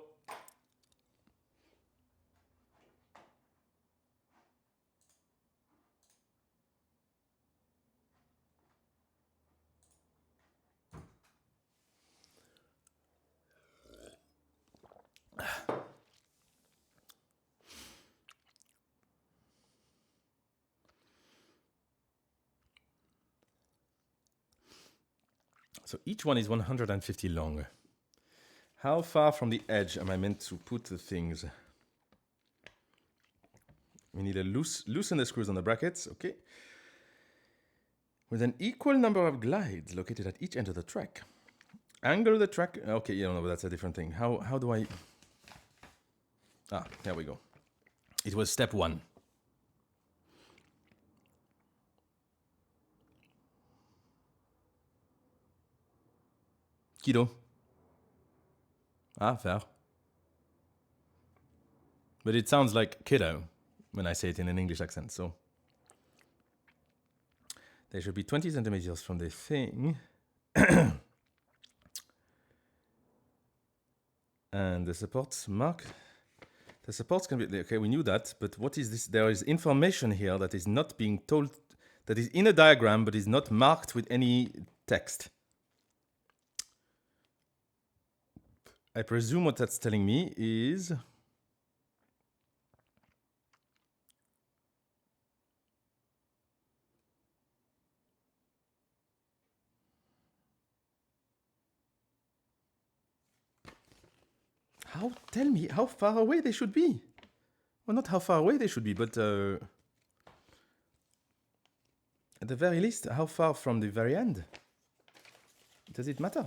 So each one is 150 long. How far from the edge am I meant to put the things? We need to loosen the screws on the brackets, okay? With an equal number of glides located at each end of the track. Angle the track. Okay, you know, that's a different thing. How do I? Ah, there we go. It was step 1. Kido. Ah, fair. But it sounds like kiddo when I say it in an English accent, so. They should be 20 centimeters from the thing. And the supports mark. The supports can be, okay, we knew that, but what is this? There is information here that is not being told, that is in a diagram, but is not marked with any text. I presume what that's telling me is tell me how far away they should be. Well, not how far away they should be, but at the very least, how far from the very end? Does it matter?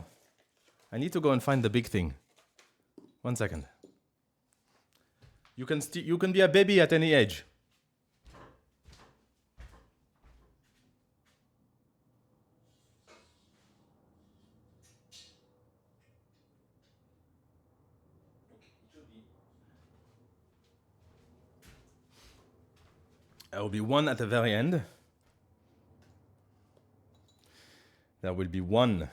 I need to go and find the big thing. 1 second. You can be a baby at any age. There will be one at the very end. There will be one.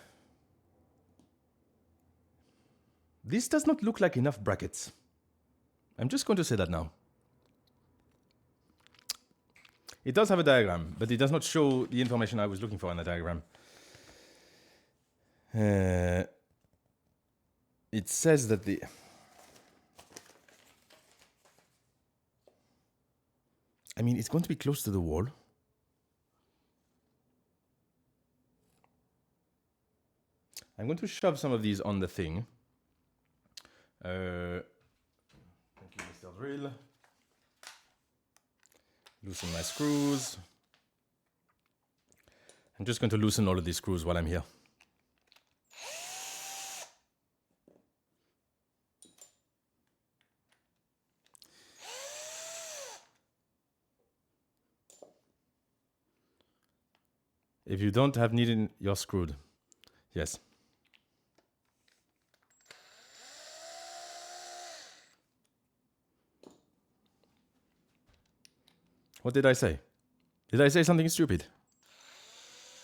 This does not look like enough brackets. I'm just going to say that now. It does have a diagram, but it does not show the information I was looking for in the diagram. It says that I mean, it's going to be close to the wall. I'm going to shove some of these on the thing. Thank you, Mr. Drill. Loosen my screws. I'm just going to loosen all of these screws while I'm here. If you don't have needle, you're screwed. Yes. What did I say? Did I say something stupid?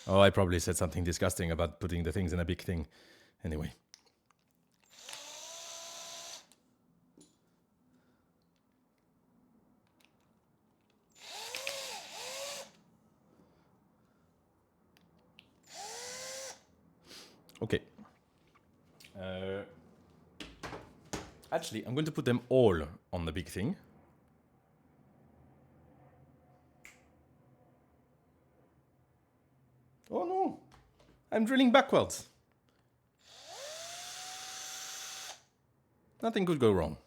Oh, I probably said something disgusting about putting the things in a big thing. Anyway. Okay. Actually, I'm going to put them all on the big thing. Oh no, I'm drilling backwards. Nothing could go wrong.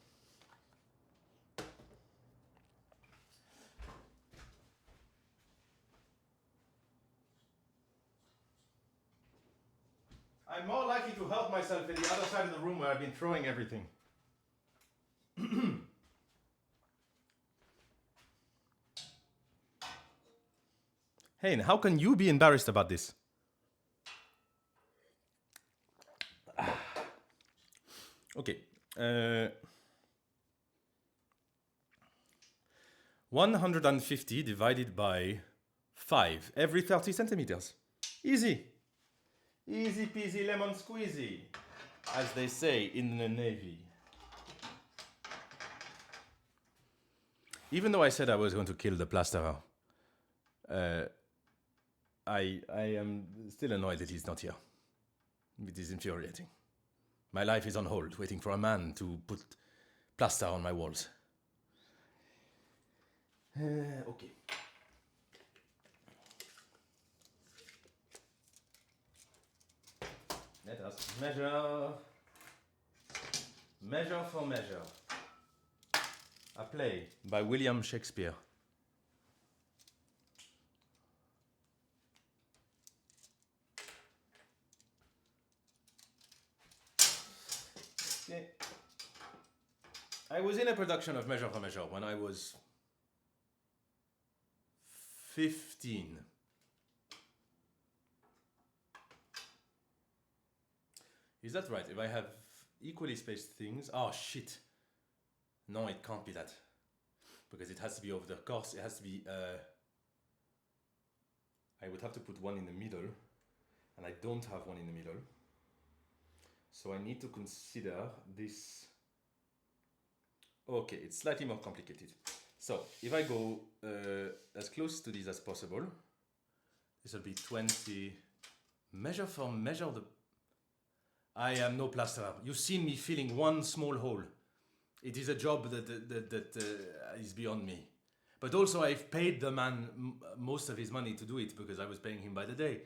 I'm more likely to help myself in the other side of the room where I've been throwing everything. Hey, and how can you be embarrassed about this? 150 divided by 5 every 30 centimeters. Easy. Easy peasy lemon squeezy, as they say in the Navy. Even though I said I was going to kill the plasterer, I am still annoyed that he's not here. It is infuriating. My life is on hold, waiting for a man to put plaster on my walls. Okay. Let us measure. Measure for measure. A play by William Shakespeare. Okay. I was in a production of Measure for Measure when I was 15. Is that right? If I have equally spaced things... Oh, shit. No, it can't be that. Because it has to be over the course. It has to be... I would have to put one in the middle. And I don't have one in the middle. So I need to consider this... Okay, it's slightly more complicated. So, if I go as close to this as possible, this will be 20... Measure for measure the... I am no plasterer. You've seen me filling one small hole. It is a job that is beyond me. But also I've paid the man most of his money to do it because I was paying him by the day.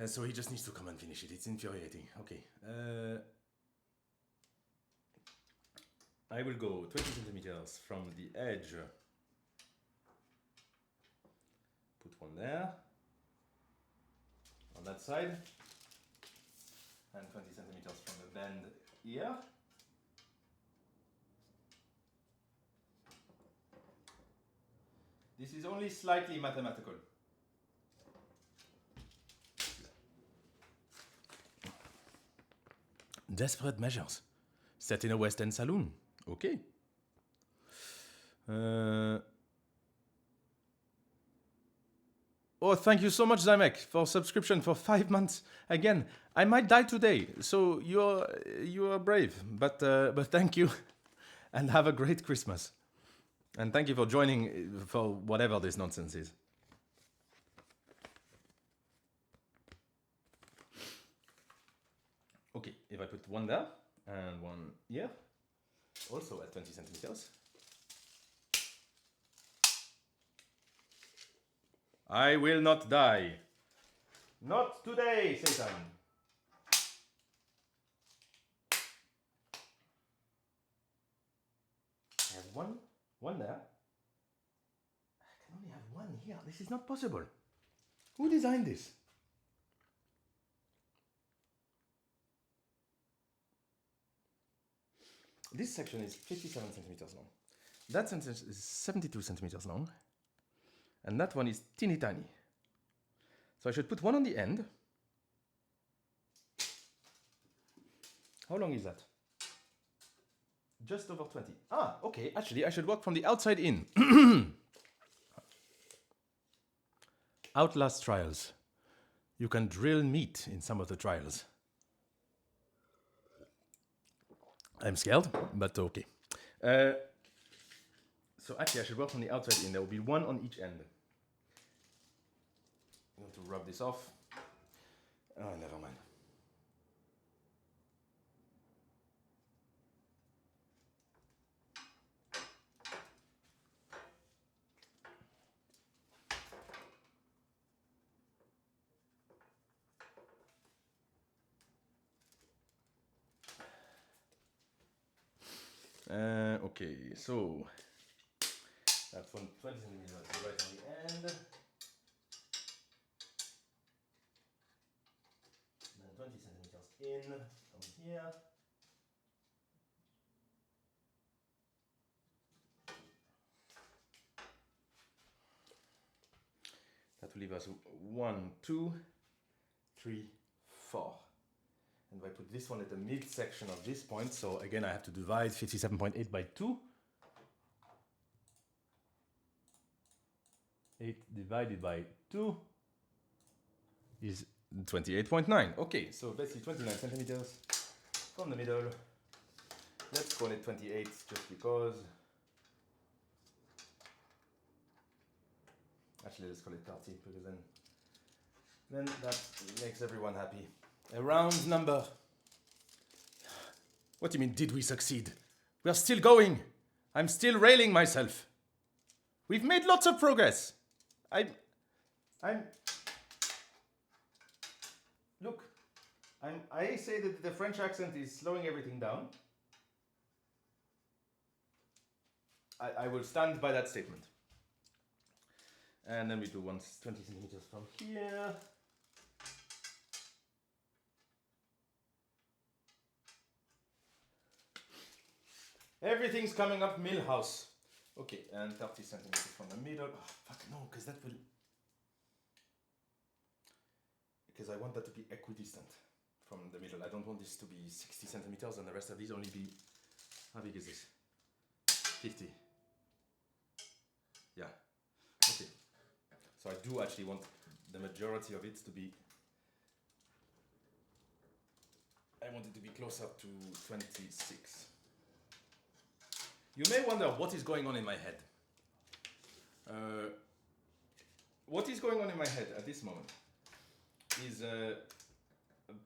So he just needs to come and finish it. It's infuriating. Okay. I will go 20 centimeters from the edge. Put one there. On that side. And 20 centimeters from the bend here. This is only slightly mathematical. Desperate measures. Set in a West End saloon. Okay. Oh, thank you so much, Zymek, for subscription for 5 months. Again, I might die today, so you are brave. But thank you, and have a great Christmas. And thank you for joining for whatever this nonsense is. Okay, if I put one there and one here, also at 20 centimeters. I will not die. Not today, Satan. I have one there. I can only have one here. This is not possible. Who designed this? This section is 57 centimeters long. That section is 72 centimeters long. And that one is teeny tiny. So I should put one on the end. How long is that? Just over 20. Ah, okay. Actually, I should work from the outside in. Outlast trials. You can drill meat in some of the trials. I'm scared, but okay. So actually, I should work from the outside in. There will be one on each end. I'm going to rub this off. Oh, never mind. Okay, so that's 20 centimeters right on the end. Then 20 centimeters in from here. That will leave us 1, 2, 3, 4. And if I put this one at the midsection of this point, so again I have to divide 57.8 by 2. 8 divided by 2 is 28.9. Okay, so basically 29 centimeters from the middle. Let's call it 28 just because. Actually, let's call it 30 because then that makes everyone happy. A round number. What do you mean, did we succeed? We are still going. I'm still railing myself. We've made lots of progress. Look, I say that the French accent is slowing everything down. I will stand by that statement. And then we do 20 centimeters from here. Everything's coming up Millhouse. Okay, and 30 centimeters from the middle. Oh, fuck no, because that will... Because I want that to be equidistant from the middle. I don't want this to be 60 centimeters and the rest of these only be... How big is this? 50. Yeah. Okay. So I do actually want the majority of it to be... I want it to be closer to 26. You may wonder what is going on in my head. What is going on in my head at this moment is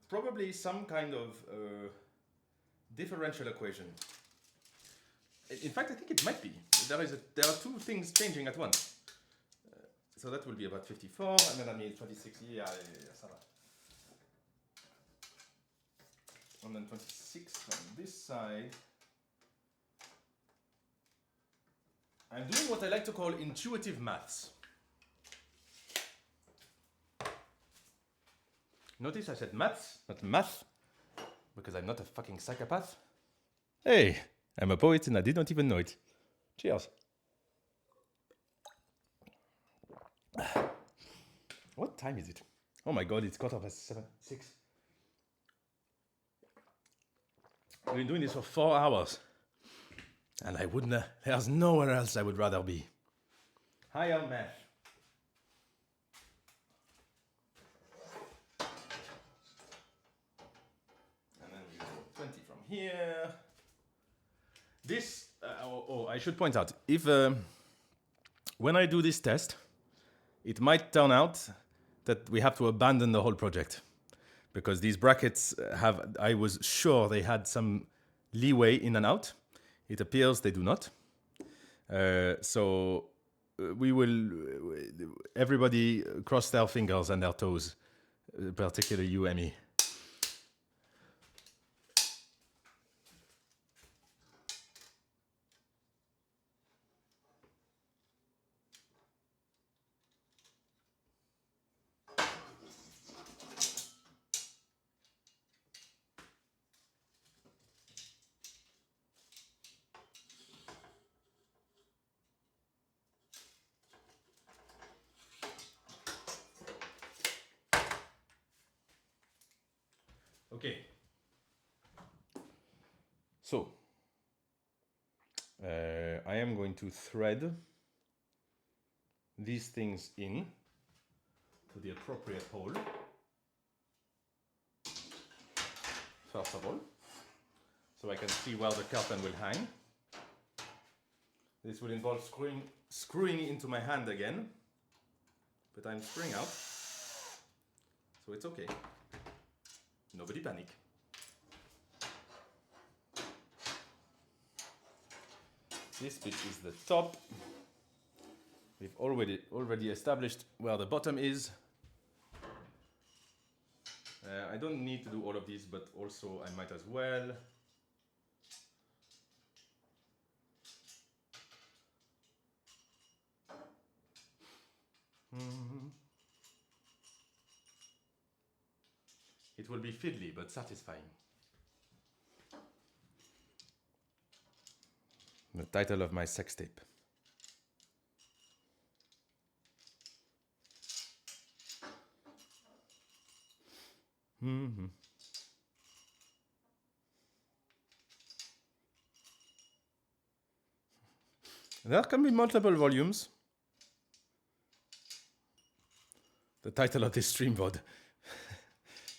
probably some kind of differential equation. In fact, I think it might be. There are two things changing at once. So that will be about 54, and then that means 26. Yeah, ça va. And then 26 from this side. I'm doing what I like to call intuitive maths. Notice I said maths, not math, because I'm not a fucking psychopath. Hey, I'm a poet and I did not even know it. Cheers. What time is it? Oh my god, it's 6:15. I've been doing this for 4 hours. And I wouldn't, there's nowhere else I would rather be. Higher math. And then we do 20 from here. This, I should point out, if when I do this test, it might turn out that we have to abandon the whole project. Because these brackets I was sure they had some leeway in and out. It appears they do not. So we will, everybody cross their fingers and their toes, particularly you, Emmy. Okay. So, I am going to thread these things in to the appropriate hole. First of all, so I can see where the curtain will hang. This will involve screwing into my hand again, but I'm screwing out, so it's okay. Nobody panic. This bit is the top. We've already established where the bottom is. I don't need to do all of these, but also I might as well. It will be fiddly but satisfying. The title of my sex tape. There can be multiple volumes. The title of this stream VOD.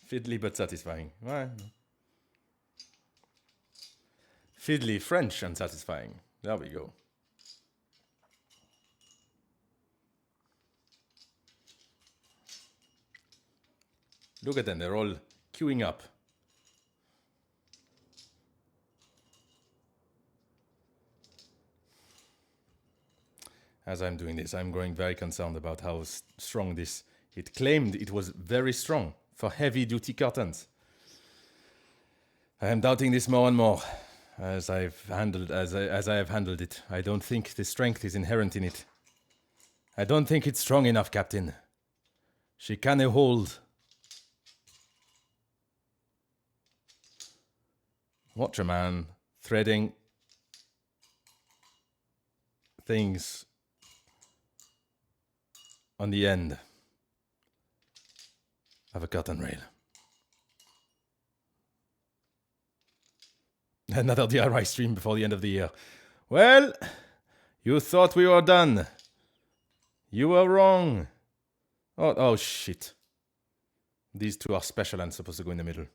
Fiddly but satisfying. Well, fiddly, French and satisfying. There we go. Look at them, they're all queuing up. As I'm doing this, I'm growing very concerned about how strong this. It claimed it was very strong for heavy-duty curtains. I am doubting this more and more as I have handled it. I don't think the strength is inherent in it. I don't think it's strong enough, Captain. She can hold. Watch a man threading things on the end of a curtain rail. Another DIY stream before the end of the year. Well, you thought we were done. You were wrong. Oh shit. These two are special and supposed to go in the middle.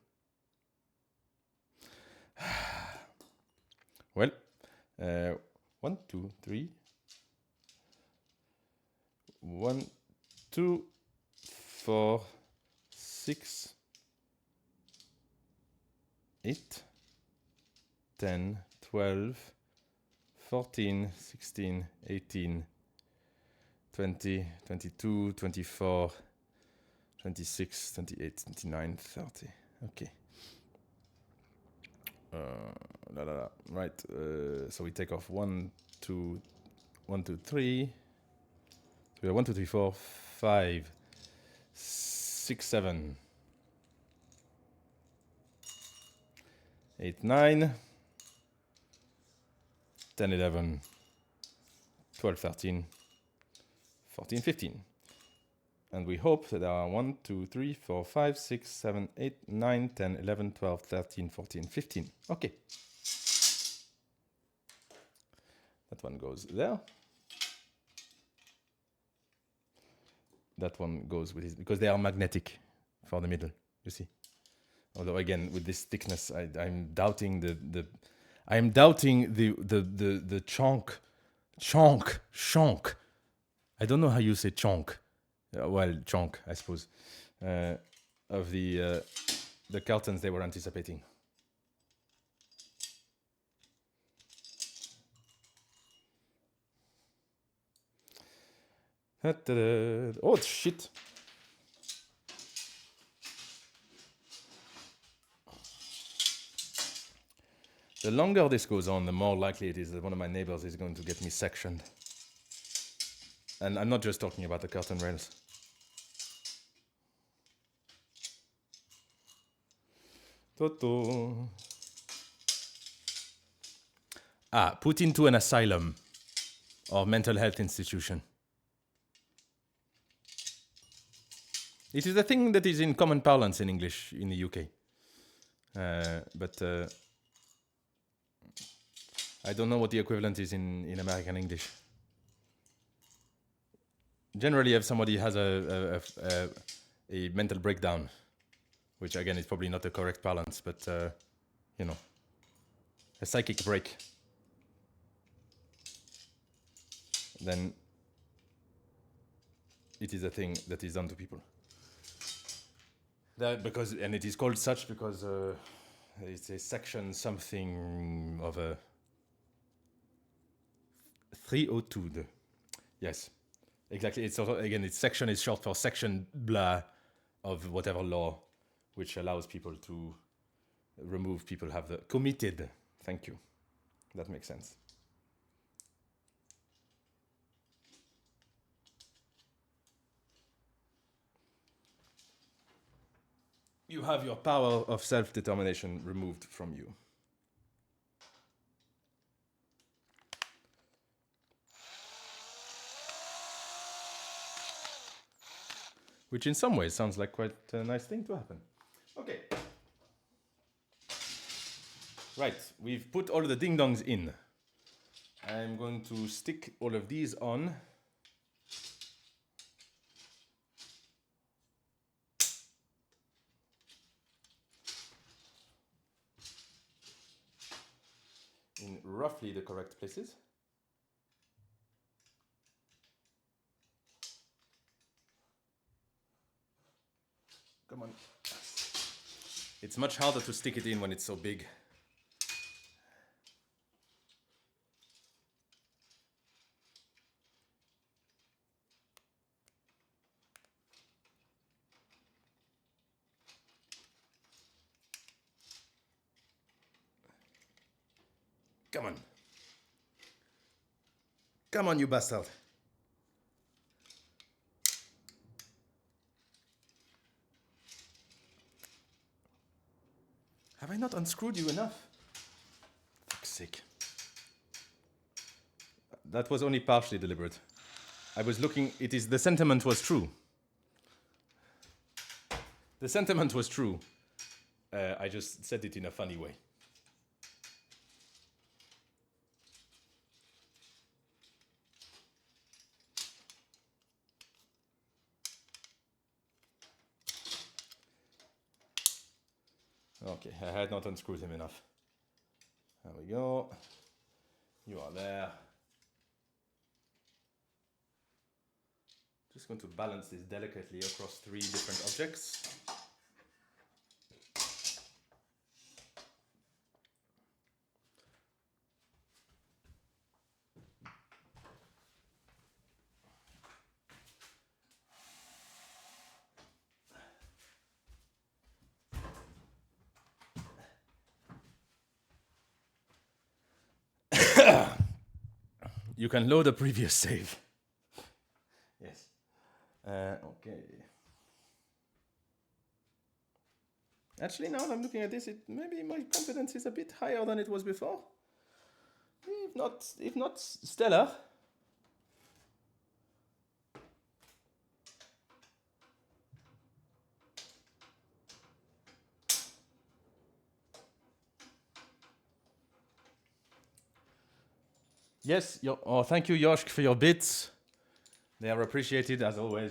Well, 1, 2, 3. 1, 2, 4, 6, 8, 10, 12, 14, 16, 18, 20, 22, 24, 26, 28, 29, 30. Okay. Right. So we take off 1, 2, 3. We have 1, 2, 3, 4, 5, 6, 7, 8, 9, 10, 11, 12, 13, 14, 15. And we hope that there are 1, 2, 3, 4, 5, 6, 7, 8, 9, 10, 11, 12, 13, 14, 15. Okay. That one goes there. That one goes with it because they are magnetic for the middle, you see. Although again, with this thickness, I'm doubting the chonk. I don't know how you say chonk. Well, chonk, I suppose, of the curtains they were anticipating. Oh shit! The longer this goes on, the more likely it is that one of my neighbors is going to get me sectioned. And I'm not just talking about the curtain rails. Toto. Put into an asylum or mental health institution. It is a thing that is in common parlance in English in the UK. But I don't know what the equivalent is in American English. Generally, if somebody has a mental breakdown, which again is probably not the correct parlance, but you know, a psychic break, then it is a thing that is done to people. And it is called such because it's a section something of a 302. Yes, exactly. It's also, again, its section is short for section blah of whatever law, which allows people to remove people have the committed. Thank you. That makes sense. you have your power of self-determination removed from you. Which in some ways sounds like quite a nice thing to happen. Okay. Right, we've put all the ding-dongs in. I'm going to stick all of these on. In roughly the correct places. Come on. It's much harder to stick it in when it's so big. Come on. Come on, you bastard. Have I not unscrewed you enough? Fuck's sake. That was only partially deliberate. I was looking, the sentiment was true. The sentiment was true. I just said it in a funny way. Okay, I had not unscrewed him enough. There we go. You are there. Just going to balance this delicately across 3 different objects. You can load a previous save. Yes. Okay. Actually, now I'm looking at this, maybe my confidence is a bit higher than it was before. If not stellar. Yes, thank you, Yoshk, for your bits. They are appreciated as always.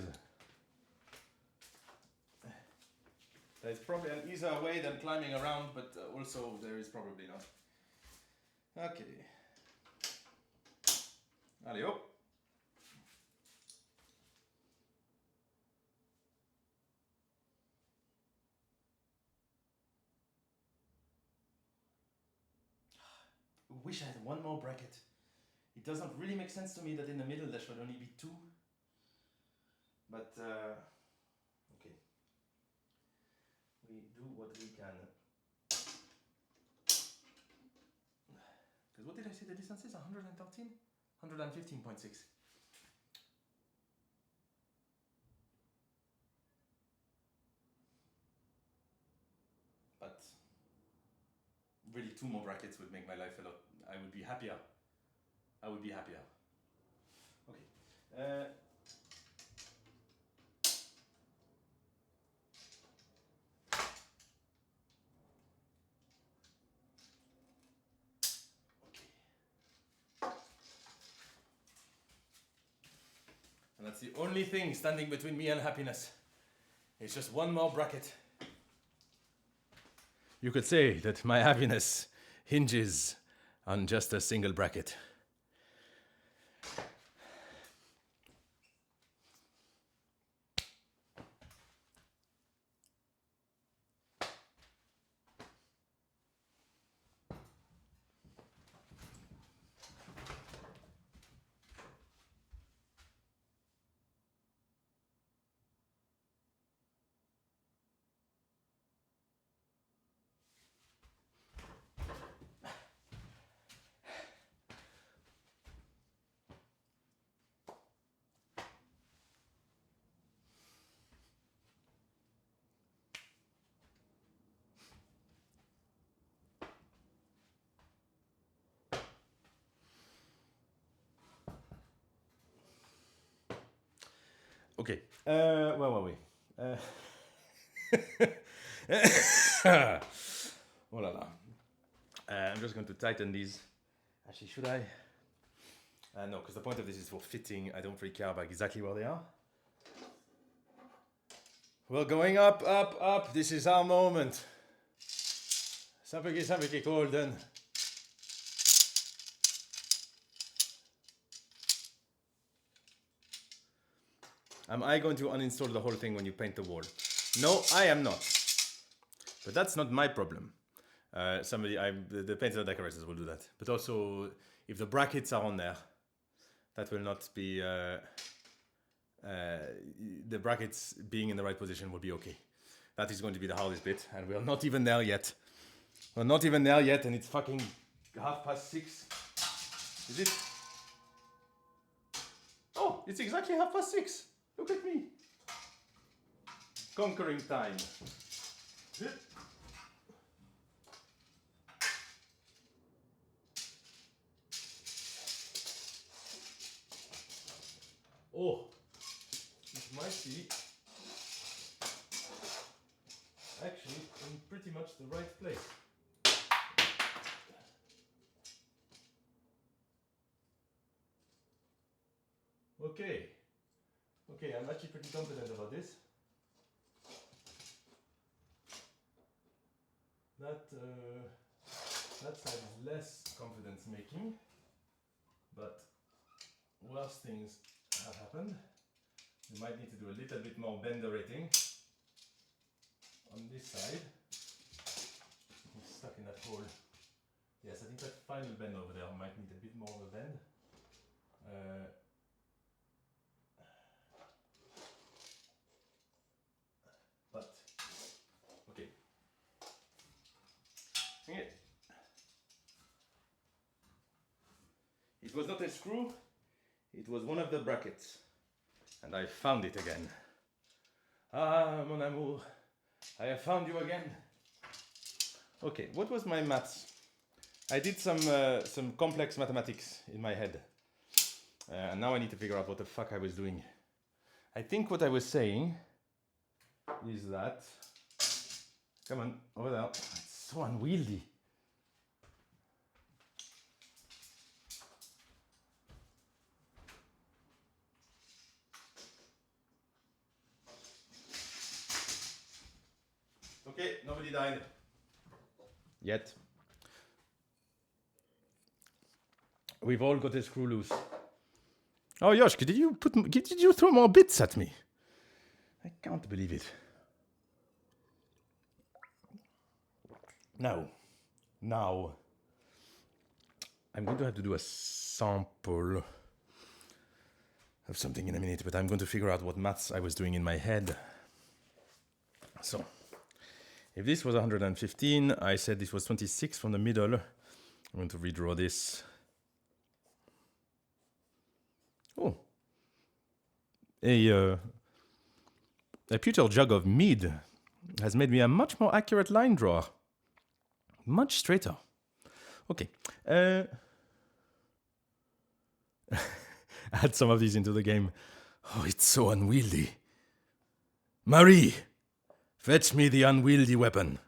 There's probably an easier way than climbing around, but also there is probably not. Okay. Allez hop. I wish I had one more bracket. It doesn't really make sense to me that in the middle there should only be 2. But, okay. We do what we can. Because what did I say the distance is? 113? 115.6. But really 2 more brackets would make my life a lot. I would be happier. Okay. And that's the only thing standing between me and happiness. It's just one more bracket. You could say that my happiness hinges on just a single bracket. Okay, where were we? Oh la la. I'm just going to tighten these. Actually, should I? No, because the point of this is for fitting. I don't really care about exactly where they are. We're going up, up, up. This is our moment. Sapiki golden. Am I going to uninstall the whole thing when you paint the wall? No, I am not. But that's not my problem. The painter and decorators will do that. But also, if the brackets are on there, that will not be... the brackets being in the right position will be okay. That is going to be the hardest bit, and we're not even there yet. We're not even there yet, and it's fucking 6:30. Is it? Oh, it's exactly 6:30. Look at me. Conquering time. Oh, it might be actually in pretty much the right place. Okay. Okay, I'm actually pretty confident about this. That side is less confidence making, but worse things have happened. We might need to do a little bit more bender rating on this side. I'm stuck in that hole. Yes, I think that final bend over there might need a bit more of a bend. But, okay. It was not a screw, it was one of the brackets. And I found it again. Ah, mon amour, I have found you again. Okay, what was my maths? I did some complex mathematics in my head. And now I need to figure out what the fuck I was doing. I think what I was saying is that... Come on, over there. It's so unwieldy. Okay, nobody died. Yet. We've all got a screw loose. Oh, Yoshki, did you throw more bits at me? I can't believe it. Now, I'm going to have to do a sample of something in a minute, but I'm going to figure out what maths I was doing in my head. So, if this was 115, I said this was 26 from the middle. I'm going to redraw this. Oh, a pewter jug of mead has made me a much more accurate line drawer. Much straighter. Okay. Add some of these into the game. Oh, it's so unwieldy. Marie, fetch me the unwieldy weapon.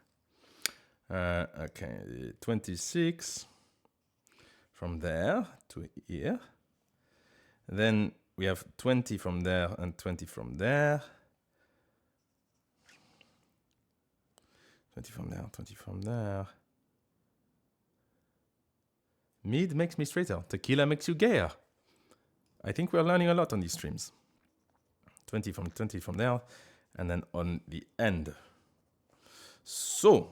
Okay, 26 from there to here. Then we have 20 from there and 20 from there. 20 from there, 20 from there. Mead makes me straighter. Tequila makes you gayer. I think we're learning a lot on these streams. 20 from there, and then on the end. So,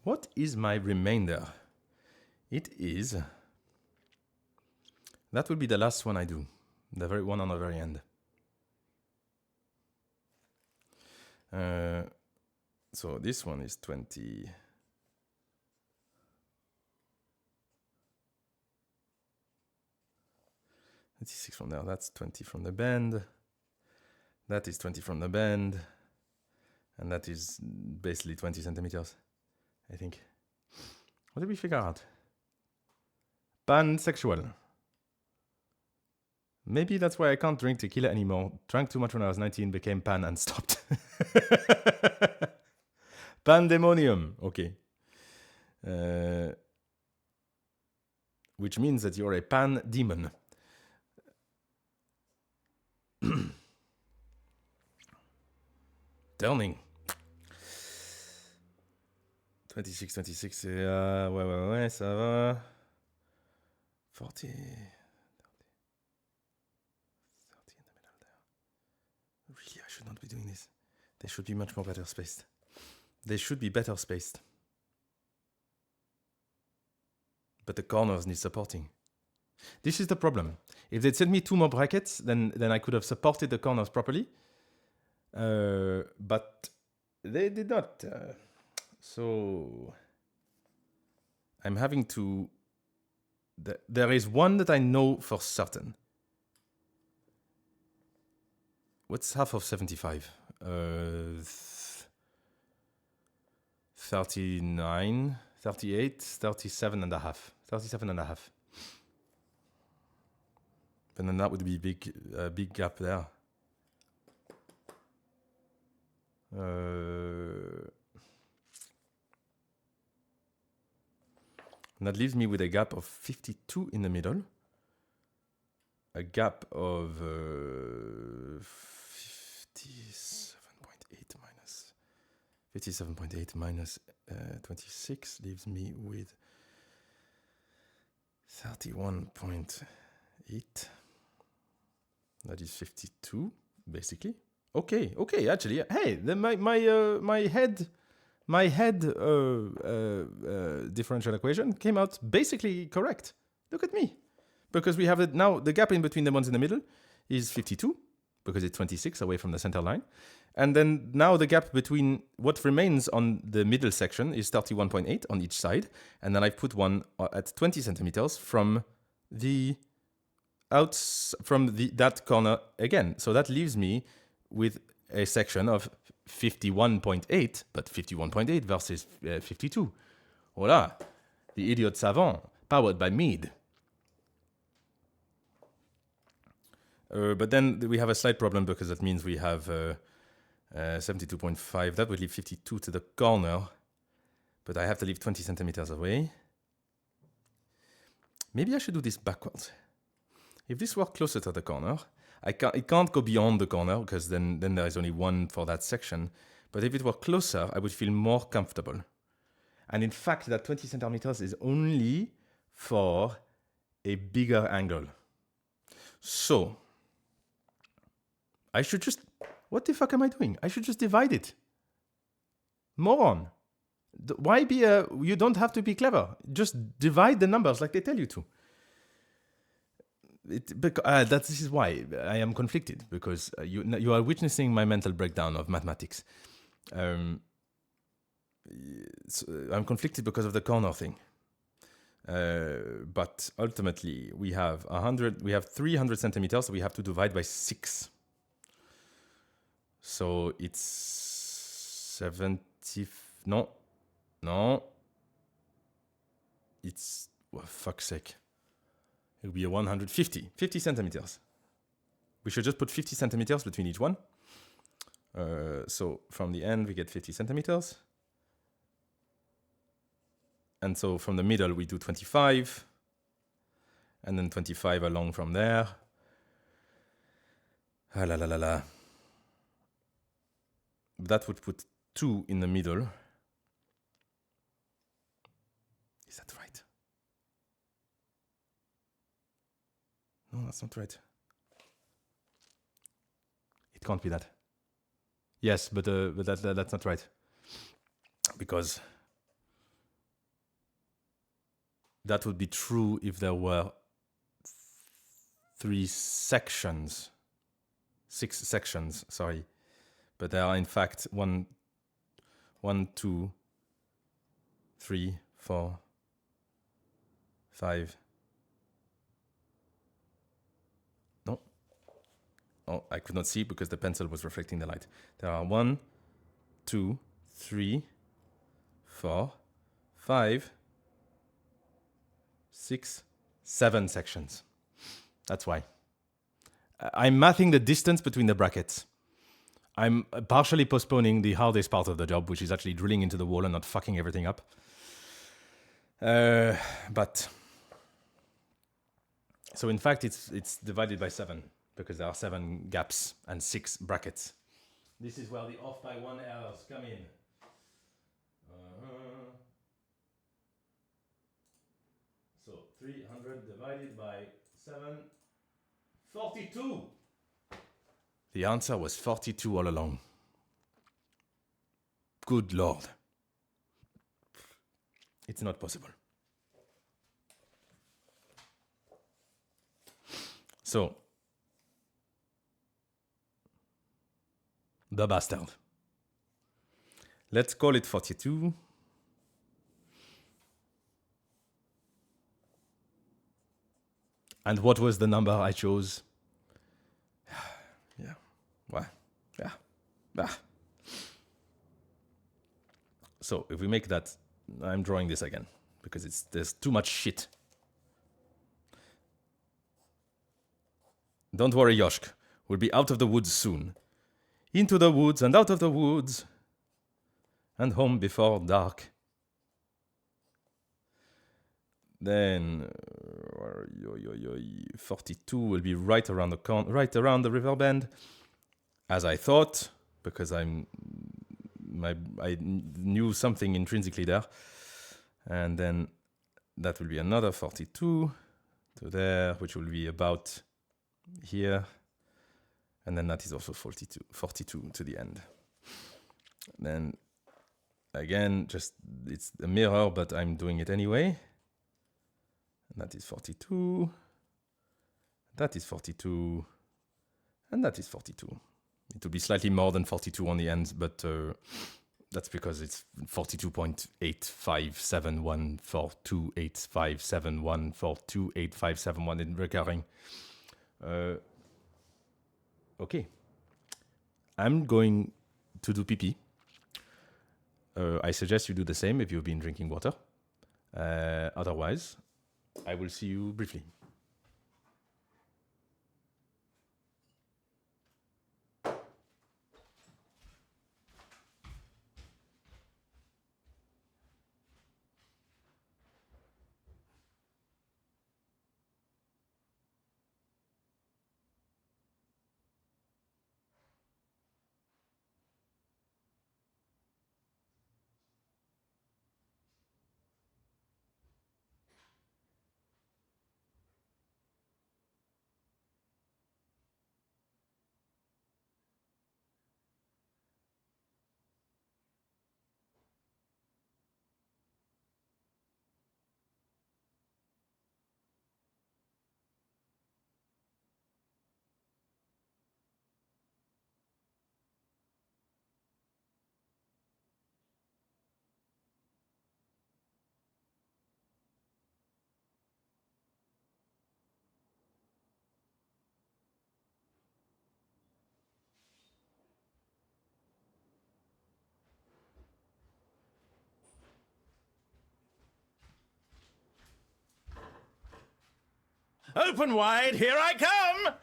what is my remainder? It is... That will be the last one I do. The very one on the very end. So this one is 20. 26 from there. That's 20 from the bend. That is 20 from the bend. And that is basically 20 centimeters, I think. What did we figure out? Pansexual. Maybe that's why I can't drink tequila anymore. Drank too much when I was 19, became pan and stopped. Pandemonium. Okay. Which means that you're a pan demon. Turning. 26, 26. Ouais, ça va. 40. 30 in the middle there. Really, I should not be doing this. They should be much more better spaced. They should be better spaced. But the corners need supporting. This is the problem. If they'd sent me 2 more brackets, then I could have supported the corners properly. But they did not. So I'm having to... There is one that I know for certain. What's half of 75? 39, 38, 37 and a half. 37 and a half. And then that would be big gap there. And that leaves me with a gap of 52 in the middle. A gap of 57.8 minus 26 leaves me with 31.8. That is 52, basically. Okay. Actually, hey, my head differential equation came out basically correct. Look at me, because we have it now. The gap in between the ones in the middle is 52 because it's 26 away from the center line, and then now the gap between what remains on the middle section is 31.8 on each side, and then I put one at 20 centimeters from that corner again. So that leaves me with a section of 51.8, but 51.8 versus 52. Voila, the idiot savant, powered by mead. But then we have a slight problem because that means we have 72.5. That would leave 52 to the corner, but I have to leave 20 centimeters away. Maybe I should do this backwards. If this were closer to the corner, it can't go beyond the corner because then there is only one for that section. But if it were closer, I would feel more comfortable. And in fact, that 20 centimeters is only for a bigger angle. So I should just... What the fuck am I doing? I should just divide it. Moron. Why be a... You don't have to be clever. Just divide the numbers like they tell you to. This is why I am conflicted, because you are witnessing my mental breakdown of mathematics. So I'm conflicted because of the corner thing. But ultimately, we have 300 centimeters, so we have to divide by 6. So it's 70. No. It's, for fuck's sake. It will be a 50 centimeters. We should just put 50 centimeters between each one. So from the end, we get 50 centimeters. And so from the middle, we do 25. And then 25 along from there. That would put 2 in the middle. Is that right? No, that's not right. It can't be that. Yes, but that's not right. Because that would be true if there were 6 sections, sorry. But there are in fact 1, 2, 3, 4, 5. No. Oh, I could not see because the pencil was reflecting the light. There are 1, 2, 3, 4, 5, 6, 7 sections. That's why. I'm mathing the distance between the brackets. I'm partially postponing the hardest part of the job, which is actually drilling into the wall and not fucking everything up. But so in fact, it's divided by 7 because there are 7 gaps and 6 brackets. This is where the off by 1 errors come in. So 300 divided by 7, 42. The answer was 42 all along. Good Lord. It's not possible. So, the bastard. Let's call it 42. And what was the number I chose? Yeah. Well, yeah. Ah. So if we make that, I'm drawing this again because there's too much shit. Don't worry, Yoshk. We'll be out of the woods soon. Into the woods and out of the woods. And home before dark. Then 42 will be right around the river bend, as I thought, because I knew something intrinsically there. And then that will be another 42 to there, which will be about here. And then that is also 42 to the end. Then again, just it's a mirror, but I'm doing it anyway. And that is 42. That is 42. And that is 42. It will be slightly more than 42 on the end, but that's because it's 42.857142857142857 in recurring. Okay. I'm going to do pee-pee. I suggest you do the same if you've been drinking water. Otherwise, I will see you briefly. Open wide, here I come!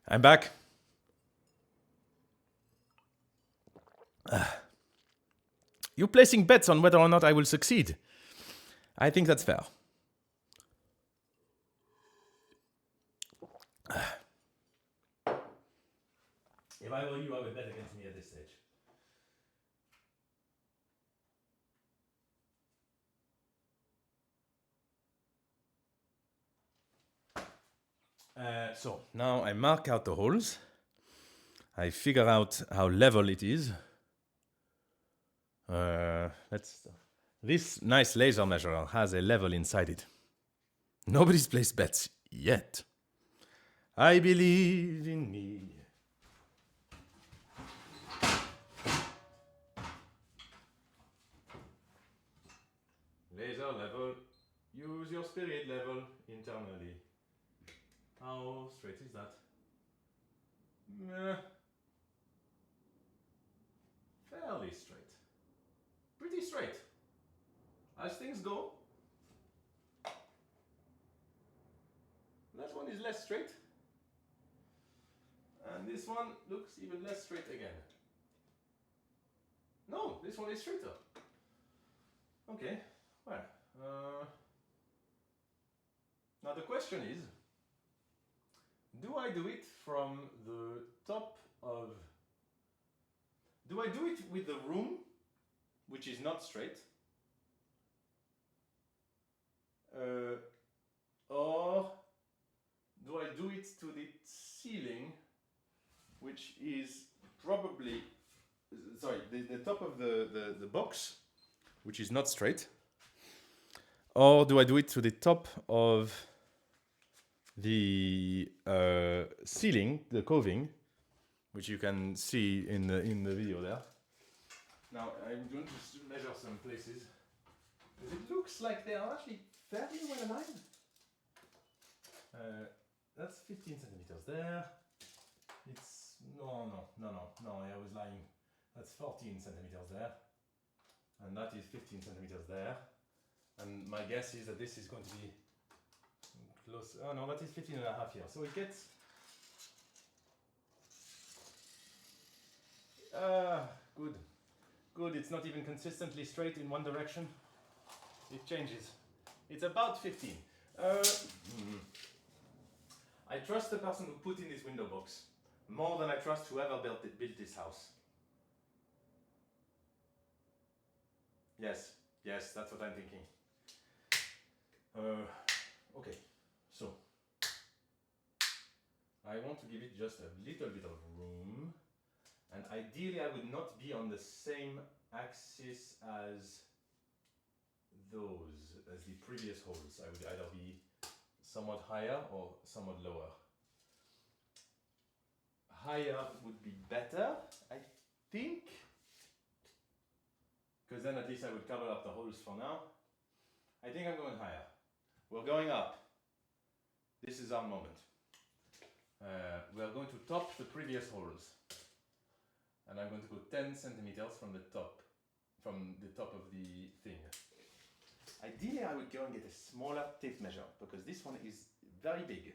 I'm back. You're placing bets on whether or not I will succeed. I think that's fair. If I were you, I would bet against me at this stage. So now I mark out the holes. I figure out how level it is. This nice laser measurer has a level inside it. Nobody's placed bets yet. I believe in me. Laser level. Use your spirit level internally. How straight is that? Fairly straight. Pretty straight. As things go. less straight. And this one looks even less straight again. No, this one is straighter. Okay, well. Now the question is, do I do it from the top of... Do I do it with the room, which is not straight? Or do I do it to the ceiling, which is probably... Sorry, the top of the box, which is not straight? Or do I do it to the top of the ceiling, the coving, which you can see in the video there. Now I'm going to measure some places. It looks like they are actually fairly well aligned. That's 15 centimeters there. It's no, I was lying. That's 14 centimeters there, and that is 15 centimeters there. And my guess is that this is going to be close. Oh no, that is 15 and a half here. So it gets good. Good, it's not even consistently straight in one direction. It changes. It's about 15. I trust the person who put in this window box more than I trust whoever built this house. Yes, that's what I'm thinking. Okay, so I want to give it just a little bit of room, and ideally I would not be on the same axis as the previous holes. I would either be somewhat higher or somewhat lower. Higher would be better, I think, because then at least I would cover up the holes for now. I think I'm going higher. We're going up. This is our moment. We are going to top the previous holes. And I'm going to go 10 centimeters from the top of the thing. Ideally, I would go and get a smaller tape measure because this one is very big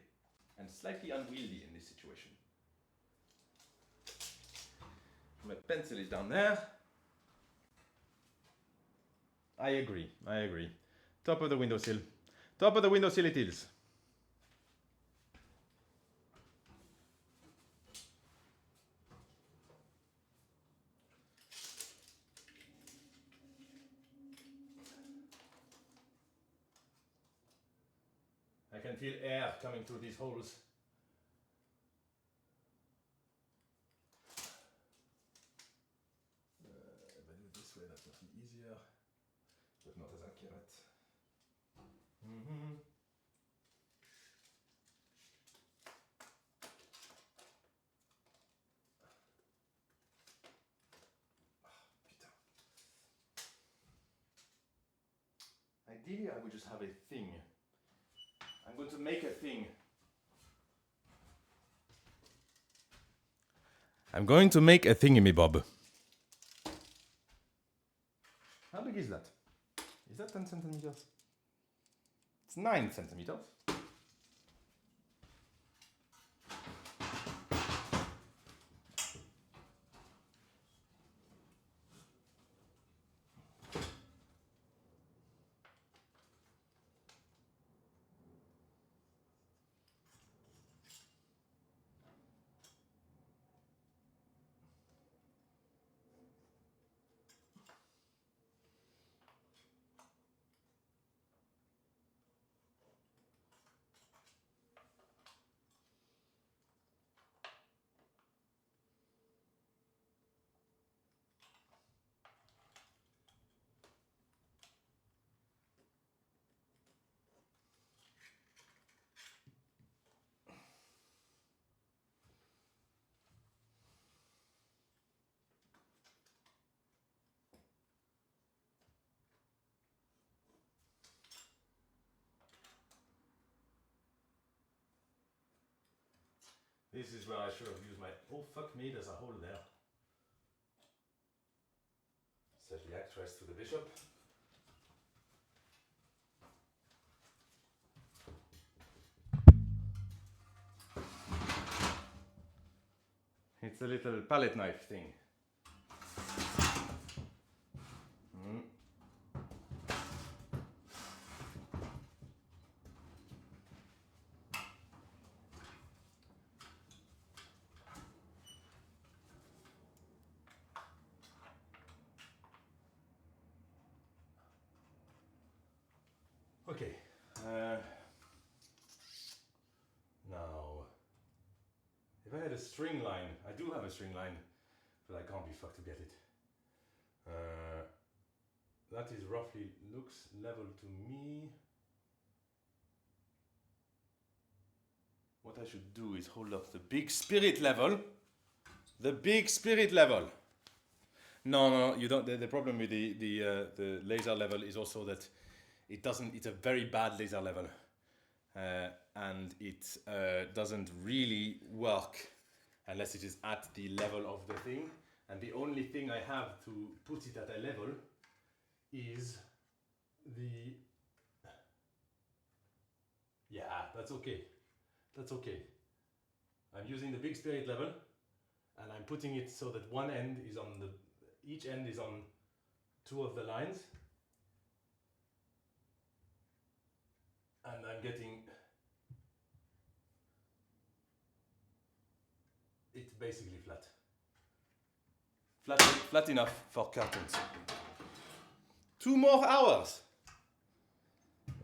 and slightly unwieldy in this situation. My pencil is down there. I agree. Top of the windowsill. Top of the windowsill it is. I can feel air coming through these holes. If I do it this way, that will be easier, but not as accurate. Ideally, I would just have a thing. I'm going to make a thing. I'm going to make a thingy-me-bob. How big is that? Is that 10 centimeters? It's 9 centimeters. This is where I should have used my oh fuck me, there's a hole there. Set the actress to the bishop. It's a little palette knife thing. Okay. Now, if I had a string line, I do have a string line, but I can't be fucked to get it. That is roughly looks level to me. What I should do is hold up the big spirit level. The big spirit level. No, you don't. The problem with the laser level is also that it doesn't. It's a very bad laser level, and it doesn't really work unless it is at the level of the thing. And the only thing I have to put it at a level is the. Yeah, that's okay. That's okay. I'm using the big spirit level, and I'm putting it so that one end is on the. Each end is on two of the lines, and I'm getting it basically flat. Flat enough for cartons. 2 more hours.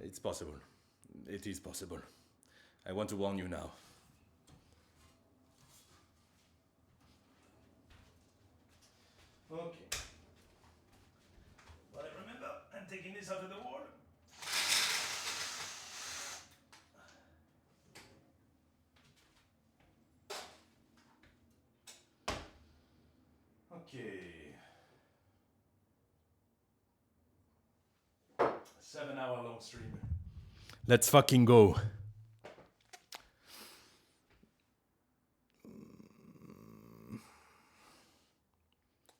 It's possible. It is possible. I want to warn you now. Okay. Well, I remember I'm taking this out of the wall. Okay. 7-hour-long stream. Let's fucking go.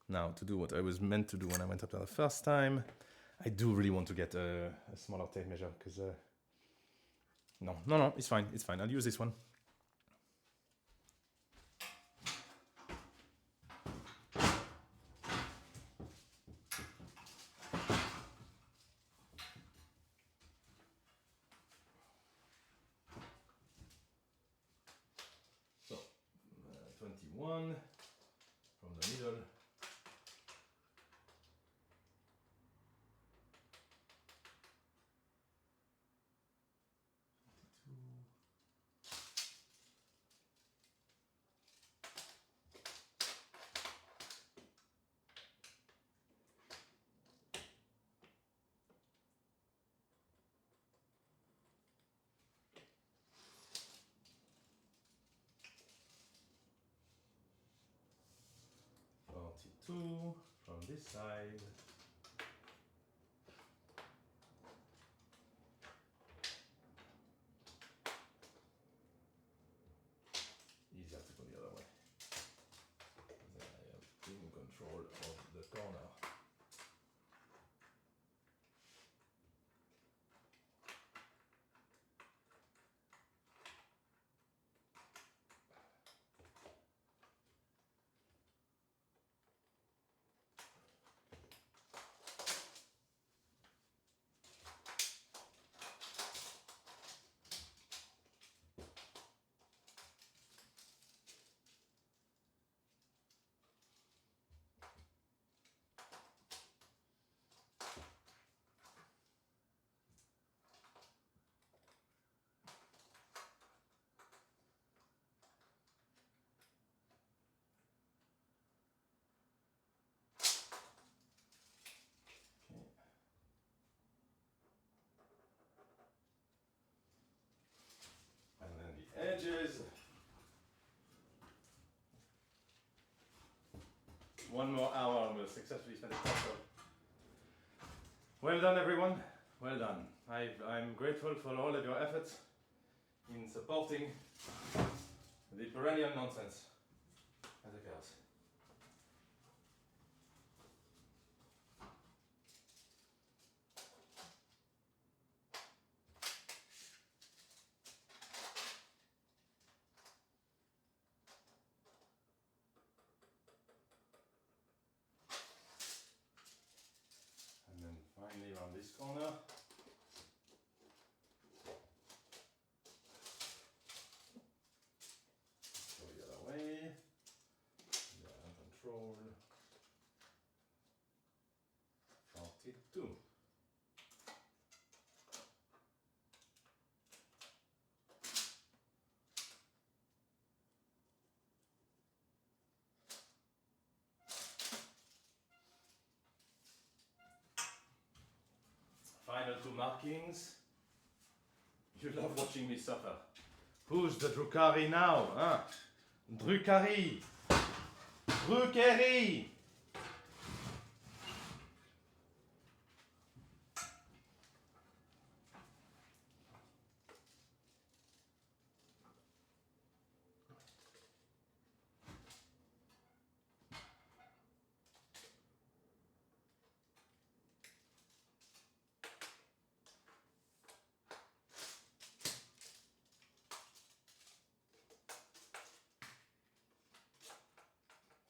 Now, to do what I was meant to do when I went up there the first time, I do really want to get a smaller tape measure, because... No, it's fine, I'll use this one. So, 21 from the middle. Two from this side. Easier to go the other way. Then I am in control of the corner. And then the edges. 1 more hour and we'll successfully spend the top. Well done, everyone. Well done. I'm grateful for all of your efforts in supporting the perennial nonsense as it goes. corner. Go the other way. Yeah, control. 42. Final two markings. You love watching me suffer. Who's the Drukari now? Huh? Drukari! Drukari!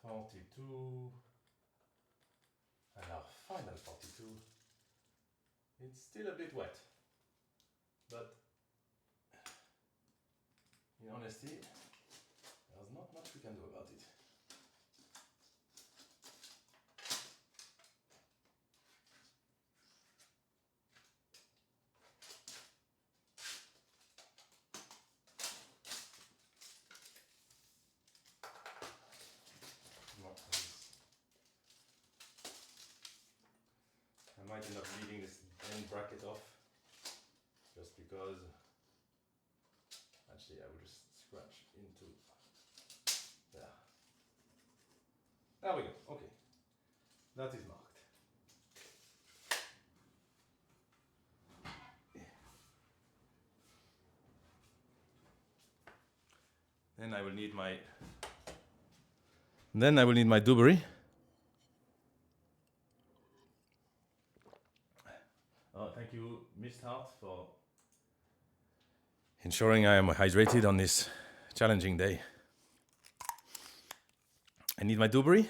Forty-two. And our final 42. It's still a bit wet, but in honesty, there's not much we can do about it. I might end up leaving this end bracket off just because actually I will just scratch into there. There we go. Okay. That is marked. Then I will need my Dewberry. Oh, thank you, Mist Heart, for ensuring I am hydrated on this challenging day. I need my Dewberry,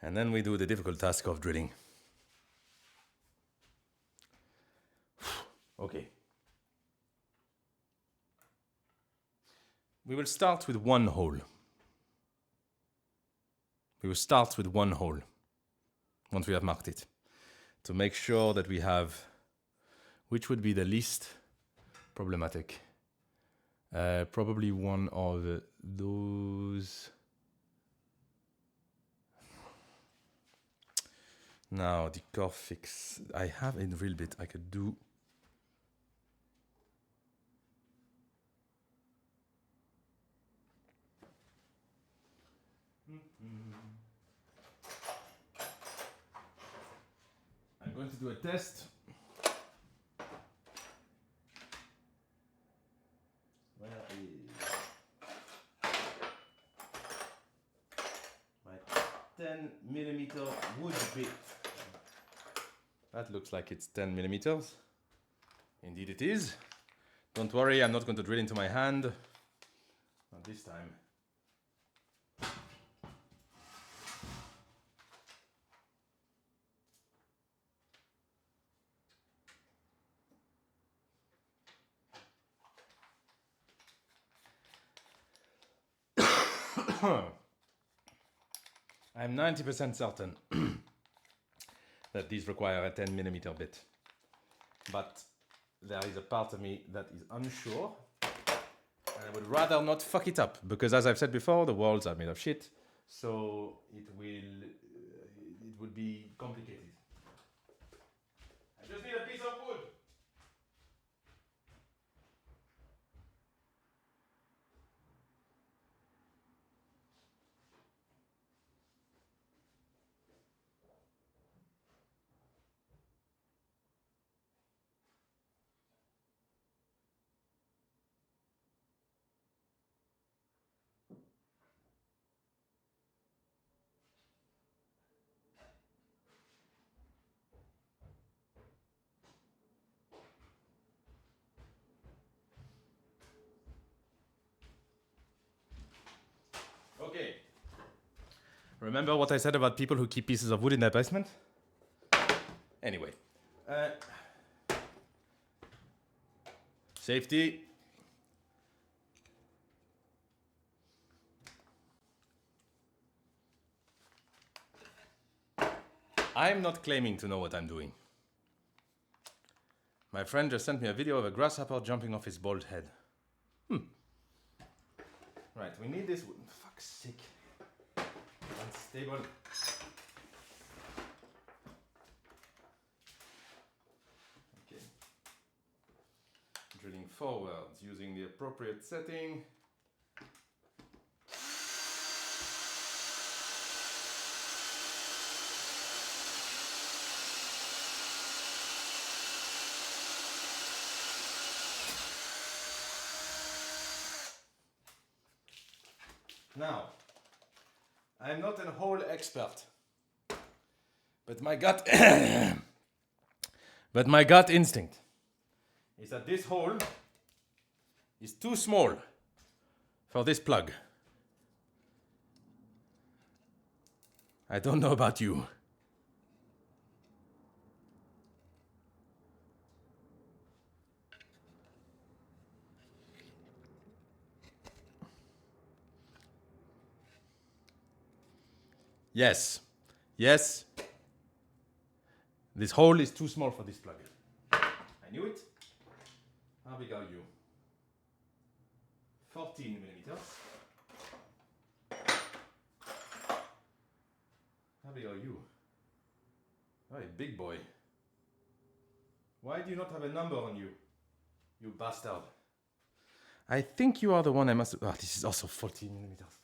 and then we do the difficult task of drilling. Okay. We will start with one hole. We will start with one hole once we have marked it, to make sure that we have which would be the least problematic. Probably one of those. Now the core fix. I have a drill bit I could do. I'm going to do a test. Where is my 10mm wood bit? That looks like it's 10mm. Indeed it is. Don't worry, I'm not going to drill into my hand. Not this time. I'm 90% certain that these require a 10mm bit. But there is a part of me that is unsure. And I would rather not fuck it up. Because as I've said before, the walls are made of shit. So it will be complicated. I just need a piece of wood. Okay. Remember what I said about people who keep pieces of wood in their basement? Anyway, Safety. I'm not claiming to know what I'm doing. My friend just sent me a video of a grasshopper jumping off his bald head. Right, we need this. Fuck's sake. Unstable. Okay. Drilling forwards using the appropriate setting. Now, I'm not a hole expert, but my gut, instinct is that this hole is too small for this plug. I don't know about you. Yes. Yes. This hole is too small for this plug. I knew it. How big are you? 14 millimeters. How big are you? Oh, a big boy. Why do you not have a number on you? You bastard. I think you are the one I must... Oh, this is also 14 millimeters.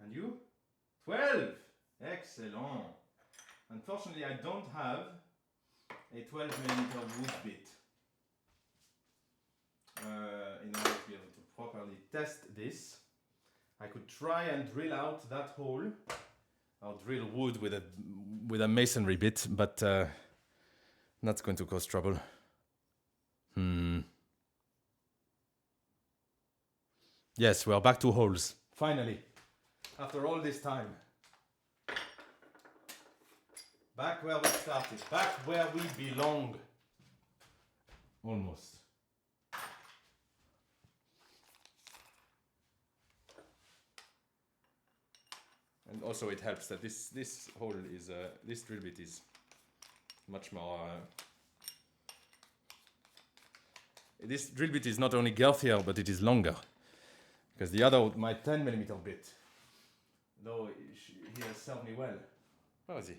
And you? 12! Excellent. Unfortunately, I don't have a 12 millimeter wood bit in order to be able to properly test this. I could try and drill out that hole or drill wood with a masonry bit, but that's going to cause trouble. Yes, we're back to holes. Finally. After all this time. Back where we started. Back where we belong. Almost. And also it helps that this hole is, this drill bit is much more... this drill bit is not only girthier, but it is longer. Because the other, my 10 millimeter bit, though he has served me well. Where is he?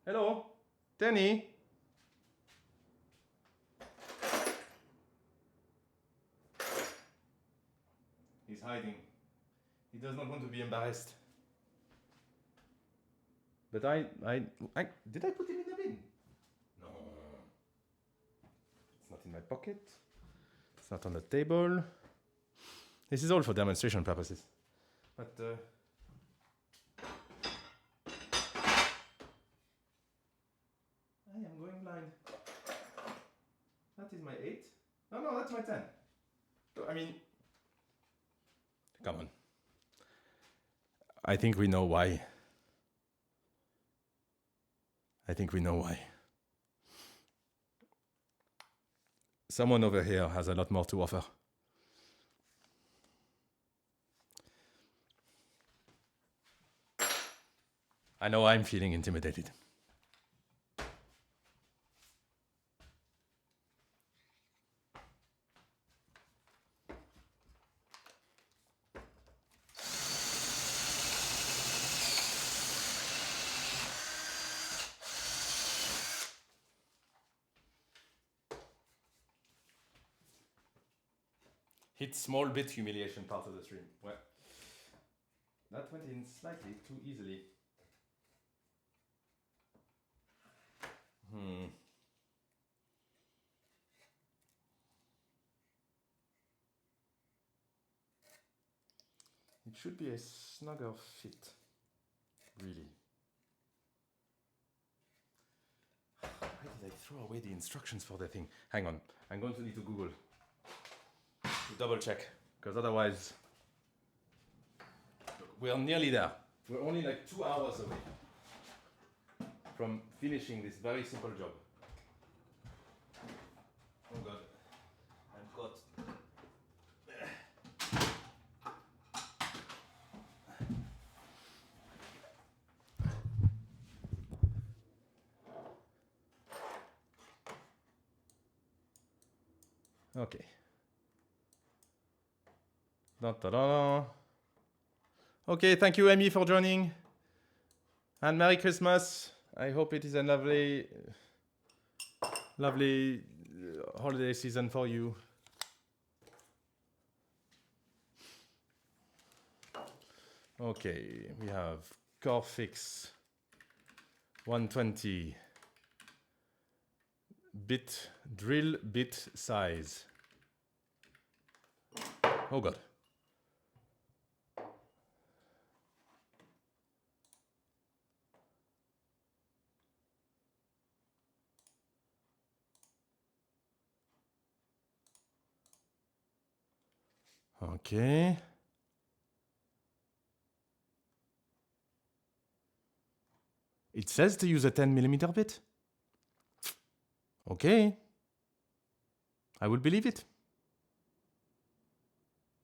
Hello? Tenny? He's hiding. He does not want to be embarrassed. But I did I put him in the bin? No. It's not in my pocket. It's not on the table. This is all for demonstration purposes. But I am going blind. That is my 8. No, that's my 10. I mean, come on. I think we know why. Someone over here has a lot more to offer. I know I'm feeling intimidated. Hit small bit humiliation part of the stream. Well, that went in slightly too easily. It should be a snugger fit, really. Why did I throw away the instructions for that thing? Hang on, I'm going to need to Google to double check, because otherwise, look, we are nearly there. We're only like 2 hours away. from finishing this very simple job. Oh God, I've got. Okay. Da-da-da. Okay, thank you, Amy, for joining. And Merry Christmas. I hope it is a lovely holiday season for you. Okay, we have core fix 120 bit drill bit size. Oh God. Okay. It says to use a 10mm bit. Okay. I will believe it.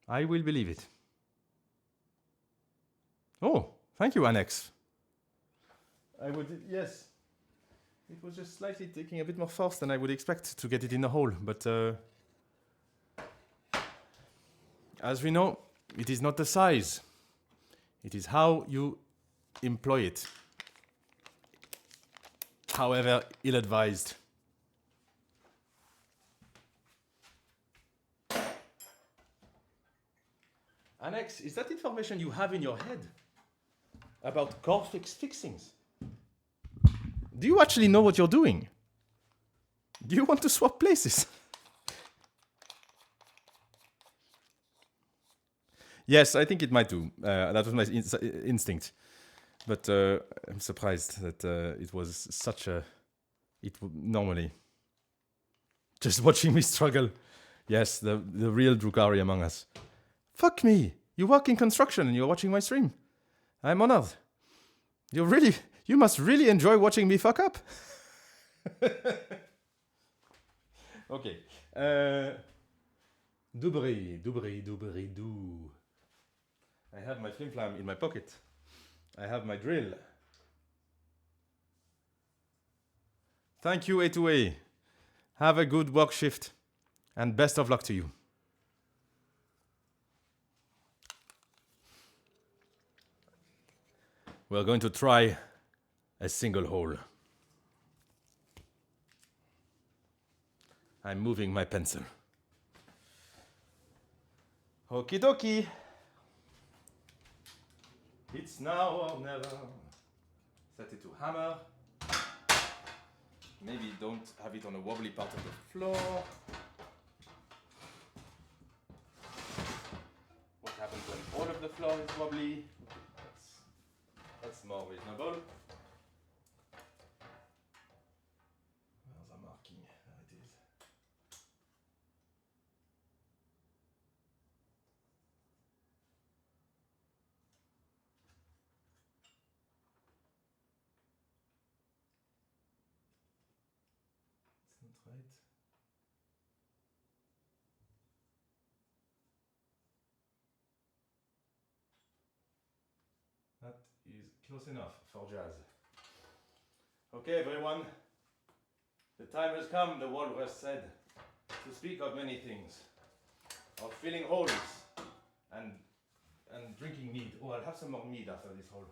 I will believe it. Oh, thank you, Annex. I would, yes. It was just slightly taking a bit more force than I would expect to get it in the hole, but as we know, it is not the size. It is how you employ it. However ill-advised. Annex, is that information you have in your head about core fixings? Do you actually know what you're doing? Do you want to swap places? Yes, I think it might do. That was my instinct. But I'm surprised that it was such a... normally. Just watching me struggle. Yes, the real Drukari among us. Fuck me! You work in construction and you're watching my stream. I'm honored. You must really enjoy watching me fuck up. Okay. Doobry-doo. I have my flim flam in my pocket. I have my drill. Thank you, A2A. Have a good work shift and best of luck to you. We're going to try a single hole. I'm moving my pencil. Okie dokie. It's now or never. Set it to hammer. Maybe don't have it on a wobbly part of the floor. What happens when all of the floor is wobbly? That's more reasonable. Where's the marking? There it is. It's not right. That is close enough for jazz. Okay, everyone. The time has come, the walrus said, to speak of many things. Of filling holes and drinking mead. Oh, I'll have some more mead after this hole.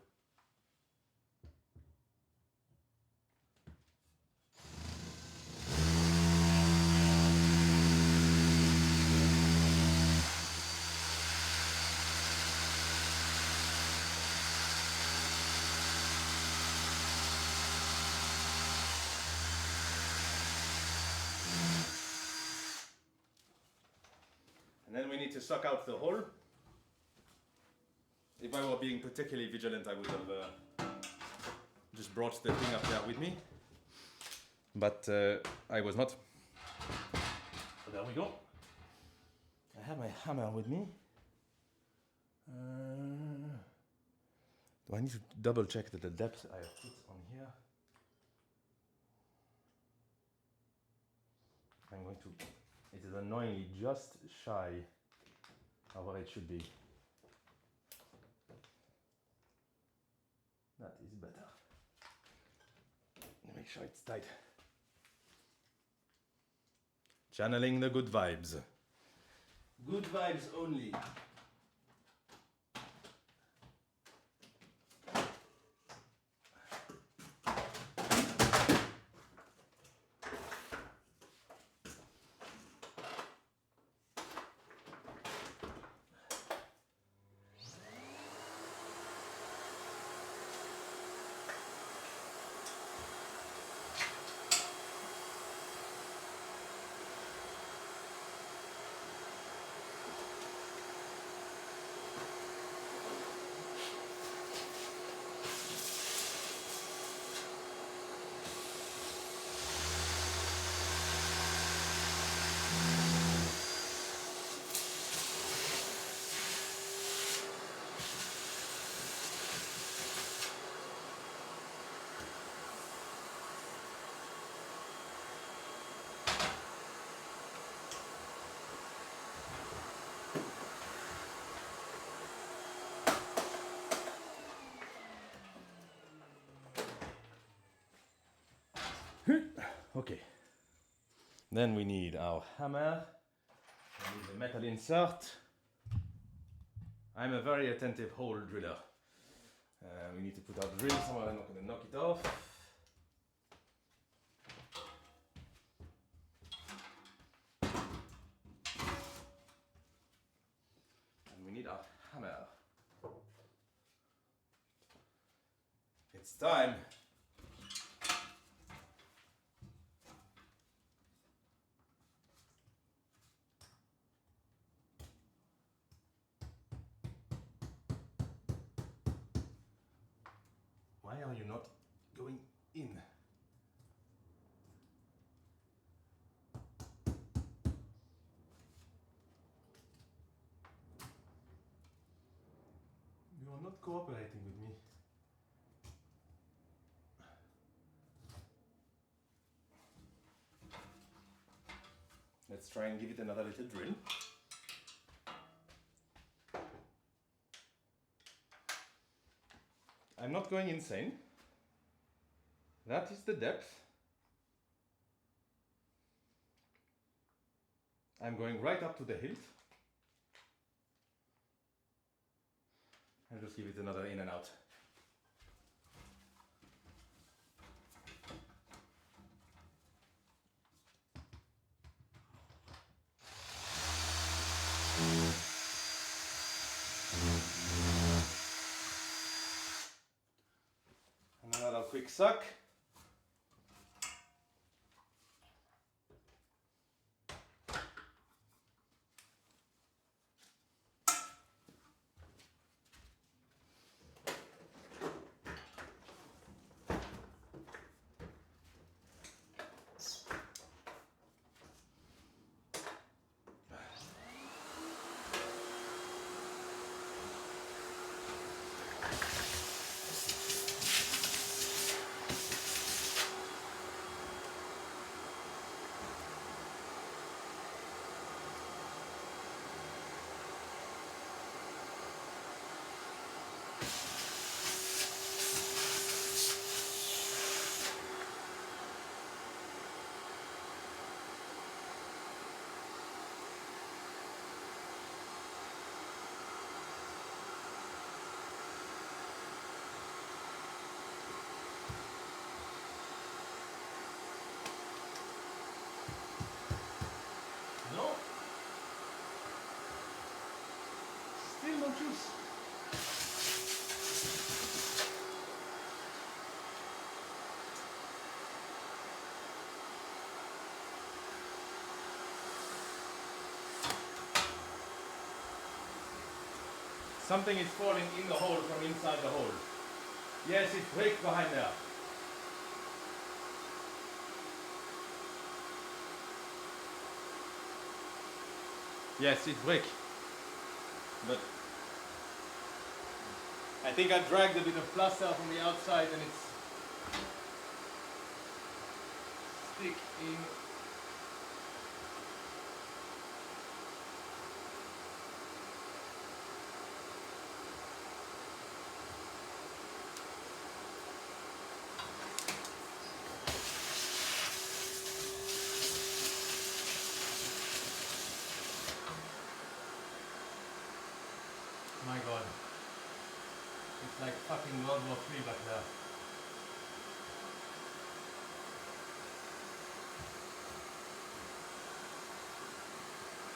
And then we need to suck out the hole. If I were being particularly vigilant, I would have just brought the thing up there with me. But I was not. So there we go. I have my hammer with me. Do I need to double check that the depth I have put on here going to. It is annoyingly just shy of where it should be. That is better. Make sure it's tight. Channeling the good vibes. Good vibes only. Okay. Then we need our hammer. We need the metal insert. I'm a very attentive hole driller. We need to put our drill somewhere. I'm not going to knock it off. And we need our hammer. It's time. Why are you not going in? You are not cooperating with me. Let's try and give it another little drill. I'm not going insane. That is the depth. I'm going right up to the hilt. And just give it another in and out. And another quick suck. Still no juice. Something is falling in the hole from inside the hole. Yes, it's brick behind there. Yes, it's brick. But I think I dragged a bit of plaster from the outside and it's stick in like fucking World War III back there.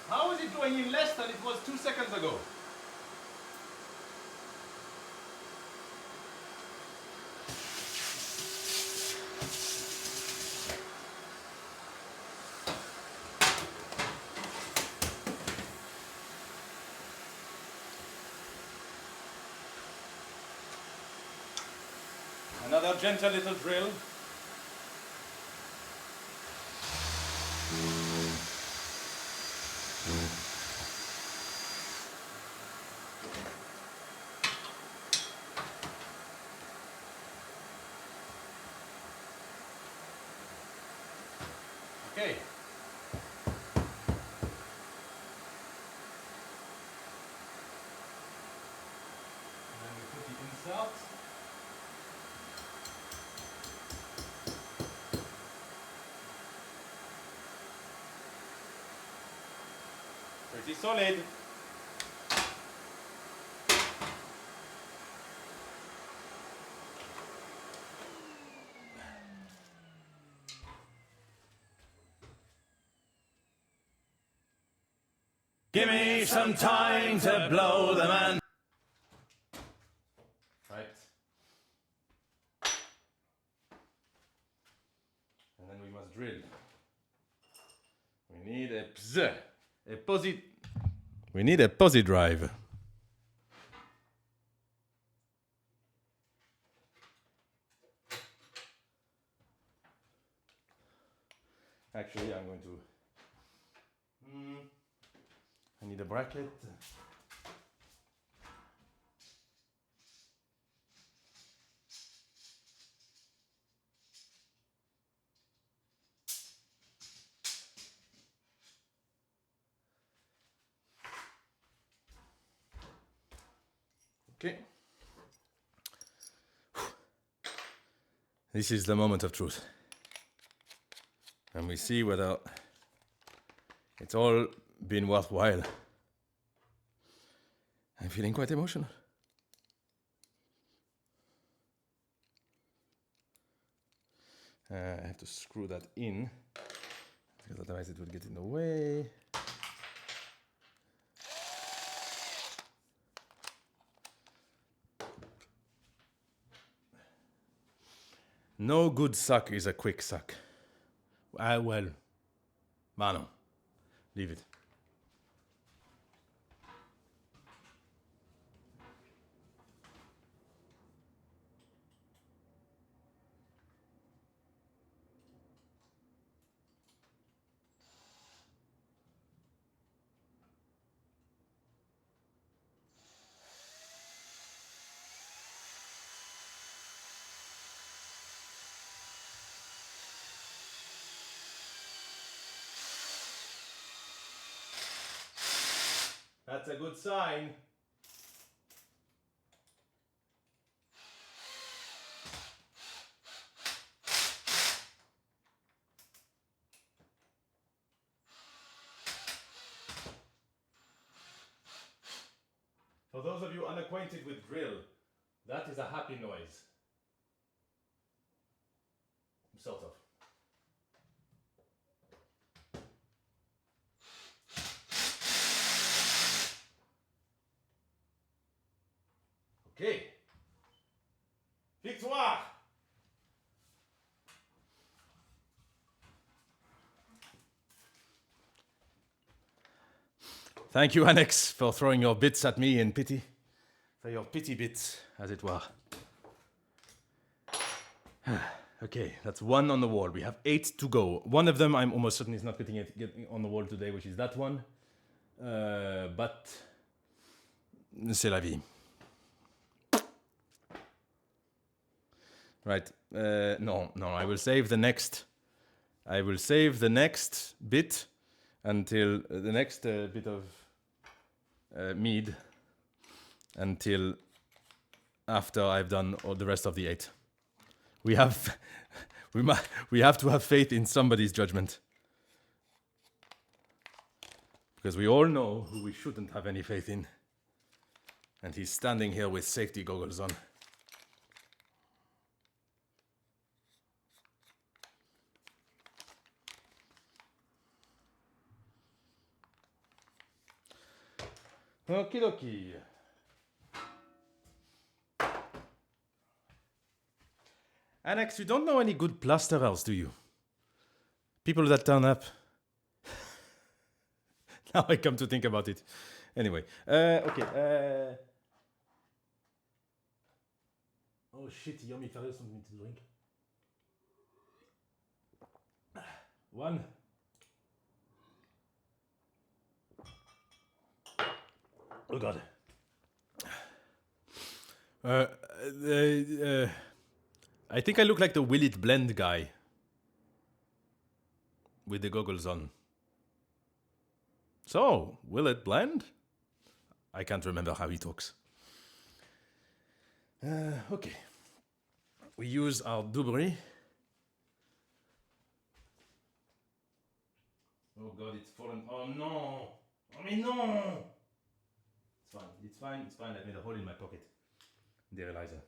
How is it going in less than it was 2 seconds ago? Another gentle little drill. Okay. And then we put the insert. Pretty solid. Give me some time to blow the man. Right. And then we must drill. We need a posi. We need a posi drive. Actually, I'm going to. I need a bracket. Okay. This is the moment of truth. And we see whether it's all been worthwhile. I'm feeling quite emotional. I have to screw that in, because otherwise it would get in the way. No good suck is a quick suck. Well, Mano, leave it. That's a good sign. For those of you unacquainted with drill, that is a happy noise. Sort of. Okay. Victoire! Thank you, Annex, for throwing your bits at me in pity. For your pity bits, as it were. Okay, that's one on the wall. We have 8 to go. One of them I'm almost certain is not getting on the wall today, which is that one. But c'est la vie. Right. No, I will save the next. I will save the next bit until the next bit of mead until after I've done all the rest of the 8. We have we have to have faith in somebody's judgment, because we all know who we shouldn't have any faith in, and he's standing here with safety goggles on. Okie dokie. Annex, you don't know any good plasterers, do you? People that turn up. Now I come to think about it. Anyway, okay. Oh shit, Yomi found something to drink. One. Oh god. I think I look like the Will It Blend guy. With the goggles on. So, will it blend? I can't remember how he talks. Okay. We use our Dubry. Oh god, it's fallen. Oh no! I mean, no! It's fine, it's fine, it's fine. I made a hole in my pocket. The realizer.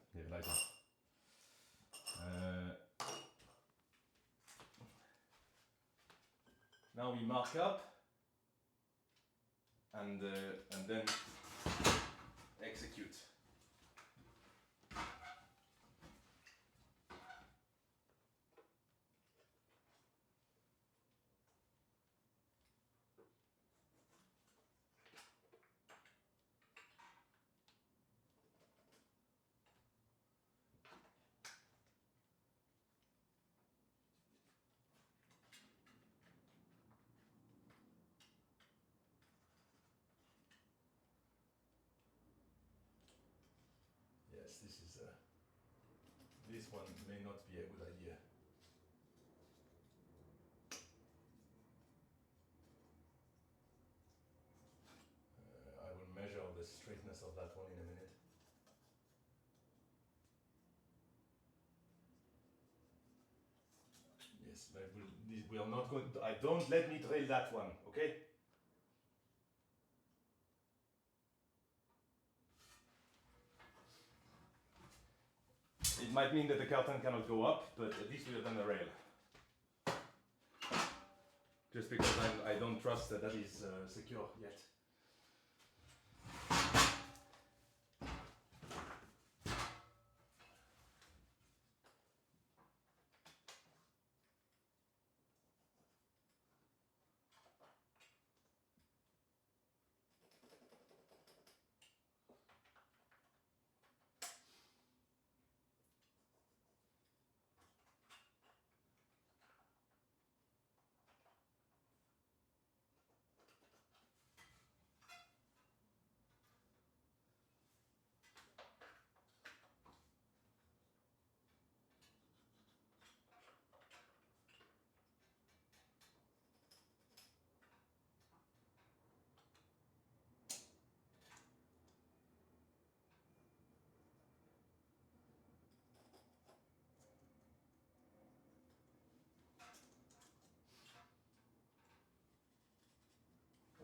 Now we mark up and then execute. Yes, this one may not be a good idea. I will measure the straightness of that one in a minute. Yes, but we are not going to, don't let me drill that one, okay? It might mean that the curtain cannot go up, but at least we have done a rail. Just because I don't trust that is secure yet.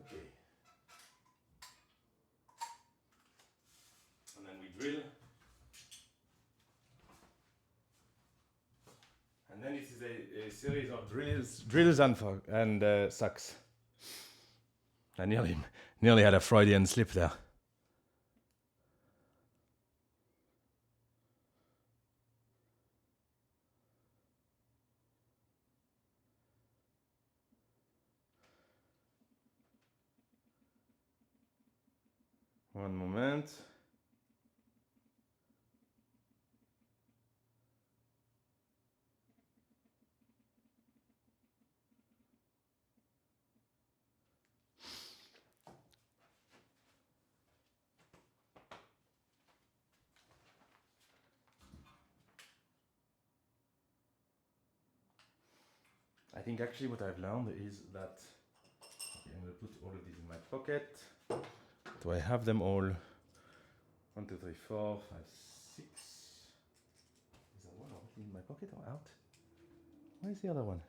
Okay. And then we drill. And then it is a series of drills and sucks. I nearly had a Freudian slip there. One moment. I think actually what I've learned is that okay, I'm going to put all of these in my pocket. Do I have them all? 1, 2, 3, 4, 5, 6. Is there one already in my pocket or out? Where is the other one?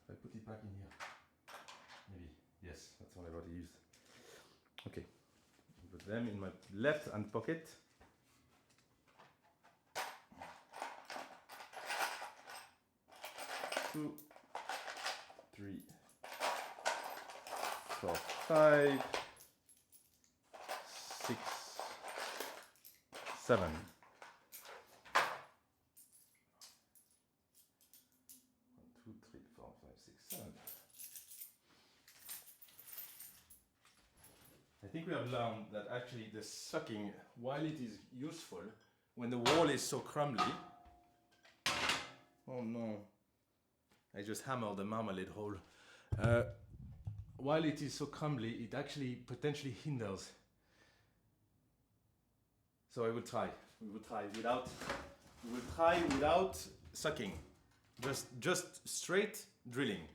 If I put it back in here. Maybe. Yes, that's one I've already used. Okay. Put them in my left hand pocket. 2, 3, 4, 5. 7. 1, 2, 3, 4, 5, 6, 7. I think we have learned that actually the sucking, while it is useful, when the wall is so crumbly. Oh no, I just hammered the marmalade hole. While it is so crumbly, it actually potentially hinders. So I will try. We will try without sucking. Just straight drilling.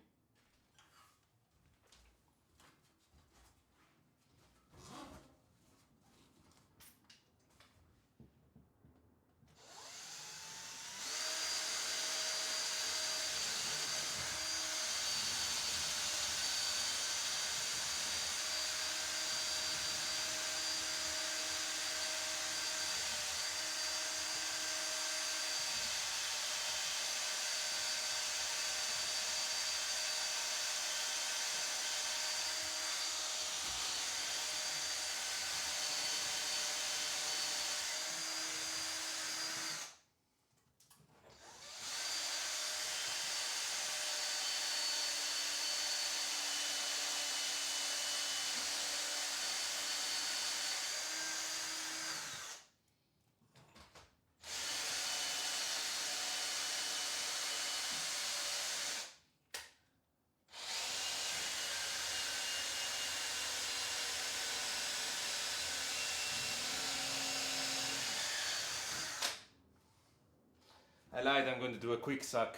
I lied, I'm going to do a quick suck.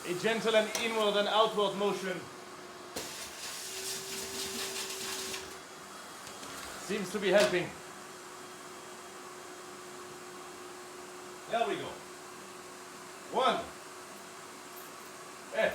A gentle and inward and outward motion seems to be helping. There we go. 1. Eh.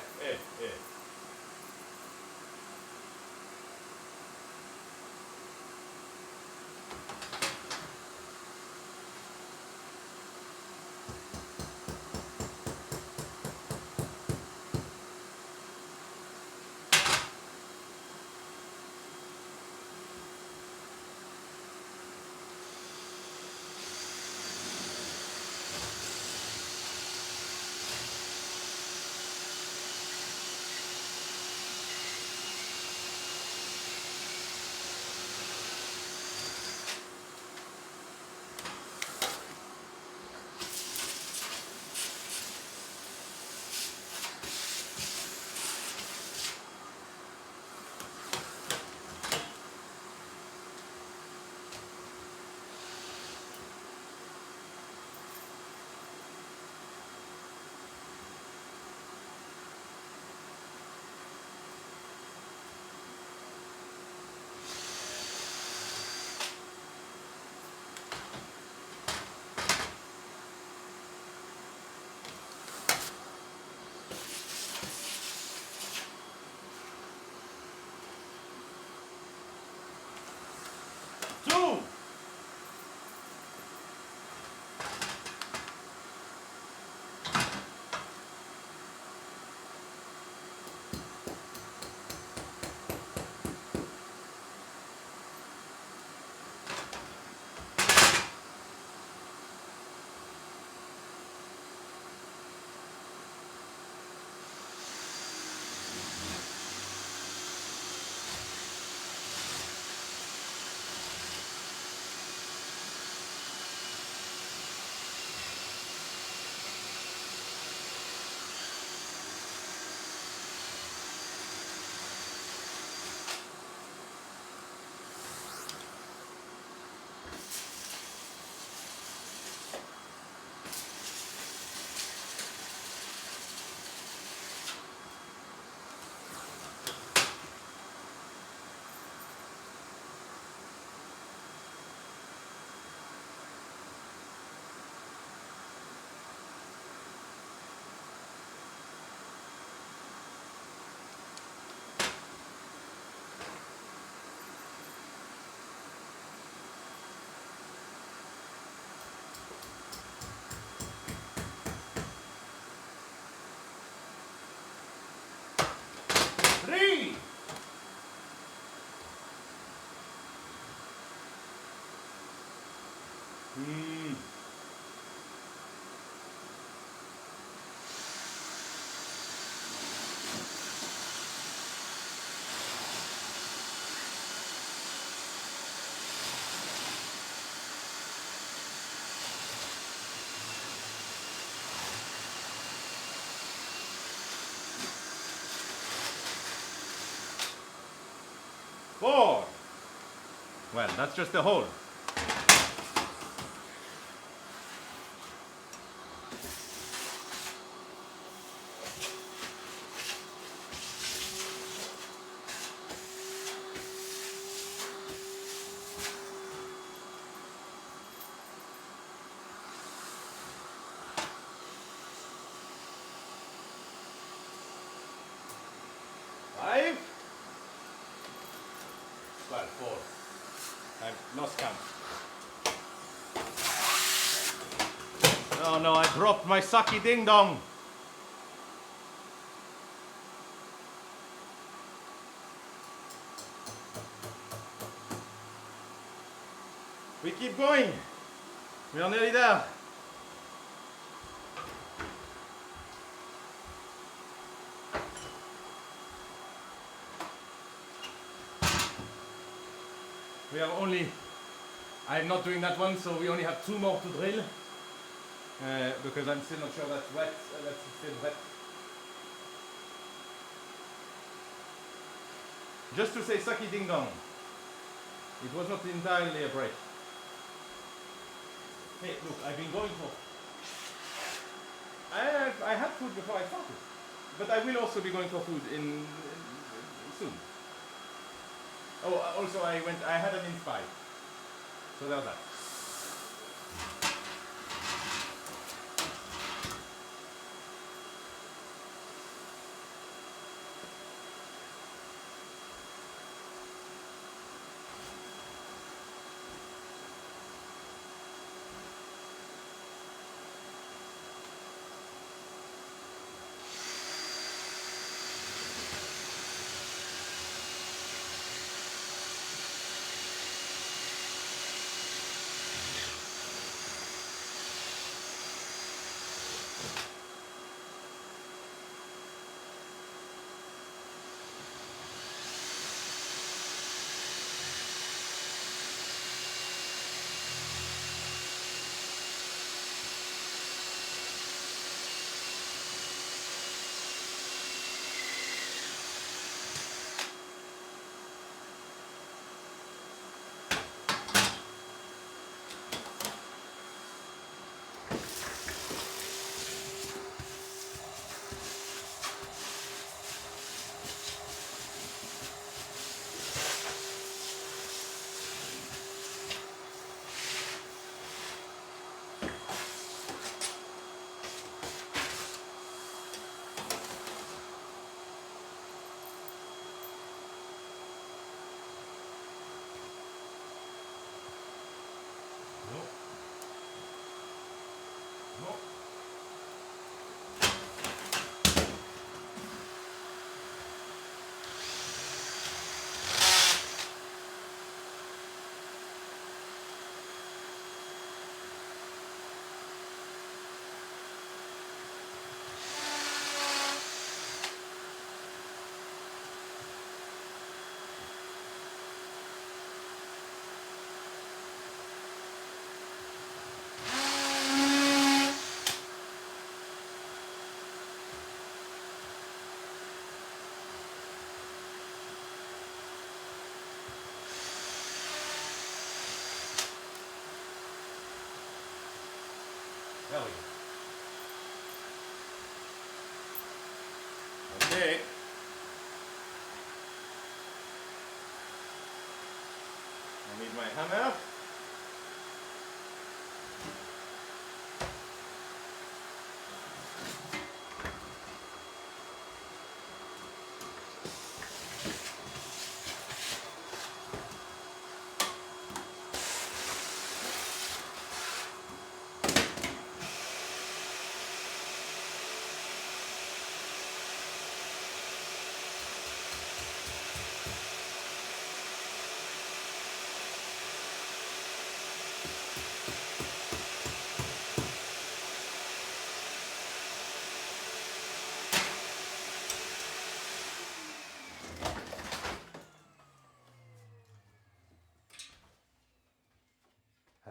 4. Well, that's just a hole. 5. Well, 4. I've lost count. Oh no, I dropped my sucky ding dong. We keep going. We are nearly there. We are only, I'm not doing that one, so we only have 2 more to drill. Because I'm still not sure that's wet, that's still wet. Just to say sucky ding dong. It was not entirely a break. Hey, look, I've been going for... I had food before I started. But I will also be going for food in soon. Oh, also I had an Inspire. So there's that. There we go. Okay. I need my hammer.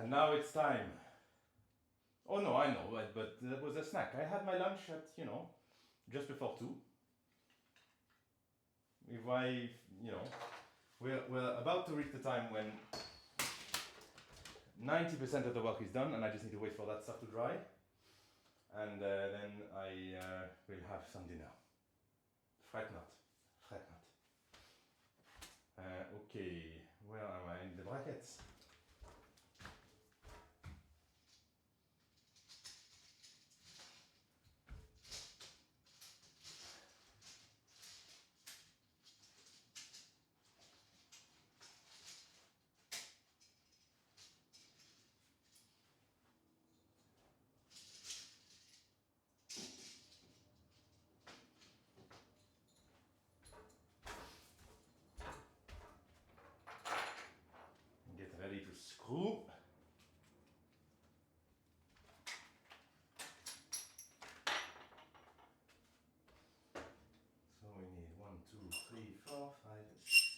And now it's time. Oh no, I know, but that was a snack. I had my lunch at, just before 2. If I, We're about to reach the time when 90% of the work is done, and I just need to wait for that stuff to dry. And then I will have some dinner. Fret not. Fret not. Okay, where am I? In the brackets. Get ready to screw. So we need 1, 2, 3, 4, 5, 6.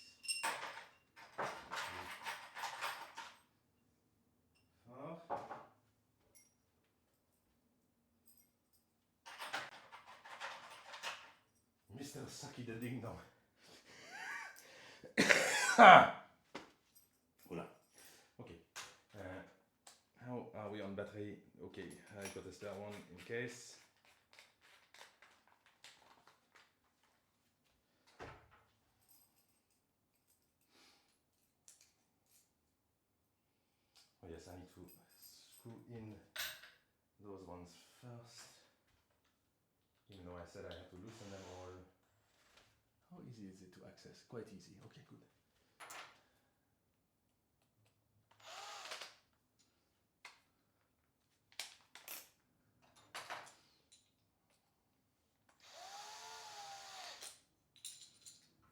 4. Mr. Saki the Ding Dong. Oula. Okay. How are we on battery? Okay, I got a spare one in case. Oh yes, I need to screw in those ones first. Even though I said I had to loosen them all. How easy is it to access? Quite easy. Okay, good.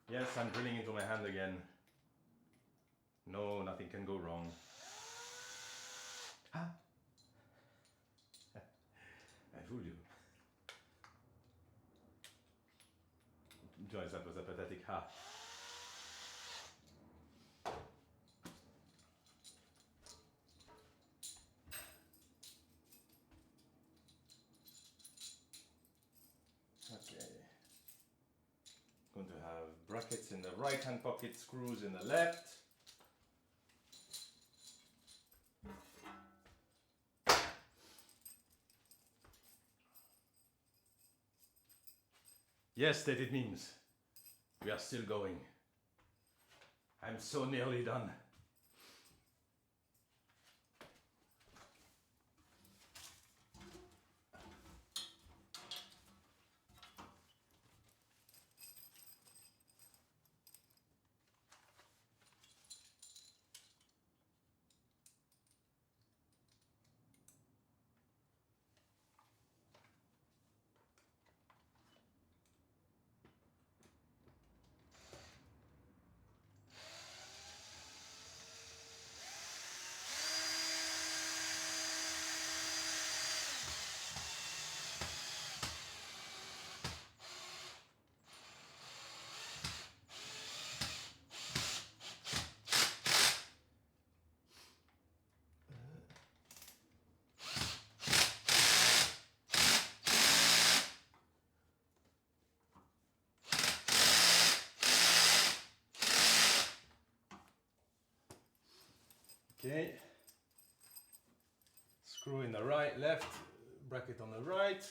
Yes, I'm drilling into my hand again. No, nothing can go wrong. Ah. I fooled you. Joyce, that was a pathetic ha. Okay. Going to have brackets in the right hand pocket, screws in the left. Yes, that it means we are still going. I'm so nearly done. Okay. Screw in the right, left, bracket on the right.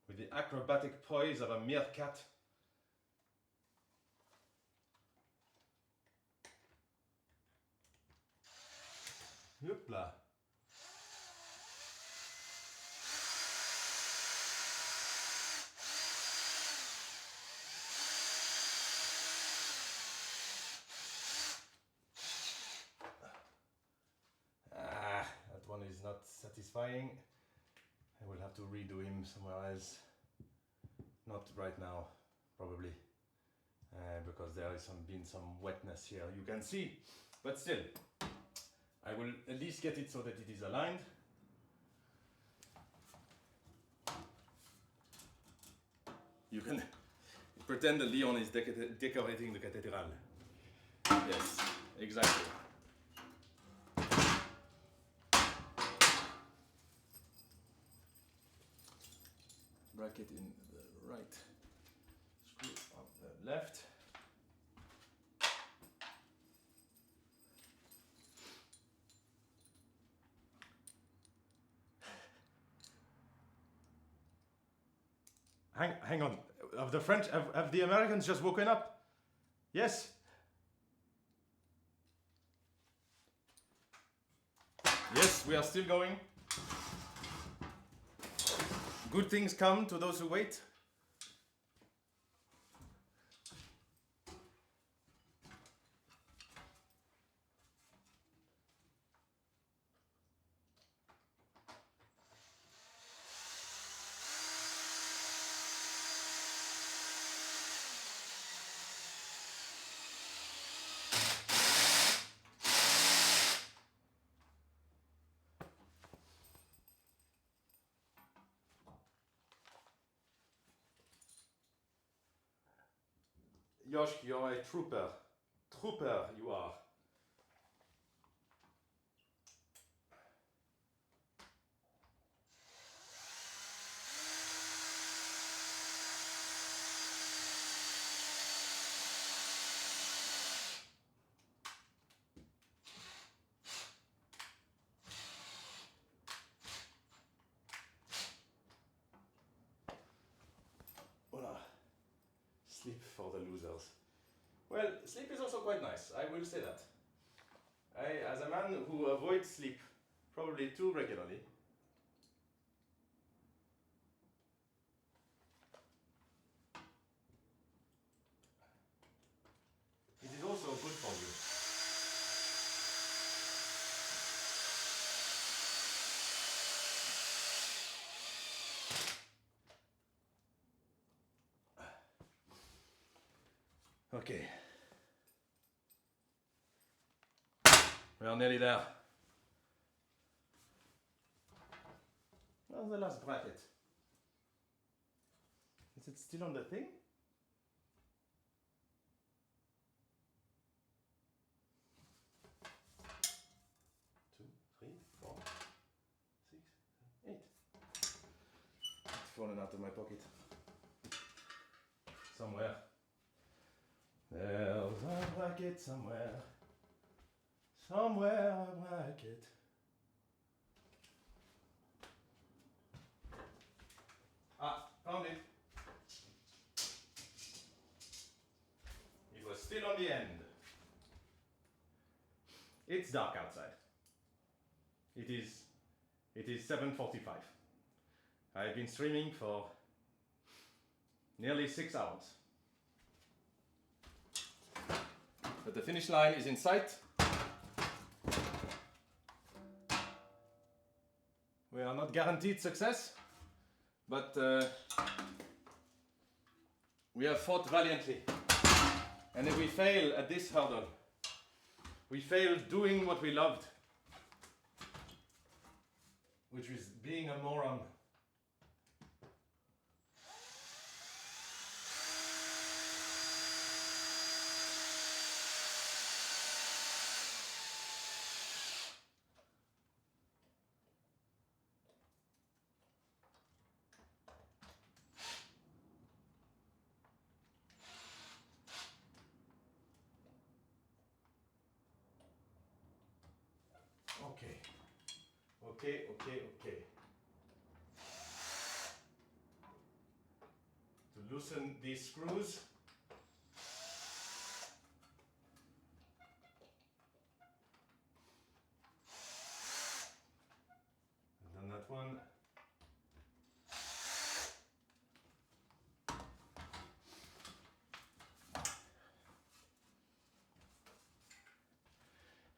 With the acrobatic poise of a meerkat. Hoopla. That one is not satisfying. I will have to redo him somewhere else. Not right now, probably, because there has been some wetness here. You can see, but still, I will at least get it so that it is aligned. You can pretend that Leon is decorating the cathedral. Yes, exactly. bracket in the right, screw on the left. Hang on. Have the French, have the Americans just woken up? Yes. Yes, we are still going. Good things come to those who wait. Josh, you're a trooper. Trooper, you are. Voila. Sleep for the losers. Well, sleep is also quite nice, I will say that. As a man who avoids sleep probably too regularly, it is also good for you. Okay. We are nearly there. Where's the last bracket? Is it still on the thing? Two, three, four, 6, 7, 8. It's fallen out of my pocket. Somewhere. There's a bracket somewhere. Somewhere a bracket. Ah, found it. It was still on the end. It's dark outside. It is 7:45. I've been streaming for nearly 6 hours. But the finish line is in sight. We are not guaranteed success, but we have fought valiantly. And if we fail at this hurdle, we fail doing what we loved, which is being a moron. Okay. To loosen these screws. And then that one.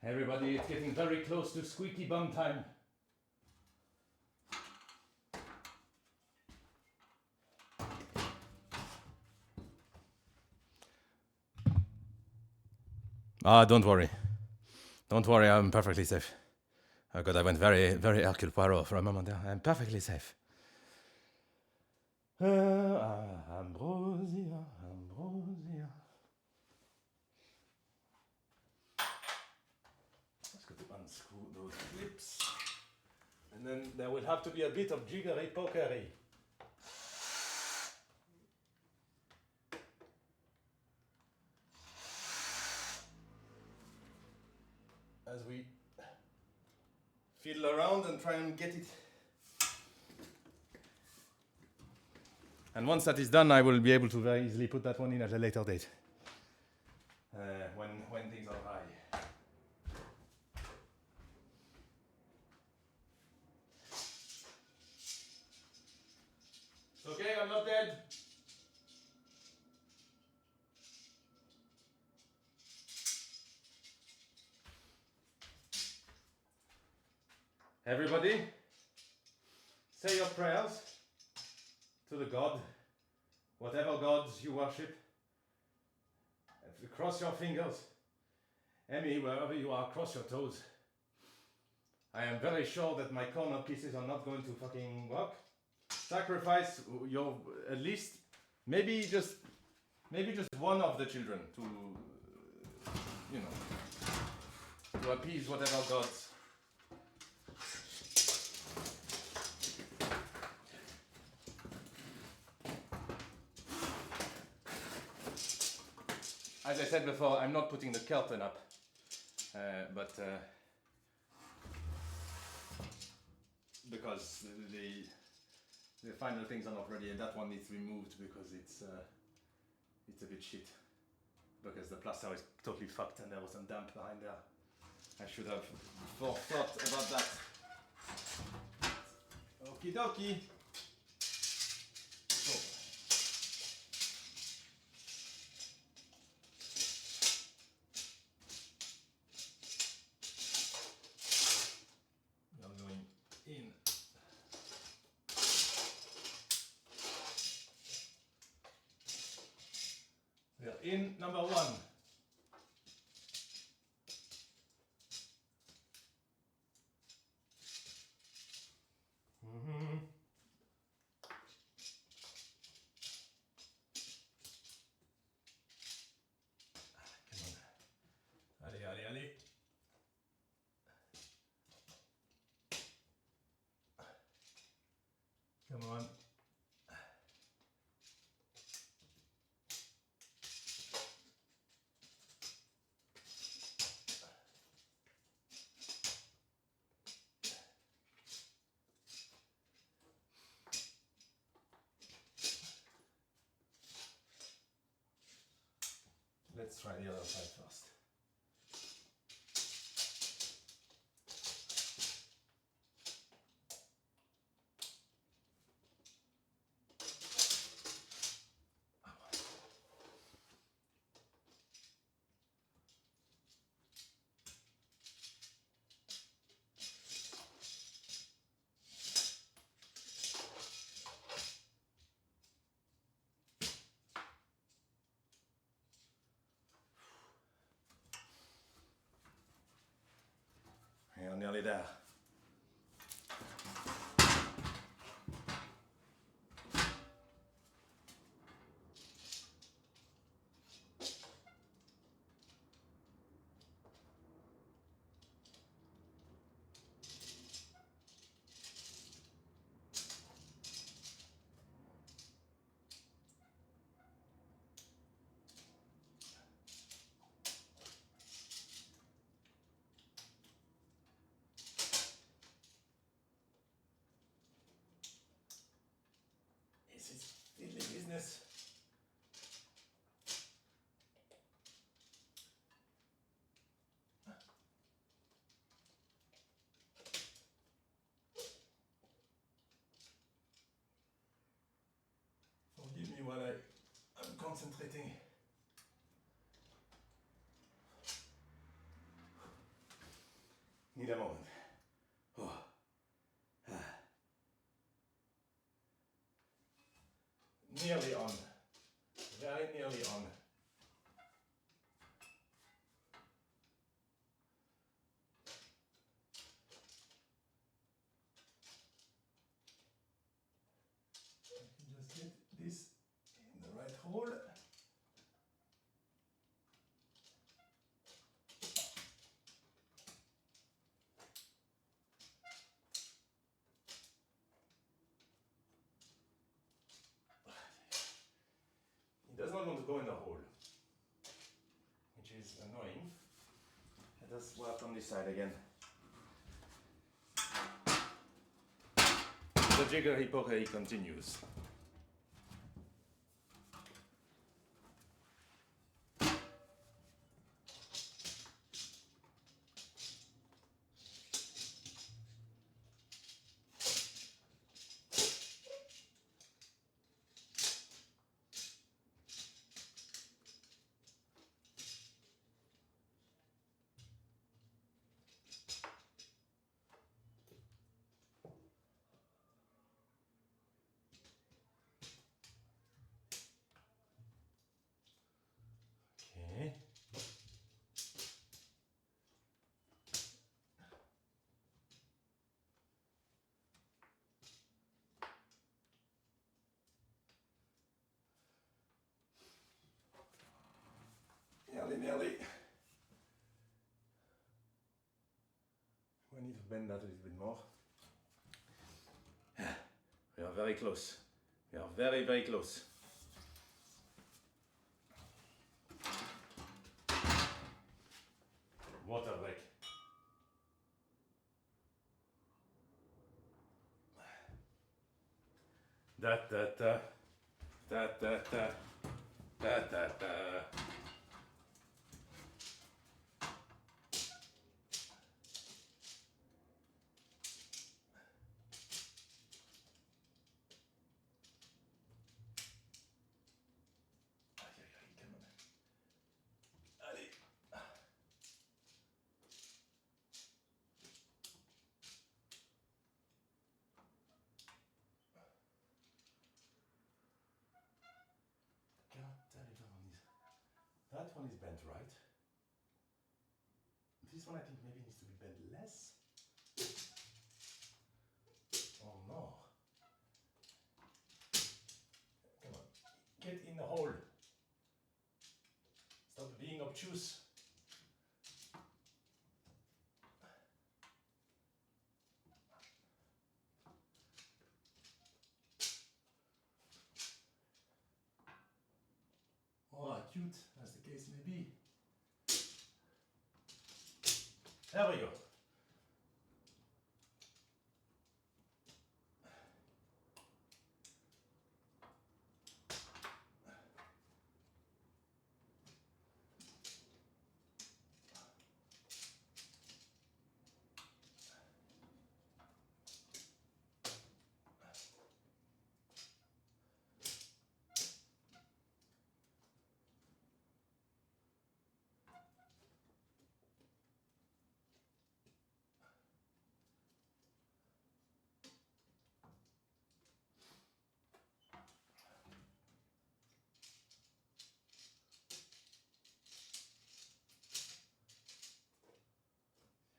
Everybody, it's getting very close to squeaky bum time. Don't worry. Don't worry, I'm perfectly safe. Oh God, I went very, very Hercule Poirot for a moment there. I'm perfectly safe. Ambrosia. Just got to unscrew those clips. And then there will have to be a bit of jiggery-pokery. fiddle around and try and get it. And once that is done, I will be able to very easily put that one in at a later date. When things are high. It's okay, I'm not dead. Everybody, say your prayers to the God, whatever gods you worship. Cross your fingers. Emmy, wherever you are, cross your toes. I am very sure that my corner pieces are not going to fucking work. Sacrifice your, at least, maybe just one of the children to, you know, to appease whatever gods. As I said before, I'm not putting the curtain up, but because the final things are not ready, and that one needs removed because it's a bit shit. Because the plaster is totally fucked and there was some damp behind there. I should have thought about that. Okie dokie. So. We are going in. We are in number one. Allez, allez. Come on. Let's try the other side first. We're nearly there. This is fiddly business. Forgive me while I'm concentrating. Need a moment. Oh. Nearly on. Very nearly on. I can just get this in the right hole. It does not want to go in the hole, which is annoying. Let us work on this side again. the jiggery-pokery continues. Okay. Nearly. We need to bend that a little bit more. We are very close. We are very, very close. Water break. Da da da. Da da da. Da da da. Come on. Allez. That one is bent right. This one I think maybe needs to be bent less. Oh no. Come on. Get in the hole. Stop being obtuse. Or acute, as the case may be. There we go.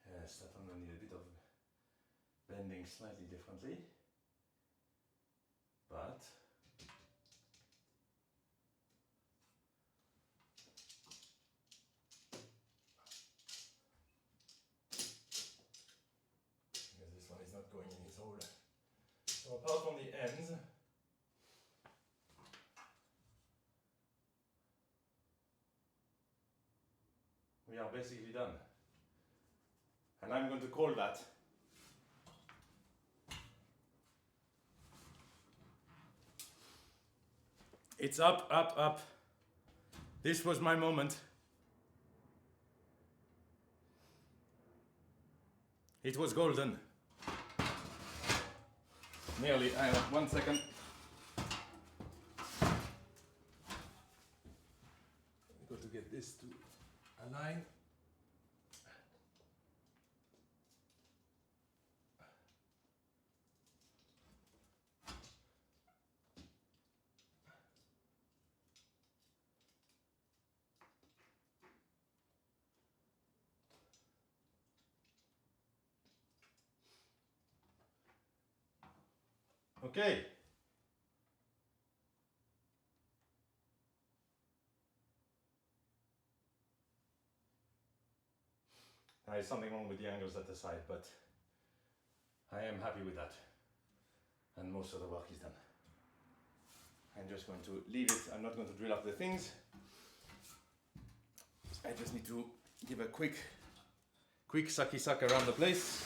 Yes, that one will need a bit of bending slightly differently, but because this one is not going in its hole. So apart from the ends, we are basically done. And I'm going to call that it's up, up, up. This was my moment. It was golden. Nearly. 1 second. I've got to get this to align. Okay. There is something wrong with the angles at the side, but I am happy with that. And most of the work is done. I'm just going to leave it. I'm not going to drill up the things. I just need to give a quick sucky suck around the place.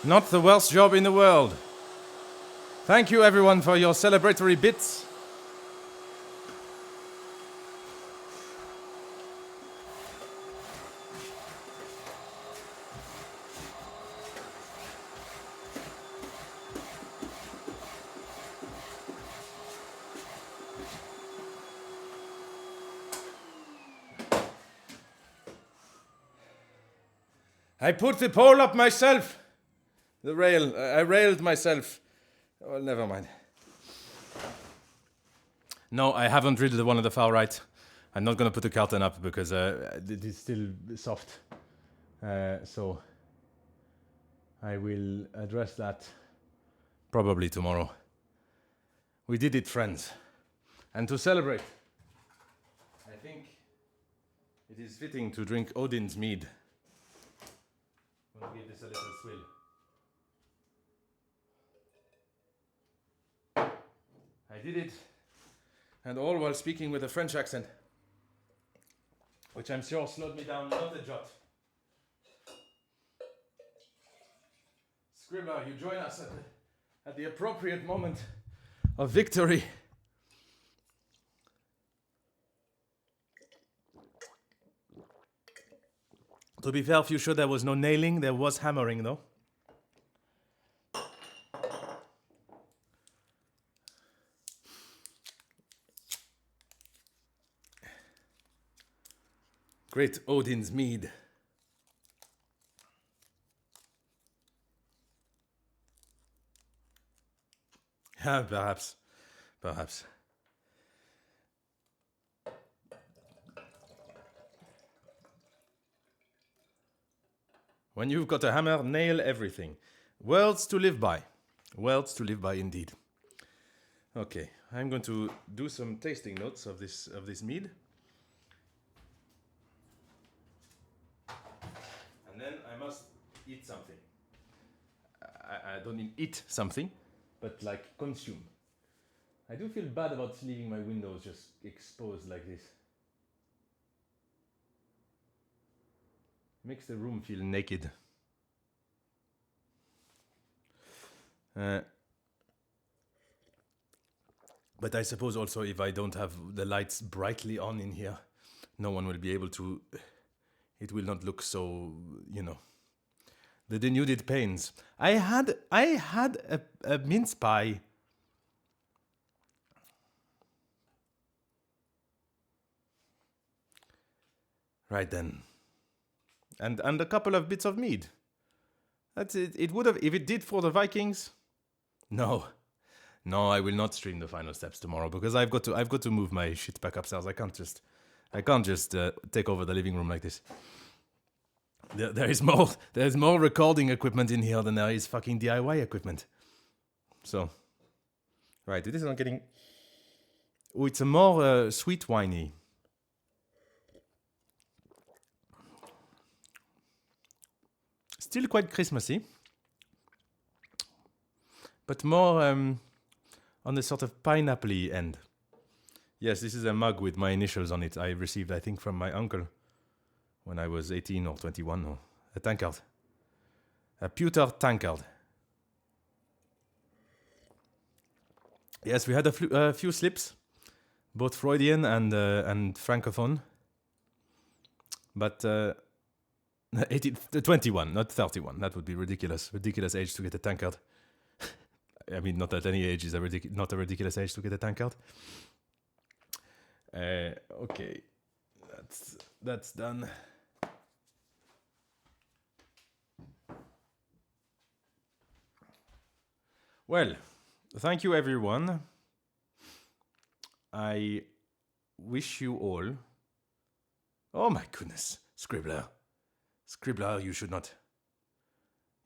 Not the worst job in the world. Thank you everyone for your celebratory bits. I put the pole up myself. The rail. I railed myself. Well, never mind. No, I haven't drilled the one on the far right. I'm not going to put the curtain up because it is still soft. So I will address that probably tomorrow. We did it, friends. And to celebrate, I think it is fitting to drink Odin's mead. I'm going to give this a little swill. I did it, and all while speaking with a French accent, which I'm sure slowed me down not a jot. Scribbler, you join us at the appropriate moment of victory. To be fair, if you're sure there was no nailing, there was hammering though. Great Odin's mead. Perhaps. When you've got a hammer, nail everything. Words to live by. Words to live by indeed. Okay, I'm going to do some tasting notes of this mead. And then I must eat something. I don't mean eat something, but like consume. I do feel bad about leaving my windows just exposed like this. Makes the room feel naked. But I suppose also if I don't have the lights brightly on in here, no one will be able to... It will not look so, the denuded panes. I had a mince pie. Right then. And a couple of bits of mead. That's it. It would have, if it did for the Vikings. No, I will not stream the final steps tomorrow because I've got to move my shit back upstairs. I can't just take over the living room like this. There's more recording equipment in here than there is fucking DIY equipment. So, right, this is not getting. Oh, it's a more sweet winey. Still quite Christmassy, but more on the sort of pineapple-y end. Yes, this is a mug with my initials on it. I received, I think, from my uncle when I was 18 or 21, or a tankard. A pewter tankard. Yes, we had a few slips, both Freudian and Francophone. But 21, not 31. That would be ridiculous. Ridiculous age to get a tankard. I mean, not at any age is not a ridiculous age to get a tankard. Okay, that's done. Well, thank you everyone. I wish you all... Oh my goodness, Scribbler. Scribbler, you should not.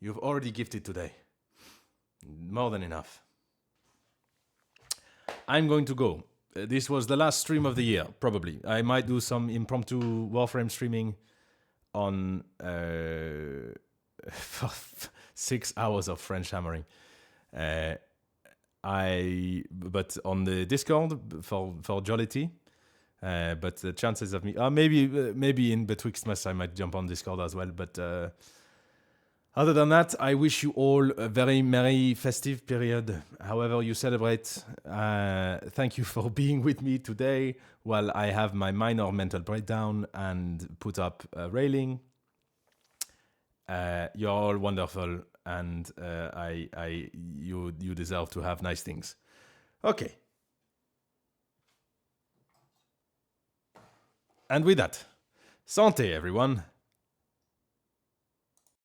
You've already gifted today. More than enough. I'm going to go. This was the last stream of the year, probably. I might do some impromptu Warframe streaming on 6 hours of French hammering. But on the Discord for jollity. But the chances of me, maybe in Betwixtmas I might jump on Discord as well. But Other than that, I wish you all a very merry festive period, however you celebrate. Thank you for being with me today while I have my minor mental breakdown and put up a railing. You're all wonderful, and you deserve to have nice things. Okay. And with that, santé, everyone.